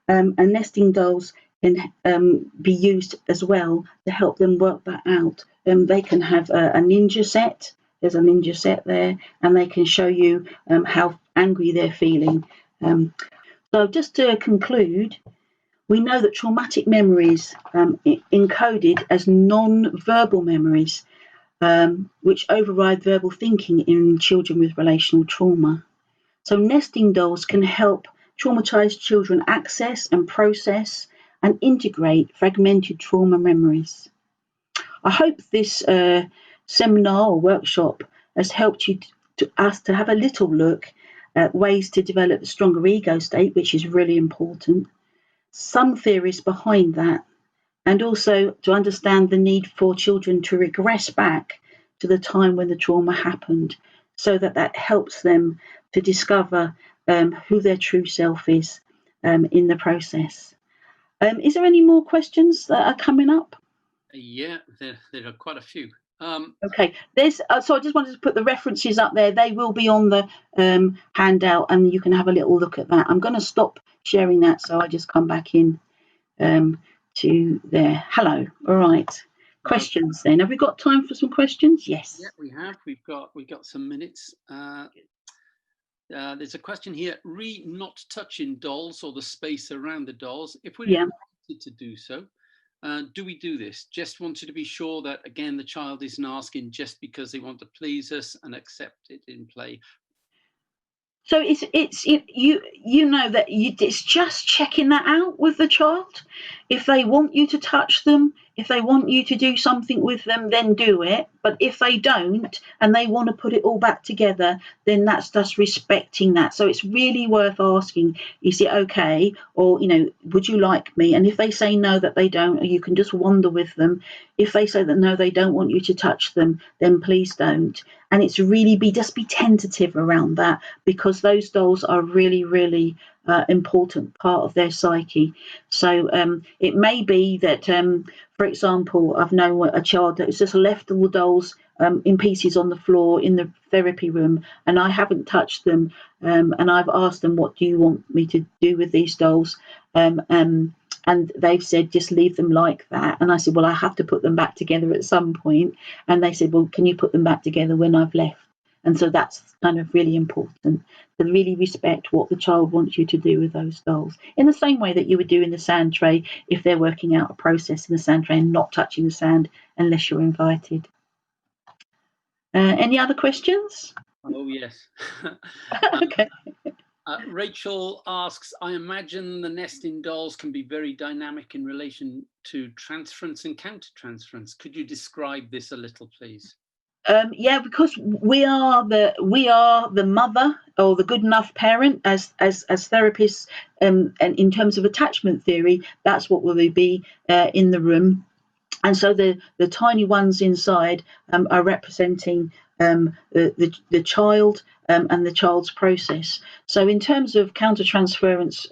And nesting dolls can be used as well to help them work that out. They can have a ninja set. There's a ninja set there, and they can show you how angry they're feeling. So just to conclude, we know that traumatic memories encoded as non-verbal memories, which override verbal thinking in children with relational trauma. So nesting dolls can help traumatized children access and process and integrate fragmented trauma memories. I hope this seminar or workshop has helped us to have a little look at ways to develop a stronger ego state, which is really important, some theories behind that, and also to understand the need for children to regress back to the time when the trauma happened, so that helps them to discover who their true self is in the process. Is there any more questions that are coming up? Yeah, there are quite a few. Okay, so I just wanted to put the references up there. They will be on the handout, and you can have a little look at that. I'm going to stop sharing that, so I just come back in to there. Hello. All right. Questions then. Have we got time for some questions? Yes. Yeah, we have. We've got some minutes. There's a question here. Not touching dolls or the space around the dolls. If we're invited to do so, do we do this? Just wanted to be sure that, again, the child isn't asking just because they want to please us and accept it in play. So you know that it's just checking that out with the child. If they want you to touch them, if they want you to do something with them, then do it. But if they don't and they want to put it all back together, then that's just respecting that. So it's really worth asking, is it okay? Or, would you like me? And if they say no, that they don't, or you can just wander with them. If they say that no, they don't want you to touch them, then please don't. And it's really be tentative around that, because those dolls are really, really important part of their psyche. So it may be that, for for example, I've known a child that has just left all the dolls in pieces on the floor in the therapy room, and I haven't touched them. And I've asked them, what do you want me to do with these dolls? And they've said, just leave them like that. And I said, well, I have to put them back together at some point. And they said, well, can you put them back together when I've left? And so that's kind of really important, to really respect what the child wants you to do with those dolls, in the same way that you would do in the sand tray if they're working out a process in the sand tray and not touching the sand unless you're invited. Any other questions? Oh, yes. Okay. Rachel asks, I imagine the nesting dolls can be very dynamic in relation to transference and counter-transference. Could you describe this a little, please? Yeah, because we are the mother or the good enough parent as therapists, and in terms of attachment theory, that's what will be in the room. And so the tiny ones inside are representing the child and the child's process. So in terms of counter-transference,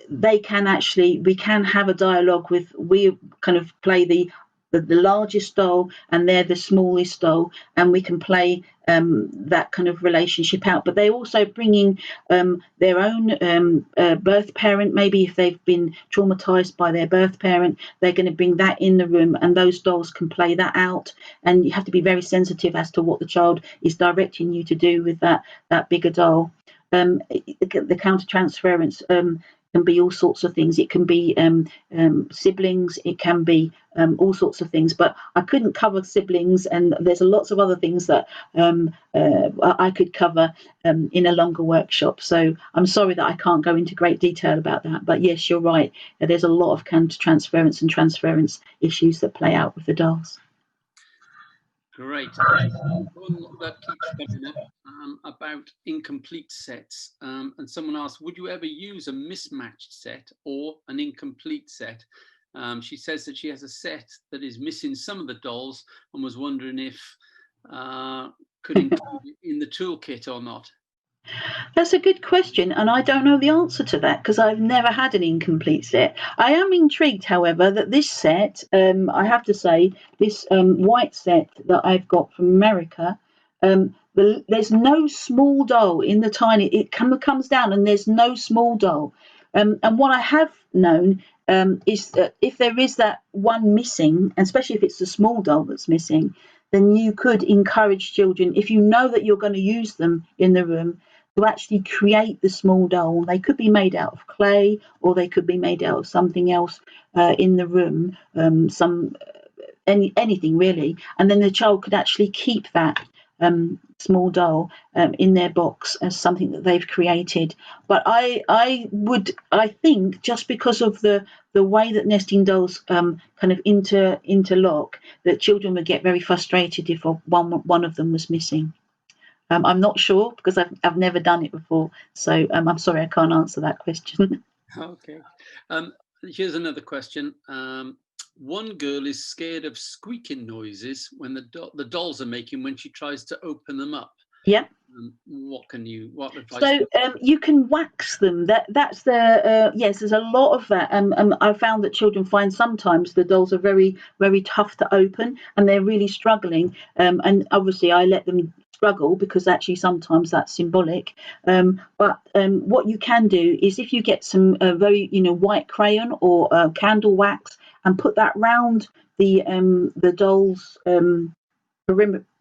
they can actually, we can have a dialogue with, we kind of play the largest doll and they're the smallest doll, and we can play that kind of relationship out. But they're also bringing their own birth parent. Maybe if they've been traumatized by their birth parent, they're going to bring that in the room, and those dolls can play that out. And you have to be very sensitive as to what the child is directing you to do with that bigger doll. The counter-transference can be all sorts of things. It can be siblings, it can be all sorts of things, but I couldn't cover siblings, and there's lots of other things that I could cover in a longer workshop. So I'm sorry that I can't go into great detail about that, but yes, you're right. There's a lot of counter-transference and transference issues that play out with the dolls. Great. One that keeps coming up about incomplete sets. And someone asked, would you ever use a mismatched set or an incomplete set? She says that she has a set that is missing some of the dolls and was wondering if could include it in the toolkit or not. That's a good question, and I don't know the answer to that because I've never had an incomplete set. I am intrigued, however, that this set, I have to say, this white set that I've got from America, there's no small doll in the tiny, it comes down and there's no small doll. And what I have known is that if there is that one missing, and especially if it's the small doll that's missing, then you could encourage children, if you know that you're going to use them in the room, to actually create the small doll. They could be made out of clay, or they could be made out of something else in the room, anything really. And then the child could actually keep that small doll in their box as something that they've created. But I think just because of the way that nesting dolls kind of interlock, that children would get very frustrated if one of them was missing. I'm not sure because I've never done it before, so I'm sorry I can't answer that question. Okay. Here's another question. One girl is scared of squeaking noises when the dolls are making when she tries to open them up. Yeah. What advice? So you can wax them. That's the yes. There's a lot of that. I found that children find sometimes the dolls are very, very tough to open, and they're really struggling. And obviously, I let them struggle because actually sometimes that's symbolic. But what you can do is if you get some very white crayon or candle wax and put that round the doll's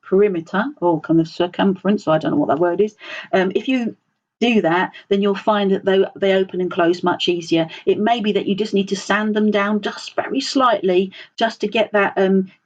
perimeter or kind of circumference, so I don't know what that word is. If you do that, then you'll find that they open and close much easier. It may be that you just need to sand them down just very slightly just to get that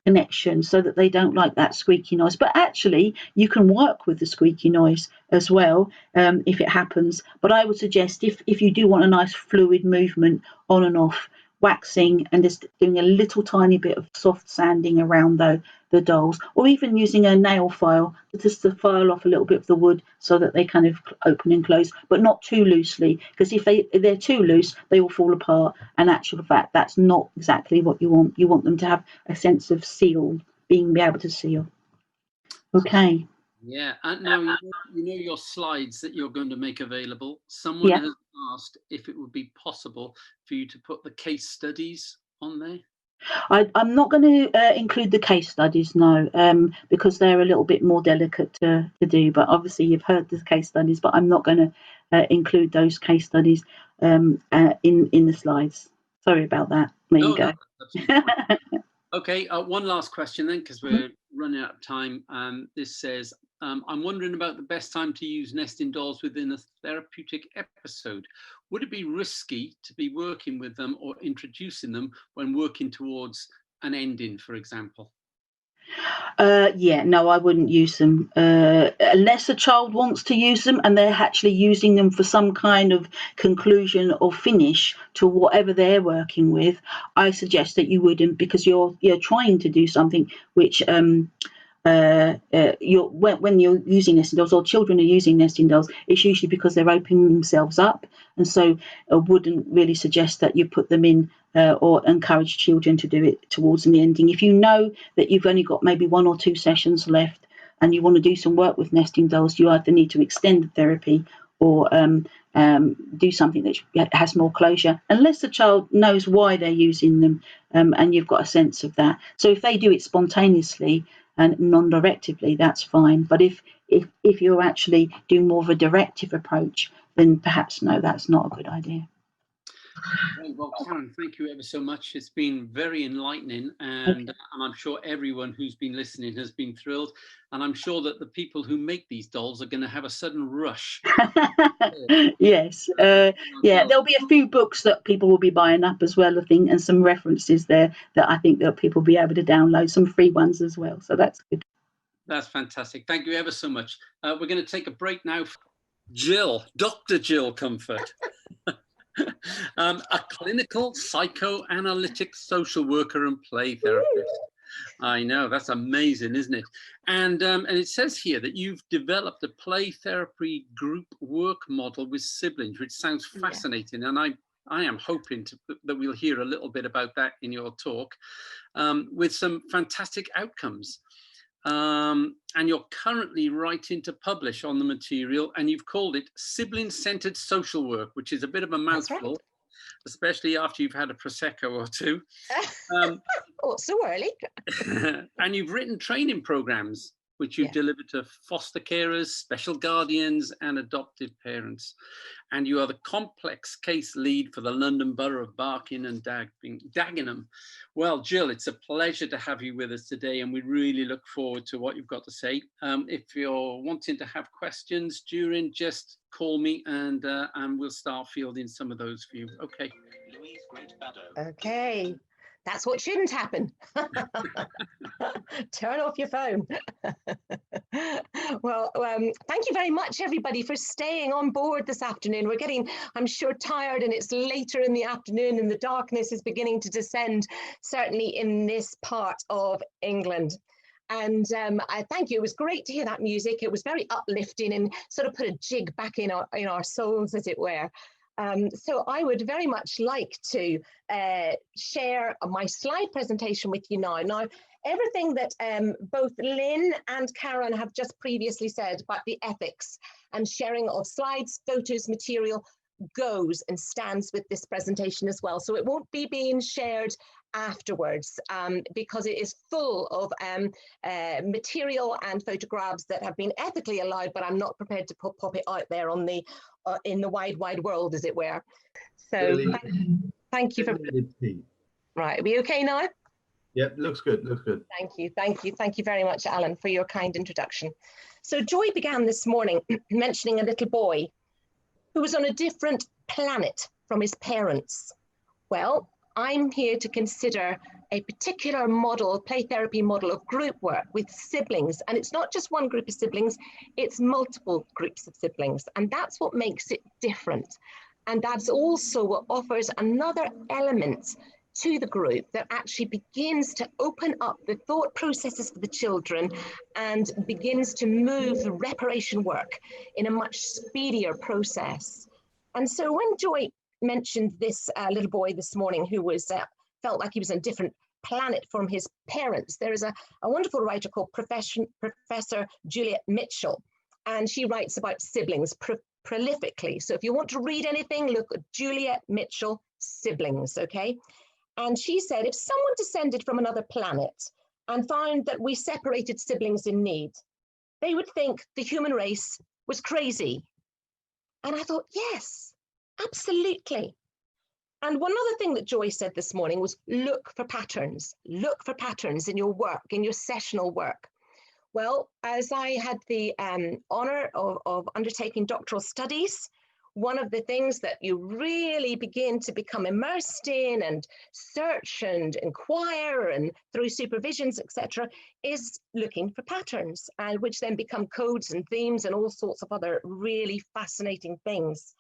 connection so that they don't like that squeaky noise. But actually you can work with the squeaky noise as well if it happens. But I would suggest if you do want a nice fluid movement on and off, waxing and just doing a little tiny bit of soft sanding around the dolls, or even using a nail file just to file off a little bit of the wood so that they kind of open and close, but not too loosely, because if they're too loose, they will fall apart. And actual fact, that's not exactly what you want. You want them to have a sense of seal, being able to seal. Okay. Yeah, and now you know your slides that you're going to make available. Someone has asked if it would be possible for you to put the case studies on there. I'm not going to include the case studies, no, because they're a little bit more delicate to do. But obviously, you've heard the case studies, but I'm not going to include those case studies in the slides. Sorry about that. There you go. No, okay, one last question then, because we're running out of time. This says, I'm wondering about the best time to use nesting dolls within a therapeutic episode. Would it be risky to be working with them or introducing them when working towards an ending, for example? Yeah, no, I wouldn't use them unless a child wants to use them and they're actually using them for some kind of conclusion or finish to whatever they're working with. I suggest that you wouldn't, because you're trying to do something which when you're using nesting dolls, or children are using nesting dolls, it's usually because they're opening themselves up, and so I wouldn't really suggest that you put them in or encourage children to do it towards the ending. If you know that you've only got maybe 1 or 2 sessions left and you want to do some work with nesting dolls, you either need to extend the therapy or do something that has more closure, unless the child knows why they're using them and you've got a sense of that. So if they do it spontaneously and non-directively, that's fine. But if you're actually doing more of a directive approach, then perhaps no, that's not a good idea. Very well, Karen, thank you ever so much. It's been very enlightening, and I'm sure everyone who's been listening has been thrilled. And I'm sure that the people who make these dolls are going to have a sudden rush. Yes, yeah, there'll be a few books that people will be buying up as well, I think, and some references there that I think that people will be able to download, some free ones as well. So that's good. That's fantastic. Thank you ever so much. We're going to take a break now. Jill, Dr. Jill Comfort. A clinical psychoanalytic social worker and play therapist. I know, that's amazing, isn't it? And it says here that you've developed a play therapy group work model with siblings, which sounds fascinating. And I am hoping that we'll hear a little bit about that in your talk, with some fantastic outcomes. And you're currently writing to publish on the material, and you've called it sibling-centered social work, which is a bit of a mouthful, especially after you've had a Prosecco or 2. Oh, so early. And you've written training programs, which you've delivered to foster carers, special guardians, and adoptive parents. And you are the complex case lead for the London Borough of Barking and Dagenham. Well, Jill, it's a pleasure to have you with us today, and we really look forward to what you've got to say. If you're wanting to have questions during, just call me, and we'll start fielding some of those for you. Okay. Okay. That's what shouldn't happen. Turn off your phone. Well, thank you very much, everybody, for staying on board this afternoon. We're getting, I'm sure, tired, and it's later in the afternoon and the darkness is beginning to descend, certainly in this part of England. And I thank you. It was great to hear that music. It was very uplifting and sort of put a jig back in our souls, as it were. So I would very much like to share my slide presentation with you now. Now, everything that both Lynn and Karen have just previously said about the ethics and sharing of slides, photos, material goes and stands with this presentation as well. So it won't be being shared afterwards because it is full of material and photographs that have been ethically allowed, but I'm not prepared to pop it out there on the in the wide world, as it were. So thank you for right. Are we okay now? Yep, looks good. Looks good. Thank you very much, Alan, for your kind introduction. So Joy began this morning mentioning a little boy who was on a different planet from his parents. Well, I'm here to consider a particular model, play therapy model of group work with siblings. And it's not just one group of siblings, it's multiple groups of siblings. And that's what makes it different. And that's also what offers another element to the group that actually begins to open up the thought processes for the children and begins to move the reparation work in a much speedier process. And so when Joy mentioned this little boy this morning who was felt like he was on a different planet from his parents. There is a wonderful writer called Professor Juliet Mitchell, and she writes about siblings prolifically. So if you want to read anything, look at Juliet Mitchell, Siblings, okay? And she said, if someone descended from another planet and found that we separated siblings in need, they would think the human race was crazy. And I thought, yes, absolutely. And one other thing that Joy said this morning was look for patterns. Look for patterns in your work, in your sessional work. Well, as I had the honor of undertaking doctoral studies, one of the things that you really begin to become immersed in and search and inquire and through supervisions, etc., is looking for patterns, which then become codes and themes and all sorts of other really fascinating things.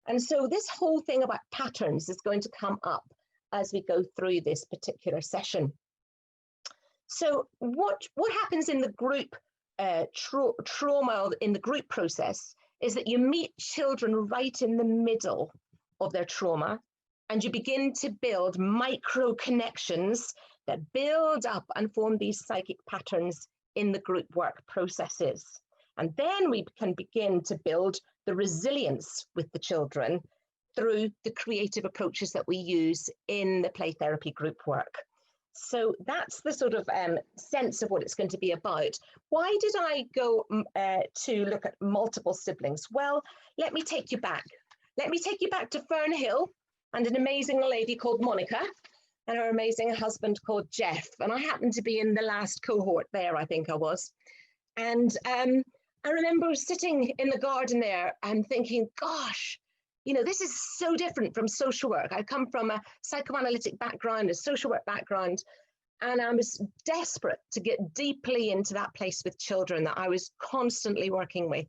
And so this whole thing about patterns is going to come up as we go through this particular session. So what happens in the group trauma, in the group process, is that you meet children right in the middle of their trauma, and you begin to build micro connections that build up and form these psychic patterns in the group work processes. And then we can begin to build the resilience with the children through the creative approaches that we use in the play therapy group work. So that's the sort of sense of what it's going to be about. Why did I go to look at multiple siblings? Well, let me take you back. Let me take you back to Fern Hill and an amazing lady called Monica and her amazing husband called Jeff. And I happened to be in the last cohort there, I think I was. And I remember sitting in the garden there and thinking, gosh, you know, this is so different from social work. I come from a psychoanalytic background, a social work background, and I was desperate to get deeply into that place with children that I was constantly working with.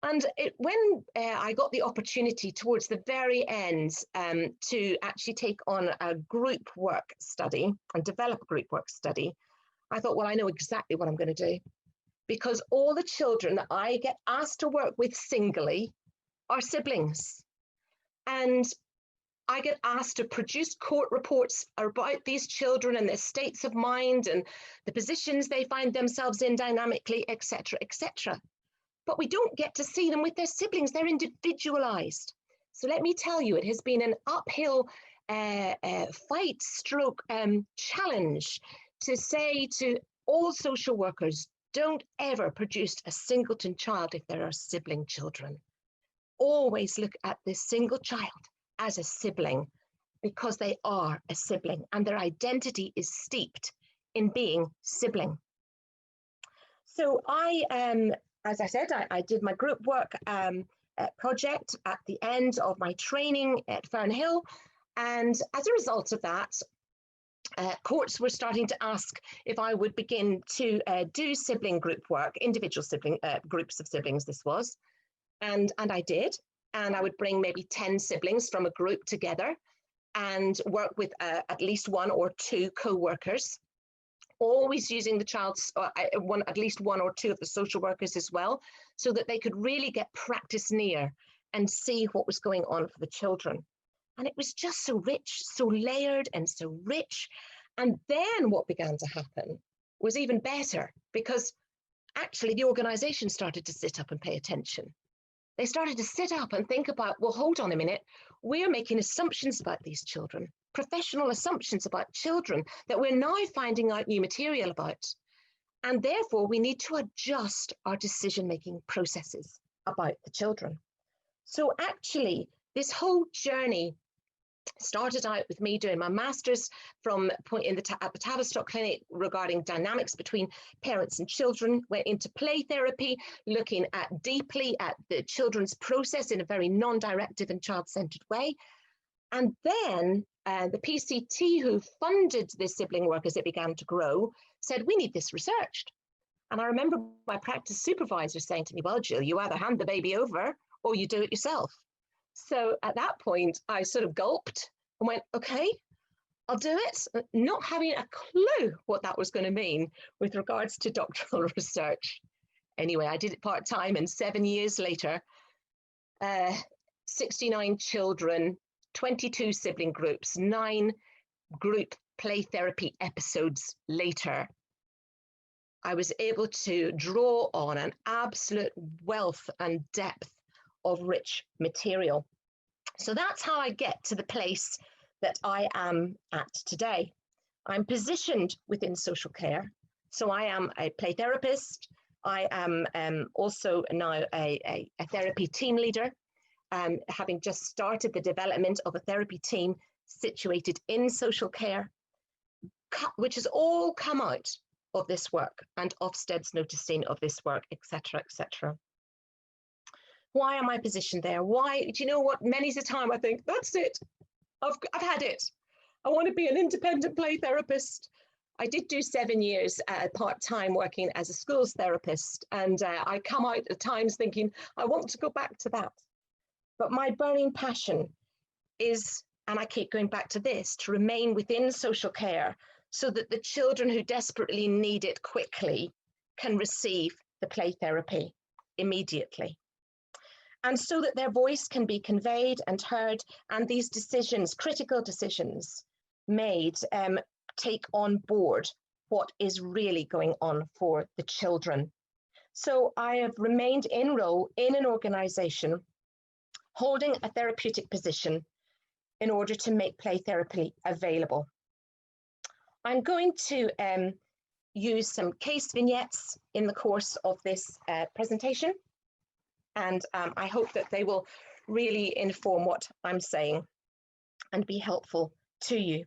And when I got the opportunity towards the very end to actually take on a group work study and develop a group work study, I thought, well, I know exactly what I'm going to do, because all the children that I get asked to work with singly are siblings. And I get asked to produce court reports about these children and their states of mind and the positions they find themselves in dynamically, etc., etc. But we don't get to see them with their siblings. They're individualized. So let me tell you, it has been an uphill fight stroke challenge to say to all social workers, don't ever produce a singleton child if there are sibling children. Always look at this single child as a sibling, because they are a sibling and their identity is steeped in being sibling. So I, as I said, I did my group work project at the end of my training at Fern Hill. And as a result of that, courts were starting to ask if I would begin to do sibling group work, individual sibling groups of siblings this was. And I did, and I would bring maybe 10 siblings from a group together and work with at least one or two co-workers, always using the child's, at least one or two of the social workers as well, so that they could really get practice near and see what was going on for the children. And it was just so rich, so layered and so rich. And then what began to happen was even better, because actually the organization started to sit up and pay attention. They started to sit up and think about, well, hold on a minute, we're making assumptions about these children, professional assumptions about children that we're now finding out new material about. And therefore, we need to adjust our decision-making processes about the children. So actually, this whole journey started out with me doing my master's at the Tavistock Clinic regarding dynamics between parents and children, went into play therapy, looking deeply at the children's process in a very non-directive and child-centered way. And then the PCT, who funded this sibling work as it began to grow, said, we need this researched. And I remember my practice supervisor saying to me, well, Jill, you either hand the baby over or you do it yourself. So at that point, I sort of gulped and went, okay, I'll do it, not having a clue what that was going to mean with regards to doctoral research. Anyway, I did it part-time, and 7 years later, 69 children, 22 sibling groups, 9 group play therapy episodes later, I was able to draw on an absolute wealth and depth of rich material. So that's how I get to the place that I am at today. I'm positioned within social care. So I am a play therapist. I am also now a therapy team leader, having just started the development of a therapy team situated in social care, which has all come out of this work and Ofsted's noticing of this work, etc., etc. Why am I positioned there? Why, do you know what? Many's a time I think, that's it. I've had it. I want to be an independent play therapist. I did do 7 years part-time working as a schools therapist, and I come out at times thinking, I want to go back to that. But my burning passion is, and I keep going back to this, to remain within social care so that the children who desperately need it quickly can receive the play therapy immediately. And so that their voice can be conveyed and heard, and these decisions, critical decisions made, take on board what is really going on for the children. So I have remained in role in an organisation holding a therapeutic position in order to make play therapy available. I'm going to use some case vignettes in the course of this presentation, and I hope that they will really inform what I'm saying and be helpful to you.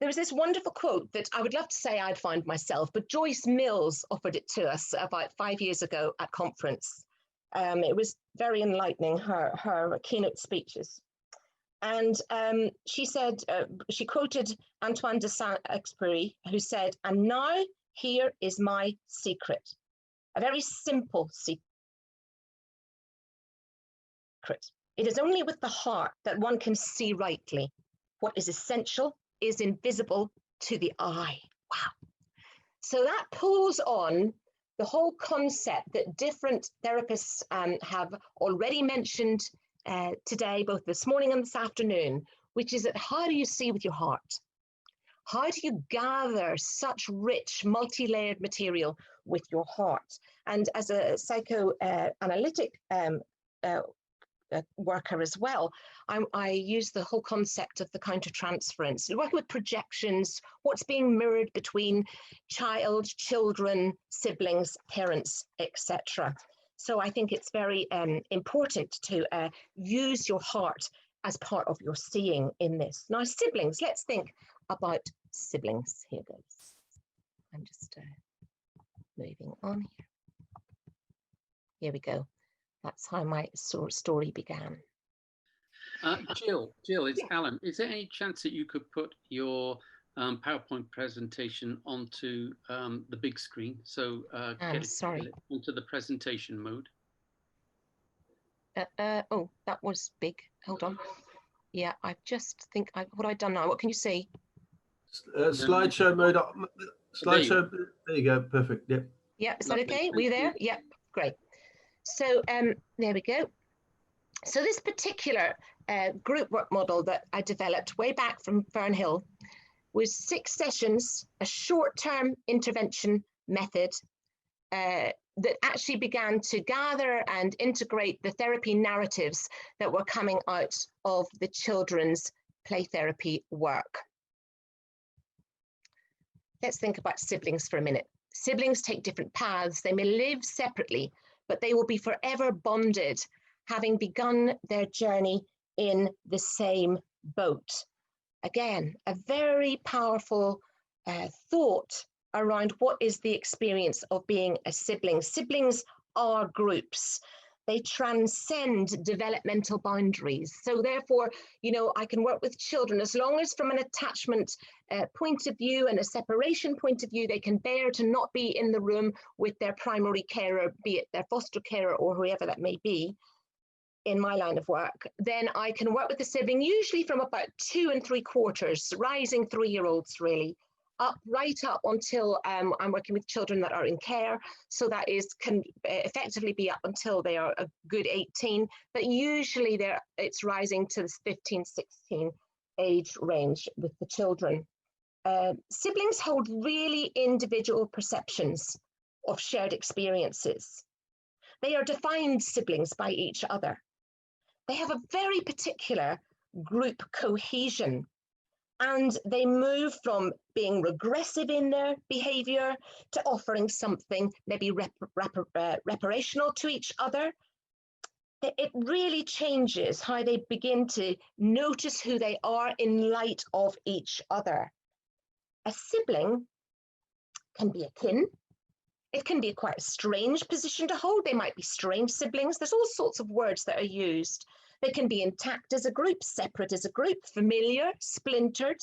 There was this wonderful quote that I would love to say I'd find myself, but Joyce Mills offered it to us about 5 years ago at conference. It was very enlightening, her keynote speeches. And she said, she quoted Antoine de Saint-Exupéry, who said, "And now here is my secret, a very simple secret. It is only with the heart that one can see rightly. What is essential is invisible to the eye." Wow. So that pulls on the whole concept that different therapists have already mentioned today, both this morning and this afternoon, which is that how do you see with your heart? How do you gather such rich, multi-layered material with your heart? And as a psychoanalytic worker as well, I use the whole concept of the countertransference, working with projections, what's being mirrored between child, children, siblings, parents, etc. So I think it's very important to use your heart as part of your seeing in this. Now, siblings, let's think about siblings. Here goes. I'm just moving on here. Here we go. That's how my story began. Jill, it's Alan. Is there any chance that you could put your PowerPoint presentation onto the big screen? So get it onto the presentation mode. Oh, that was big. Hold on. Yeah, I just think, what I've done now. What can you see? Slideshow mode. Slideshow. There you go. Perfect. Yep. Yeah, is that okay? Were you there? Yep, great. So there we go. So this particular group work model that I developed way back from Fernhill was 6 sessions, a short-term intervention method that actually began to gather and integrate the therapy narratives that were coming out of the children's play therapy work. Let's think about siblings for a minute. Siblings take different paths. They may live separately, but they will be forever bonded, having begun their journey in the same boat. Again, a very powerful thought around what is the experience of being a sibling. Siblings are groups. They transcend developmental boundaries. So therefore, you know, I can work with children as long as from an attachment point of view and a separation point of view, they can bear to not be in the room with their primary carer, be it their foster carer or whoever that may be in my line of work. Then I can work with the sibling usually from about 2 3/4, rising 3-year-olds really, right up until I'm working with children that are in care. So that can effectively be up until they are a good 18, but usually it's rising to this 15, 16 age range with the children. siblings hold really individual perceptions of shared experiences. They are defined siblings by each other. They have a very particular group cohesion, and they move from being regressive in their behavior to offering something maybe reparational to each other. It really changes how they begin to notice who they are in light of each other. A sibling can be a kin. It can be quite a strange position to hold. They might be strange siblings. There's all sorts of words that are used. They can be intact as a group, separate as a group, familiar, splintered,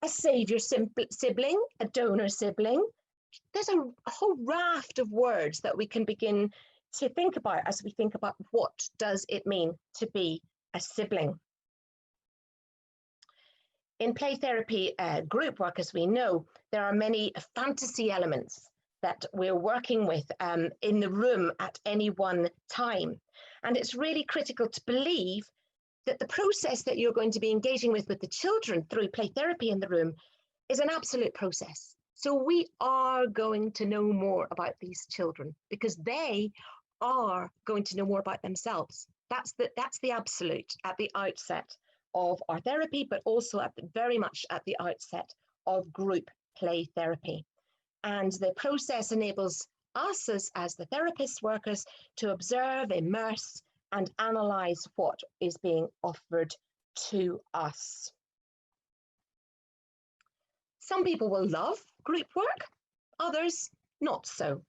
a saviour sibling, a donor sibling. There's a whole raft of words that we can begin to think about as we think about what does it mean to be a sibling. In play therapy group work, as we know, there are many fantasy elements that we're working with in the room at any one time. And it's really critical to believe that the process that you're going to be engaging with the children through play therapy in the room is an absolute process. So we are going to know more about these children because they are going to know more about themselves. That's the absolute at the outset of our therapy, but also very much at the outset of group play therapy. And the process enables us as the therapist workers to observe, immerse, and analyze what is being offered to us. Some people will love group work, others not so.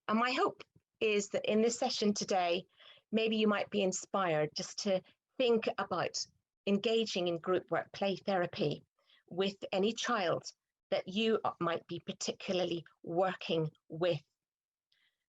And my hope is that in this session today, maybe you might be inspired just to think about engaging in group work play therapy with any child that you might be particularly working with.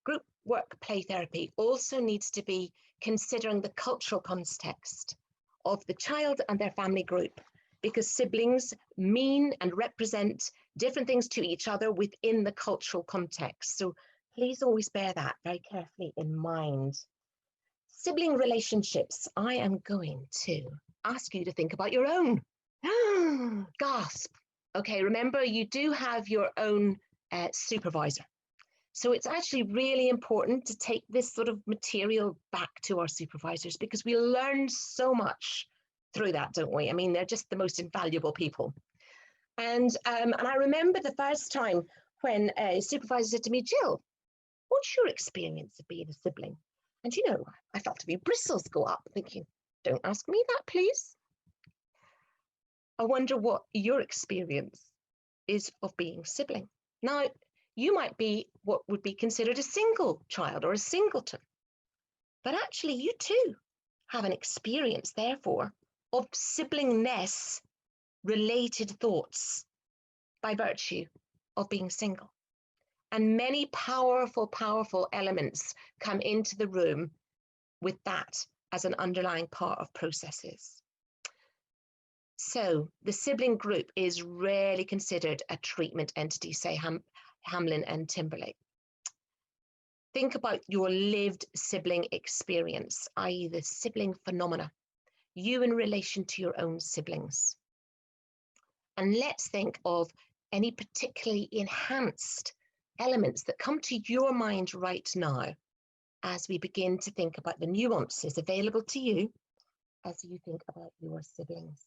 Group work play therapy also needs to be considering the cultural context of the child and their family group, because siblings mean and represent different things to each other within the cultural context. So please always bear that very carefully in mind. Sibling relationships, I am going to ask you to think about your own. Gasp. Okay, remember you do have your own supervisor. So it's actually really important to take this sort of material back to our supervisors because we learn so much through that, don't we? I mean, they're just the most invaluable people. And I remember the first time when a supervisor said to me, Jill, what's your experience of being a sibling? And you know, I felt my bristles go up thinking, don't ask me that, please. I wonder what your experience is of being a sibling. Now, you might be what would be considered a single child or a singleton, but actually you too have an experience, therefore, of siblingness related thoughts by virtue of being single. And many powerful, powerful elements come into the room with that as an underlying part of processes. So the sibling group is rarely considered a treatment entity, say Hamlin and Timberlake. Think about your lived sibling experience, i.e. the sibling phenomena, you in relation to your own siblings. And let's think of any particularly enhanced elements that come to your mind right now as we begin to think about the nuances available to you as you think about your siblings.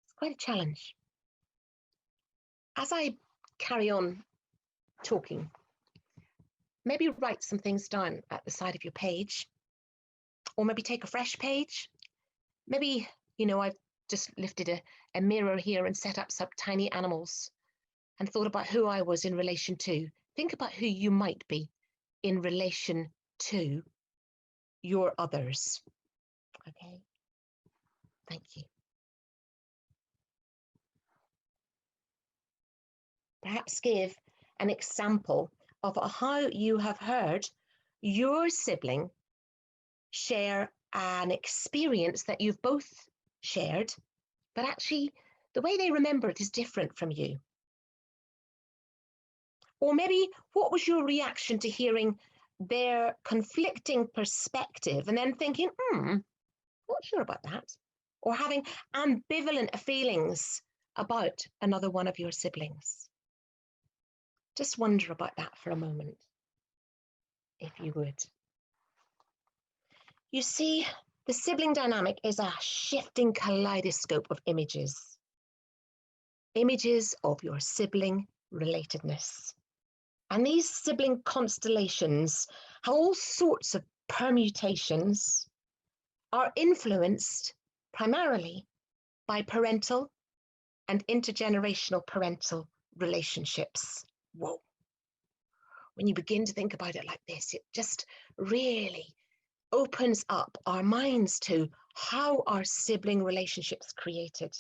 It's quite a challenge. As I carry on talking, maybe write some things down at the side of your page, or maybe take a fresh page. Maybe, you know, I've just lifted a mirror here and set up some tiny animals and thought about who I was in relation to. Think about who you might be in relation to your others. Okay, thank you. Perhaps give an example of how you have heard your sibling share an experience that you've both shared, but actually the way they remember it is different from you. Or maybe what was your reaction to hearing their conflicting perspective and then thinking, not sure about that, or having ambivalent feelings about another one of your siblings. Just wonder about that for a moment, if you would. You see, the sibling dynamic is a shifting kaleidoscope of images. Images of your sibling relatedness. And these sibling constellations have all sorts of permutations, are influenced primarily by parental and intergenerational parental relationships. Whoa. When you begin to think about it like this, it just really opens up our minds to how our sibling relationships created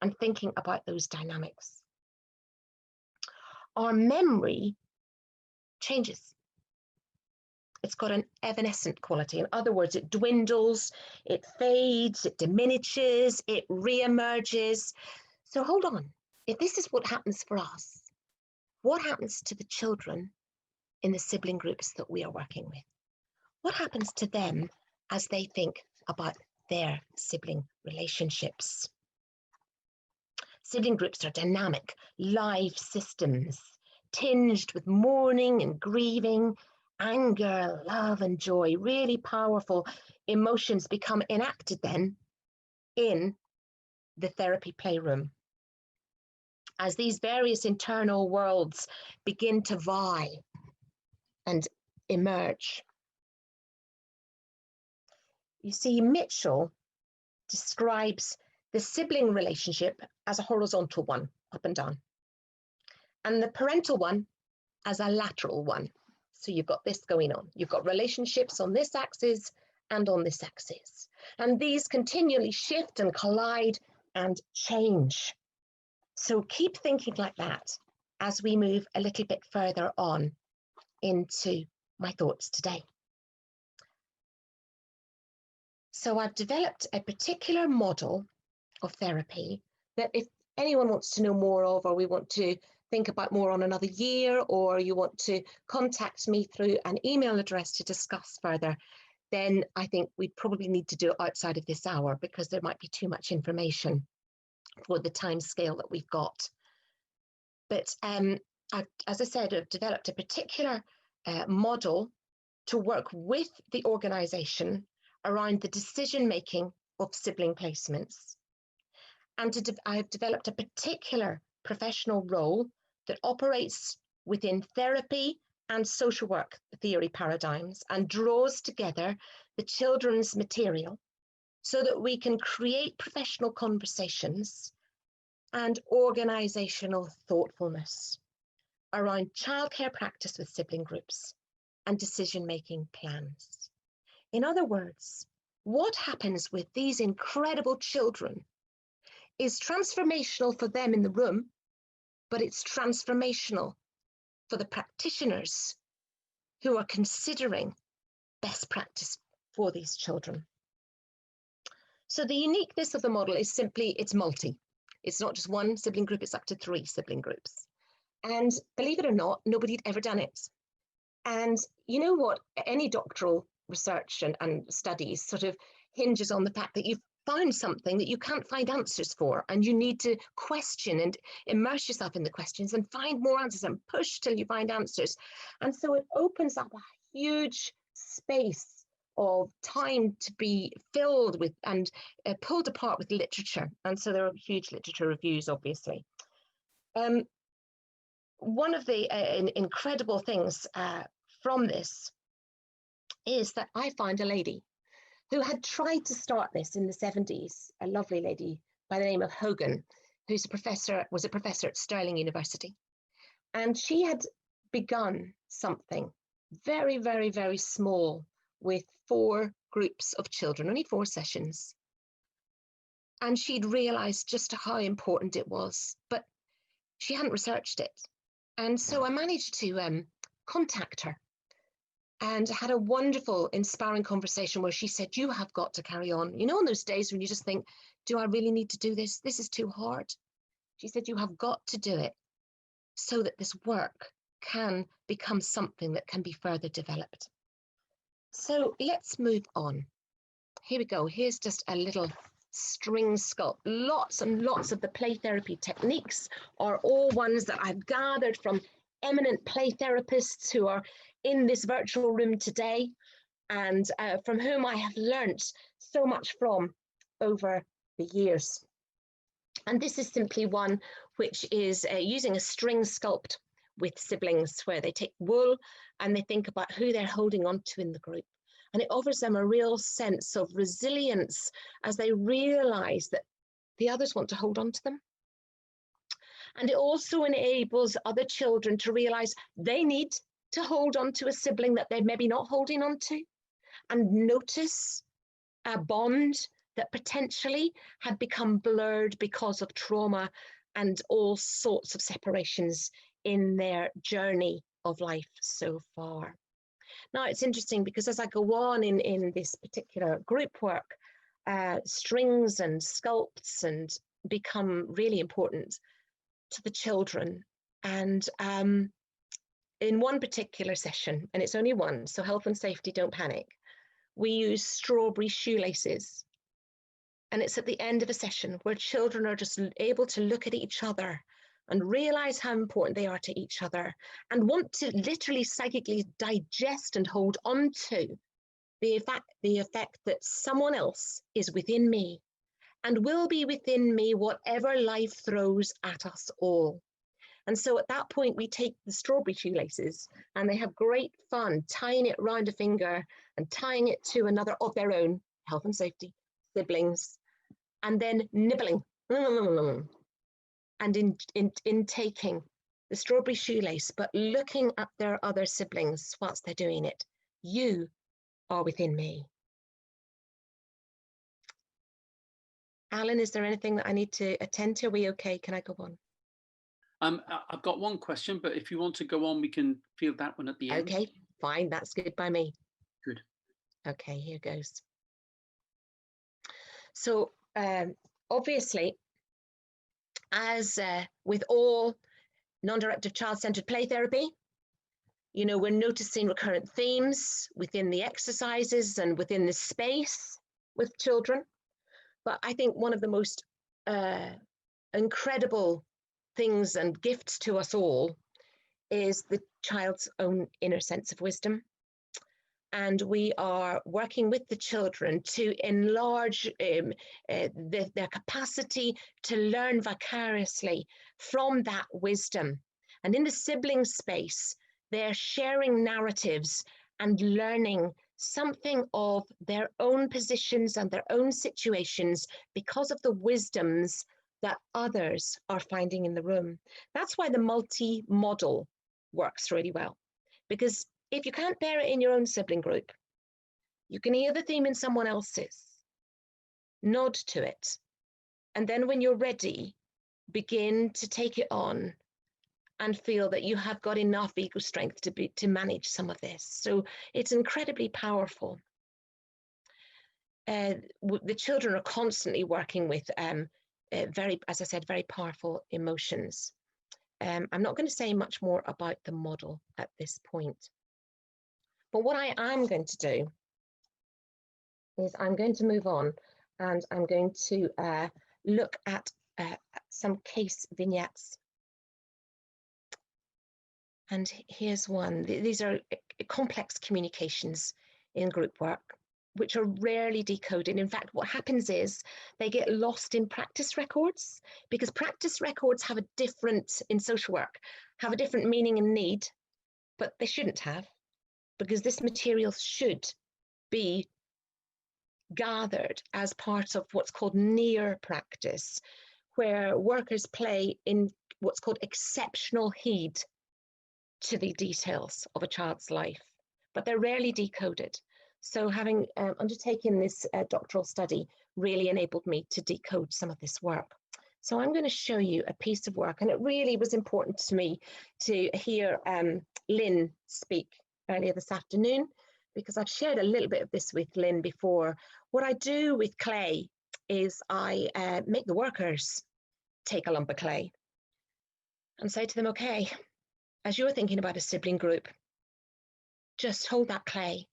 and thinking about those dynamics. Our memory changes. It's got an evanescent quality. In other words, it dwindles, it fades, it diminishes, it reemerges. So hold on. If this is what happens for us, what happens to the children in the sibling groups that we are working with? What happens to them as they think about their sibling relationships? Sibling groups are dynamic, live systems, tinged with mourning and grieving, anger, love and joy. Really powerful emotions become enacted then in the therapy playroom, as these various internal worlds begin to vie and emerge. You see, Mitchell describes the sibling relationship as a horizontal one, up and down, and the parental one as a lateral one. So you've got this going on. You've got relationships on this axis and on this axis. And these continually shift and collide and change. So keep thinking like that as we move a little bit further on into my thoughts today. So I've developed a particular model of therapy that if anyone wants to know more of, or we want to think about more on another year, or you want to contact me through an email address to discuss further, then I think we'd probably need to do it outside of this hour because there might be too much information for the time scale that we've got. But as I said, I've developed a particular model to work with the organisation around the decision-making of sibling placements. And I've developed a particular professional role that operates within therapy and social work theory paradigms and draws together the children's material so that we can create professional conversations and organisational thoughtfulness around childcare practice with sibling groups and decision-making plans. In other words, what happens with these incredible children is transformational for them in the room, but it's transformational for the practitioners who are considering best practice for these children. So the uniqueness of the model is simply, it's multi. It's not just one sibling group, it's up to 3 sibling groups. And believe it or not, nobody had ever done it. And you know what? Any doctoral research and studies sort of hinges on the fact that you've found something that you can't find answers for, and you need to question and immerse yourself in the questions and find more answers and push till you find answers. And so it opens up a huge space of time to be filled with and pulled apart with literature. And so there are huge literature reviews, obviously. One of the incredible things from this is that I found a lady who had tried to start this in the 70s, a lovely lady by the name of Hogan, who's was a professor at Stirling University. And she had begun something very, very, very small with 4 groups of children, only 4 sessions. And she'd realized just how important it was, but she hadn't researched it. And so I managed to contact her and had a wonderful, inspiring conversation where she said, you have got to carry on. You know, on those days when you just think, do I really need to do this? This is too hard. She said, you have got to do it so that this work can become something that can be further developed. So let's move on. Here we go. Here's just a little string sculpt. Lots and lots of the play therapy techniques are all ones that I've gathered from eminent play therapists who are in this virtual room today, and from whom I have learnt so much from over the years. And this is simply one which is using a string sculpt with siblings, where they take wool and they think about who they're holding on to in the group. And it offers them a real sense of resilience as they realize that the others want to hold on to them. And it also enables other children to realize they need to hold on to a sibling that they're maybe not holding on to, and notice a bond that potentially had become blurred because of trauma and all sorts of separations in their journey of life so far. Now, it's interesting because as I go on in this particular group work, strings and sculpts and become really important to the children. And in one particular session, and it's only one, so health and safety, don't panic, we use strawberry shoelaces. And it's at the end of a session where children are just able to look at each other and realize how important they are to each other, and want to literally psychically digest and hold on to the effect that someone else is within me and will be within me whatever life throws at us all. And so at that point, we take the strawberry shoelaces and they have great fun tying it around a finger and tying it to another of their own, health and safety, siblings, and then nibbling. And in taking the strawberry shoelace, but looking at their other siblings whilst they're doing it. You are within me. Alan, is there anything that I need to attend to? Are we okay? Can I go on? I've got one question, but if you want to go on, we can field that one at the end. Okay, fine. That's good by me. Good. Okay, here goes. So obviously, as with all non-directive child-centered play therapy, you know, we're noticing recurrent themes within the exercises and within the space with children. But I think one of the most incredible things and gifts to us all is the child's own inner sense of wisdom. And we are working with the children to enlarge their capacity to learn vicariously from that wisdom. And in the sibling space, they're sharing narratives and learning something of their own positions and their own situations because of the wisdoms that others are finding in the room. That's why the multi-model works really well, because if you can't bear it in your own sibling group, you can hear the theme in someone else's, nod to it, and then when you're ready, begin to take it on and feel that you have got enough ego strength to manage some of this. So it's incredibly powerful. The children are constantly working with very, as I said, very powerful emotions. I'm not going to say much more about the model at this point. But what I am going to do is I'm going to move on and I'm going to look at some case vignettes. And here's one. These are complex communications in group work, which are rarely decoded. In fact, what happens is they get lost in practice records, because practice records have a different, in social work, have a different meaning and need, but they shouldn't have, because this material should be gathered as part of what's called near practice, where workers play in what's called exceptional heed to the details of a child's life, but they're rarely decoded. So having undertaken this doctoral study really enabled me to decode some of this work. So I'm going to show you a piece of work, and it really was important to me to hear Lynn speak earlier this afternoon, because I've shared a little bit of this with Lynn before. What I do with clay is I make the workers take a lump of clay and say to them, okay, as you're thinking about a sibling group, just hold that clay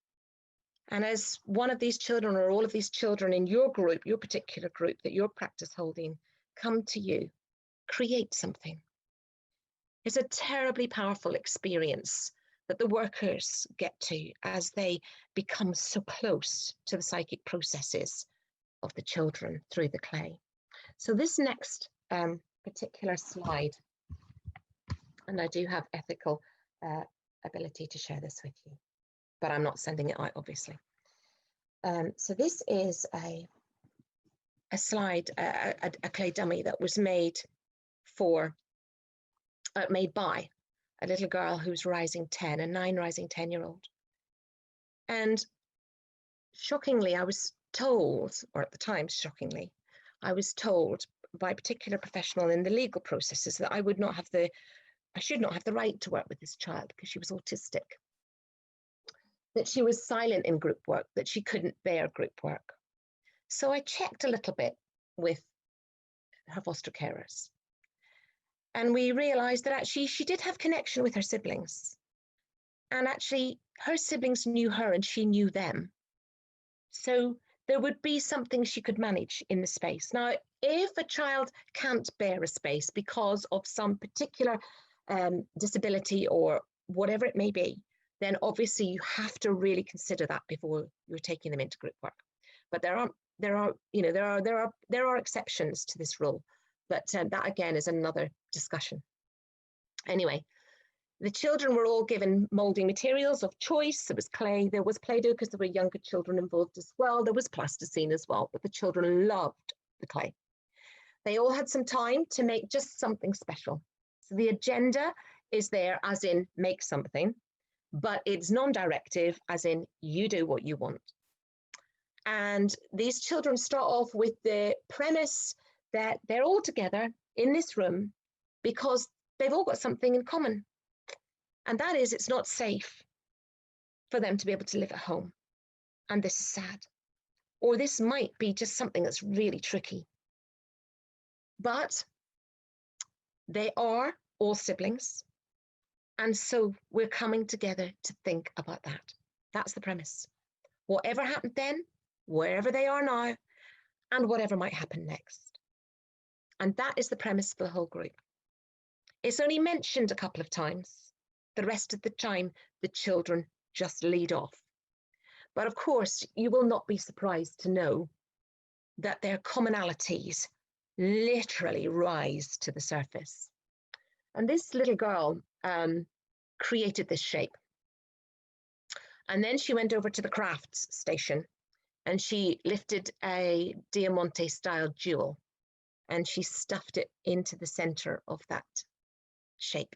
And as one of these children or all of these children in your group, your particular group that you're practice holding, come to you, create something. It's a terribly powerful experience that the workers get to as they become so close to the psychic processes of the children through the clay. So this next particular slide, and I do have ethical ability to share this with you, but I'm not sending it out, obviously. So this is a slide, a clay dummy that was made by a little girl who's rising 10, a 9 rising 10-year-old. And shockingly, I was told, or at the time, shockingly, I was told by a particular professional in the legal processes that I should not have the right to work with this child because she was autistic, that she was silent in group work, that she couldn't bear group work. So I checked a little bit with her foster carers. And we realized that actually she did have connection with her siblings. And actually her siblings knew her and she knew them. So there would be something she could manage in the space. Now, if a child can't bear a space because of some particular disability or whatever it may be, then obviously you have to really consider that before you're taking them into group work. But there are exceptions to this rule. But that again is another discussion. Anyway, the children were all given moulding materials of choice. There was clay, there was Play-Doh because there were younger children involved as well. There was plasticine as well, but the children loved the clay. They all had some time to make just something special. So the agenda is there as in make something, but it's non-directive as in you do what you want. And these children start off with the premise that they're all together in this room because they've all got something in common. And that is, it's not safe for them to be able to live at home. And this is sad. Or this might be just something that's really tricky. But they are all siblings. And so we're coming together to think about that. That's the premise. Whatever happened then, wherever they are now, and whatever might happen next. And that is the premise for the whole group. It's only mentioned a couple of times. The rest of the time, the children just lead off. But of course, you will not be surprised to know that their commonalities literally rise to the surface. And this little girl created this shape. And then she went over to the crafts station and she lifted a Diamante style jewel and she stuffed it into the center of that shape.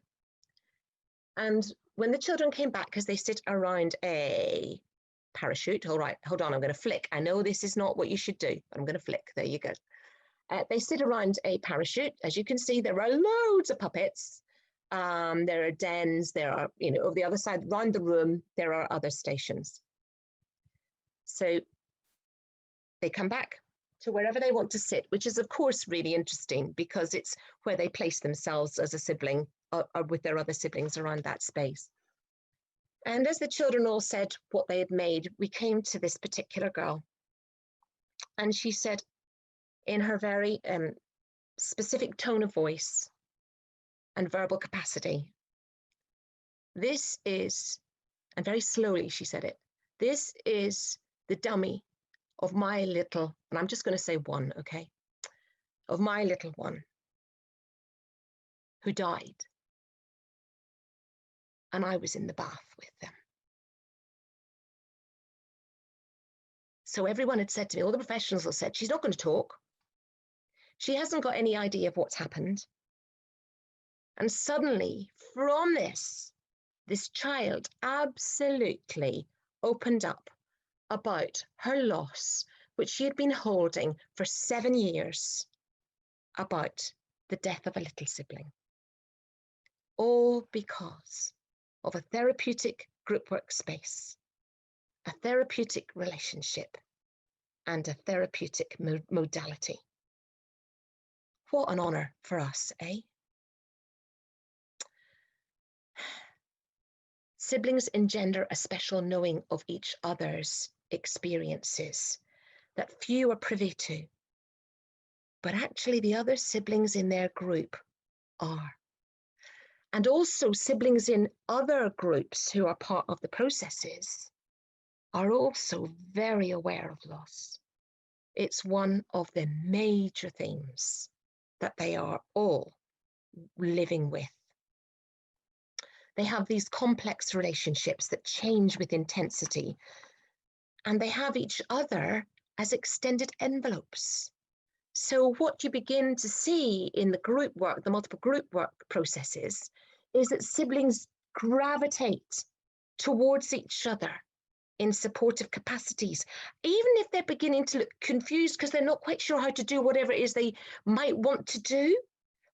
And when the children came back, because they sit around a parachute, all right, hold on, I'm going to flick. I know this is not what you should do, but I'm going to flick. There you go. They sit around a parachute. As you can see, there are loads of puppets. There are dens. There are, over the other side, around the room, there are other stations. So they come back to wherever they want to sit, which is, of course, really interesting because it's where they place themselves as a sibling or with their other siblings around that space. And as the children all said what they had made, we came to this particular girl. And she said, in her very specific tone of voice and verbal capacity, this is, and very slowly she said it, this is the dummy of my little, and I'm just going to say one, okay, of my little one who died. And I was in the bath with them. So everyone had said to me, all the professionals had said, she's not going to talk. She hasn't got any idea of what's happened. And suddenly, from this child absolutely opened up about her loss, which she had been holding for 7 years, about the death of a little sibling. All because of a therapeutic group workspace, a therapeutic relationship, and a therapeutic modality. What an honor for us, eh? Siblings engender a special knowing of each other's experiences that few are privy to, but actually the other siblings in their group are. And also siblings in other groups who are part of the processes are also very aware of loss. It's one of the major themes that they are all living with. They have these complex relationships that change with intensity, and they have each other as extended envelopes. So what you begin to see in the group work, the multiple group work processes, is that siblings gravitate towards each other in supportive capacities, even if they're beginning to look confused because they're not quite sure how to do whatever it is they might want to do,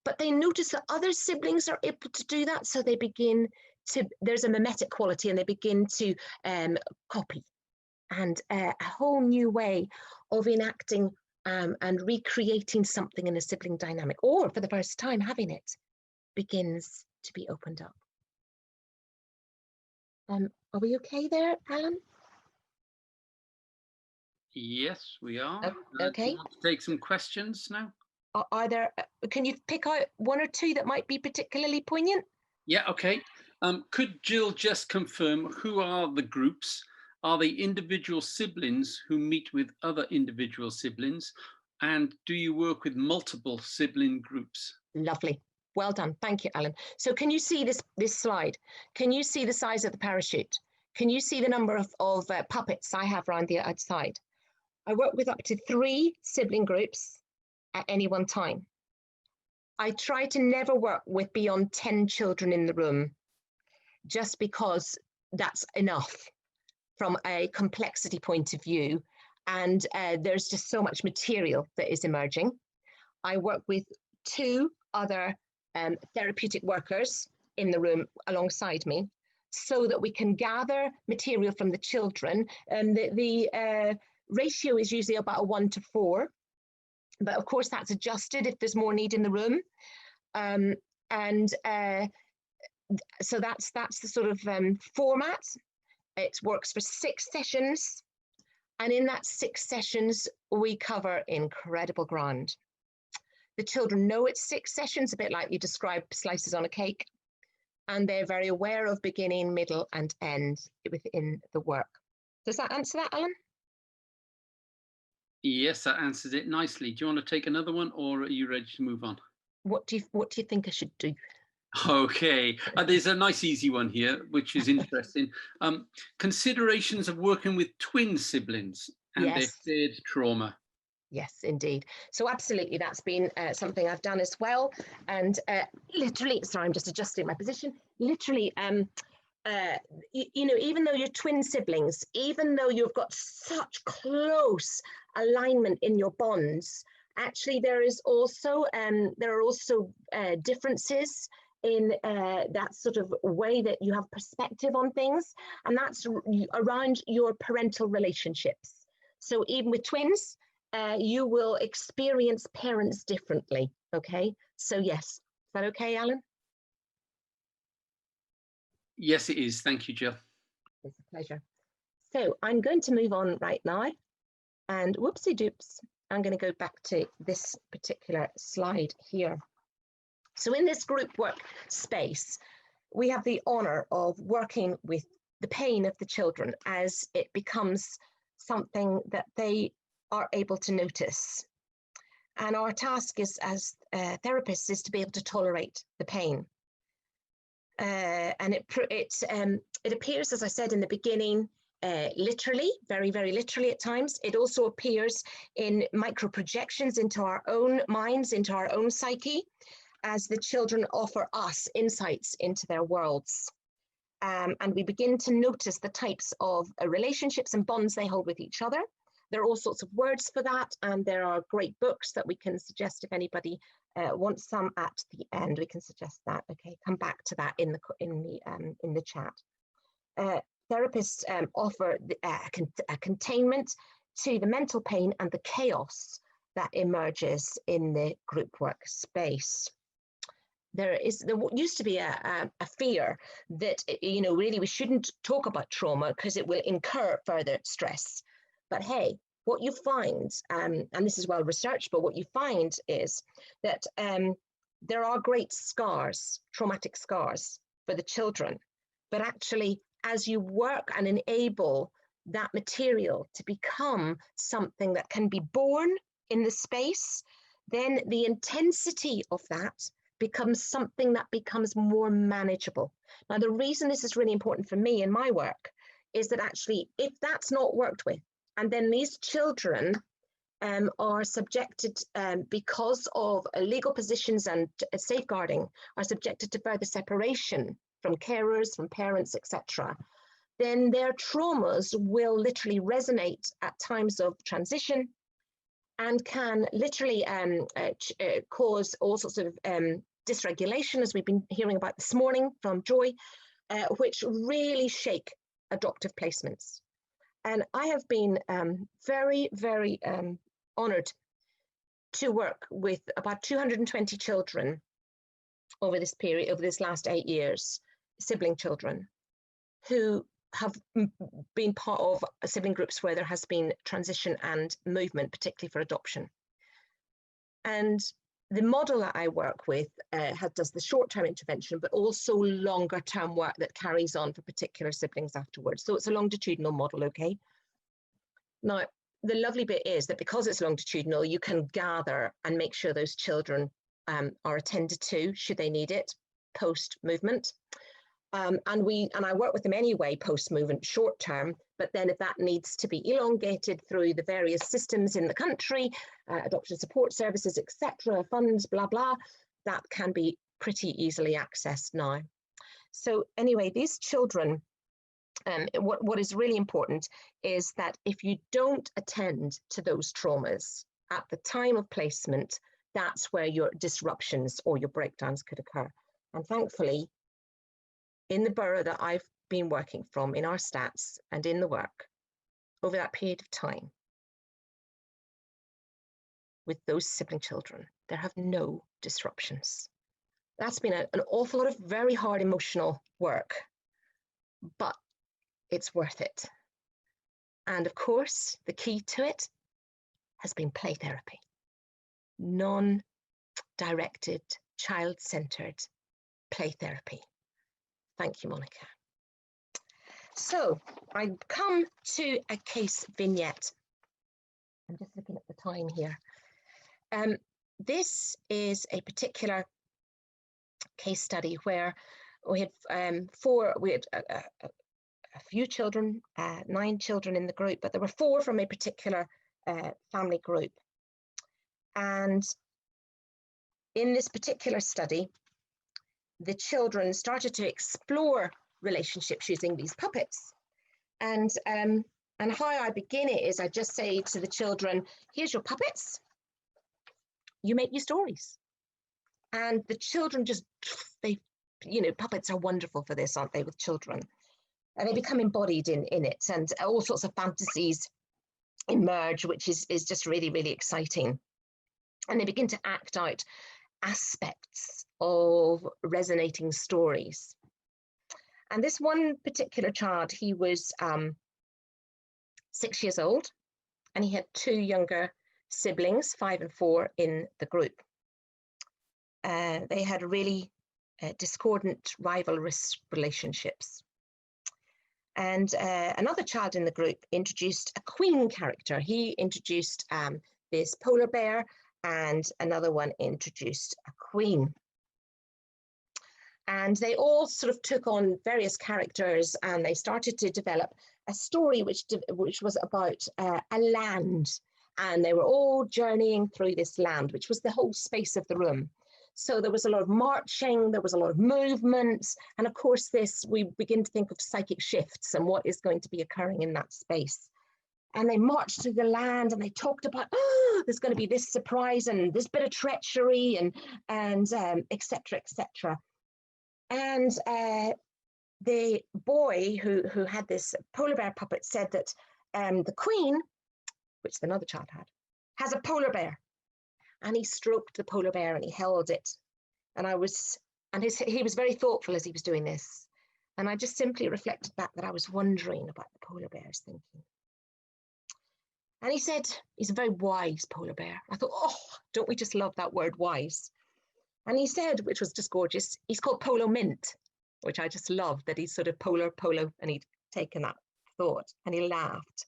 but they notice that other siblings are able to do that, so they begin to, there's a mimetic quality, and they begin to copy, and a whole new way of enacting and recreating something in a sibling dynamic, or for the first time having it, begins to be opened up. Are we okay there, Alan? Yes, we are. Okay. Do you want to take some questions now? Are there, can you pick out one or two that might be particularly poignant? Yeah, okay. Could Jill just confirm who are the groups? Are they individual siblings who meet with other individual siblings? And do you work with multiple sibling groups? Lovely. Well done. Thank you, Alan. So can you see this slide? Can you see the size of the parachute? Can you see the number of puppets I have around the outside? I work with up to 3 sibling groups at any one time. I try to never work with beyond 10 children in the room, just because that's enough from a complexity point of view. And there's just so much material that is emerging. I work with 2 other therapeutic workers in the room alongside me, so that we can gather material from the children. And the ratio is usually about a 1:4, but of course that's adjusted if there's more need in the room. So that's the sort of format. It works for 6 sessions, and in that 6 sessions we cover incredible ground. The children know it's 6 sessions, a bit like you described slices on a cake, and they're very aware of beginning, middle and end within the work. Does that answer that, Alan? Yes, that answers it nicely. Do you want to take another one, or are you ready to move on? What do you think I should do? Okay, there's a nice easy one here, which is interesting. Considerations of working with twin siblings and their shared trauma. Yes, indeed. So absolutely, that's been something I've done as well. And literally, sorry, I'm just adjusting my position. Literally, you know, even though you're twin siblings, even though you've got such close alignment in your bonds, actually there is also there are also differences in that sort of way that you have perspective on things, and that's around your parental relationships. So even with twins, you will experience parents differently. Okay, so yes, is that okay, Alan? Yes, it is. Thank you, Jill. It's a pleasure. So I'm going to move on right now, and whoopsie doops, I'm going to go back to this particular slide here. So in this group work space, we have the honor of working with the pain of the children as it becomes something that they are able to notice. And our task is, as therapists, is to be able to tolerate the pain. And it appears, as I said in the beginning, literally, very, very literally at times. It also appears in micro projections into our own minds, into our own psyche, as the children offer us insights into their worlds. And we begin to notice the types of relationships and bonds they hold with each other. There are all sorts of words for that, and there are great books that we can suggest if anybody wants some at the end. We can suggest that. Okay, come back to that in the chat. Therapists offer a containment to the mental pain and the chaos that emerges in the group work space. there used to be a fear that, you know, really we shouldn't talk about trauma because it will incur further stress. But hey, what you find, and this is well researched, but what you find is that there are great scars, traumatic scars for the children. But actually, as you work and enable that material to become something that can be born in the space, then the intensity of that becomes something that becomes more manageable. Now, the reason this is really important for me in my work is that actually, if that's not worked with, and then these children are subjected, because of legal positions and safeguarding, are subjected to further separation from carers, from parents, etc., then their traumas will literally resonate at times of transition and can literally cause all sorts of dysregulation, as we've been hearing about this morning from Joy, which really shake adoptive placements. And I have been very, very honoured to work with about 220 children over this period, over this last 8 years, sibling children, who have been part of sibling groups where there has been transition and movement, particularly for adoption. And the model that I work with does the short-term intervention, but also longer-term work that carries on for particular siblings afterwards. So it's a longitudinal model, okay? Now, the lovely bit is that because it's longitudinal, you can gather and make sure those children are attended to, should they need it, post-movement. And I work with them anyway, post-movement, short-term, but then if that needs to be elongated through the various systems in the country, adoption support services, etc., funds, blah, blah, that can be pretty easily accessed now. So anyway, these children, what is really important is that if you don't attend to those traumas at the time of placement, that's where your disruptions or your breakdowns could occur. And thankfully, in the borough that I've been working from, in our stats and in the work, over that period of time, with those sibling children, there have no disruptions. That's been an awful lot of very hard emotional work, but it's worth it. And of course, the key to it has been play therapy. Non-directed, child-centered play therapy. Thank you, Monica. So I come to a case vignette. I'm just looking at the time here. This is a particular case study where we had a few children, 9 children in the group, but there were 4 from a particular family group. And in this particular study, the children started to explore relationships using these puppets. And how I begin it is I just say to the children, here's your puppets, you make your stories. And the children just, puppets are wonderful for this, aren't they, with children? And they become embodied in it, and all sorts of fantasies emerge, which is just really, really exciting. And they begin to act out aspects of resonating stories. And this one particular child, he was 6 years old, and he had 2 younger siblings, 5 and 4, in the group. They had really discordant, rivalrous relationships. And another child in the group introduced a queen character. He introduced this polar bear, and another one introduced a queen. And they all sort of took on various characters, and they started to develop a story which was about a land. And they were all journeying through this land, which was the whole space of the room. So there was a lot of marching, there was a lot of movement. And of course, we begin to think of psychic shifts and what is going to be occurring in that space. And they marched through the land, and they talked about, there's going to be this surprise and this bit of treachery and et cetera, et cetera. And the boy who had this polar bear puppet said that the queen, which another child had, has a polar bear. And he stroked the polar bear and he held it. And he was very thoughtful as he was doing this. And I just simply reflected back that I was wondering about the polar bear's thinking. And he said, he's a very wise polar bear. I thought, oh, don't we just love that word wise? And he said, which was just gorgeous, he's called Polo Mint, which I just love, that he's sort of polo, and he'd taken that thought, and he laughed.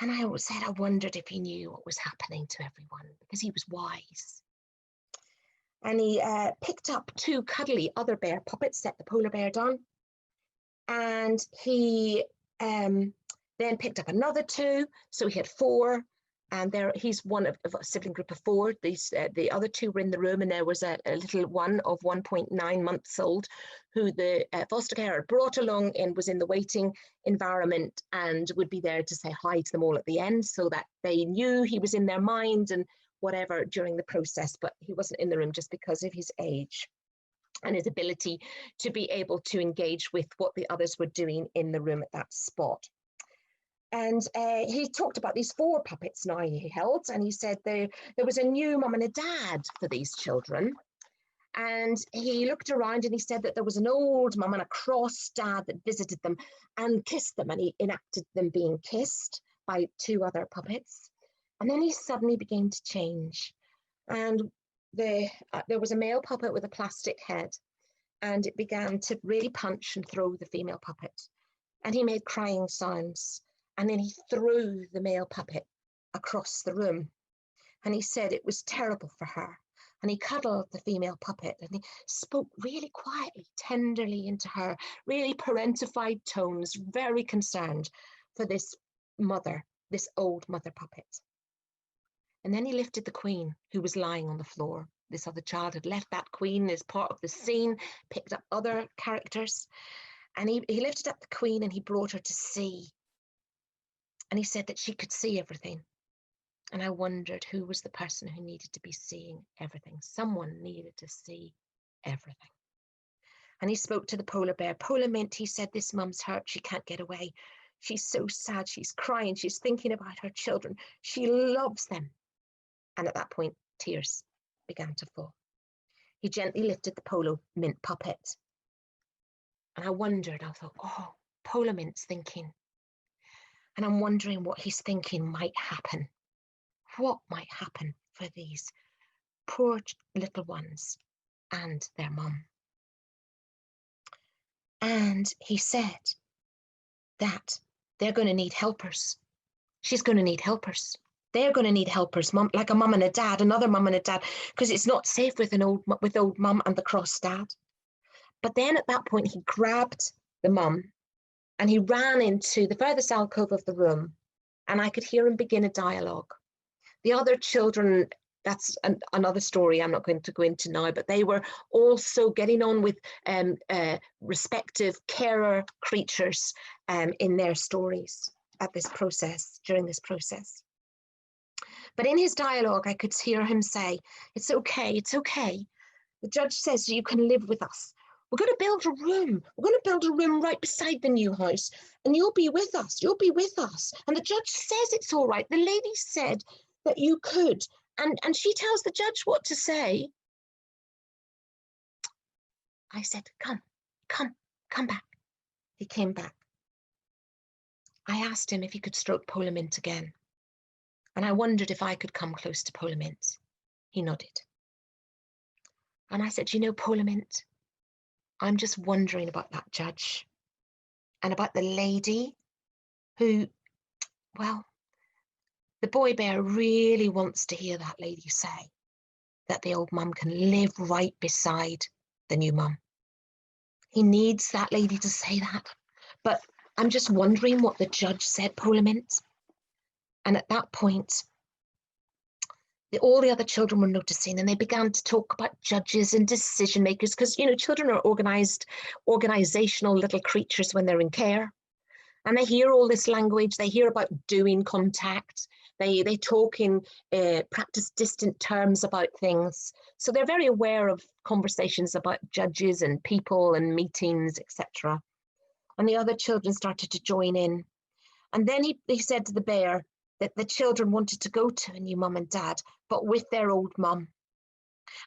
And I always said, I wondered if he knew what was happening to everyone, because he was wise. And he picked up 2 cuddly other bear puppets, set the polar bear down. And he then picked up another 2, so he had 4. And he's one of a sibling group of 4. The other 2 were in the room, and there was a little one of 1.9 months old who the foster carer brought along and was in the waiting environment and would be there to say hi to them all at the end, so that they knew he was in their mind and whatever during the process, but he wasn't in the room just because of his age and his ability to be able to engage with what the others were doing in the room at that spot. And he talked about these 4 puppets now he held, and he said there was a new mum and a dad for these children. And he looked around and he said that there was an old mum and a cross dad that visited them and kissed them, and he enacted them being kissed by 2 other puppets. And then he suddenly began to change. And there was a male puppet with a plastic head, and it began to really punch and throw the female puppet. And he made crying sounds. And then he threw the male puppet across the room. And he said it was terrible for her. And he cuddled the female puppet, and he spoke really quietly, tenderly into her, really parentified tones, very concerned for this mother, this old mother puppet. And then he lifted the queen, who was lying on the floor. This other child had left that queen as part of the scene, picked up other characters. And he lifted up the queen and he brought her to see. And he said that she could see everything. And I wondered who was the person who needed to be seeing everything. Someone needed to see everything. And he spoke to the polar bear. Polar Mint, he said, this mum's hurt. She can't get away. She's so sad. She's crying. She's thinking about her children. She loves them. And at that point, tears began to fall. He gently lifted the Polar Mint puppet. And I wondered, I thought, oh, Polar Mint's thinking. And I'm wondering what he's thinking might happen. What might happen for these poor little ones and their mum? And he said that they're going to need helpers. She's going to need helpers. They're going to need helpers, mum, like a mum and a dad, another mum and a dad, because it's not safe with old mum and the cross dad. But then at that point, he grabbed the mum and he ran into the furthest alcove of the room, and I could hear him begin a dialogue. The other children, that's another story I'm not going to go into now, but they were also getting on with respective carer creatures in their stories at this process, during this process. But in his dialogue, I could hear him say, it's okay, it's okay. The judge says you can live with us. We're going to build a room. We're going to build a room right beside the new house, and you'll be with us. You'll be with us. And the judge says it's all right. The lady said that you could, and she tells the judge what to say. I said, come back. He came back. I asked him if he could stroke Polar Mint again, and I wondered if I could come close to Polar Mint. He nodded. And I said, you know, Polar Mint, I'm just wondering about that judge and about the lady who, well, the boy bear really wants to hear that lady say that the old mum can live right beside the new mum. He needs that lady to say that. But I'm just wondering what the judge said, Polar Mint. And at that point, all the other children were noticing, and they began to talk about judges and decision makers, because, you know, children are organizational little creatures when they're in care. And they hear all this language, they hear about doing contact, they talk in practice distant terms about things. So they're very aware of conversations about judges and people and meetings, etc. And the other children started to join in. And then he said to the bear that the children wanted to go to a new mum and dad, but with their old mum.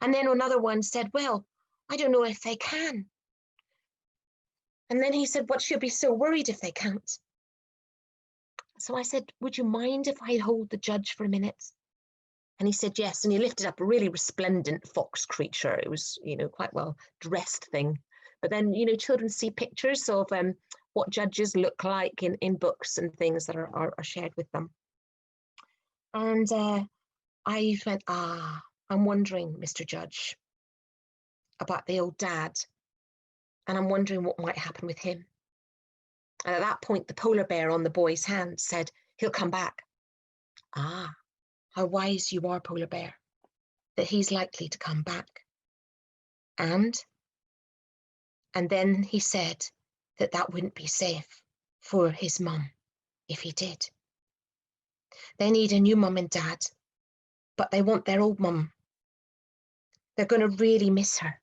And then another one said, well, I don't know if they can. And then he said, but she'll be so worried if they can't. So I said, would you mind if I hold the judge for a minute? And he said, yes. And he lifted up a really resplendent fox creature. It was, you know, quite well dressed thing. But then, you know, children see pictures of what judges look like in books and things that are shared with them. And I went, I'm wondering, Mr. Judge, about the old dad. And I'm wondering what might happen with him. And at that point, the polar bear on the boy's hand said, he'll come back. Ah, how wise you are, polar bear, that he's likely to come back. And then he said that that wouldn't be safe for his mum if he did. They need a new mum and dad, but they want their old mum. They're going to really miss her.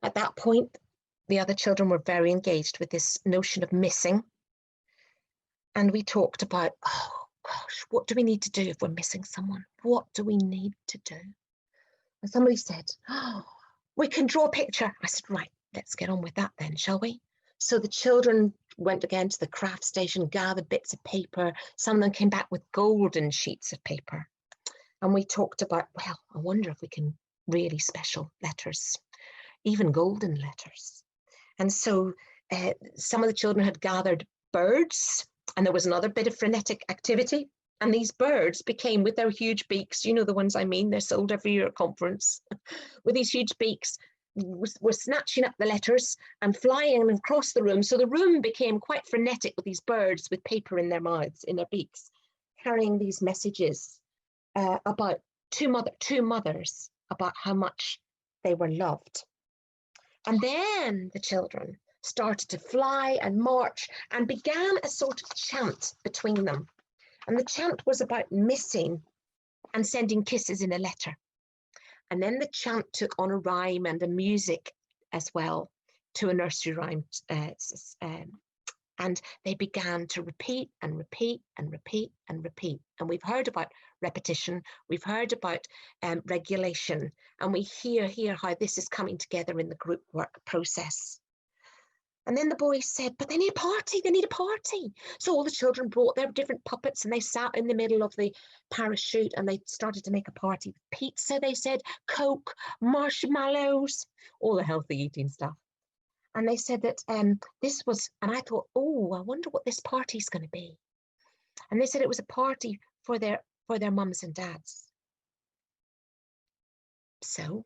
At that point, the other children were very engaged with this notion of missing. And we talked about, oh gosh, what do we need to do if we're missing someone? What do we need to do? And somebody said, oh, we can draw a picture. I said, right, let's get on with that then, shall we? So the children went again to the craft station, gathered bits of paper. Some of them came back with golden sheets of paper. And we talked about, well, I wonder if we can really special letters, even golden letters. And so some of the children had gathered birds, and there was another bit of frenetic activity. And these birds became, with their huge beaks, you know the ones I mean, they're sold every year at conference, with these huge beaks, were snatching up the letters and flying across the room. So the room became quite frenetic with these birds with paper in their mouths, in their beaks, carrying these messages about two mothers, about how much they were loved. And then the children started to fly and march and began a sort of chant between them. And the chant was about missing and sending kisses in a letter. And then the chant took on a rhyme and a music as well to a nursery rhyme. And they began to repeat and repeat and repeat and repeat. And we've heard about repetition, we've heard about regulation, and we hear here how this is coming together in the group work process. And then the boys said, but they need a party, they need a party. So all the children brought their different puppets and they sat in the middle of the parachute and they started to make a party with pizza, they said, Coke, marshmallows, all the healthy eating stuff. And they said that this was, and I thought, oh, I wonder what this party's going to be. And they said it was a party for their mums and dads. So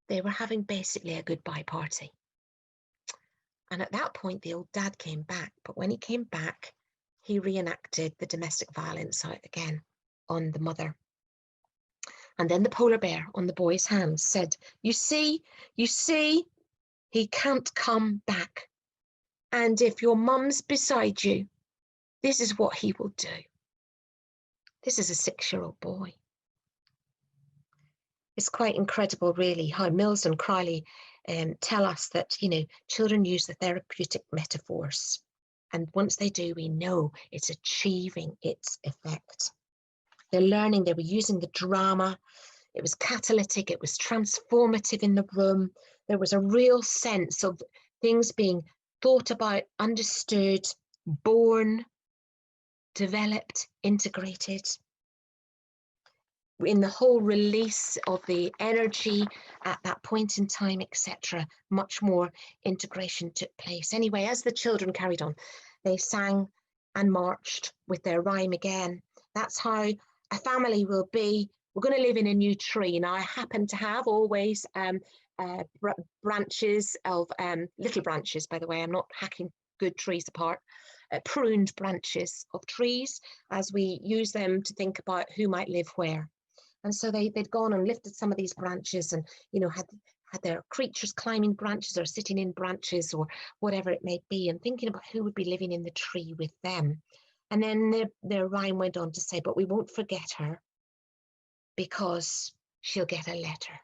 they were having basically a goodbye party. And at that point, the old dad came back. But when he came back, he reenacted the domestic violence out again on the mother. And then the polar bear on the boy's hand said, you see, he can't come back. And if your mum's beside you, this is what he will do. This is a 6-year-old boy. It's quite incredible, really, how Mills and Crowley tell us that, you know, children use the therapeutic metaphors. And once they do, we know it's achieving its effect. They're learning, they were using the drama. It was catalytic, it was transformative in the room. There was a real sense of things being thought about, understood, born, developed, integrated. In the whole release of the energy at that point in time, etc., much more integration took place. Anyway, as the children carried on, they sang and marched with their rhyme again. That's how a family will be. We're going to live in a new tree. Now, I happen to have always branches of, little branches, by the way, I'm not hacking good trees apart, pruned branches of trees as we use them to think about who might live where. And so they'd gone and lifted some of these branches and, you know, had their creatures climbing branches or sitting in branches or whatever it may be, and thinking about who would be living in the tree with them. And then their rhyme went on to say, but we won't forget her because she'll get a letter.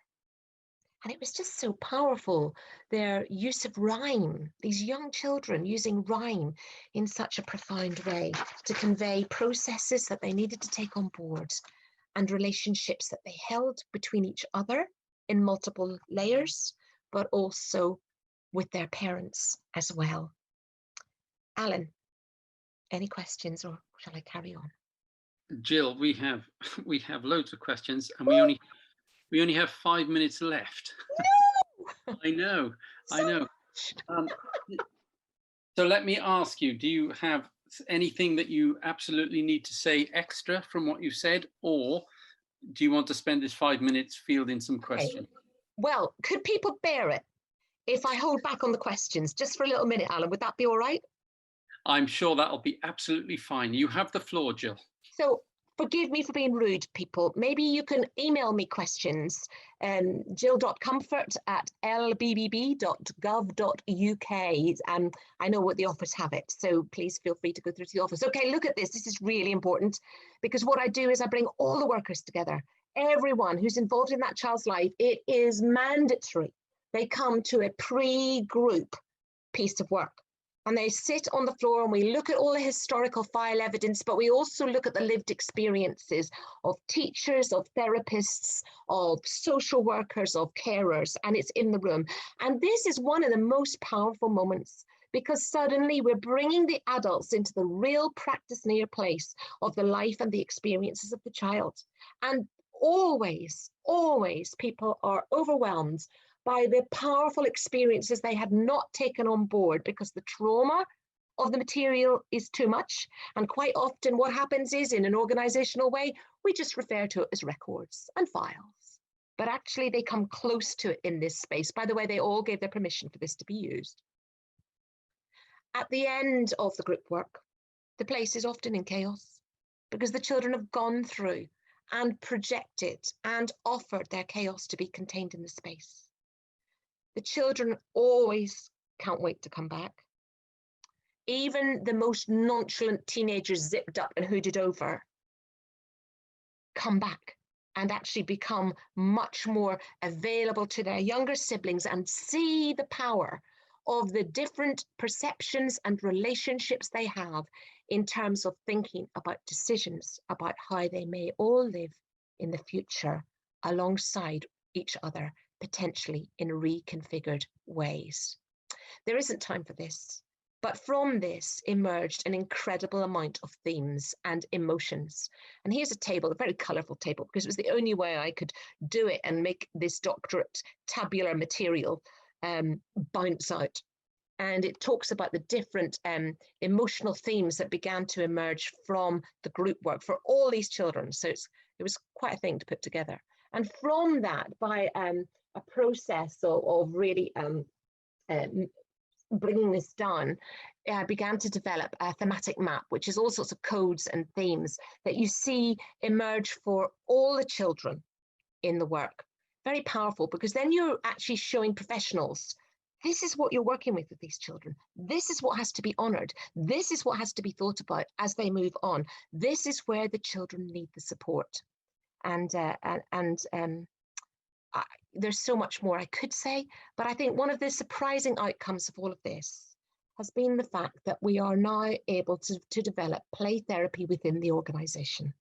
And it was just so powerful, their use of rhyme, these young children using rhyme in such a profound way to convey processes that they needed to take on board and relationships that they held between each other in multiple layers, but also with their parents as well. Alan, any questions, or shall I carry on? Jill, we have loads of questions, and we only have 5 minutes left. No! I know. So let me ask you, do you have anything that you absolutely need to say extra from what you said, or do you want to spend this 5 minutes fielding some questions? Well, could people bear it if I hold back on the questions just for a little minute, Alan? Would that be all right? I'm sure that'll be absolutely fine. You have the floor, Jill. So forgive me for being rude, people. Maybe you can email me questions, jill.comfort@lbbb.gov.uk. And I know what the office have it, so please feel free to go through to the office. Okay, look at this. This is really important, because what I do is I bring all the workers together, everyone who's involved in that child's life. It is mandatory. They come to a pre-group piece of work. And they sit on the floor and we look at all the historical file evidence, but we also look at the lived experiences of teachers, of therapists, of social workers, of carers, and it's in the room. And this is one of the most powerful moments, because suddenly we're bringing the adults into the real practice near place of the life and the experiences of the child. And always, always people are overwhelmed by the powerful experiences they had not taken on board, because the trauma of the material is too much. And quite often what happens is, in an organizational way, we just refer to it as records and files. But actually they come close to it in this space. By the way, they all gave their permission for this to be used. At the end of the group work, the place is often in chaos, because the children have gone through and projected and offered their chaos to be contained in the space. The children always can't wait to come back. Even the most nonchalant teenagers, zipped up and hooded over, come back and actually become much more available to their younger siblings and see the power of the different perceptions and relationships they have in terms of thinking about decisions about how they may all live in the future alongside each other, potentially in reconfigured ways. There isn't time for this, but from this emerged an incredible amount of themes and emotions. And here's a table, a very colourful table, because it was the only way I could do it and make this doctorate tabular material bounce out. And it talks about the different emotional themes that began to emerge from the group work for all these children. So it was quite a thing to put together. And from that, by a process of really bringing this down, I began to develop a thematic map, which is all sorts of codes and themes that you see emerge for all the children in the work. Very powerful, because then you're actually showing professionals, this is what you're working with these children. This is what has to be honoured. This is what has to be thought about as they move on. This is where the children need the support. And there's so much more I could say, but I think one of the surprising outcomes of all of this has been the fact that we are now able to develop play therapy within the organisation.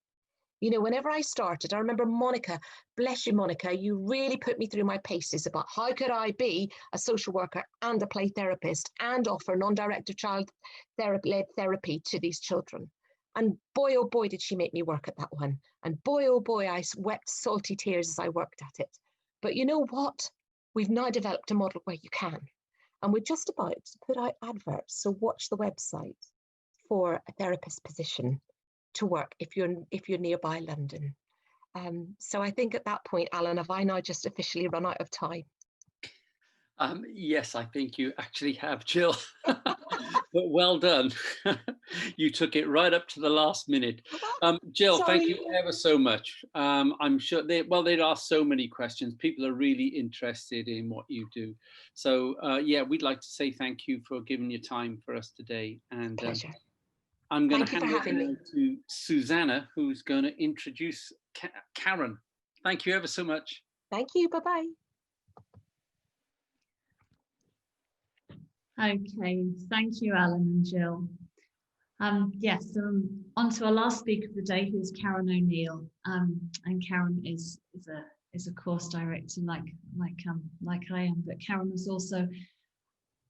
You know, whenever I started, I remember Monica, bless you, Monica, you really put me through my paces about how could I be a social worker and a play therapist and offer non-directive child-led therapy to these children. And boy, oh boy, did she make me work at that one. And boy, oh boy, I wept salty tears as I worked at it. But you know what? We've now developed a model where you can. And we're just about to put out adverts, so watch the website for a therapist position to work if you're nearby London. So I think at that point, Alan, have I now just officially run out of time? Yes, I think you actually have, Jill. But well done. You took it right up to the last minute. Jill, Sorry. thank you ever so much. I'm sure there are so many questions. People are really interested in what you do. So yeah, we'd like to say thank you for giving your time for us today. And Pleasure. I'm going to Thank you hand for over having now me. to Susanna, who's going to introduce Karen. Thank you ever so much. Thank you. Bye-bye. Okay, thank you, Alan and Jill. Yes, on to our last speaker of the day, who is Karen O'Neill. And Karen is a course director like I am, but Karen was also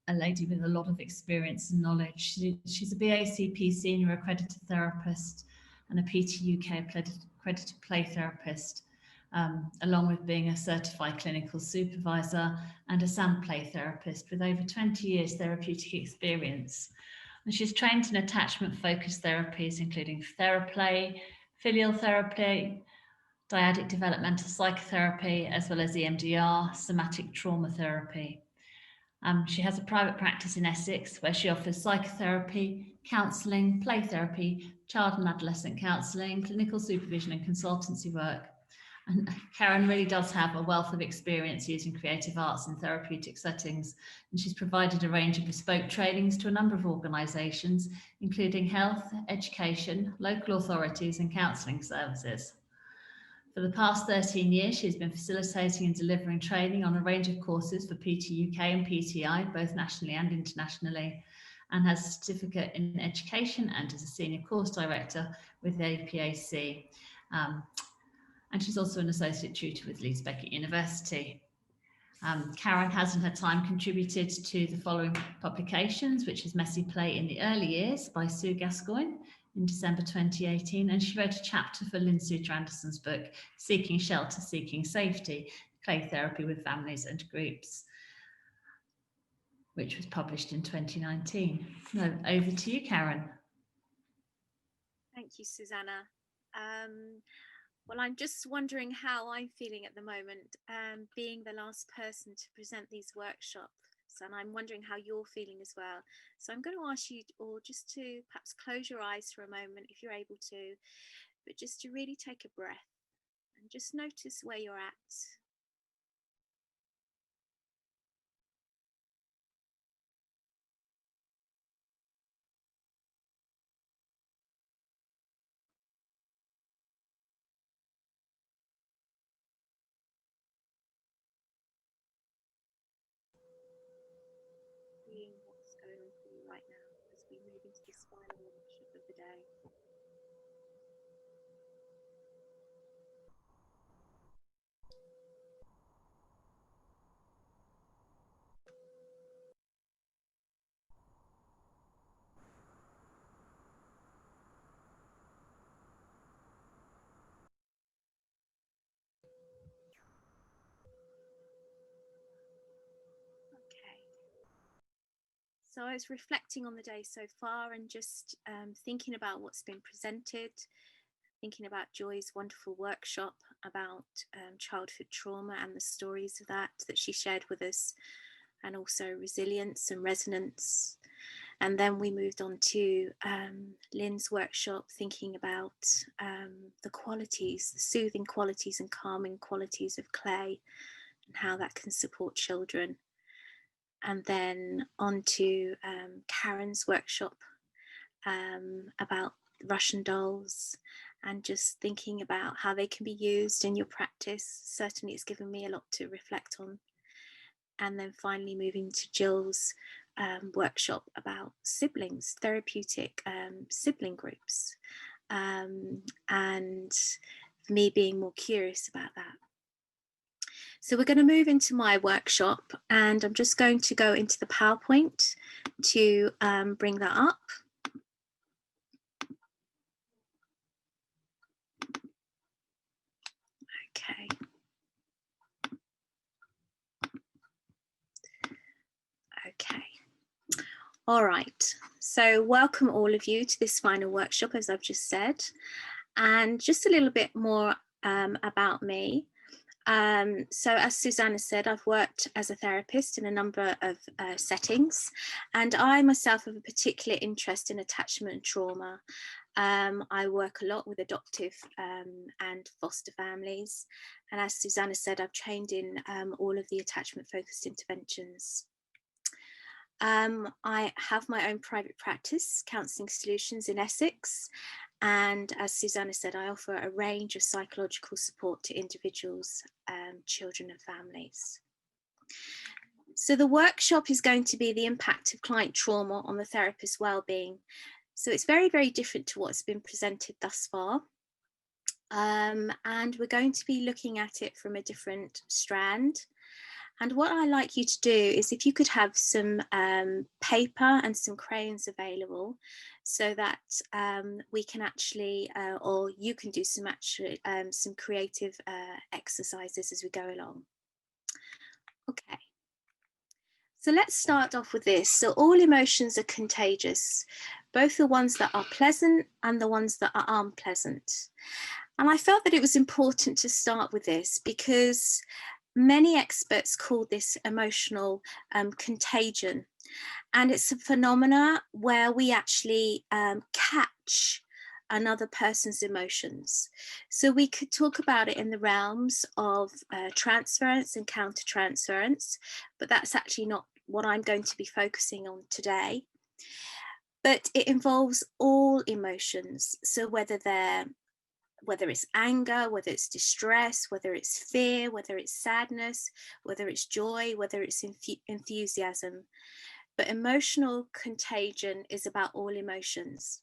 a lady with a lot of experience and knowledge. She's a BACP senior accredited therapist and a PTUK accredited play therapist, along with being a certified clinical supervisor and a SAM play therapist with over 20 years therapeutic experience. And she's trained in attachment-focused therapies, including theraplay, filial therapy, dyadic developmental psychotherapy, as well as EMDR, somatic trauma therapy. She has a private practice in Essex where she offers psychotherapy, counselling, play therapy, child and adolescent counselling, clinical supervision and consultancy work. And Karen really does have a wealth of experience using creative arts in therapeutic settings, and she's provided a range of bespoke trainings to a number of organisations, including health, education, local authorities and counselling services. For the past 13 years, she's been facilitating and delivering training on a range of courses for PTUK and PTI, both nationally and internationally, and has a certificate in education and is a senior course director with APAC. And she's also an associate tutor with Leeds Beckett University. Karen has in her time contributed to the following publications, which is Messy Play in the Early Years by Sue Gascoigne in December 2018, and she wrote a chapter for Lynn Suter Anderson's book, Seeking Shelter, Seeking Safety, Play Therapy with Families and Groups, which was published in 2019. So over to you, Karen. Thank you, Susanna. Well, I'm just wondering how I'm feeling at the moment, being the last person to present these workshops, and I'm wondering how you're feeling as well. So I'm going to ask you all just to perhaps close your eyes for a moment if you're able to, but just to really take a breath and just notice where you're at. What's going on for you right now as we move into this final workshop of the day. So I was reflecting on the day so far and just thinking about what's been presented, thinking about Joy's wonderful workshop about childhood trauma and the stories of that she shared with us, and also resilience and resonance. And then we moved on to Lynn's workshop, thinking about the qualities, the soothing qualities and calming qualities of clay and how that can support children. And then on to Karen's workshop about Russian dolls and just thinking about how they can be used in your practice. Certainly it's given me a lot to reflect on. And then finally moving to Jill's workshop about siblings, therapeutic sibling groups, and me being more curious about that. So we're going to move into my workshop, and I'm just going to go into the PowerPoint to bring that up. Okay. Okay. All right. So welcome all of you to this final workshop, as I've just said, and just a little bit more about me. So as Susanna said, I've worked as a therapist in a number of settings, and I myself have a particular interest in attachment and trauma. I work a lot with adoptive and foster families, and as Susanna said, I've trained in all of the attachment focused interventions. I have my own private practice, Counselling Solutions in Essex, and as Susanna said, I offer a range of psychological support to individuals, children and families. So the workshop is going to be the impact of client trauma on the therapist's well-being. So it's very, very different to what's been presented thus far. And we're going to be looking at it from a different strand. And what I'd like you to do is if you could have some paper and some crayons available so that we can actually, or you can do some creative exercises as we go along. Okay. So let's start off with this. So all emotions are contagious, both the ones that are pleasant and the ones that are unpleasant. And I felt that it was important to start with this because many experts call this emotional contagion. And it's a phenomena where we actually catch another person's emotions. So we could talk about it in the realms of transference and countertransference, but that's actually not what I'm going to be focusing on today. But it involves all emotions. So whether it's anger, whether it's distress, whether it's fear, whether it's sadness, whether it's joy, whether it's enthusiasm. But emotional contagion is about all emotions.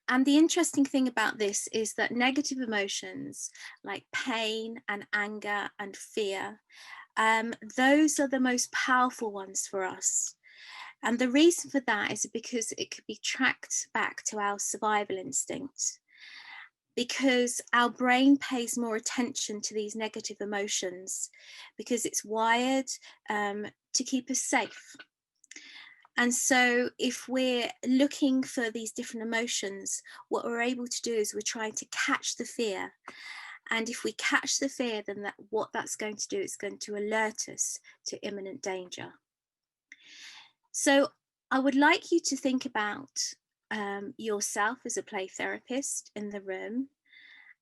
And the interesting thing about this is that negative emotions like pain and anger and fear, those are the most powerful ones for us. And the reason for that is because it could be tracked back to our survival instinct, because our brain pays more attention to these negative emotions because it's wired to keep us safe. And so if we're looking for these different emotions, what we're able to do is we're trying to catch the fear. And if we catch the fear, then what that's going to do is going to alert us to imminent danger. So I would like you to think about yourself as a play therapist in the room.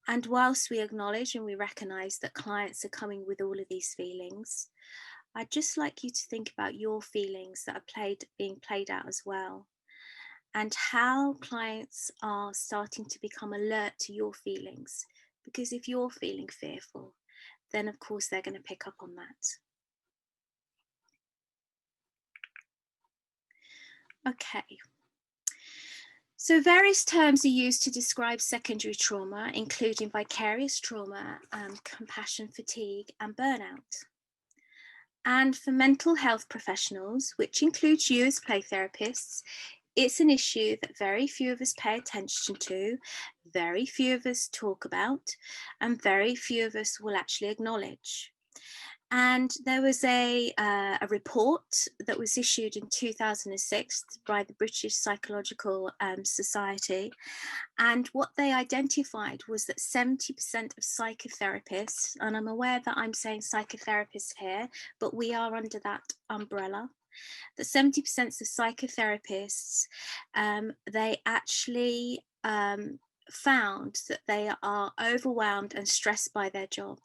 And whilst we acknowledge and we recognise that clients are coming with all of these feelings, I'd just like you to think about your feelings that are being played out as well, and how clients are starting to become alert to your feelings. Because if you're feeling fearful, then of course they're going to pick up on that. Okay. So various terms are used to describe secondary trauma, including vicarious trauma, compassion fatigue, and burnout. And for mental health professionals, which includes you as play therapists, it's an issue that very few of us pay attention to, very few of us talk about, and very few of us will actually acknowledge. And there was a report that was issued in 2006 by the British Psychological Society. And what they identified was that 70% of psychotherapists, and I'm aware that I'm saying psychotherapists here, but we are under that umbrella, that 70% of psychotherapists, they actually found that they are overwhelmed and stressed by their job,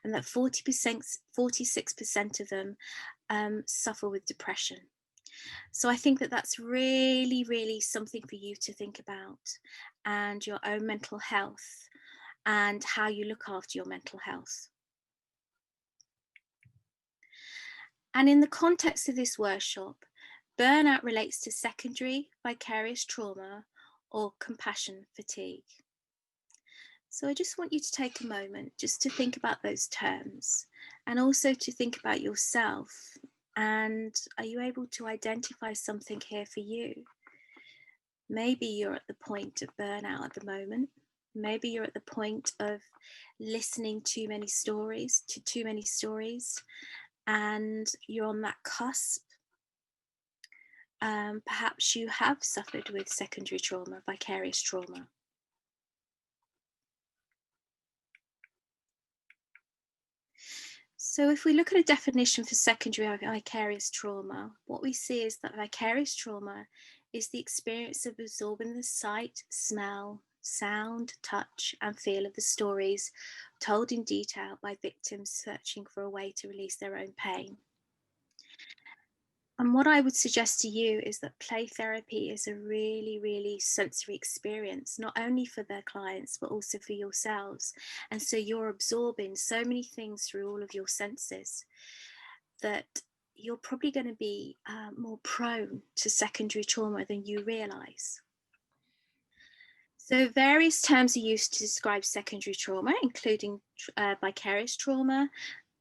and that 46% of them suffer with depression. So I think that that's really, really something for you to think about, and your own mental health and how you look after your mental health. And in the context of this workshop, burnout relates to secondary vicarious trauma or compassion fatigue. So I just want you to take a moment just to think about those terms, and also to think about yourself. And are you able to identify something here for you? Maybe you're at the point of burnout at the moment. Maybe you're at the point of listening to too many stories, and you're on that cusp. Perhaps you have suffered with secondary trauma, vicarious trauma. So if we look at a definition for secondary vicarious trauma, what we see is that vicarious trauma is the experience of absorbing the sight, smell, sound, touch, and feel of the stories told in detail by victims searching for a way to release their own pain. And what I would suggest to you is that play therapy is a really, really sensory experience, not only for their clients, but also for yourselves. And so you're absorbing so many things through all of your senses that you're probably going to be more prone to secondary trauma than you realise. So various terms are used to describe secondary trauma, including vicarious trauma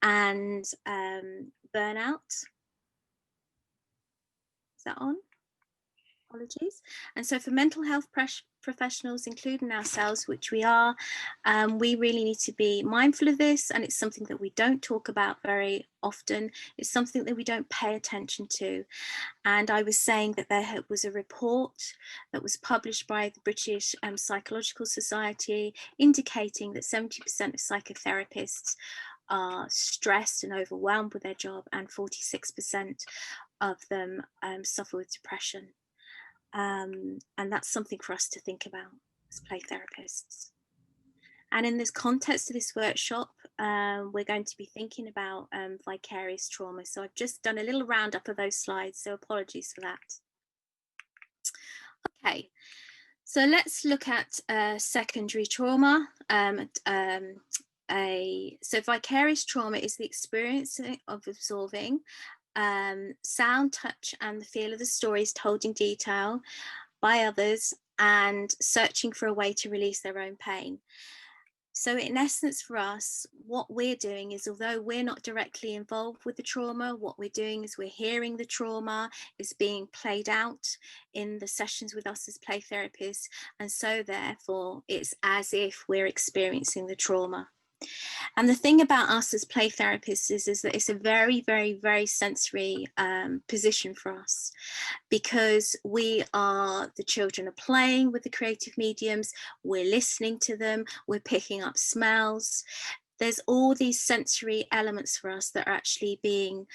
and burnout. Is that on? Apologies. And so for mental health professionals, including ourselves, which we are, we really need to be mindful of this, and it's something that we don't talk about very often. It's something that we don't pay attention to. And I was saying that there was a report that was published by the British Psychological Society indicating that 70% of psychotherapists are stressed and overwhelmed with their job, and 46% of them suffer with depression. And that's something for us to think about as play therapists. And in this context of this workshop, we're going to be thinking about vicarious trauma. So I've just done a little roundup of those slides, so apologies for that. Okay, so let's look at secondary trauma. So vicarious trauma is the experience of absorbing sound, touch, and the feel of the stories told in detail by others and searching for a way to release their own pain. So in essence for us, what we're doing is, although we're not directly involved with the trauma, what we're doing is we're hearing the trauma is being played out in the sessions with us as play therapists. And so therefore it's as if we're experiencing the trauma. And the thing about us as play therapists is that it's a very, very, very sensory position for us, because the children are playing with the creative mediums, we're listening to them, we're picking up smells. There's all these sensory elements for us that are actually being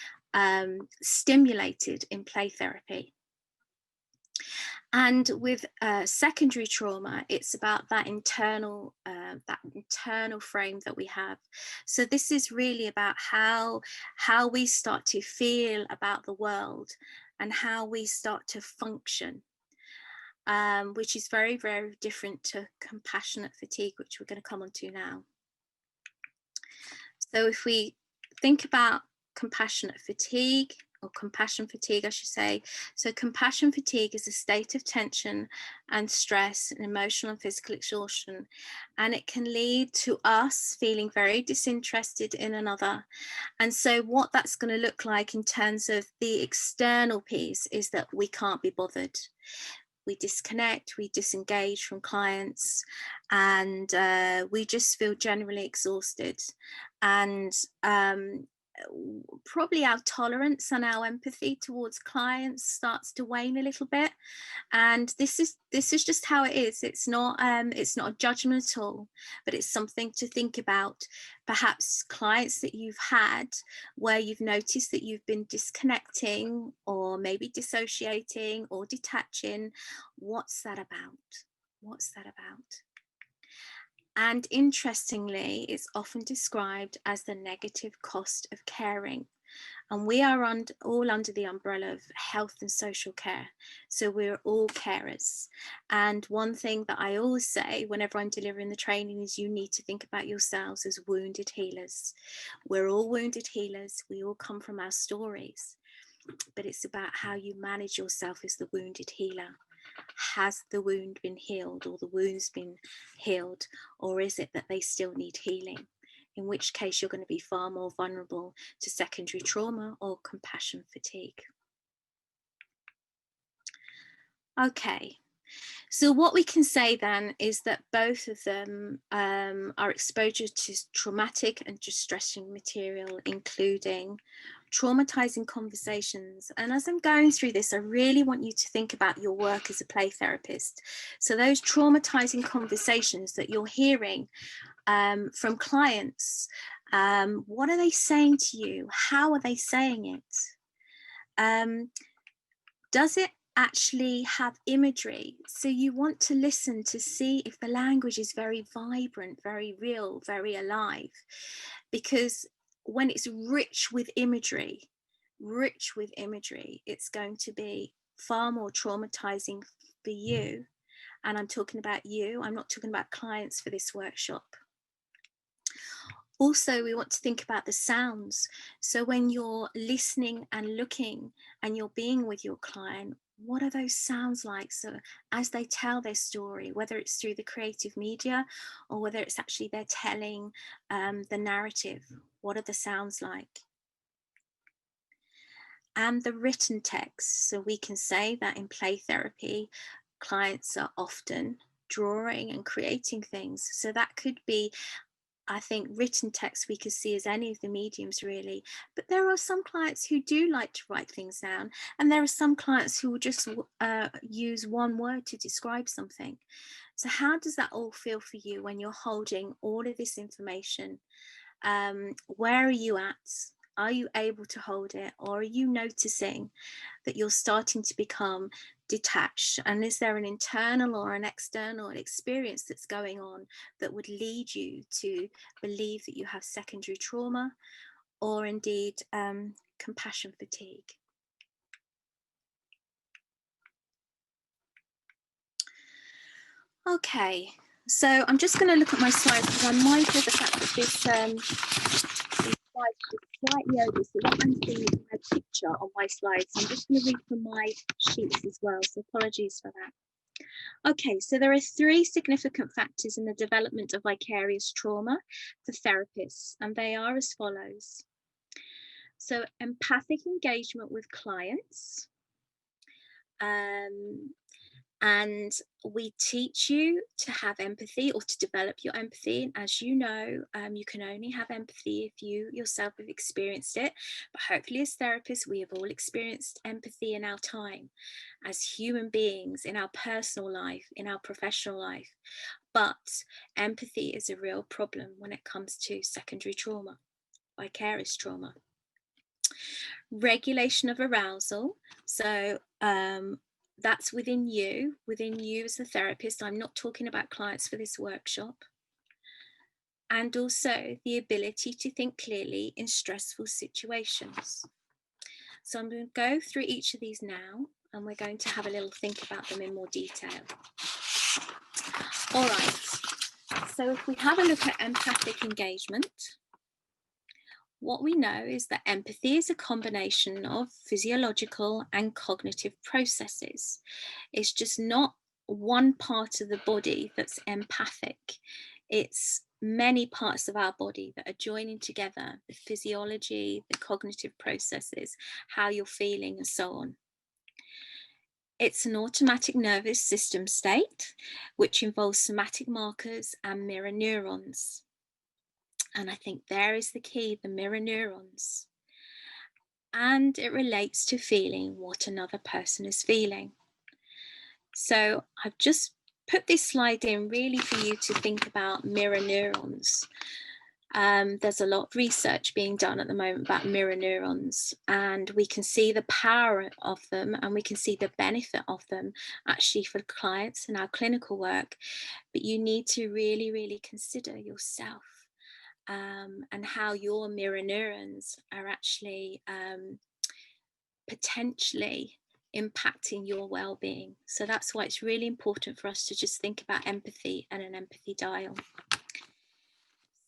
stimulated in play therapy. And with secondary trauma, it's about that internal frame that we have. So this is really about how we start to feel about the world and how we start to function, which is very, very different to compassionate fatigue, which we're going to come on to now. So if we think about compassionate fatigue, or compassion fatigue, I should say. So compassion fatigue is a state of tension and stress and emotional and physical exhaustion. And it can lead to us feeling very disinterested in another. And so what that's going to look like in terms of the external piece is that we can't be bothered. We disconnect, we disengage from clients, and we just feel generally exhausted. And probably our tolerance and our empathy towards clients starts to wane a little bit, and this is just how it is. It's not a judgment at all, but it's something to think about. Perhaps clients that you've had where you've noticed that you've been disconnecting or maybe dissociating or detaching. What's that about? What's that about? And interestingly, it's often described as the negative cost of caring. And we are all under the umbrella of health and social care. So we're all carers. And one thing that I always say whenever I'm delivering the training is you need to think about yourselves as wounded healers. We're all wounded healers. We all come from our stories. But it's about how you manage yourself as the wounded healer. Has the wound been healed, or the wounds been healed, or is it that they still need healing? In which case you're going to be far more vulnerable to secondary trauma or compassion fatigue. Okay, so what we can say then is that both of them are exposure to traumatic and distressing material, including traumatizing conversations. And as I'm going through this, I really want you to think about your work as a play therapist. So those traumatizing conversations that you're hearing from clients, what are they saying to you? How are they saying it? Does it actually have imagery? So you want to listen to see if the language is very vibrant, very real, very alive, because when it's rich with imagery, it's going to be far more traumatizing for you. And I'm talking about you, I'm not talking about clients for this workshop. Also, we want to think about the sounds. So when you're listening and looking and you're being with your client, what are those sounds like? So as they tell their story, whether it's through the creative media or whether it's actually they're telling the narrative, what are the sounds like? And the written text. So we can say that in play therapy, clients are often drawing and creating things. So that could be, I think, written text we could see as any of the mediums really, but there are some clients who do like to write things down, and there are some clients who will just use one word to describe something. So how does that all feel for you when you're holding all of this information? Where are you at? Are you able to hold it, or are you noticing that you're starting to become detached? And is there an internal or an external experience that's going on that would lead you to believe that you have secondary trauma, or indeed compassion fatigue? Okay, so I'm just going to look at my slides because I'm mindful of the fact that this slides is slightly over, so what I'm seeing is my picture on my slides. So I'm just going to read from my sheets as well, so apologies for that. Okay, so there are 3 significant factors in the development of vicarious trauma for therapists, and they are as follows. So empathic engagement with clients, and we teach you to have empathy or to develop your empathy. And as you know, you can only have empathy if you yourself have experienced it. But hopefully as therapists, we have all experienced empathy in our time as human beings, in our personal life, in our professional life. But empathy is a real problem when it comes to secondary trauma, vicarious trauma. Regulation of arousal. So that's within you as a therapist. I'm not talking about clients for this workshop. And also the ability to think clearly in stressful situations. So I'm going to go through each of these now, and we're going to have a little think about them in more detail. All right, so if we have a look at empathic engagement, what we know is that empathy is a combination of physiological and cognitive processes. It's just not one part of the body that's empathic. It's many parts of our body that are joining together, the physiology, the cognitive processes, how you're feeling, and so on. It's an automatic nervous system state, which involves somatic markers and mirror neurons. And I think there is the key, the mirror neurons. And it relates to feeling what another person is feeling. So I've just put this slide in really for you to think about mirror neurons. There's a lot of research being done at the moment about mirror neurons, and we can see the power of them, and we can see the benefit of them actually for clients in our clinical work. But you need to really, really consider yourself. And how your mirror neurons are actually potentially impacting your well-being. So that's why it's really important for us to just think about empathy and an empathy dial.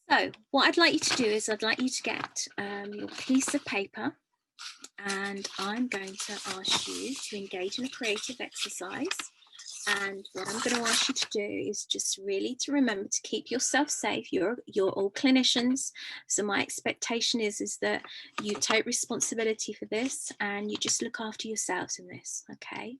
So what I'd like you to do is I'd like you to get your piece of paper, and I'm going to ask you to engage in a creative exercise. And what I'm going to ask you to do is just really to remember to keep yourself safe. You're all clinicians, so my expectation is that you take responsibility for this and you just look after yourselves in this, okay?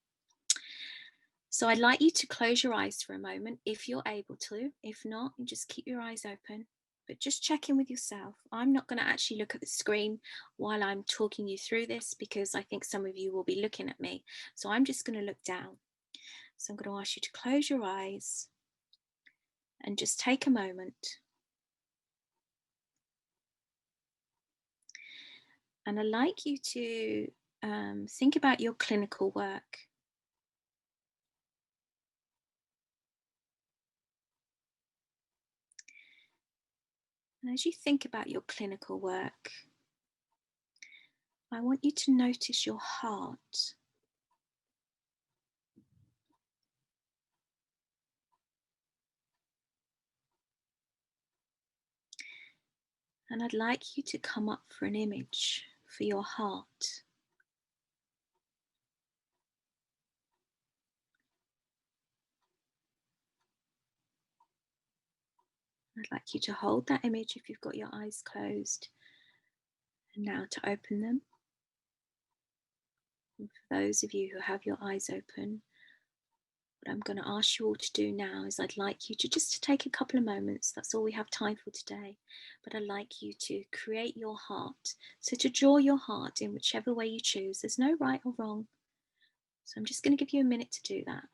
So I'd like you to close your eyes for a moment if you're able to. If not, you just keep your eyes open, but just check in with yourself. I'm not going to actually look at the screen while I'm talking you through this because I think some of you will be looking at me. So I'm just going to look down. So I'm going to ask you to close your eyes and just take a moment. And I'd like you to think about your clinical work. And as you think about your clinical work, I want you to notice your heart. And I'd like you to come up for an image for your heart. I'd like you to hold that image if you've got your eyes closed, and now to open them. And for those of you who have your eyes open, what I'm going to ask you all to do now is I'd like you to just take a couple of moments. That's all we have time for today. But I'd like you to create your heart. So to draw your heart in whichever way you choose. There's no right or wrong. So I'm just going to give you a minute to do that.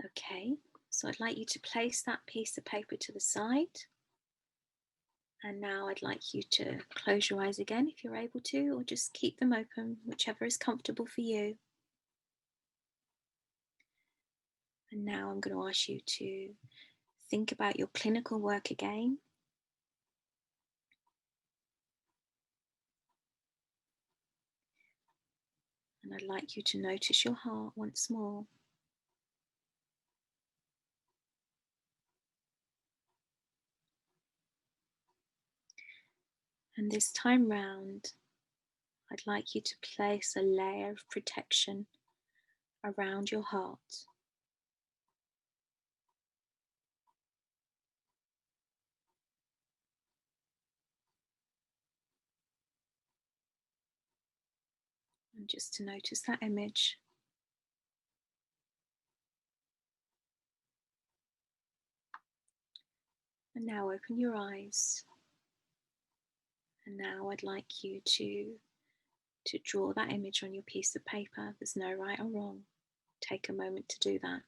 Okay, so I'd like you to place that piece of paper to the side. And now I'd like you to close your eyes again if you're able to, or just keep them open, whichever is comfortable for you. And now I'm going to ask you to think about your clinical work again. And I'd like you to notice your heart once more. And this time round, I'd like you to place a layer of protection around your heart. And just to notice that image. And now open your eyes. And now I'd like you to draw that image on your piece of paper. There's no right or wrong. Take a moment to do that.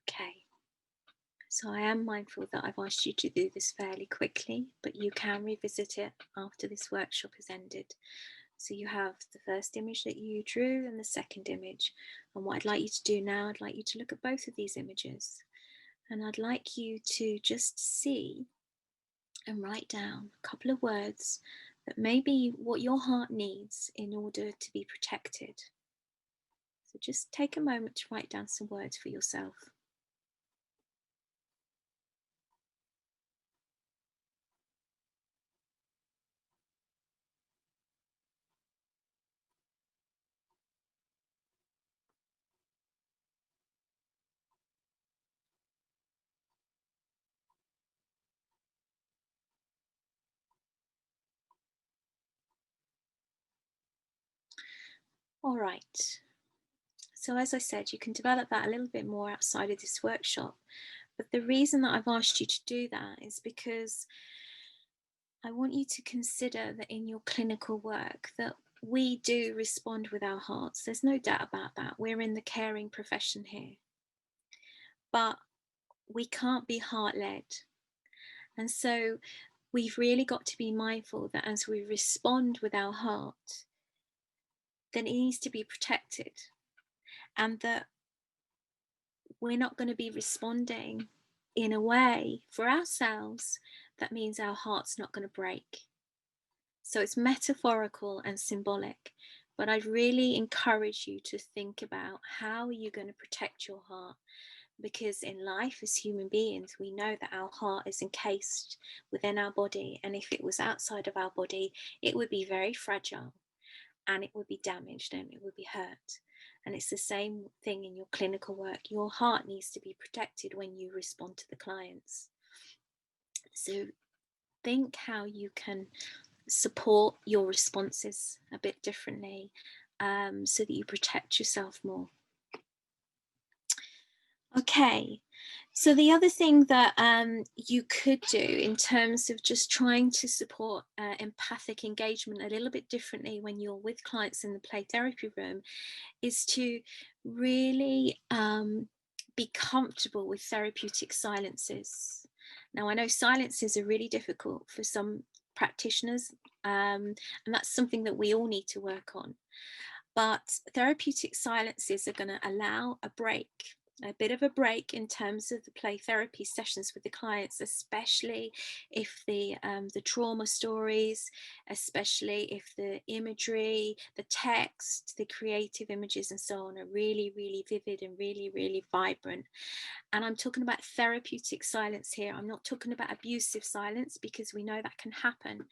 Okay, so I am mindful that I've asked you to do this fairly quickly, but you can revisit it after this workshop has ended. So you have the first image that you drew and the second image. And what I'd like you to do now, I'd like you to look at both of these images. And I'd like you to just see and write down a couple of words that may be what your heart needs in order to be protected. So just take a moment to write down some words for yourself. All right. So as I said, you can develop that a little bit more outside of this workshop. But the reason that I've asked you to do that is because I want you to consider that in your clinical work that we do respond with our hearts. There's no doubt about that. We're in the caring profession here. But we can't be heart-led. And so we've really got to be mindful that as we respond with our heart, then it needs to be protected. And that we're not going to be responding in a way for ourselves that means our heart's not going to break. So it's metaphorical and symbolic, but I'd really encourage you to think about how are you going to protect your heart, because in life as human beings, we know that our heart is encased within our body, and if it was outside of our body, it would be very fragile and it would be damaged and it would be hurt. And it's the same thing in your clinical work. Your heart needs to be protected when you respond to the clients. So think how you can support your responses a bit differently, so that you protect yourself more. Okay, so the other thing that you could do in terms of just trying to support empathic engagement a little bit differently when you're with clients in the play therapy room is to really be comfortable with therapeutic silences. Now, I know silences are really difficult for some practitioners, and that's something that we all need to work on. But therapeutic silences are going to allow a bit of a break in terms of the play therapy sessions with the clients, especially if the trauma stories, especially if the imagery, the text, the creative images and so on are really, really vivid and really, really vibrant. And I'm talking about therapeutic silence here. I'm not talking about abusive silence, because we know that can happen.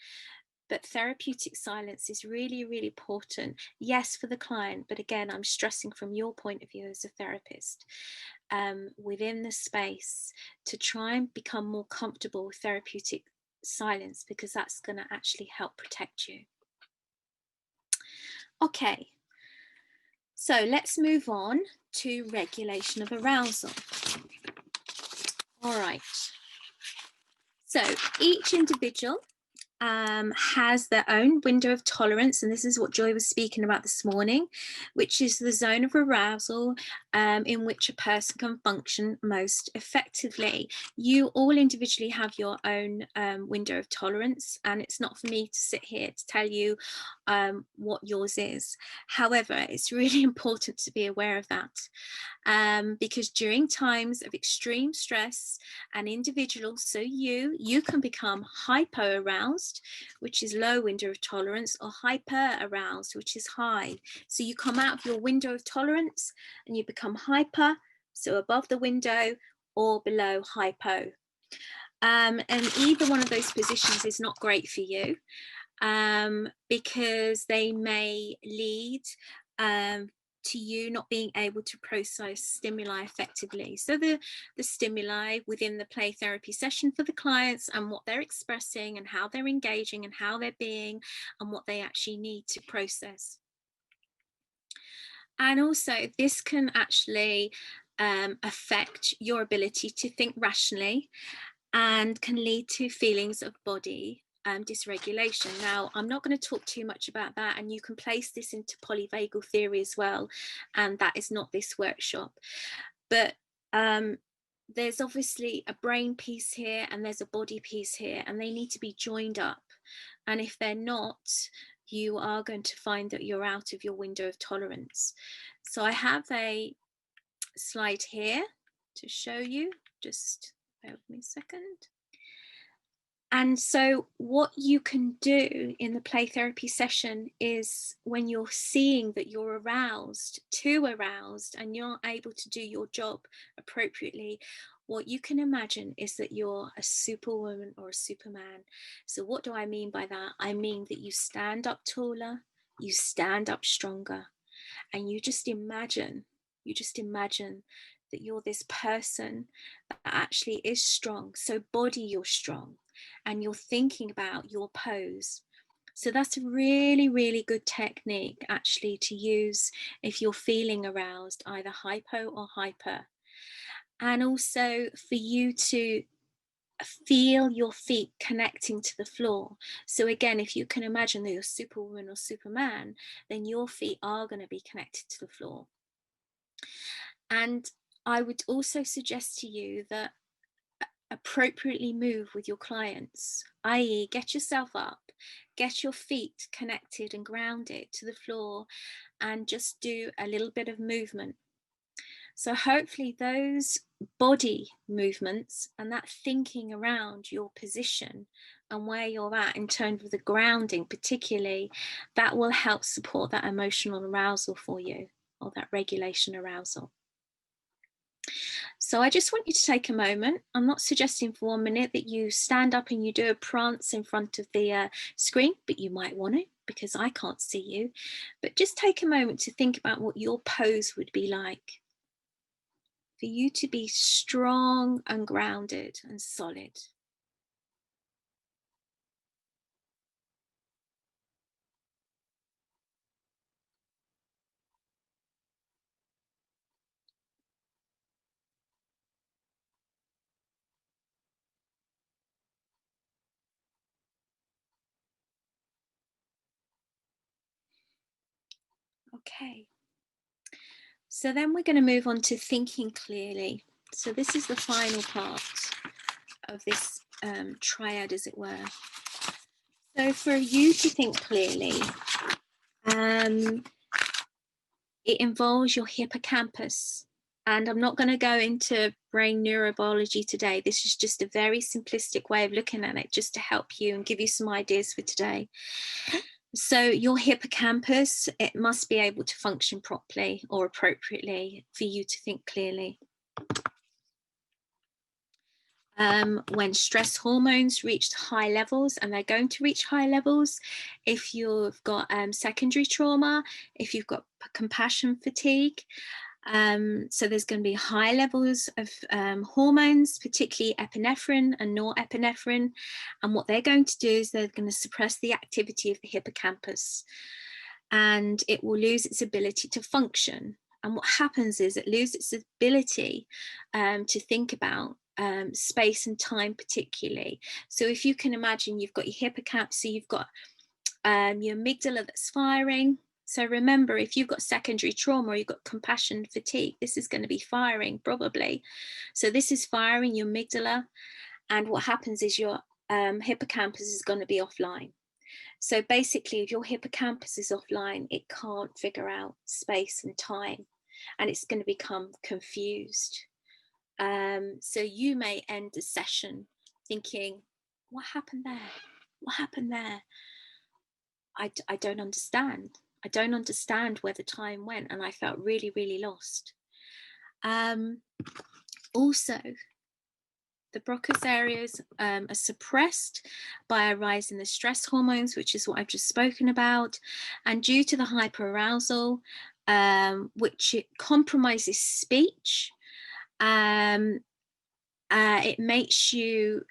But therapeutic silence is really, really important. Yes, for the client, but again, I'm stressing from your point of view as a therapist, within the space, to try and become more comfortable with therapeutic silence, because that's going to actually help protect you. Okay, so let's move on to regulation of arousal. All right. So each individual has their own window of tolerance, and this is what Joy was speaking about this morning, which is the zone of arousal in which a person can function most effectively. You all individually have your own window of tolerance, and it's not for me to sit here to tell you what yours is. However, it's really important to be aware of that. Because during times of extreme stress, an individual, so you can become hypo-aroused, which is low window of tolerance, or hyper-aroused, which is high. So you come out of your window of tolerance and you become hyper, so above the window, or below hypo. And either one of those positions is not great for you, because they may lead to you not being able to process stimuli effectively. So the stimuli within the play therapy session for the clients, and what they're expressing and how they're engaging and how they're being and what they actually need to process. And also this can actually affect your ability to think rationally, and can lead to feelings of body dysregulation. Now, I'm not going to talk too much about that, and you can place this into polyvagal theory as well, and that is not this workshop. But there's obviously a brain piece here and there's a body piece here, and they need to be joined up. And if they're not, you are going to find that you're out of your window of tolerance. So I have a slide here to show you. Just bear with me a second. And so what you can do in the play therapy session is, when you're seeing that you're aroused, too aroused, and you're not able to do your job appropriately, what you can imagine is that you're a superwoman or a superman. So what do I mean by that? I mean that you stand up taller, you stand up stronger, and you just imagine that you're this person that actually is strong. So body, you're strong, and you're thinking about your pose. So that's a really, really good technique actually to use if you're feeling aroused, either hypo or hyper. And also for you to feel your feet connecting to the floor. So again, if you can imagine that you're superwoman or superman, then your feet are going to be connected to the floor. And I would also suggest to you that appropriately move with your clients, i.e. get yourself up, get your feet connected and grounded to the floor, and just do a little bit of movement. So hopefully those body movements and that thinking around your position and where you're at in terms of the grounding, particularly, that will help support that emotional arousal for you, or that regulation arousal. So I just want you to take a moment. I'm not suggesting for 1 minute that you stand up and you do a prance in front of the screen, but you might want to, because I can't see you. But just take a moment to think about what your pose would be like, for you to be strong and grounded and solid. Okay. So then we're going to move on to thinking clearly. So this is the final part of this triad, as it were. So for you to think clearly, it involves your hippocampus. And I'm not going to go into brain neurobiology today. This is just a very simplistic way of looking at it, just to help you and give you some ideas for today. So your hippocampus, it must be able to function properly or appropriately for you to think clearly. When stress hormones reach high levels, and they're going to reach high levels if you've got secondary trauma, if you've got compassion fatigue. So there's going to be high levels of hormones, particularly epinephrine and norepinephrine. And what they're going to do is they're going to suppress the activity of the hippocampus, and it will lose its ability to function. And what happens is it loses its ability to think about space and time, particularly. So if you can imagine, you've got your hippocampus, so you've got your amygdala that's firing. So remember, if you've got secondary trauma or you've got compassion fatigue, this is going to be firing probably. So this is firing your amygdala, and what happens is your hippocampus is going to be offline. So basically, if your hippocampus is offline, it can't figure out space and time, and it's going to become confused. So you may end a session thinking, what happened there? What happened there? I don't understand. I don't understand where the time went, and I felt really, really lost. Also, the Broca's areas are suppressed by a rise in the stress hormones, which is what I've just spoken about. And due to the hyperarousal, which it compromises speech, it makes you,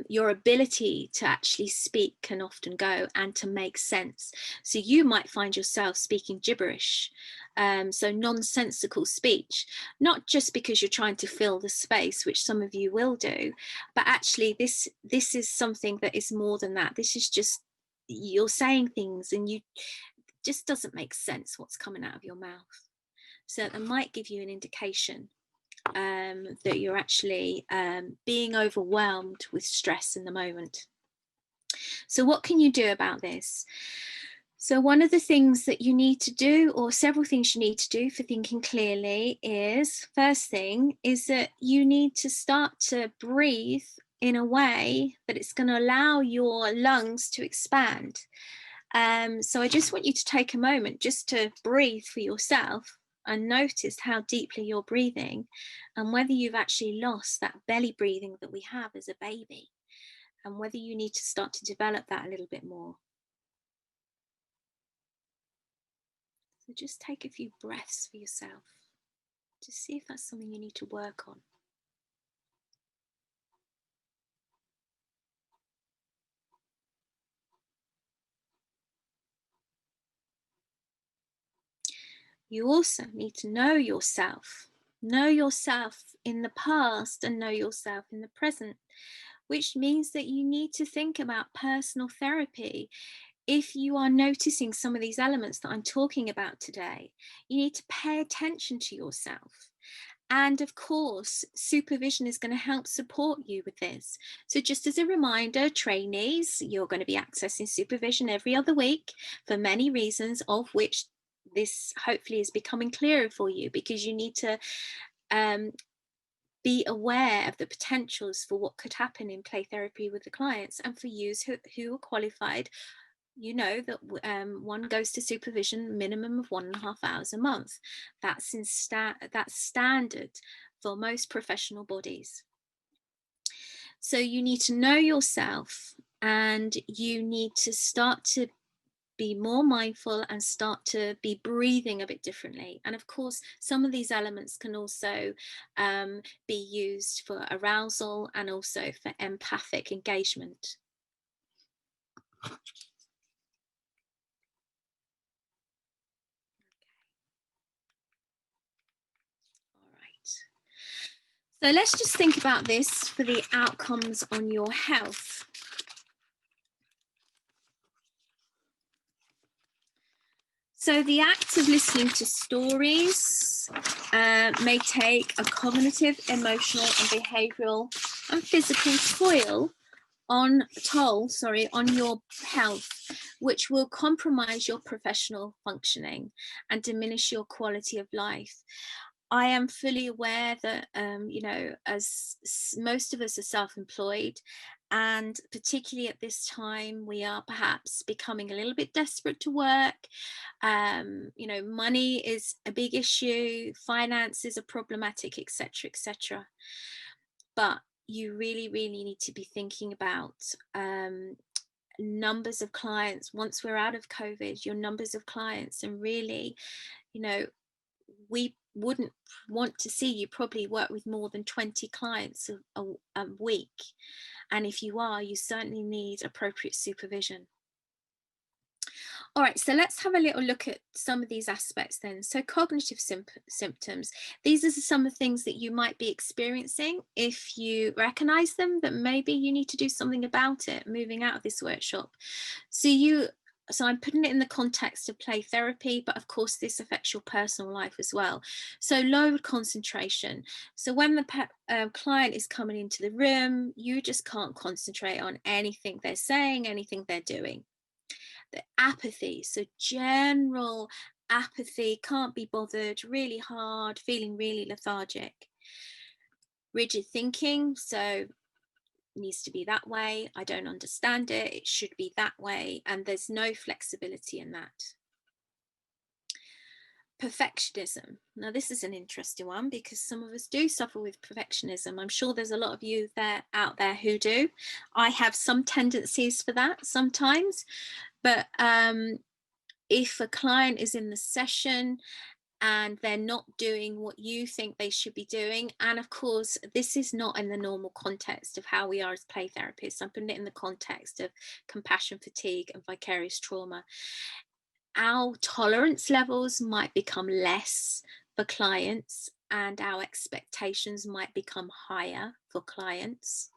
your ability to actually speak can often go, and to make sense. So you might find yourself speaking gibberish, so nonsensical speech, not just because you're trying to fill the space, which some of you will do, but actually this is something that is more than that. This is just, you're saying things and you just doesn't make sense what's coming out of your mouth. So that might give you an indication that you're actually being overwhelmed with stress in the moment. So what can you do about this? So one of the things that you need to do, or several things you need to do for thinking clearly, is, first thing is that you need to start to breathe in a way that it's going to allow your lungs to expand. So I just want you to take a moment just to breathe for yourself and notice how deeply you're breathing, and whether you've actually lost that belly breathing that we have as a baby, and whether you need to start to develop that a little bit more. So just take a few breaths for yourself to see if that's something you need to work on. You also need to know yourself in the past and know yourself in the present, which means that you need to think about personal therapy. If you are noticing some of these elements that I'm talking about today, you need to pay attention to yourself. And of course, supervision is going to help support you with this. So just as a reminder, trainees, you're going to be accessing supervision every other week for many reasons, of which this hopefully is becoming clearer for you, because you need to be aware of the potentials for what could happen in play therapy with the clients. And for you who are qualified, you know that one goes to supervision minimum of 1.5 hours a month. That's standard for most professional bodies. So you need to know yourself, and you need to start to be more mindful and start to be breathing a bit differently. And of course, some of these elements can also be used for arousal and also for empathic engagement. So let's just think about this for the outcomes on your health. So the act of listening to stories may take a cognitive, emotional and behavioural and physical toll on your health, which will compromise your professional functioning and diminish your quality of life. I am fully aware that, you know, as most of us are self-employed, and particularly at this time, we are perhaps becoming a little bit desperate to work. You know, money is a big issue, finances are problematic, etc., etc. But you really, really need to be thinking about numbers of clients once we're out of COVID, your numbers of clients, and really, you know, we wouldn't want to see you probably work with more than 20 clients a week. And if you are, you certainly need appropriate supervision. All right, so let's have a little look at some of these aspects then. So cognitive symptoms, these are some of the things that you might be experiencing. If you recognize them, that maybe you need to do something about it moving out of this workshop. So I'm putting it in the context of play therapy, but of course this affects your personal life as well. So low concentration. So when the client is coming into the room, you just can't concentrate on anything they're saying, anything they're doing. The apathy, so general apathy, can't be bothered, really hard, feeling really lethargic. Rigid thinking, so needs to be that way, I don't understand it, it should be that way, and there's no flexibility in that. Perfectionism. Now this is an interesting one because some of us do suffer with perfectionism. I'm sure there's a lot of you out there who do. I have some tendencies for that sometimes, but if a client is in the session and they're not doing what you think they should be doing, and of course this is not in the normal context of how we are as play therapists, I'm putting it in the context of compassion fatigue and vicarious trauma, our tolerance levels might become less for clients and our expectations might become higher for clients.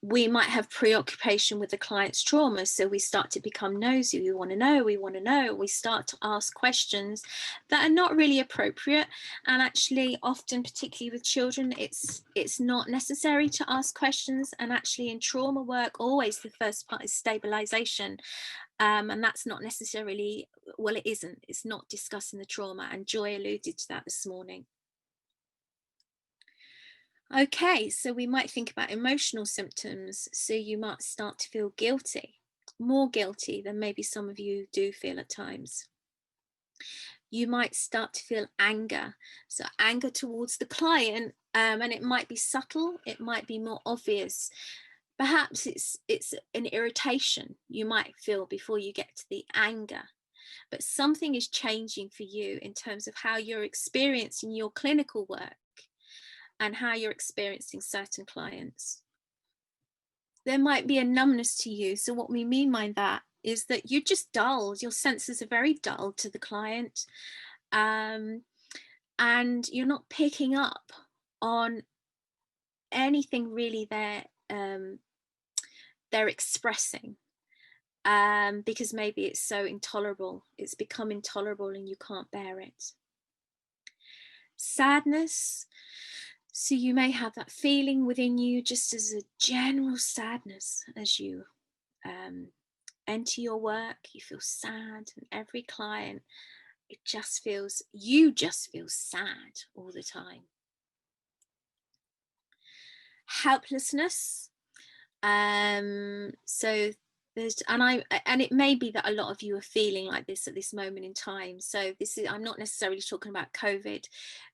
We might have preoccupation with the client's trauma, so we start to become nosy. We want to know, we start to ask questions that are not really appropriate, and actually often, particularly with children, it's not necessary to ask questions. And actually in trauma work, always the first part is stabilization, and that's not necessarily, well, it's not discussing the trauma, and Joy alluded to that this morning. Okay, so we might think about emotional symptoms. So you might start to feel guilty, more guilty than maybe some of you do feel at times. You might start to feel anger. So anger towards the client, and it might be subtle, it might be more obvious. Perhaps it's an irritation you might feel before you get to the anger. But something is changing for you in terms of how you're experiencing your clinical work and how you're experiencing certain clients. There might be a numbness to you. So what we mean by that is that you're just dulled. Your senses are very dull to the client, and you're not picking up on anything really they're expressing, because maybe it's so intolerable. It's become intolerable and you can't bear it. Sadness. So you may have that feeling within you just as a general sadness as you enter your work. You feel sad, and every client you just feel sad all the time. Helplessness. So there's, and it may be that a lot of you are feeling like this at this moment in time. So I'm not necessarily talking about COVID,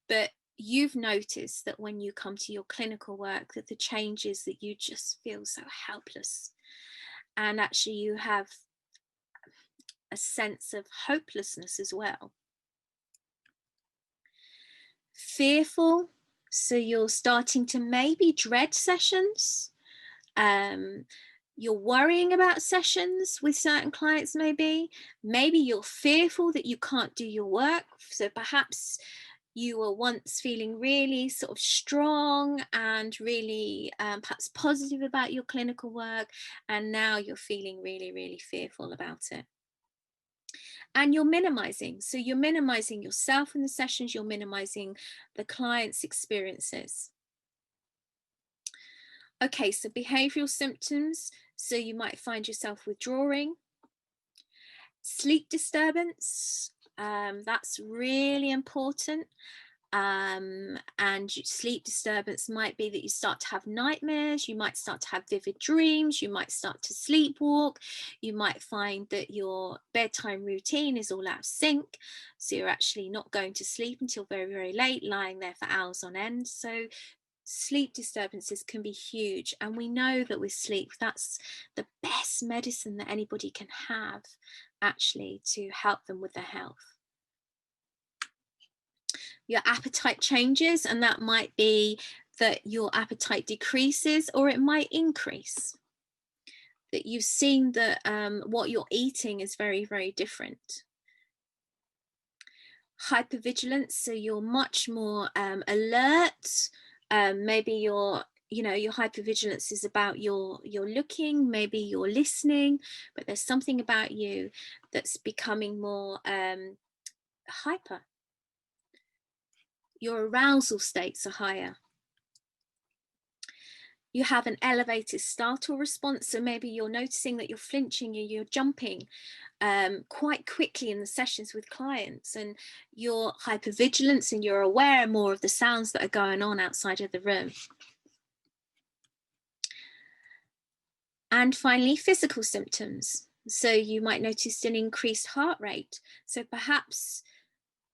but you've noticed that when you come to your clinical work, that the changes that you just feel so helpless, and actually you have a sense of hopelessness as well. Fearful, so you're starting to maybe dread sessions. You're worrying about sessions with certain clients, maybe you're fearful that you can't do your work. So perhaps you were once feeling really sort of strong and really perhaps positive about your clinical work, and now you're feeling really, really fearful about it. And you're minimizing. So you're minimizing yourself in the sessions, you're minimizing the client's experiences. Okay, so behavioral symptoms. So you might find yourself withdrawing. Sleep disturbance, that's really important. And sleep disturbance might be that you start to have nightmares, you might start to have vivid dreams, you might start to sleepwalk, you might find that your bedtime routine is all out of sync, so you're actually not going to sleep until very, very late, lying there for hours on end. So sleep disturbances can be huge, and we know that with sleep, that's the best medicine that anybody can have actually to help them with their health. Your appetite changes, and that might be that your appetite decreases or it might increase. That you've seen that what you're eating is very, very different. Hypervigilance, so you're much more alert. Maybe your hypervigilance is about your looking, maybe you're listening, but there's something about you that's becoming more hyper. Your arousal states are higher. You have an elevated startle response, so maybe you're noticing that you're flinching, you're jumping quite quickly in the sessions with clients, and your hypervigilance, and you're aware more of the sounds that are going on outside of the room. And finally, physical symptoms. So you might notice an increased heart rate. So perhaps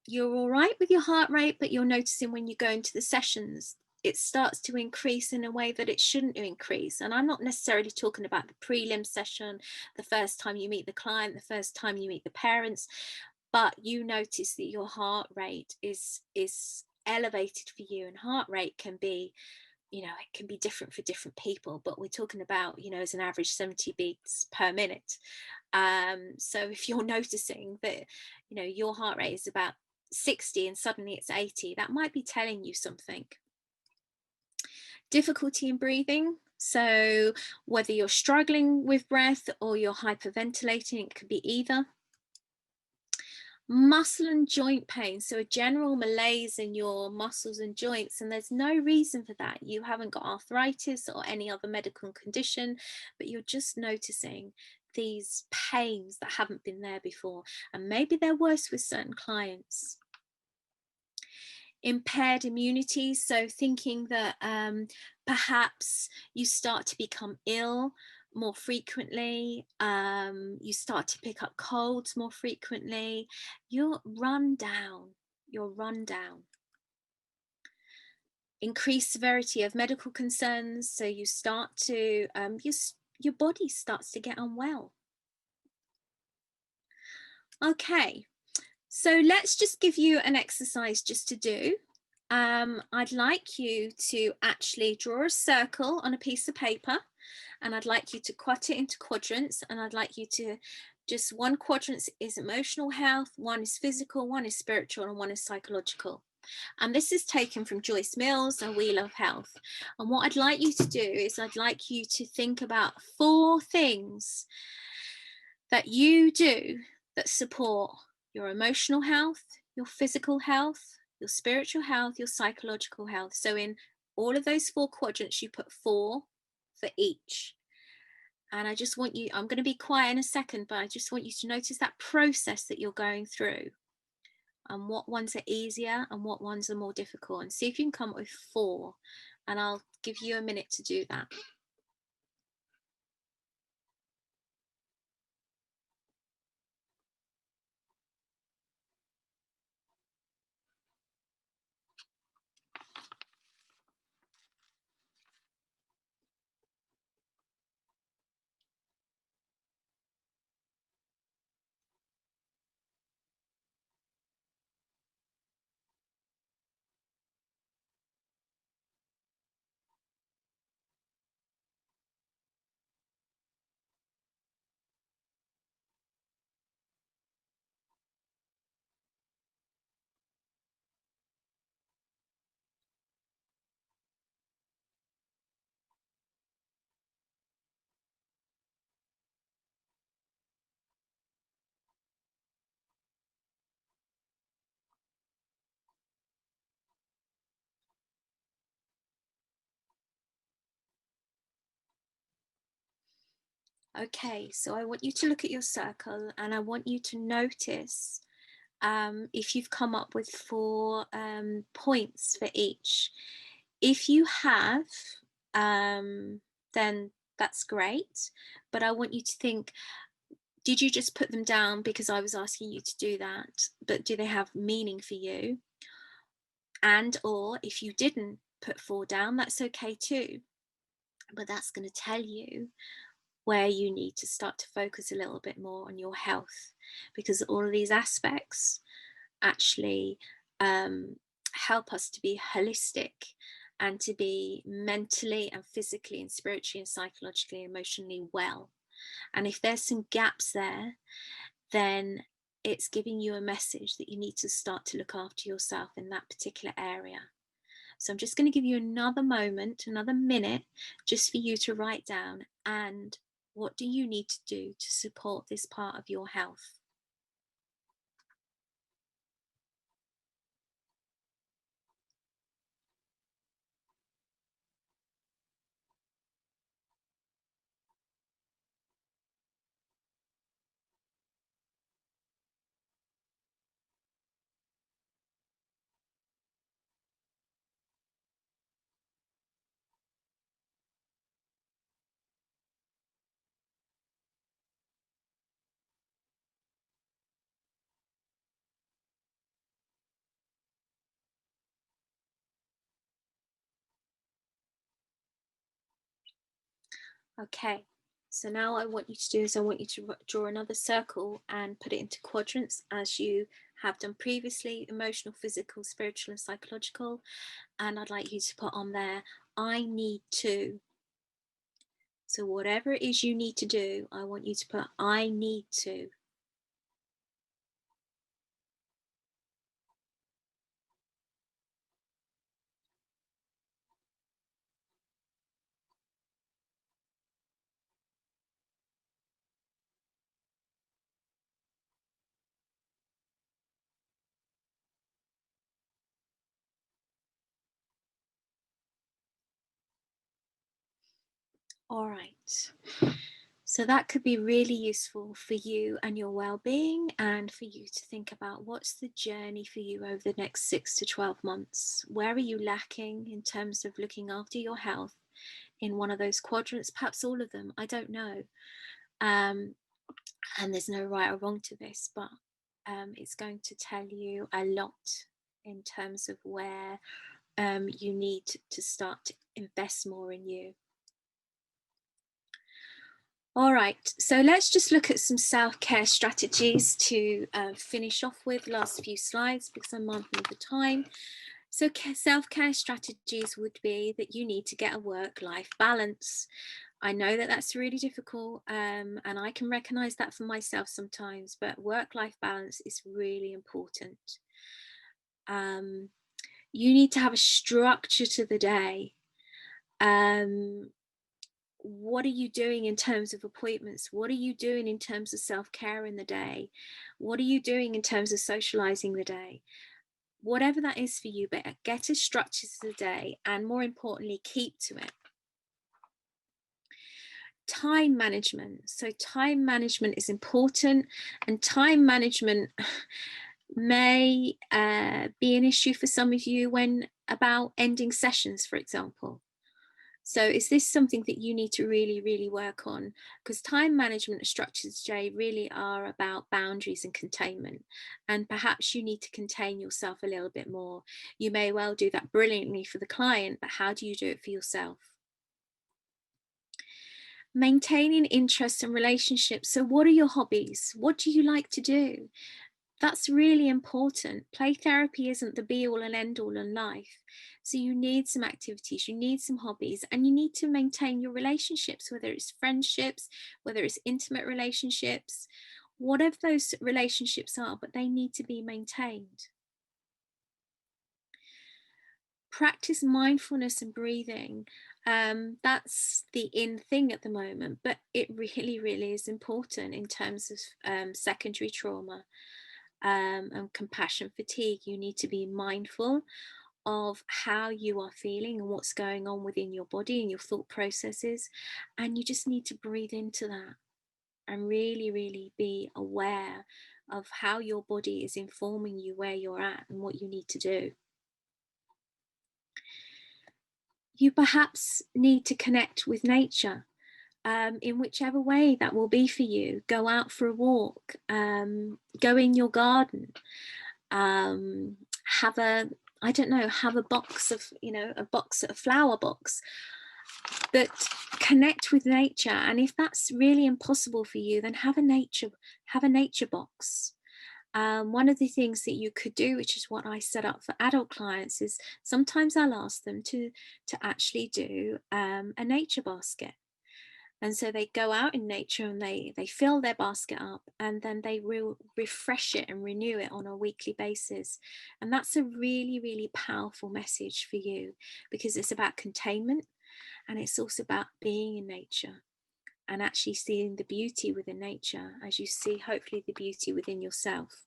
you're all right with your heart rate, but you're noticing when you go into the sessions, it starts to increase in a way that it shouldn't increase. And I'm not necessarily talking about the prelim session, the first time you meet the client, the first time you meet the parents, but you notice that your heart rate is elevated for you, and heart rate can be, it can be different for different people, but we're talking about, as an average 70 beats per minute. So if you're noticing that, your heart rate is about 60 and suddenly it's 80, that might be telling you something. Difficulty in breathing, so whether you're struggling with breath or you're hyperventilating, it could be either. Muscle and joint pain, so a general malaise in your muscles and joints, and there's no reason for that. You haven't got arthritis or any other medical condition, but you're just noticing these pains that haven't been there before, and maybe they're worse with certain clients. Impaired immunity, so thinking that perhaps you start to become ill more frequently, you start to pick up colds more frequently, you're run down. Increased severity of medical concerns, so you start to, your body starts to get unwell. Okay, so let's just give you an exercise just to do. I'd like you to actually draw a circle on a piece of paper, and I'd like you to cut it into quadrants, and I'd like you to just, one quadrant is emotional health, one is physical, one is spiritual, and one is psychological. And this is taken from Joyce Mills and Wheel of Health. And what I'd like you to do is I'd like you to think about 4 things that you do that support your emotional health, your physical health, your spiritual health, your psychological health. So in all of those 4 quadrants, you put 4 for each. And I just want you, I'm going to be quiet in a second, but I just want you to notice that process that you're going through. and what ones are easier and what ones are more difficult, and see if you can come up with 4, and I'll give you a minute to do that. Okay, so I want you to look at your circle, and I want you to notice if you've come up with 4 points for each. If you have, then that's great, but I want you to think, did you just put them down because I was asking you to do that, but do they have meaning for you? And or if you didn't put 4 down, that's okay too, but that's going to tell you where you need to start to focus a little bit more on your health, because all of these aspects actually help us to be holistic and to be mentally and physically and spiritually and psychologically and emotionally well. And if there's some gaps there, then it's giving you a message that you need to start to look after yourself in that particular area. So I'm just going to give you another moment, another minute, just for you to write down, and what do you need to do to support this part of your health? Okay, so now I want you to do is I want you to draw another circle and put it into quadrants as you have done previously: emotional, physical, spiritual and psychological. And I'd like you to put on there, I need to. So whatever it is you need to do, I want you to put, I need to. All right. So that could be really useful for you and your well-being, and for you to think about what's the journey for you over the next 6 to 12 months. Where are you lacking in terms of looking after your health in one of those quadrants, perhaps all of them, I don't know. And there's no right or wrong to this, but it's going to tell you a lot in terms of where you need to start to invest more in you. All right, so let's just look at some self-care strategies to finish off with. Last few slides, because I'm mindful of the time. So self-care strategies would be that you need to get a work-life balance. I know that that's really difficult, and I can recognize that for myself sometimes, but work-life balance is really important. You need to have a structure to the day. What are you doing in terms of appointments? What are you doing in terms of self-care in the day? What are you doing in terms of socializing the day? Whatever that is for you, but get a structure to the day, and more importantly, keep to it. Time management. So time management is important, and time management may be an issue for some of you when about ending sessions, for example. So is this something that you need to really, really work on? Because time management structures, Jay, really are about boundaries and containment. And perhaps you need to contain yourself a little bit more. You may well do that brilliantly for the client, but how do you do it for yourself? Maintaining interests and relationships. So what are your hobbies? What do you like to do? That's really important. Play therapy isn't the be all and end all in life. So you need some activities, you need some hobbies, and you need to maintain your relationships, whether it's friendships, whether it's intimate relationships, whatever those relationships are, but they need to be maintained. Practice mindfulness and breathing. That's the in thing at the moment, but it really, really is important in terms of secondary trauma. And compassion fatigue. You need to be mindful of how you are feeling and what's going on within your body and your thought processes, and you just need to breathe into that and really, really be aware of how your body is informing you where you're at and what you need to do. You perhaps need to connect with nature. In whichever way that will be for you. Go out for a walk, go in your garden, have a box of, a flower box, but connect with nature. And if that's really impossible for you, then have a nature box. One of the things that you could do, which is what I set up for adult clients, is sometimes I'll ask them to actually do a nature basket. And so they go out in nature and they fill their basket up, and then they will refresh it and renew it on a weekly basis. And that's a really, really powerful message for you, because it's about containment, and it's also about being in nature and actually seeing the beauty within nature as you see, hopefully, the beauty within yourself.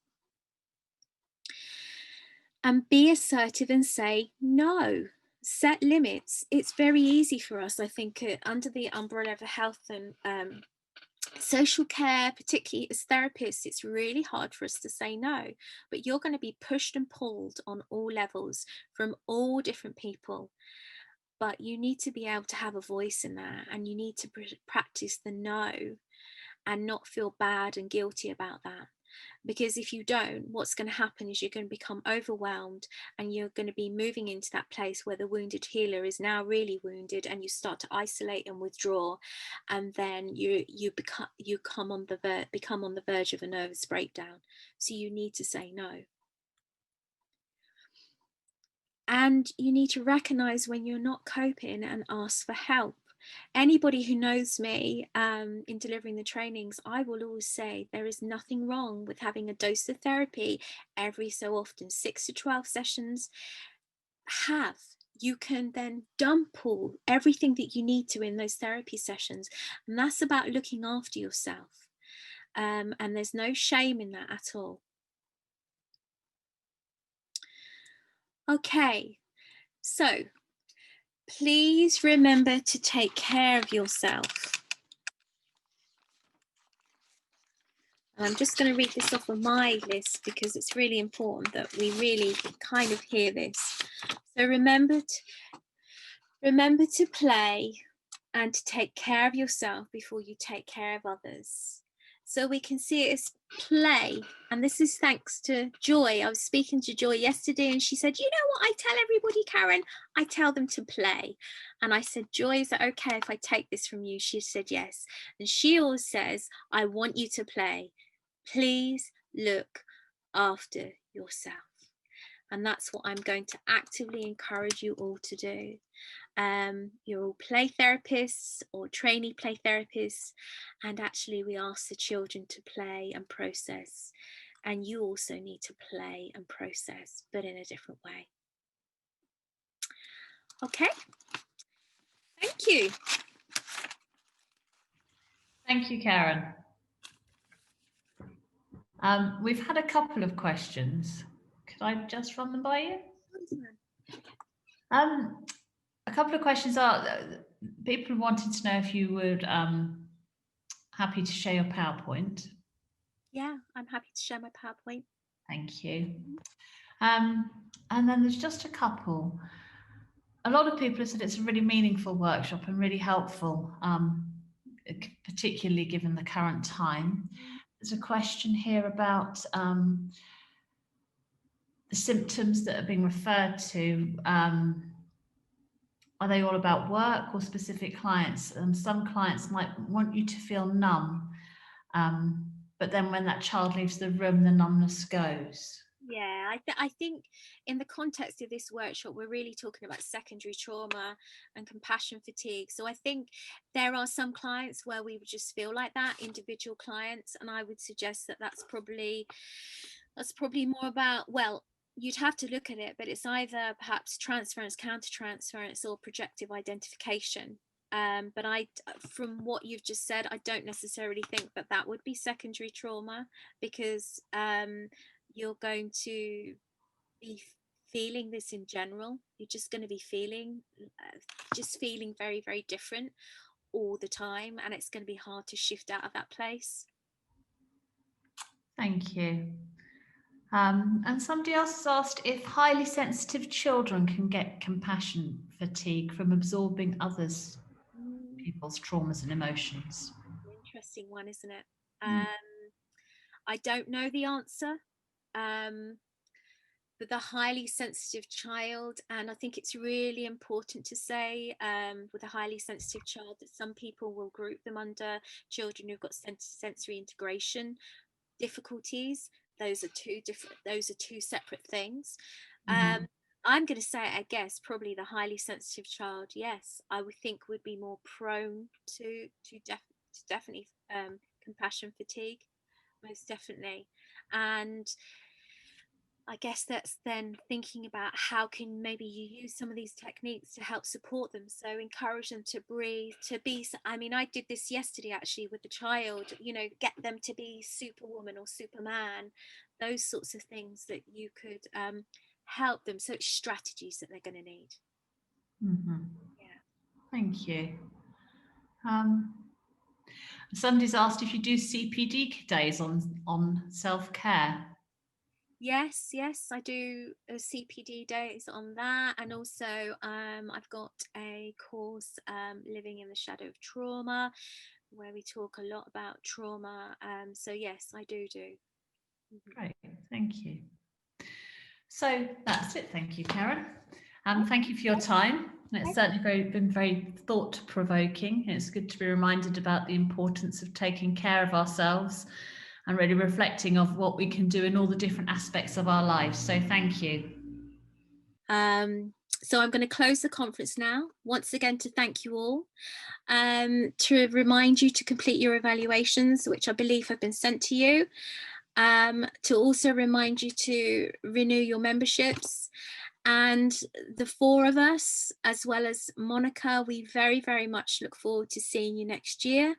And be assertive and say no. Set limits. It's very easy for us, I think, under the umbrella of health and social care, particularly as therapists, it's really hard for us to say no, but you're going to be pushed and pulled on all levels from all different people. But you need to be able to have a voice in that, and you need to practice the no and not feel bad and guilty about that. Because if you don't, what's going to happen is you're going to become overwhelmed, and you're going to be moving into that place where the wounded healer is now really wounded, and you start to isolate and withdraw, and then you become on the verge of a nervous breakdown. So you need to say no. And you need to recognize when you're not coping and ask for help. Anybody who knows me in delivering the trainings, I will always say there is nothing wrong with having a dose of therapy every so often, 6 to 12 sessions. You can then dump all everything that you need to in those therapy sessions. And that's about looking after yourself. And there's no shame in that at all. Okay, so please remember to take care of yourself. And I'm just going to read this off of my list because it's really important that we really kind of hear this. So remember to play and to take care of yourself before you take care of others. So we can see it as play. And this is thanks to Joy. I was speaking to Joy yesterday and she said, you know what I tell everybody, Karen? I tell them to play. And I said, Joy, is it okay if I take this from you? She said, yes. And she always says, I want you to play. Please look after yourself. And that's what I'm going to actively encourage you all to do. You're all play therapists or trainee play therapists, and actually we ask the children to play and process, and you also need to play and process, but in a different way. Okay, thank you. Thank you, Karen. We've had a couple of questions. Could I just run them by you? A couple of questions are, people wanted to know if you would happy to share your PowerPoint. Yeah, I'm happy to share my PowerPoint. Thank you. And then there's just a couple. A lot of people have said it's a really meaningful workshop and really helpful, particularly given the current time. There's a question here about the symptoms that are being referred to. Are they all about work or specific clients? Some clients might want you to feel numb, but then when that child leaves the room, the numbness goes. Yeah, I think in the context of this workshop, we're really talking about secondary trauma and compassion fatigue. So I think there are some clients where we would just feel like that, individual clients, and I would suggest that that's probably more about, well, you'd have to look at it, but it's either perhaps transference, countertransference, or projective identification. But from what you've just said, I don't necessarily think that that would be secondary trauma, because you're going to be feeling this in general. You're just going to be feeling very, very different all the time, and it's going to be hard to shift out of that place. Thank you. And somebody else has asked if highly sensitive children can get compassion fatigue from absorbing others people's traumas and emotions. Interesting one, isn't it? I don't know the answer. But the highly sensitive child, and I think it's really important to say with a highly sensitive child that some people will group them under children who've got sensory integration difficulties. Those are two separate things. I'm going to say, I guess, probably the highly sensitive child, yes, I would think would be more prone to definitely compassion fatigue, most definitely. And I guess that's then thinking about how can maybe you use some of these techniques to help support them. So encourage them to breathe, to be, I mean, I did this yesterday actually with the child, you know, get them to be superwoman or superman, those sorts of things that you could help them. So it's strategies that they're going to need. Yeah. Thank you. Somebody's asked if you do CPD days on self-care. Yes, I do CPD days on that, and also I've got a course, Living in the Shadow of Trauma, where we talk a lot about trauma. So yes, I do. Great, thank you. So that's it. Thank you, Karen. Thank you for your time. It's certainly been very thought-provoking. It's good to be reminded about the importance of taking care of ourselves and really reflecting of what we can do in all the different aspects of our lives. So thank you. So I'm going to close the conference now. Once again, to thank you all, to remind you to complete your evaluations, which I believe have been sent to you, to also remind you to renew your memberships. And the four of us, as well as Monica, we very, very much look forward to seeing you next year.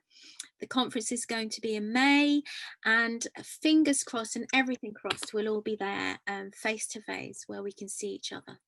The conference is going to be in May, and fingers crossed and everything crossed, we'll all be there face to face where we can see each other.